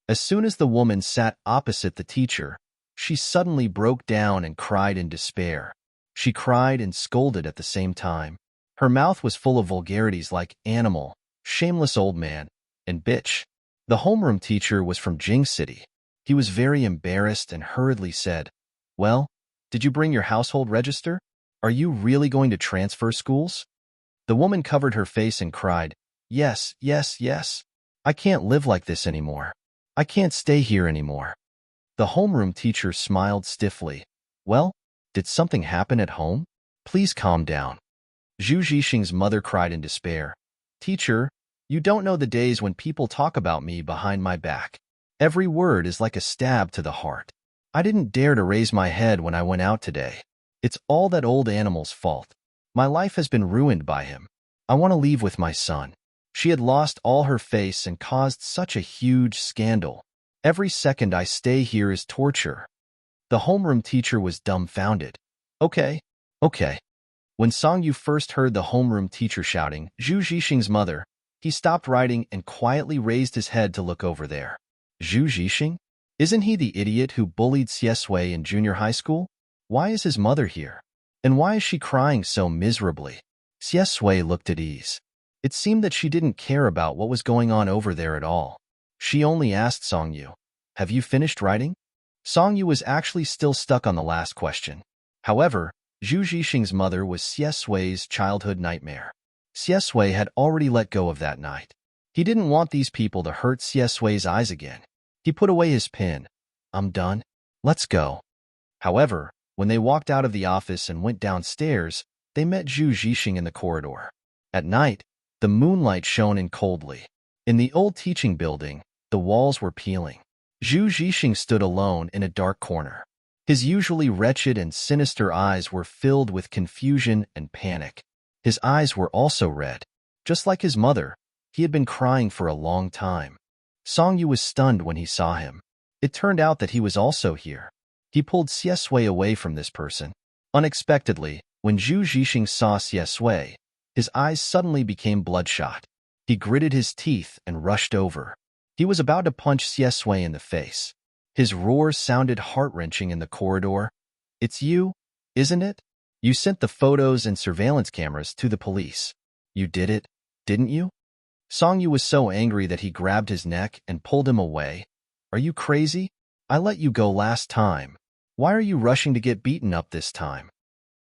As soon as the woman sat opposite the teacher, she suddenly broke down and cried in despair. She cried and scolded at the same time. Her mouth was full of vulgarities like animal, shameless old man, and bitch. The homeroom teacher was from Jing City. He was very embarrassed and hurriedly said, "Well, did you bring your household register? Are you really going to transfer schools?" The woman covered her face and cried, "Yes, yes, yes. I can't live like this anymore. I can't stay here anymore." The homeroom teacher smiled stiffly. "Well, did something happen at home? Please calm down." Zhu Zhixing's mother cried in despair. "Teacher, you don't know the days when people talk about me behind my back. Every word is like a stab to the heart. I didn't dare to raise my head when I went out today. It's all that old animal's fault. My life has been ruined by him. I want to leave with my son." She had lost all her face and caused such a huge scandal. "Every second I stay here is torture." The homeroom teacher was dumbfounded. Okay. When Songyu first heard the homeroom teacher shouting, "Zhu Zhixing's mother," he stopped writing and quietly raised his head to look over there. Zhu Zhixing? Isn't he the idiot who bullied Siesui in junior high school? Why is his mother here? And why is she crying so miserably? Siesui looked at ease. It seemed that she didn't care about what was going on over there at all. She only asked Songyu, Have you finished writing? Song Yu was actually still stuck on the last question. However, Zhu Zhixing's mother was Xie Sui's childhood nightmare. Xie Sui had already let go of that night. He didn't want these people to hurt Xie Sui's eyes again. He put away his pen. I'm done. Let's go. However, when they walked out of the office and went downstairs, they met Zhu Zhixing in the corridor. At night, the moonlight shone in coldly. In the old teaching building, the walls were peeling. Zhu Zhixing stood alone in a dark corner. His usually wretched and sinister eyes were filled with confusion and panic. His eyes were also red. Just like his mother, he had been crying for a long time. Song Yu was stunned when he saw him. It turned out that he was also here. He pulled Xie Sui away from this person. Unexpectedly, when Zhu Zhixing saw Xie Sui, his eyes suddenly became bloodshot. He gritted his teeth and rushed over. He was about to punch Xie Sui in the face. His roar sounded heart-wrenching in the corridor. It's you, isn't it? You sent the photos and surveillance cameras to the police. You did it, didn't you? Song Yu was so angry that he grabbed his neck and pulled him away. Are you crazy? I let you go last time. Why are you rushing to get beaten up this time?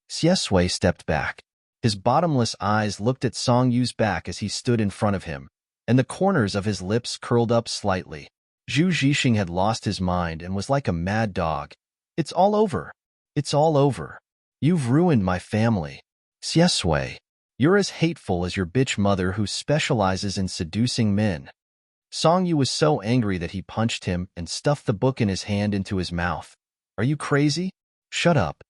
Xie Sui stepped back. His bottomless eyes looked at Song Yu's back as he stood in front of him, and the corners of his lips curled up slightly. Zhu Zhixing had lost his mind and was like a mad dog. It's all over. It's all over. You've ruined my family. Xie Sui, you're as hateful as your bitch mother who specializes in seducing men. Song Yu was so angry that he punched him and stuffed the book in his hand into his mouth. Are you crazy? Shut up.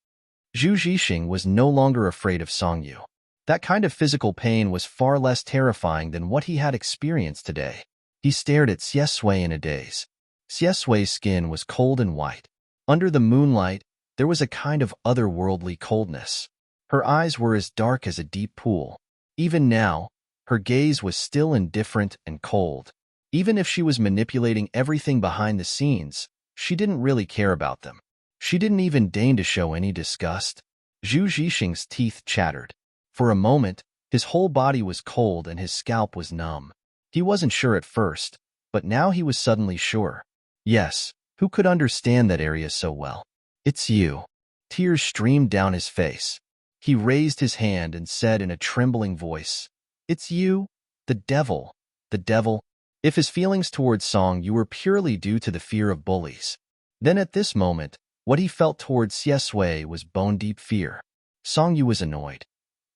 Zhu Zhixing was no longer afraid of Song Yu. That kind of physical pain was far less terrifying than what he had experienced today. He stared at Xie Sui in a daze. Xie Sui's skin was cold and white. Under the moonlight, there was a kind of otherworldly coldness. Her eyes were as dark as a deep pool. Even now, her gaze was still indifferent and cold. Even if she was manipulating everything behind the scenes, she didn't really care about them. She didn't even deign to show any disgust. Zhu Zhixing's teeth chattered. For a moment, his whole body was cold and his scalp was numb. He wasn't sure at first, but now he was suddenly sure. Yes, who could understand that area so well? It's you. Tears streamed down his face. He raised his hand and said in a trembling voice, It's you, the devil, the devil. If his feelings towards Song Yu were purely due to the fear of bullies, then at this moment, what he felt towards Xie Sui was bone-deep fear. Song Yu was annoyed.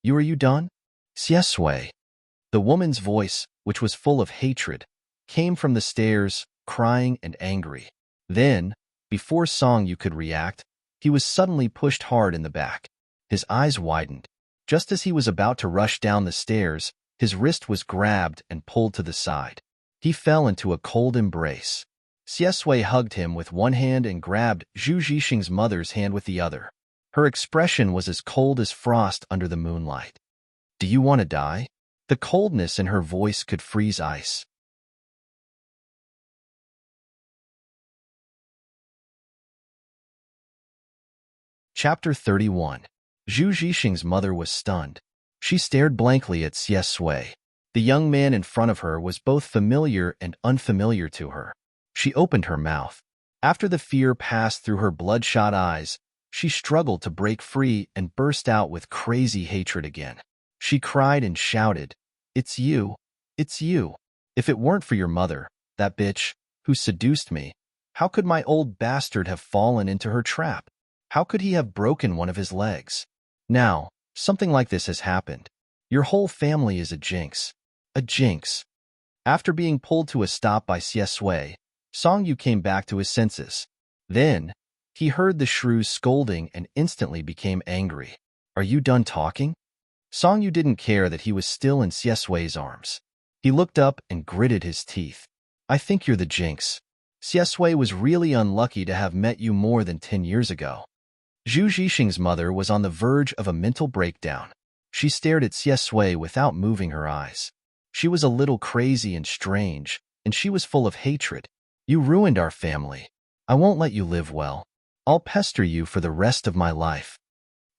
Are you done? Xie Sui. The woman's voice, which was full of hatred, came from the stairs, crying and angry. Then, before Song Yu could react, he was suddenly pushed hard in the back. His eyes widened. Just as he was about to rush down the stairs, his wrist was grabbed and pulled to the side. He fell into a cold embrace. Xie Sui hugged him with one hand and grabbed Zhu Zhixing's mother's hand with the other. Her expression was as cold as frost under the moonlight. Do you want to die? The coldness in her voice could freeze ice. Chapter 31. Zhu Zhixing's mother was stunned. She stared blankly at Xie Sui. The young man in front of her was both familiar and unfamiliar to her. She opened her mouth. After the fear passed through her bloodshot eyes, she struggled to break free and burst out with crazy hatred again. She cried and shouted, It's you. It's you. If it weren't for your mother, that bitch, who seduced me, how could my old bastard have fallen into her trap? How could he have broken one of his legs? Now, something like this has happened. Your whole family is a jinx. A jinx. After being pulled to a stop by Xie Sui, Song Yu came back to his senses. Then, he heard the shrew's scolding and instantly became angry. Are you done talking? Song Yu didn't care that he was still in Xie Sui's arms. He looked up and gritted his teeth. I think you're the jinx. Xie Sui was really unlucky to have met you more than 10 years ago. Zhu Zhixing's mother was on the verge of a mental breakdown. She stared at Xie Sui without moving her eyes. She was a little crazy and strange, and she was full of hatred. You ruined our family. I won't let you live well. I'll pester you for the rest of my life.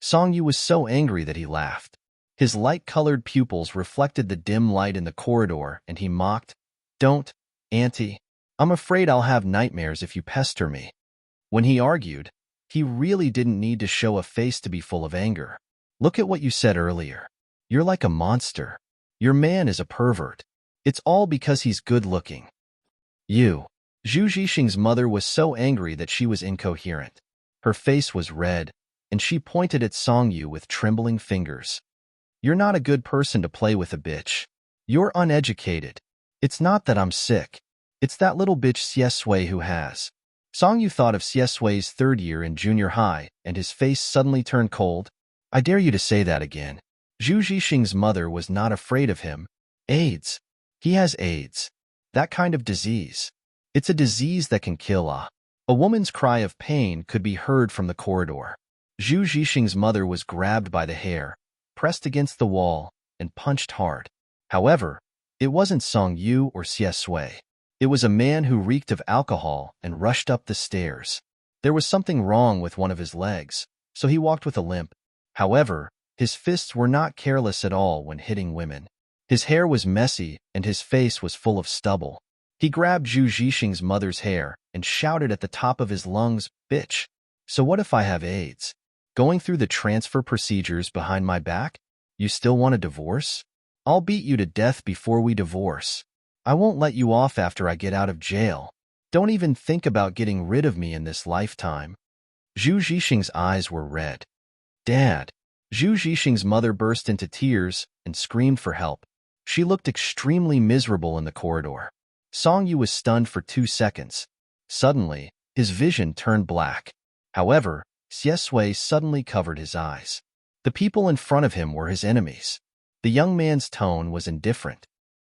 Song Yu was so angry that he laughed. His light-colored pupils reflected the dim light in the corridor, and he mocked, Don't, Auntie. I'm afraid I'll have nightmares if you pester me. When he argued, he really didn't need to show a face to be full of anger. Look at what you said earlier. You're like a monster. Your man is a pervert. It's all because he's good-looking. You. Zhu Zhixing's mother was so angry that she was incoherent. Her face was red, and she pointed at Song Yu with trembling fingers. You're not a good person to play with, a bitch. You're uneducated. It's not that I'm sick. It's that little bitch Xie Sui who has. Song Yu thought of Xie Sui's third year in junior high, and his face suddenly turned cold. I dare you to say that again. Zhu Zhixing's mother was not afraid of him. AIDS. He has AIDS. That kind of disease. It's a disease that can kill. A woman's cry of pain could be heard from the corridor. Zhu Zhixing's mother was grabbed by the hair, pressed against the wall, and punched hard. However, it wasn't Song Yu or Xie Sui. It was a man who reeked of alcohol and rushed up the stairs. There was something wrong with one of his legs, so he walked with a limp. However, his fists were not careless at all when hitting women. His hair was messy and his face was full of stubble. He grabbed Zhu Zhixing's mother's hair and shouted at the top of his lungs, "Bitch! So what if I have AIDS? Going through the transfer procedures behind my back? You still want a divorce? I'll beat you to death before we divorce. I won't let you off after I get out of jail. Don't even think about getting rid of me in this lifetime." Zhu Zhixing's eyes were red. Dad. Zhu Zhixing's mother burst into tears and screamed for help. She looked extremely miserable in the corridor. Song Yu was stunned for 2 seconds. Suddenly, his vision turned black. However, Xie Sui suddenly covered his eyes. The people in front of him were his enemies. The young man's tone was indifferent.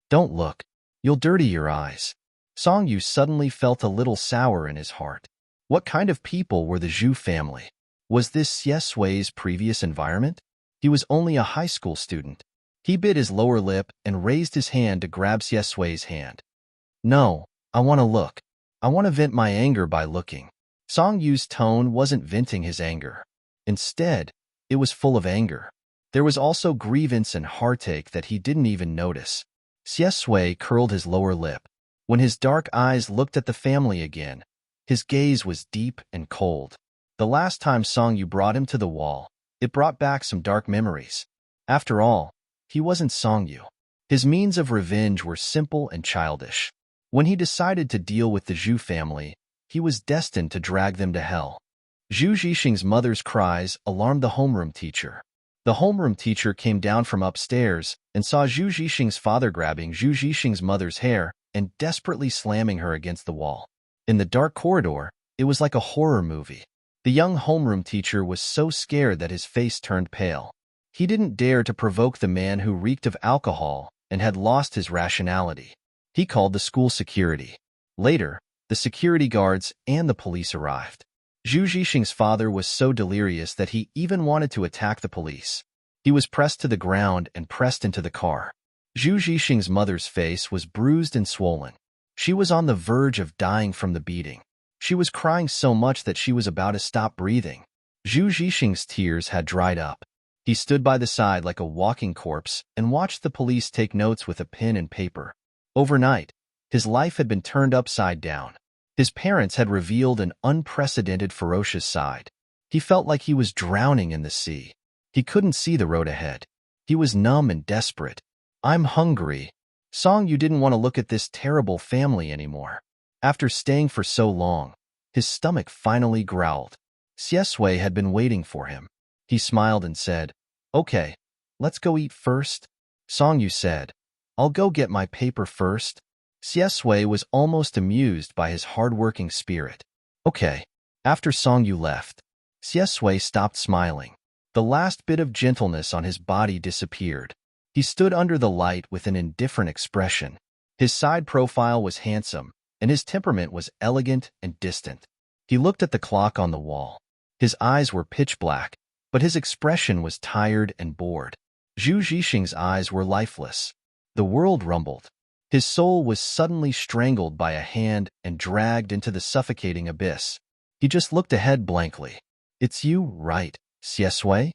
Don't look. You'll dirty your eyes. Song Yu suddenly felt a little sour in his heart. What kind of people were the Zhu family? Was this Xie Sui's previous environment? He was only a high school student. He bit his lower lip and raised his hand to grab Xie Sui's hand. No, I want to look. I want to vent my anger by looking. Song Yu's tone wasn't venting his anger. Instead, it was full of anger. There was also grievance and heartache that he didn't even notice. Xie Sui curled his lower lip. When his dark eyes looked at the family again, his gaze was deep and cold. The last time Song Yu brought him to the wall, it brought back some dark memories. After all, he wasn't Song Yu. His means of revenge were simple and childish. When he decided to deal with the Zhu family, he was destined to drag them to hell. Zhu Zhixing's mother's cries alarmed the homeroom teacher. The homeroom teacher came down from upstairs and saw Zhu Zhixing's father grabbing Zhu Zhixing's mother's hair and desperately slamming her against the wall. In the dark corridor, it was like a horror movie. The young homeroom teacher was so scared that his face turned pale. He didn't dare to provoke the man who reeked of alcohol and had lost his rationality. He called the school security. Later, the security guards and the police arrived. Zhu Zhixing's father was so delirious that he even wanted to attack the police. He was pressed to the ground and pressed into the car. Zhu Zhixing's mother's face was bruised and swollen. She was on the verge of dying from the beating. She was crying so much that she was about to stop breathing. Zhu Zhixing's tears had dried up. He stood by the side like a walking corpse and watched the police take notes with a pen and paper. Overnight, his life had been turned upside down. His parents had revealed an unprecedented ferocious side. He felt like he was drowning in the sea. He couldn't see the road ahead. He was numb and desperate. I'm hungry. Song Yu didn't want to look at this terrible family anymore. After staying for so long, his stomach finally growled. Xie Sui had been waiting for him. He smiled and said, "Okay, let's go eat first." Song Yu said, "I'll go get my paper first." Xie Sui was almost amused by his hard-working spirit. Okay. After Song Yu left, Xie Sui stopped smiling. The last bit of gentleness on his body disappeared. He stood under the light with an indifferent expression. His side profile was handsome, and his temperament was elegant and distant. He looked at the clock on the wall. His eyes were pitch black, but his expression was tired and bored. Zhu Zhixing's eyes were lifeless. The world rumbled. His soul was suddenly strangled by a hand and dragged into the suffocating abyss. He just looked ahead blankly. It's you, right, Xie Sui?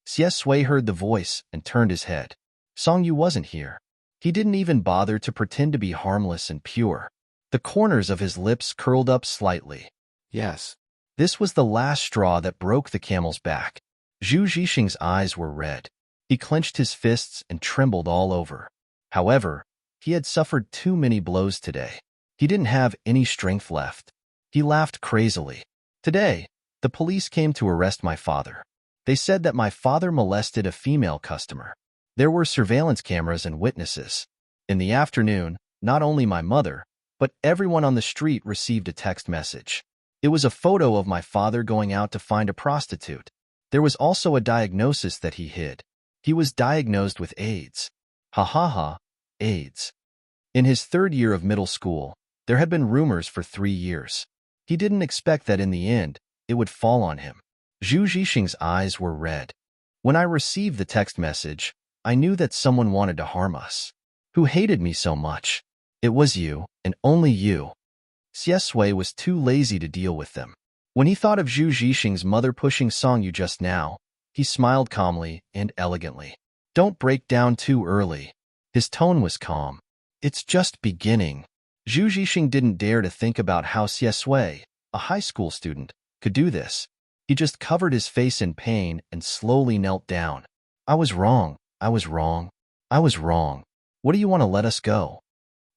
Xie Sui heard the voice and turned his head. Song Yu wasn't here. He didn't even bother to pretend to be harmless and pure. The corners of his lips curled up slightly.
Yes.
This was the last straw that broke the camel's back. Zhu Zhixing's eyes were red. He clenched his fists and trembled all over. However, he had suffered too many blows today. He didn't have any strength left. He laughed crazily. Today, the police came to arrest my father. They said that my father molested a female customer. There were surveillance cameras and witnesses. In the afternoon, not only my mother, but everyone on the street received a text message. It was a photo of my father going out to find a prostitute. There was also a diagnosis that he hid. He was diagnosed with AIDS. Ha ha ha, AIDS. In his third year of middle school, there had been rumors for 3 years. He didn't expect that in the end, it would fall on him. Zhu Zhixing's eyes were red. When I received the text message, I knew that someone wanted to harm us. Who hated me so much? It was you, and only you. Xie Sui was too lazy to deal with them. When he thought of Zhu Zhixing's mother pushing Songyu just now, he smiled calmly and elegantly. Don't break down too early. His tone was calm. It's just beginning. Zhu Zhixing didn't dare to think about how Xie Sui, a high school student, could do this. He just covered his face in pain and slowly knelt down. I was wrong. I was wrong. I was wrong. What do you want to let us go?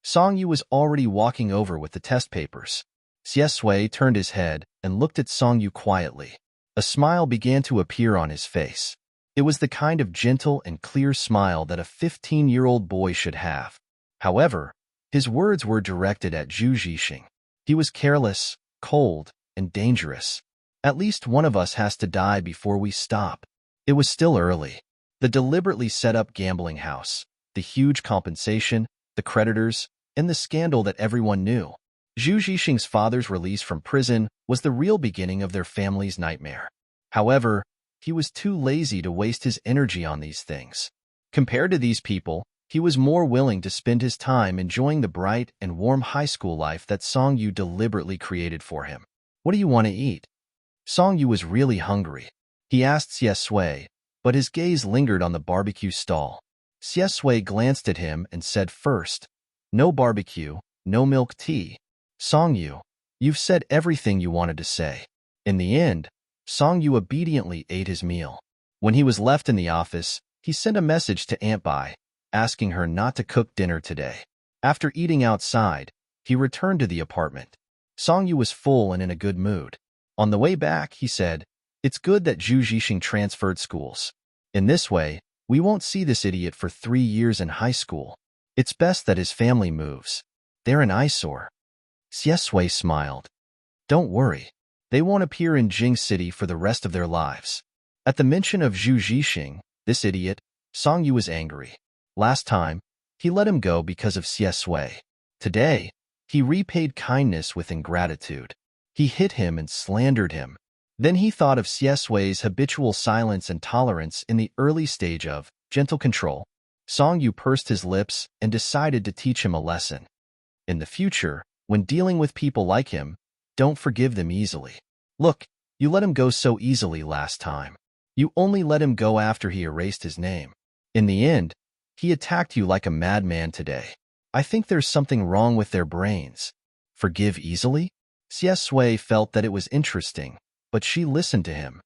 Songyu was already walking over with the test papers. Xie Sui turned his head and looked at Songyu quietly. A smile began to appear on his face. It was the kind of gentle and clear smile that a 15-year-old boy should have. However, his words were directed at Zhu Zhixing. He was careless, cold, and dangerous. At least one of us has to die before we stop. It was still early. The deliberately set-up gambling house, the huge compensation, the creditors, and the scandal that everyone knew. Zhu Zhixing's father's release from prison was the real beginning of their family's nightmare. However, he was too lazy to waste his energy on these things. Compared to these people, he was more willing to spend his time enjoying the bright and warm high school life that Songyu deliberately created for him. What do you want to eat? Songyu was really hungry. He asked Xie Sui, but his gaze lingered on the barbecue stall. Xie Sui glanced at him and said first, no barbecue, no milk tea. Songyu, you've said everything you wanted to say. In the end, Songyu obediently ate his meal. When he was left in the office, he sent a message to Aunt Bai, asking her not to cook dinner today. After eating outside, he returned to the apartment. Songyu was full and in a good mood. On the way back, he said, it's good that Zhu Zhixing transferred schools. In this way, we won't see this idiot for 3 years in high school. It's best that his family moves. They're an eyesore. Xie Sui smiled. Don't worry. They won't appear in Jing City for the rest of their lives. At the mention of Zhu Zhixing, this idiot, Songyu was angry. Last time, he let him go because of Xie Sui. Today, he repaid kindness with ingratitude. He hit him and slandered him. Then he thought of Xie Sui's habitual silence and tolerance in the early stage of gentle control. Songyu pursed his lips and decided to teach him a lesson. In the future, when dealing with people like him, don't forgive them easily. Look, you let him go so easily last time. You only let him go after he erased his name. In the end, he attacked you like a madman today. I think there's something wrong with their brains. Forgive easily? Xie Sui felt that it was interesting, but she listened to him.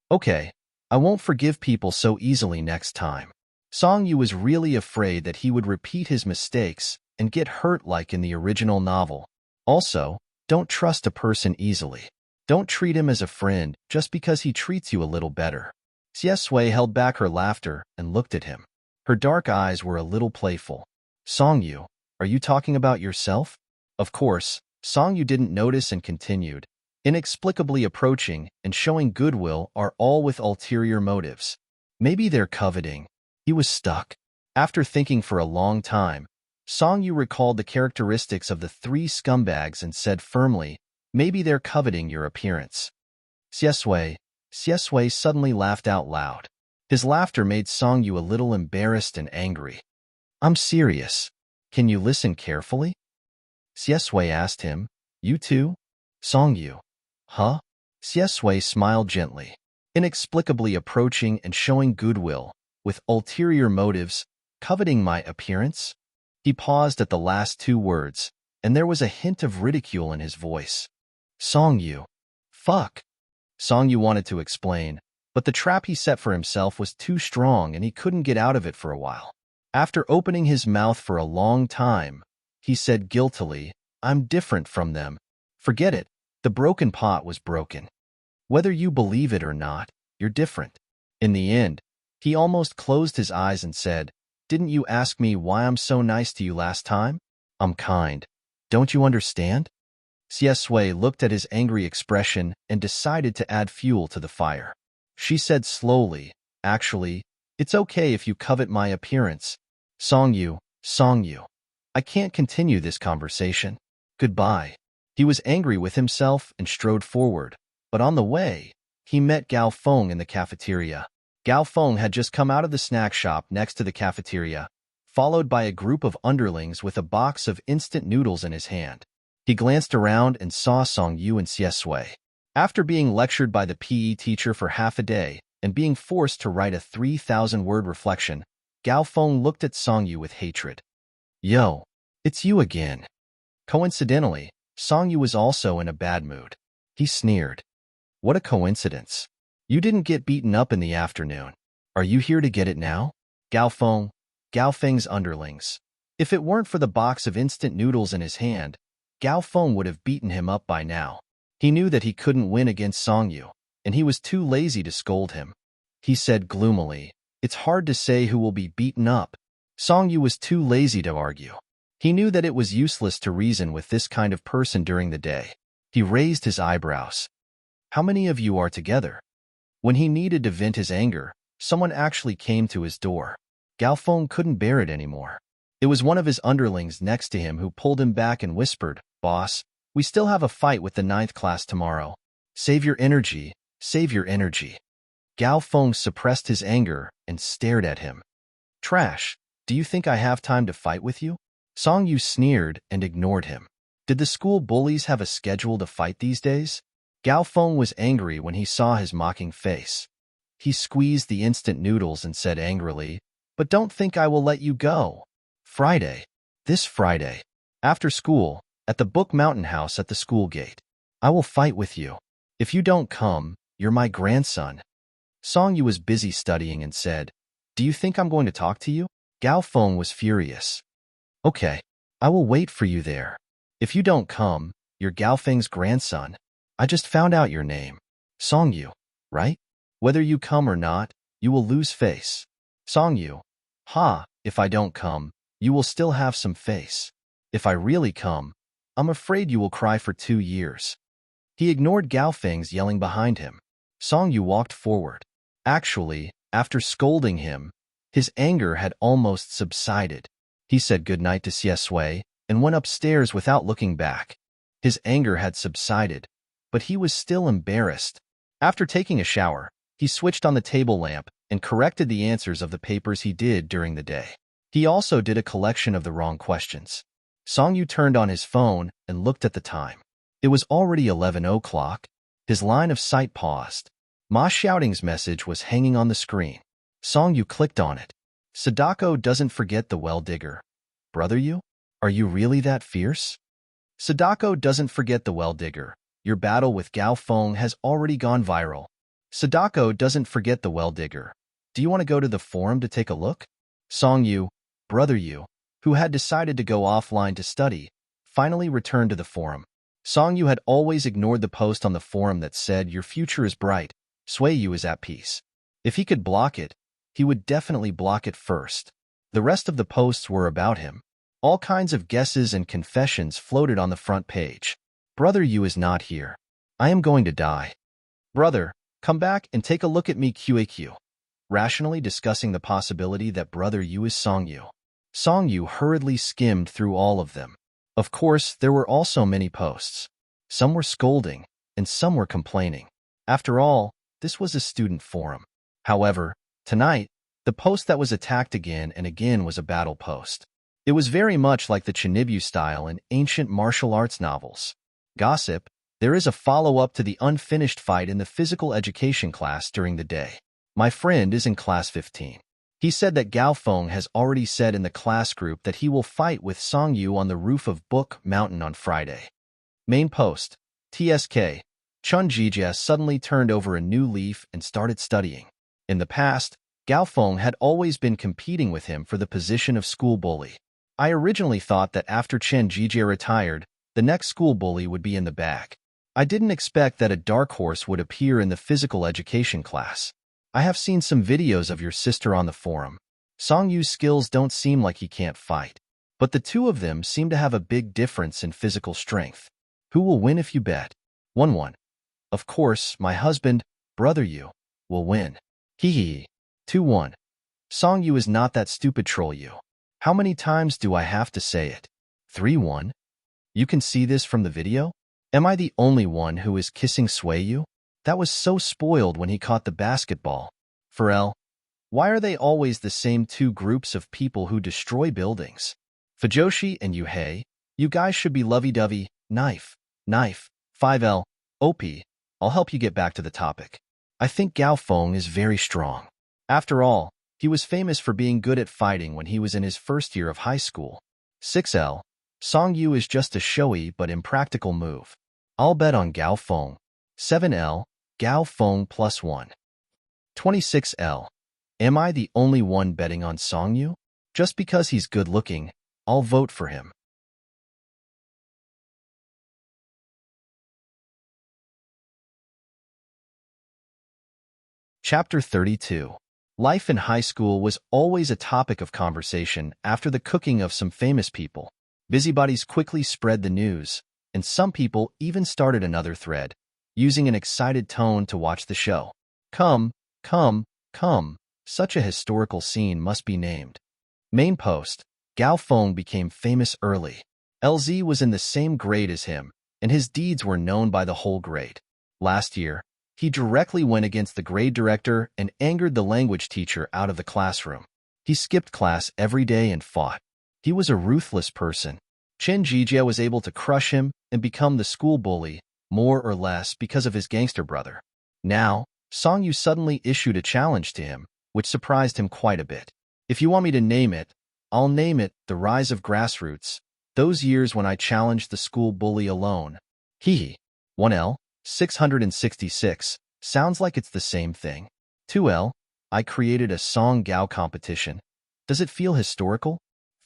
Okay, I won't forgive people so easily next time. Songyu was really afraid that he would repeat his mistakes and get hurt like in the original novel. Also, don't trust a person easily. Don't treat him as a friend just because he treats you a little better. Xie Sui held back her laughter and looked at him. Her dark eyes were a little playful. Songyu, are you talking about yourself? Of course, Songyu didn't notice and continued. Inexplicably approaching and showing goodwill are all with ulterior motives. Maybe they're coveting. He was stuck. After thinking for a long time, Songyu recalled the characteristics of the 3 scumbags and said firmly, maybe they're coveting your appearance. Xie Sui suddenly laughed out loud. His laughter made Songyu a little embarrassed and angry. I'm serious. Can you listen carefully? Xie Sui asked him. You too? Songyu. Huh? Xie Sui smiled gently. Inexplicably approaching and showing goodwill, with ulterior motives, coveting my appearance? He paused at the last 2 words, and there was a hint of ridicule in his voice. Songyu. Fuck. Songyu wanted to explain, but the trap he set for himself was too strong and he couldn't get out of it for a while. After opening his mouth for a long time, he said guiltily, I'm different from them. Forget it. The broken pot was broken. Whether you believe it or not, you're different. In the end, he almost closed his eyes and said, Didn't you ask me why I'm so nice to you last time? I'm kind. Don't you understand? Xiesui looked at his angry expression and decided to add fuel to the fire. She said slowly, Actually, it's okay if you covet my appearance. Songyu, I can't continue this conversation. Goodbye. He was angry with himself and strode forward, but on the way, he met Gao Feng in the cafeteria. Gao Feng had just come out of the snack shop next to the cafeteria, followed by a group of underlings with a box of instant noodles in his hand. He glanced around and saw Songyu and Xiesui. After being lectured by the PE teacher for half a day and being forced to write a 3,000-word reflection, Gao Feng looked at Songyu with hatred. Yo, it's you again. Coincidentally, Songyu was also in a bad mood. He sneered. What a coincidence. You didn't get beaten up in the afternoon. Are you here to get it now? Gao Feng's underlings. If it weren't for the box of instant noodles in his hand, Gao Feng would have beaten him up by now. He knew that he couldn't win against Songyu, and he was too lazy to scold him. He said gloomily, It's hard to say who will be beaten up. Songyu was too lazy to argue. He knew that it was useless to reason with this kind of person during the day. He raised his eyebrows. How many of you are together? When he needed to vent his anger, someone actually came to his door. Gao Feng couldn't bear it anymore. It was one of his underlings next to him who pulled him back and whispered, Boss, we still have a fight with the 9th class tomorrow. Save your energy, save your energy. Gao Feng suppressed his anger and stared at him. Trash, do you think I have time to fight with you? Songyu sneered and ignored him. Did the school bullies have a schedule to fight these days? Gao Feng was angry when he saw his mocking face. He squeezed the instant noodles and said angrily, But don't think I will let you go. Friday. This Friday. After school, at the Book Mountain House at the school gate. I will fight with you. If you don't come, you're my grandson. Songyu was busy studying and said, Do you think I'm going to talk to you? Gao Feng was furious. Okay, I will wait for you there. If you don't come, you're Gao Feng's grandson. I just found out your name. Songyu, right? Whether you come or not, you will lose face. Songyu. Ha, if I don't come, you will still have some face. If I really come, I'm afraid you will cry for 2 years. He ignored Gao Feng's yelling behind him. Songyu walked forward. Actually, after scolding him, his anger had almost subsided. He said goodnight to Xiesui and went upstairs without looking back. His anger had subsided, but he was still embarrassed. After taking a shower, he switched on the table lamp and corrected the answers of the papers he did during the day. He also did a collection of the wrong questions. Songyu turned on his phone and looked at the time. It was already 11 o'clock. His line of sight paused. Ma Xiaoting's message was hanging on the screen. Songyu clicked on it. Sadako doesn't forget the well-digger. Brother you? Are you really that fierce? Sadako doesn't forget the well-digger. Your battle with Gao Feng has already gone viral. Sadako doesn't forget the well-digger. Do you want to go to the forum to take a look? Songyu, brother you, who had decided to go offline to study, finally returned to the forum. Songyu had always ignored the post on the forum that said, Your future is bright, Suiyu is at peace. If he could block it, he would definitely block it first. The rest of the posts were about him. All kinds of guesses and confessions floated on the front page. Brother you is not here. I am going to die. Brother, come back and take a look at me QAQ. Rationally discussing the possibility that brother you is Songyu. Songyu hurriedly skimmed through all of them. Of course, there were also many posts. Some were scolding, and some were complaining. After all, this was a student forum. However, tonight, the post that was attacked again and again was a battle post. It was very much like the Chinibu style in ancient martial arts novels. Gossip, there is a follow-up to the unfinished fight in the physical education class during the day. My friend is in class 15. He said that Gao Feng has already said in the class group that he will fight with Song Yu on the roof of Book Mountain on Friday. Main post. TSK. Chun Jijia suddenly turned over a new leaf and started studying. In the past, Gao Feng had always been competing with him for the position of school bully. I originally thought that after Chen Jijia retired, the next school bully would be in the bag. I didn't expect that a dark horse would appear in the physical education class. I have seen some videos of your sister on the forum. Song Yu's skills don't seem like he can't fight, but the two of them seem to have a big difference in physical strength. Who will win if you bet? 1-1. Of course, my husband, brother Yu, will win. Hee hee. 2-1. Song Yu is not that stupid, troll Yu. How many times do I have to say it? 3-1. You can see this from the video? Am I the only one who is kissing Sui Yu? That was so spoiled when he caught the basketball. Pharrell, why are they always the same two groups of people who destroy buildings? Fujoshi and Yuhei, you guys should be lovey-dovey. Knife. 5L. OP, I'll help you get back to the topic. I think Gao Feng is very strong. After all, he was famous for being good at fighting when he was in his first year of high school. 6L. Song Yu is just a showy but impractical move. I'll bet on Gao Feng. 7L. Gao Feng +1. 26L. Am I the only one betting on Song Yu? Just because he's good-looking, I'll vote for him. Chapter 32. Life in high school was always a topic of conversation after the cooking of some famous people. Busybodies quickly spread the news, and some people even started another thread, using an excited tone to watch the show. Come, such a historical scene must be named. Main post. Gao Feng became famous early. LZ was in the same grade as him, and his deeds were known by the whole grade. Last year, he directly went against the grade director and angered the language teacher out of the classroom. He skipped class every day and fought. He was a ruthless person. Chen Jijia was able to crush him and become the school bully, more or less because of his gangster brother. Now, Song Yu suddenly issued a challenge to him, which surprised him quite a bit. If you want me to name it, I'll name it The Rise of Grassroots, those years when I challenged the school bully alone. Hee. 1L. 666. Sounds like it's the same thing. 2L. I created a Song Gao competition. Does it feel historical?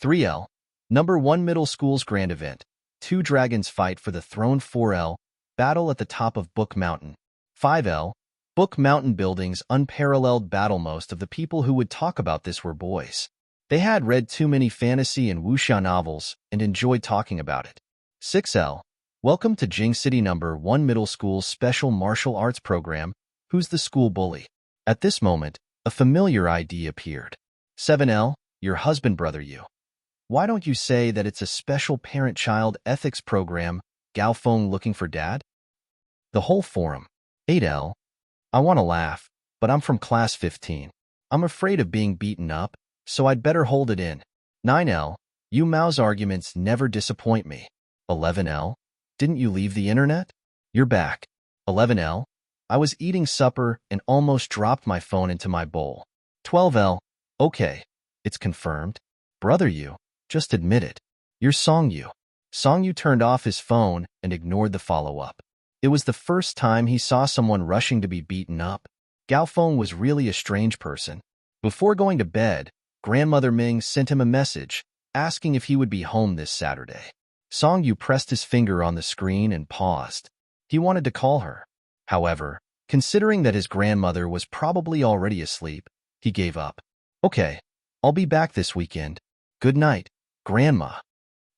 3L. Number 1 Middle School's grand event. 2 dragons fight for the throne. 4L. Battle at the top of Book Mountain. 5L. Book Mountain building's unparalleled battle. Most of the people who would talk about this were boys. They had read too many fantasy and wuxia novels and enjoyed talking about it. 6L. Welcome to Jing City Number 1 Middle School's special martial arts program. Who's the school bully? At this moment, a familiar ID appeared. 7L. Your husband, brother Yu. Why don't you say that it's a special parent-child ethics program? Gao Feng looking for dad? The whole forum. 8L. I want to laugh, but I'm from class 15. I'm afraid of being beaten up, so I'd better hold it in. 9L. Yu Mao's arguments never disappoint me. 11L. Didn't you leave the internet? You're back. 11L. I was eating supper and almost dropped my phone into my bowl. 12L. Okay, it's confirmed. Brother Yu, just admit it. You're Song Yu. Song Yu turned off his phone and ignored the follow-up. It was the first time he saw someone rushing to be beaten up. Gao Feng was really a strange person. Before going to bed, Grandmother Ming sent him a message, asking if he would be home this Saturday. Song Yu pressed his finger on the screen and paused. He wanted to call her. However, considering that his grandmother was probably already asleep, he gave up. Okay, I'll be back this weekend. Good night, Grandma.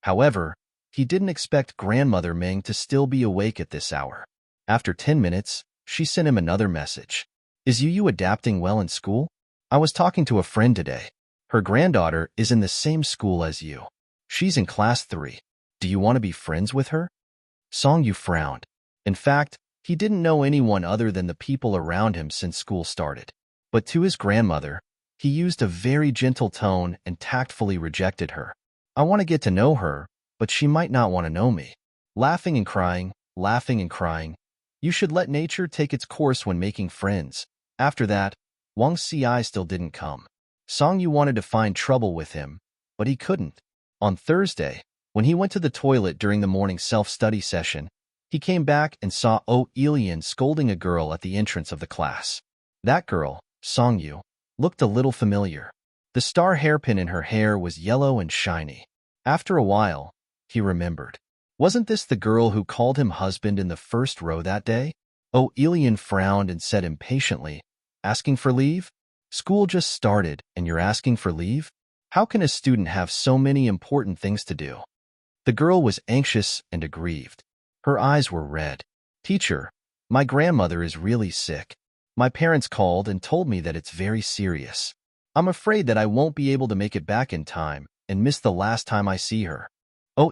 However, he didn't expect Grandmother Ming to still be awake at this hour. After 10 minutes, she sent him another message. Is Yu adapting well in school? I was talking to a friend today. Her granddaughter is in the same school as you. She's in class 3. Do you want to be friends with her? Song Yu frowned. In fact, he didn't know anyone other than the people around him since school started. But to his grandmother, he used a very gentle tone and tactfully rejected her. I want to get to know her, but she might not want to know me. Laughing and crying. You should let nature take its course when making friends. After that, Wang Ci still didn't come. Song-yu wanted to find trouble with him, but he couldn't. On Thursday, when he went to the toilet during the morning self-study session, he came back and saw Ilian scolding a girl at the entrance of the class. That girl, Song-yu, looked a little familiar. The star hairpin in her hair was yellow and shiny. After a while, he remembered. Wasn't this the girl who called him husband in the first row that day? Ilian frowned and said impatiently, "Asking for leave? School just started and you're asking for leave? How can a student have so many important things to do?" The girl was anxious and aggrieved. Her eyes were red. "Teacher, my grandmother is really sick. My parents called and told me that it's very serious. I'm afraid that I won't be able to make it back in time and miss the last time I see her."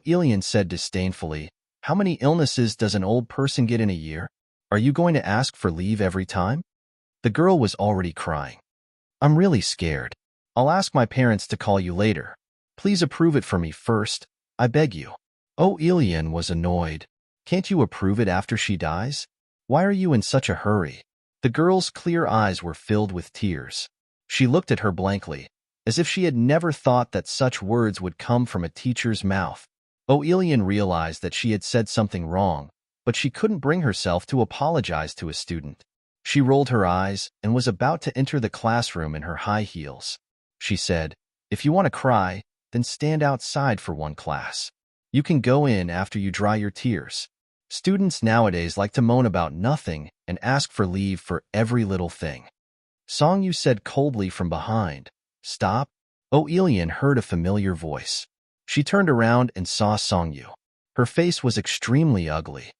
Ilian said disdainfully, "How many illnesses does an old person get in a year? Are you going to ask for leave every time?" The girl was already crying. "I'm really scared. I'll ask my parents to call you later. Please approve it for me first, I beg you." Ilian was annoyed. "Can't you approve it after she dies? Why are you in such a hurry?" The girl's clear eyes were filled with tears. She looked at her blankly, as if she had never thought that such words would come from a teacher's mouth. Ilian realized that she had said something wrong, but she couldn't bring herself to apologize to a student. She rolled her eyes and was about to enter the classroom in her high heels. She said, "If you want to cry, then stand outside for one class. You can go in after you dry your tears." Students nowadays like to moan about nothing and ask for leave for every little thing. Song-yu said coldly from behind, "Stop." Ilian heard a familiar voice. She turned around and saw Song-yu. Her face was extremely ugly.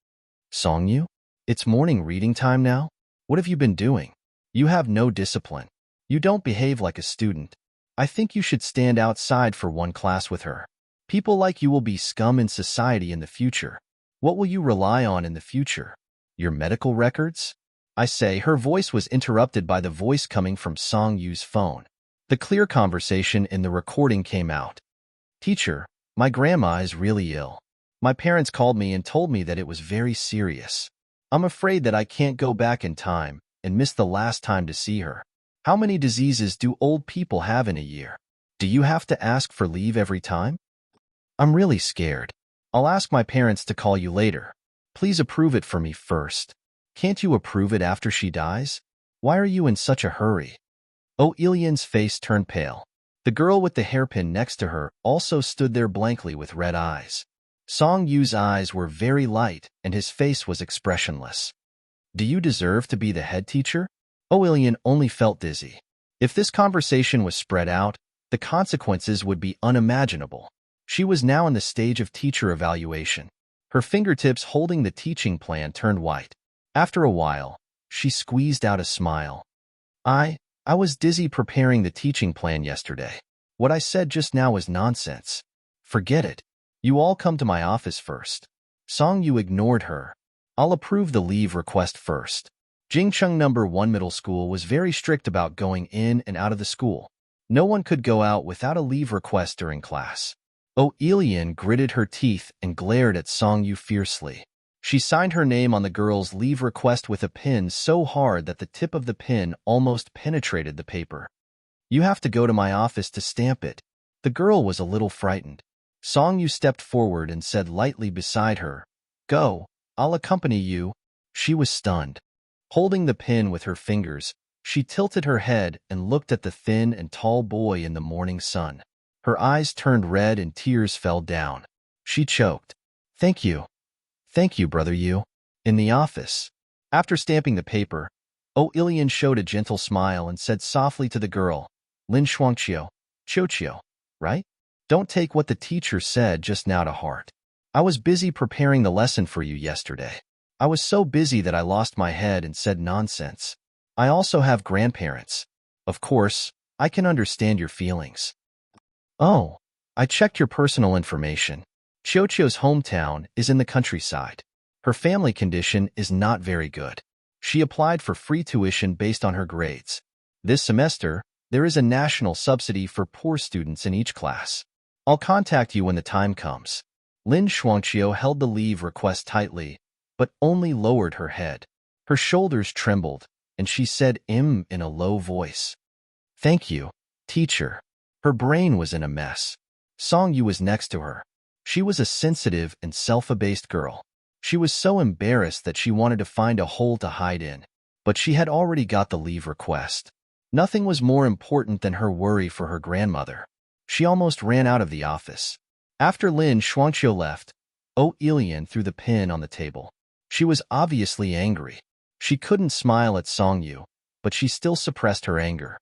"Song-yu? It's morning reading time now? What have you been doing? You have no discipline. You don't behave like a student. I think you should stand outside for one class with her. People like you will be scum in society in the future. What will you rely on in the future? Your medical records?" I say, her voice was interrupted by the voice coming from Song-yu's phone. The clear conversation in the recording came out. "Teacher, my grandma is really ill. My parents called me and told me that it was very serious. I'm afraid that I can't go back in time and miss the last time to see her. How many diseases do old people have in a year? Do you have to ask for leave every time? I'm really scared. I'll ask my parents to call you later. Please approve it for me first. Can't you approve it after she dies? Why are you in such a hurry?" Ilian's face turned pale. The girl with the hairpin next to her also stood there blankly with red eyes. Song-yu's eyes were very light and his face was expressionless. "Do you deserve to be the head teacher?" Ilian only felt dizzy. If this conversation was spread out, the consequences would be unimaginable. She was now in the stage of teacher evaluation. Her fingertips holding the teaching plan turned white. After a while, she squeezed out a smile. I was dizzy preparing the teaching plan yesterday. What I said just now was nonsense. Forget it. You all come to my office first." Song-yu ignored her. "I'll approve the leave request first." Jingcheng No. 1 Middle School was very strict about going in and out of the school. No one could go out without a leave request during class. Ilian gritted her teeth and glared at Song-yu fiercely. She signed her name on the girl's leave request with a pen so hard that the tip of the pen almost penetrated the paper. "You have to go to my office to stamp it." The girl was a little frightened. Song-yu stepped forward and said lightly beside her, "Go, I'll accompany you." She was stunned. Holding the pen with her fingers, she tilted her head and looked at the thin and tall boy in the morning sun. Her eyes turned red and tears fell down. She choked. Thank you, brother Yu." In the office, after stamping the paper, Ilian showed a gentle smile and said softly to the girl, "Lin Shuangqiu, Qiu, right? Don't take what the teacher said just now to heart. I was busy preparing the lesson for you yesterday. I was so busy that I lost my head and said nonsense. I also have grandparents. Of course, I can understand your feelings." "Oh, I checked your personal information. Qiu's hometown is in the countryside. Her family condition is not very good. She applied for free tuition based on her grades. This semester, there is a national subsidy for poor students in each class. I'll contact you when the time comes." Lin Shuangqiu held the leave request tightly, but only lowered her head. Her shoulders trembled, and she said in a low voice, "Thank you. Teacher. Her brain was in a mess. Song Yu was next to her. She was a sensitive and self-abased girl. She was so embarrassed that she wanted to find a hole to hide in. But she had already got the leave request. Nothing was more important than her worry for her grandmother. She almost ran out of the office. After Lin Shuangqiu left, Ilian threw the pen on the table. She was obviously angry. She couldn't smile at Song Yu, but she still suppressed her anger.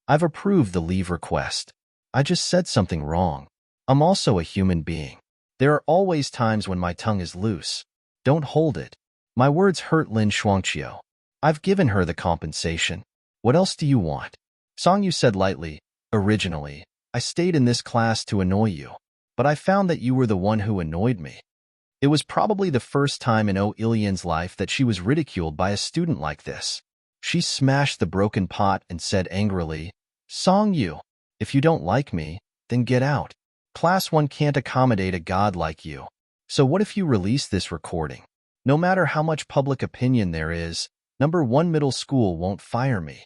I've approved the leave request. I just said something wrong. I'm also a human being. There are always times when my tongue is loose. Don't hold it. My words hurt Lin Shuangqiu. I've given her the compensation. What else do you want? Song Yu said lightly, originally, I stayed in this class to annoy you, but I found that you were the one who annoyed me. It was probably the first time in Ilian's life that she was ridiculed by a student like this. She smashed the broken pot and said angrily, Song Yu, if you don't like me, then get out. Class 1 can't accommodate a god like you. So what if you release this recording? No matter how much public opinion there is, number 1 middle school won't fire me.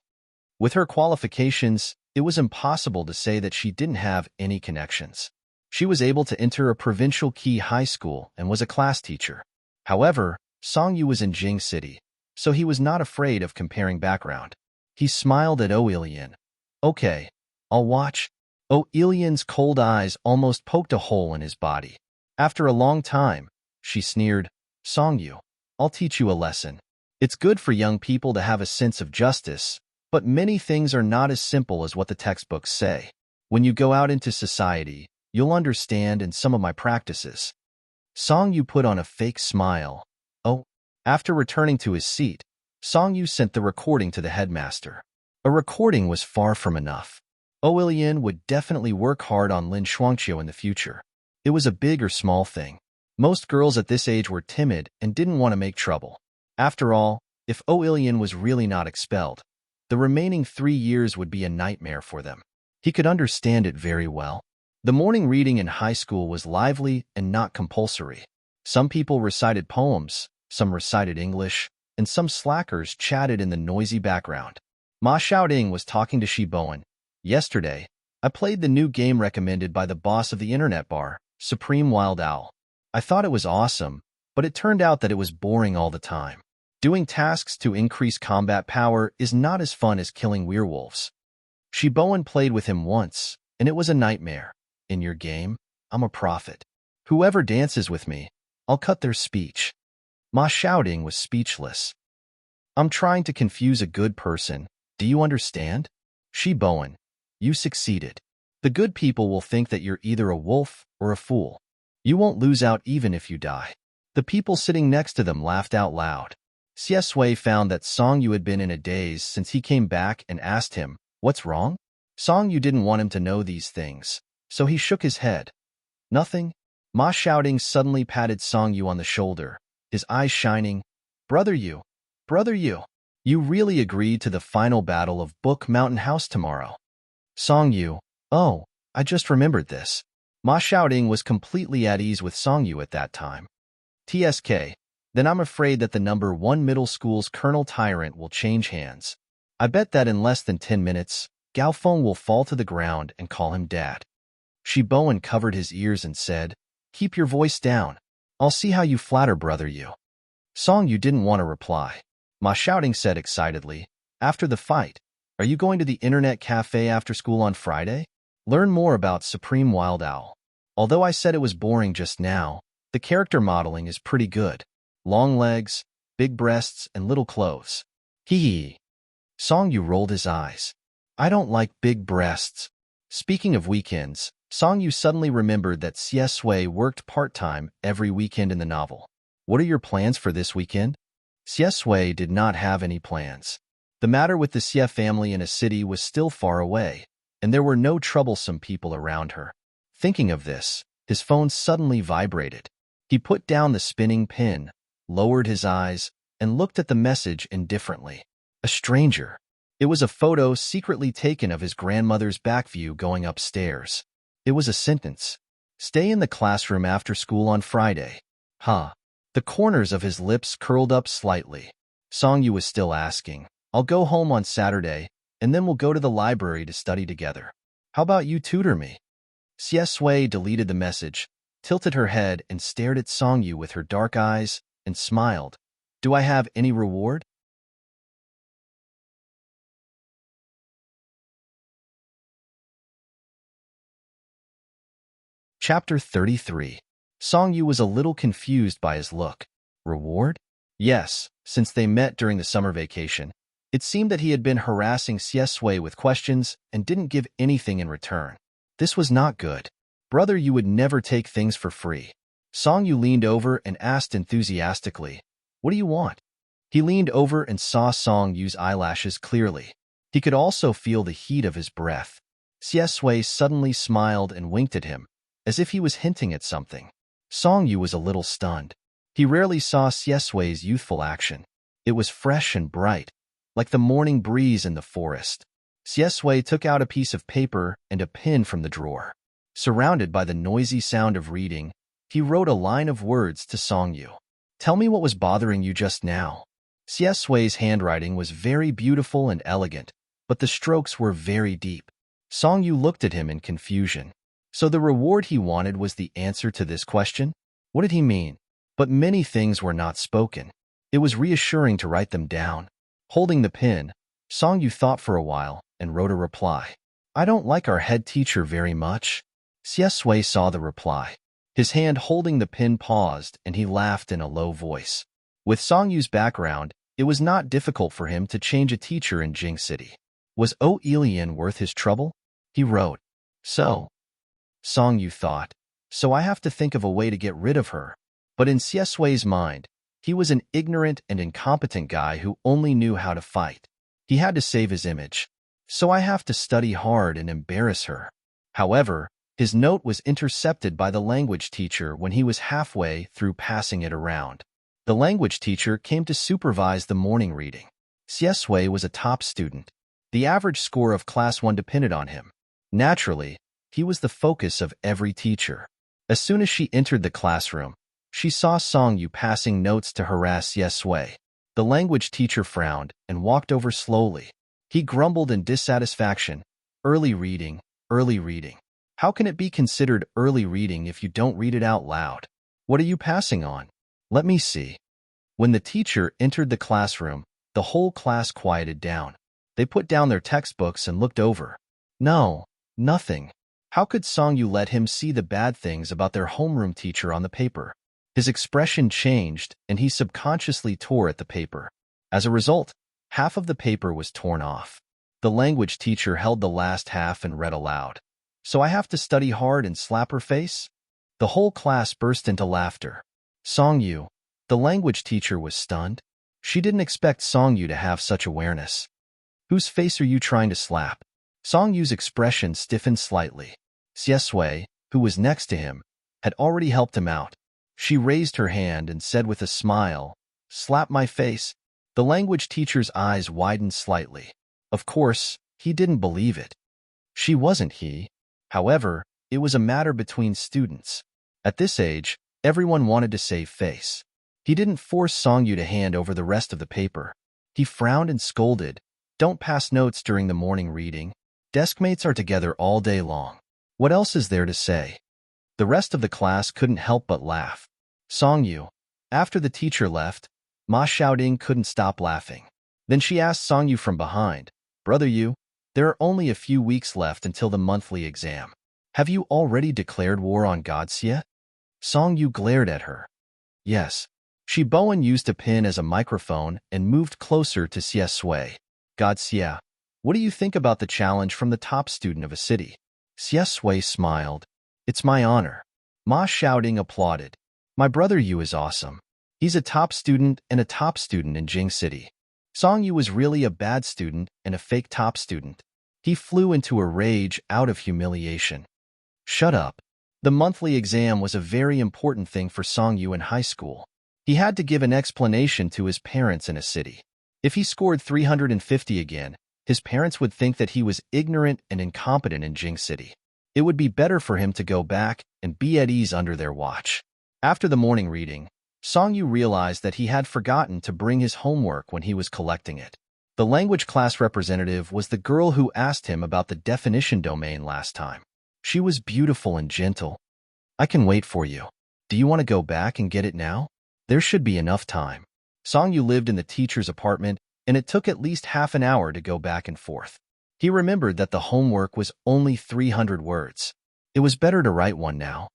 With her qualifications, it was impossible to say that she didn't have any connections. She was able to enter a provincial key high school and was a class teacher. However, Song Yu was in Jing City, so he was not afraid of comparing background. He smiled at Ilian. Okay, I'll watch. Ilian's cold eyes almost poked a hole in his body. After a long time, she sneered, Song Yu, I'll teach you a lesson. It's good for young people to have a sense of justice, but many things are not as simple as what the textbooks say. When you go out into society, you'll understand in some of my practices. Song Yu put on a fake smile. After returning to his seat, Song Yu sent the recording to the headmaster. A recording was far from enough. Ilian would definitely work hard on Lin Shuangqiu in the future. It was a big or small thing. Most girls at this age were timid and didn't want to make trouble. After all, if Ilian was really not expelled, the remaining 3 years would be a nightmare for them. He could understand it very well. The morning reading in high school was lively and not compulsory. Some people recited poems, some recited English, and some slackers chatted in the noisy background. Ma Xiaoding was talking to Shi Bowen. Yesterday, I played the new game recommended by the boss of the internet bar, Supreme Wild Owl. I thought it was awesome, but it turned out that it was boring all the time. Doing tasks to increase combat power is not as fun as killing werewolves. Shi Bowen played with him once, and it was a nightmare. In your game, I'm a prophet. Whoever dances with me, I'll cut their speech. Ma Xiaoding was speechless. I'm trying to confuse a good person. Do you understand? Shi Bowen, you succeeded. The good people will think that you're either a wolf or a fool. You won't lose out even if you die. The people sitting next to them laughed out loud. Xie Sui found that Song Yu had been in a daze since he came back and asked him, what's wrong? Song Yu didn't want him to know these things, so he shook his head. Nothing. Ma Xiaoding suddenly patted Song Yu on the shoulder, his eyes shining. Brother Yu, you really agreed to the final battle of Book Mountain House tomorrow. Song Yu, oh, I just remembered this. Ma Xiaoding was completely at ease with Song Yu at that time. TSK, then I'm afraid that the number 1 middle school's Colonel Tyrant will change hands. I bet that in less than 10 minutes, Gao Feng will fall to the ground and call him Dad. Shi Bowen covered his ears and said, keep your voice down. I'll see how you flatter Brother Yu. Song Yu didn't want to reply. Ma Xiaoding said excitedly, after the fight, are you going to the internet cafe after school on Friday? Learn more about Supreme Wild Owl. Although I said it was boring just now, the character modeling is pretty good. Long legs, big breasts, and little clothes. Hee hee. Song Yu rolled his eyes. I don't like big breasts. Speaking of weekends, Song Yu suddenly remembered that Xie Sui worked part-time every weekend in the novel. What are your plans for this weekend? Xie Sui did not have any plans. The matter with the Xie family in a city was still far away, and there were no troublesome people around her. Thinking of this, his phone suddenly vibrated. He put down the spinning pin, lowered his eyes, and looked at the message indifferently. A stranger. It was a photo secretly taken of his grandmother's back view going upstairs. It was a sentence. Stay in the classroom after school on Friday. Huh. The corners of his lips curled up slightly. Song Yu was still asking, I'll go home on Saturday, and then we'll go to the library to study together. How about you tutor me? Sui deleted the message, tilted her head, and stared at Songyu with her dark eyes, and smiled. Do I have any reward? Chapter 33. Songyu was a little confused by his look. Reward? Yes, since they met during the summer vacation. It seemed that he had been harassing Sui with questions and didn't give anything in return. This was not good. Brother, you would never take things for free. Songyu leaned over and asked enthusiastically, What do you want? He leaned over and saw Songyu's eyelashes clearly. He could also feel the heat of his breath. Sui suddenly smiled and winked at him, as if he was hinting at something. Songyu was a little stunned. He rarely saw Sui's youthful action. It was fresh and bright, like the morning breeze in the forest. Sui took out a piece of paper and a pen from the drawer. Surrounded by the noisy sound of reading, he wrote a line of words to Songyu. Tell me what was bothering you just now. Sui's handwriting was very beautiful and elegant, but the strokes were very deep. Songyu looked at him in confusion. So the reward he wanted was the answer to this question? What did he mean? But many things were not spoken. It was reassuring to write them down. Holding the pen, Songyu thought for a while and wrote a reply. I don't like our head teacher very much. Sui saw the reply. His hand holding the pen paused and he laughed in a low voice. With Songyu's background, it was not difficult for him to change a teacher in Jing City. Was Elian worth his trouble? He wrote. So. Songyu thought. So I have to think of a way to get rid of her. But in Sui's mind, he was an ignorant and incompetent guy who only knew how to fight. He had to save his image. So I have to study hard and embarrass her. However, his note was intercepted by the language teacher when he was halfway through passing it around. The language teacher came to supervise the morning reading. Sui was a top student. The average score of Class 1 depended on him. Naturally, he was the focus of every teacher. As soon as she entered the classroom, she saw Songyu passing notes to harass Sui. The language teacher frowned and walked over slowly. He grumbled in dissatisfaction. Early reading, early reading. How can it be considered early reading if you don't read it out loud? What are you passing on? Let me see. When the teacher entered the classroom, the whole class quieted down. They put down their textbooks and looked over. No, nothing. How could Songyu let him see the bad things about their homeroom teacher on the paper? His expression changed, and he subconsciously tore at the paper. As a result, half of the paper was torn off. The language teacher held the last half and read aloud. So I have to study hard and slap her face? The whole class burst into laughter. Songyu, the language teacher, was stunned. She didn't expect Songyu to have such awareness. Whose face are you trying to slap? Songyu's expression stiffened slightly. Sui, who was next to him, had already helped him out. She raised her hand and said with a smile, Slap my face. The language teacher's eyes widened slightly. Of course, he didn't believe it. She wasn't he. However, it was a matter between students. At this age, everyone wanted to save face. He didn't force Songyu to hand over the rest of the paper. He frowned and scolded. Don't pass notes during the morning reading. Deskmates are together all day long. What else is there to say? The rest of the class couldn't help but laugh. Songyu. After the teacher left, Ma Xiaoding couldn't stop laughing. Then she asked Songyu from behind, Brother Yu, there are only a few weeks left until the monthly exam. Have you already declared war on Godsia? Songyu glared at her. Yes. Shi Bowen used a pen as a microphone and moved closer to Sui. Godsia, what do you think about the challenge from the top student of a city? Sui smiled. It's my honor. Ma Xiaoding applauded. My brother Yu is awesome. He's a top student and a top student in Jing City. Songyu was really a bad student and a fake top student. He flew into a rage out of humiliation. Shut up. The monthly exam was a very important thing for Songyu in high school. He had to give an explanation to his parents in a city. If he scored 350 again, his parents would think that he was ignorant and incompetent in Jing City. It would be better for him to go back and be at ease under their watch. After the morning reading, Songyu realized that he had forgotten to bring his homework when he was collecting it. The language class representative was the girl who asked him about the definition domain last time. She was beautiful and gentle. I can wait for you. Do you want to go back and get it now? There should be enough time. Songyu lived in the teacher's apartment, and it took at least half an hour to go back and forth. He remembered that the homework was only 300 words. It was better to write one now.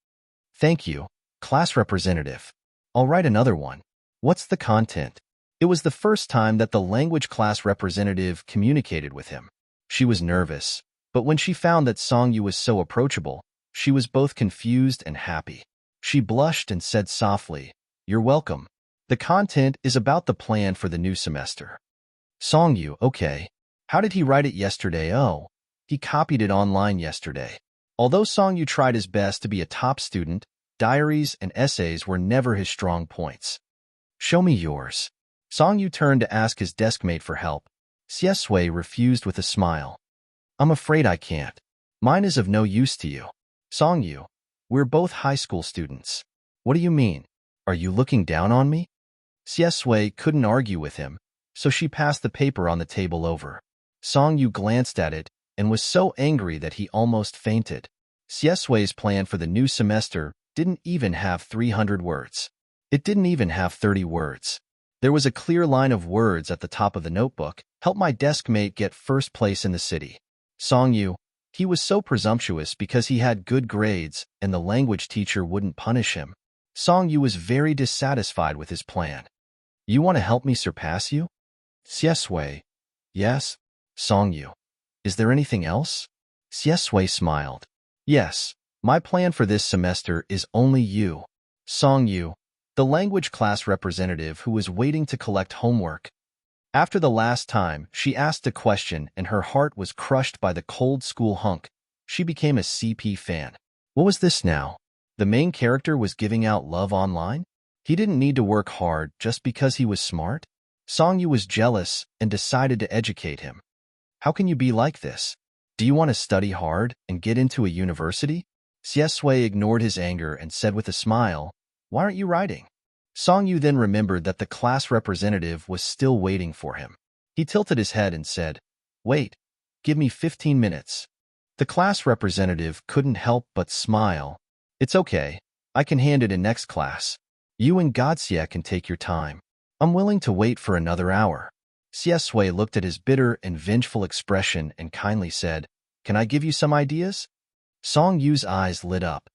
Thank you, class representative. I'll write another one. What's the content? It was the first time that the language class representative communicated with him. She was nervous, but when she found that Songyu was so approachable, she was both confused and happy. She blushed and said softly, "You're welcome. The content is about the plan for the new semester." Songyu, okay. How did he write it yesterday? Oh, he copied it online yesterday. Although Songyu tried his best to be a top student, diaries and essays were never his strong points. Show me yours. Songyu turned to ask his deskmate for help. Xiesui refused with a smile. I'm afraid I can't. Mine is of no use to you. Songyu, we're both high school students. What do you mean? Are you looking down on me? Xiesui couldn't argue with him, so she passed the paper on the table over. Songyu glanced at it and was so angry that he almost fainted. Xiesui's plan for the new semester didn't even have 300 words. It didn't even have 30 words. There was a clear line of words at the top of the notebook. Help my deskmate get first place in the city. Songyu, he was so presumptuous because he had good grades and the language teacher wouldn't punish him. Songyu was very dissatisfied with his plan. You want to help me surpass you? Xiesui. Yes. Songyu. Is there anything else? Xiesui smiled. Yes, my plan for this semester is only you. Songyu, the language class representative who was waiting to collect homework. After the last time, she asked a question and her heart was crushed by the cold school hunk. She became a CP fan. What was this now? The main character was giving out love online? He didn't need to work hard just because he was smart? Songyu was jealous and decided to educate him. How can you be like this? Do you want to study hard and get into a university? Xiesui ignored his anger and said with a smile, Why aren't you writing? Songyu then remembered that the class representative was still waiting for him. He tilted his head and said, Wait, give me 15 minutes. The class representative couldn't help but smile. It's okay, I can hand it in next class. You and Godsia can take your time. I'm willing to wait for another hour. Xiesui looked at his bitter and vengeful expression and kindly said, Can I give you some ideas? Songyu's eyes lit up.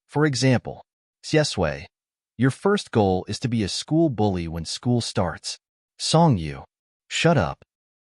For example, Xiesui, your first goal is to be a school bully when school starts. Songyu, shut up.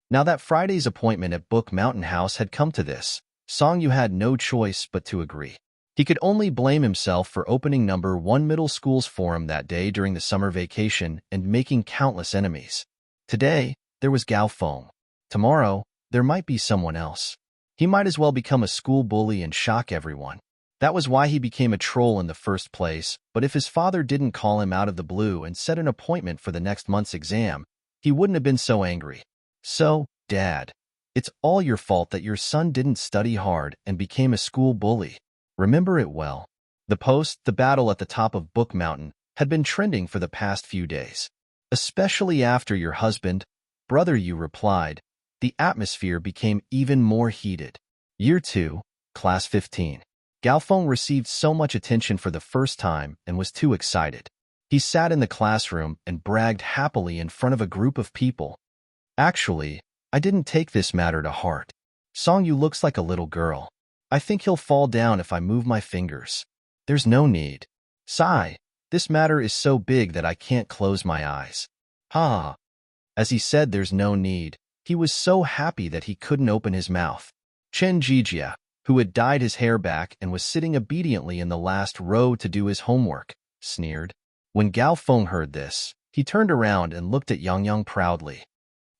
Now that Friday's appointment at Book Mountain House had come to this, Songyu had no choice but to agree. He could only blame himself for opening number 1 middle school's forum that day during the summer vacation and making countless enemies. Today, there was Gao Feng. Tomorrow, there might be someone else. He might as well become a school bully and shock everyone. That was why he became a troll in the first place, but if his father didn't call him out of the blue and set an appointment for the next month's exam, he wouldn't have been so angry. So, Dad, it's all your fault that your son didn't study hard and became a school bully. Remember it well. The battle at the top of Book Mountain, had been trending for the past few days. Especially after your husband, brother you replied, the atmosphere became even more heated. Year 2, Class 15. Gao Feng received so much attention for the first time and was too excited. He sat in the classroom and bragged happily in front of a group of people. Actually, I didn't take this matter to heart. Songyu looks like a little girl. I think he'll fall down if I move my fingers. There's no need. Sigh, this matter is so big that I can't close my eyes. Ha! As he said there's no need, he was so happy that he couldn't open his mouth. Chen Jijia, who had dyed his hair back and was sitting obediently in the last row to do his homework, sneered. When Gao Feng heard this, he turned around and looked at Yang Yang proudly.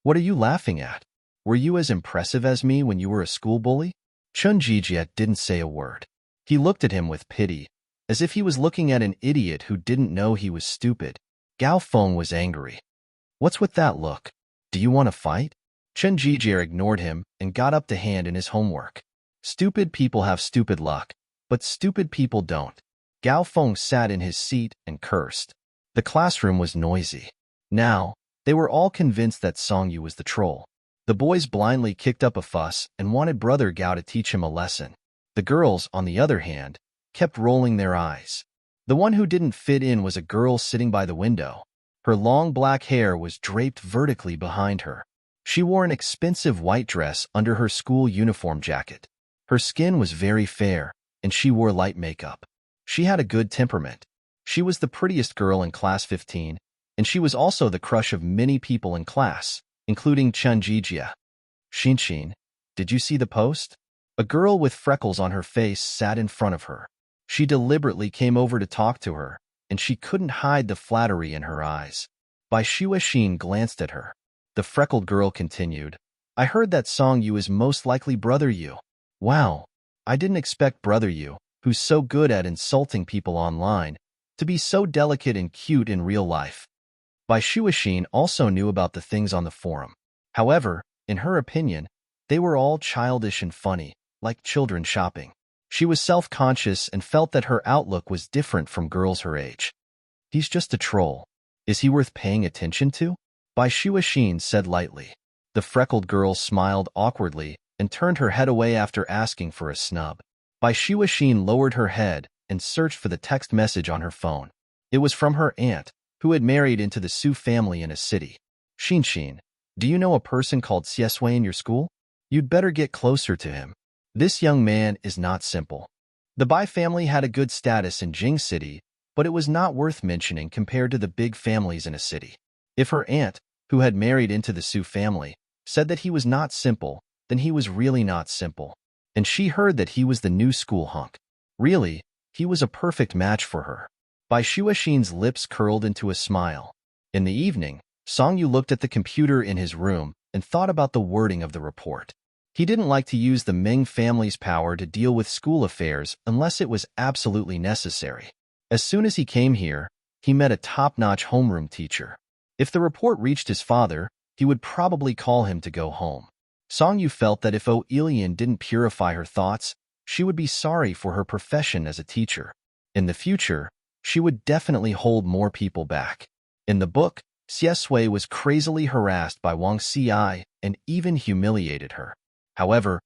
What are you laughing at? Were you as impressive as me when you were a school bully? Chen Jijia didn't say a word. He looked at him with pity, as if he was looking at an idiot who didn't know he was stupid. Gao Feng was angry. What's with that look? Do you want to fight? Chen Jijia ignored him and got up to hand in his homework. Stupid people have stupid luck, but stupid people don't. Gao Feng sat in his seat and cursed. The classroom was noisy. Now, they were all convinced that Songyu was the troll. The boys blindly kicked up a fuss and wanted Brother Gao to teach him a lesson. The girls, on the other hand, kept rolling their eyes. The one who didn't fit in was a girl sitting by the window. Her long black hair was draped vertically behind her. She wore an expensive white dress under her school uniform jacket. Her skin was very fair, and she wore light makeup. She had a good temperament. She was the prettiest girl in class 15, and she was also the crush of many people in class, including Chen Jijia. Xinshin, did you see the post? A girl with freckles on her face sat in front of her. She deliberately came over to talk to her, and she couldn't hide the flattery in her eyes. Bai Shuixin glanced at her. The freckled girl continued, I heard that Song Yu is most likely Brother Yu. Wow, I didn't expect Brother Yu, who's so good at insulting people online, to be so delicate and cute in real life. Bai Shuixin also knew about the things on the forum. However, in her opinion, they were all childish and funny, like children shopping. She was self-conscious and felt that her outlook was different from girls her age. He's just a troll. Is he worth paying attention to? Bai Shuixin said lightly. The freckled girl smiled awkwardly and turned her head away after asking for a snub. Bai Shuixin lowered her head and searched for the text message on her phone. It was from her aunt, who had married into the Su family in a city. Xinshin, do you know a person called Xiesui in your school? You'd better get closer to him. This young man is not simple. The Bai family had a good status in Jing City, but it was not worth mentioning compared to the big families in a city. If her aunt, who had married into the Su family, said that he was not simple, then he was really not simple. And she heard that he was the new school hunk. Really, he was a perfect match for her. Bai Shuixin's lips curled into a smile. In the evening, Song Yu looked at the computer in his room and thought about the wording of the report. He didn't like to use the Ming family's power to deal with school affairs unless it was absolutely necessary. As soon as he came here, he met a top-notch homeroom teacher. If the report reached his father, he would probably call him to go home. Song Yu felt that if Ilian didn't purify her thoughts, she would be sorry for her profession as a teacher. In the future, she would definitely hold more people back. In the book, Xiesui was crazily harassed by Wang Xi and even humiliated her. However,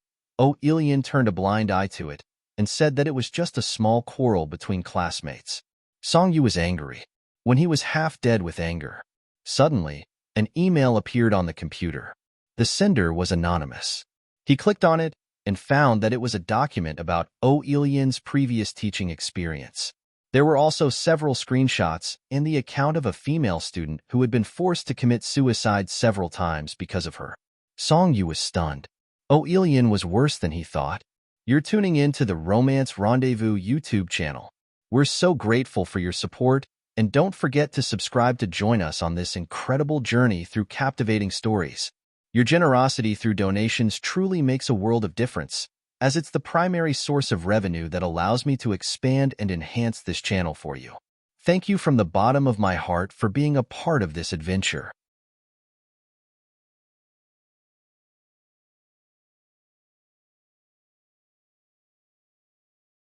Ilian turned a blind eye to it and said that it was just a small quarrel between classmates. Song Yu was angry. When he was half dead with anger, suddenly, an email appeared on the computer. The sender was anonymous. He clicked on it and found that it was a document about Ilian's previous teaching experience. There were also several screenshots and the account of a female student who had been forced to commit suicide several times because of her. Song Yu was stunned. Ilian was worse than he thought. You're tuning in to the Romance Rendezvous YouTube channel. We're so grateful for your support, and don't forget to subscribe to join us on this incredible journey through captivating stories. Your generosity through donations truly makes a world of difference, as it's the primary source of revenue that allows me to expand and enhance this channel for you. Thank you from the bottom of my heart for being a part of this adventure.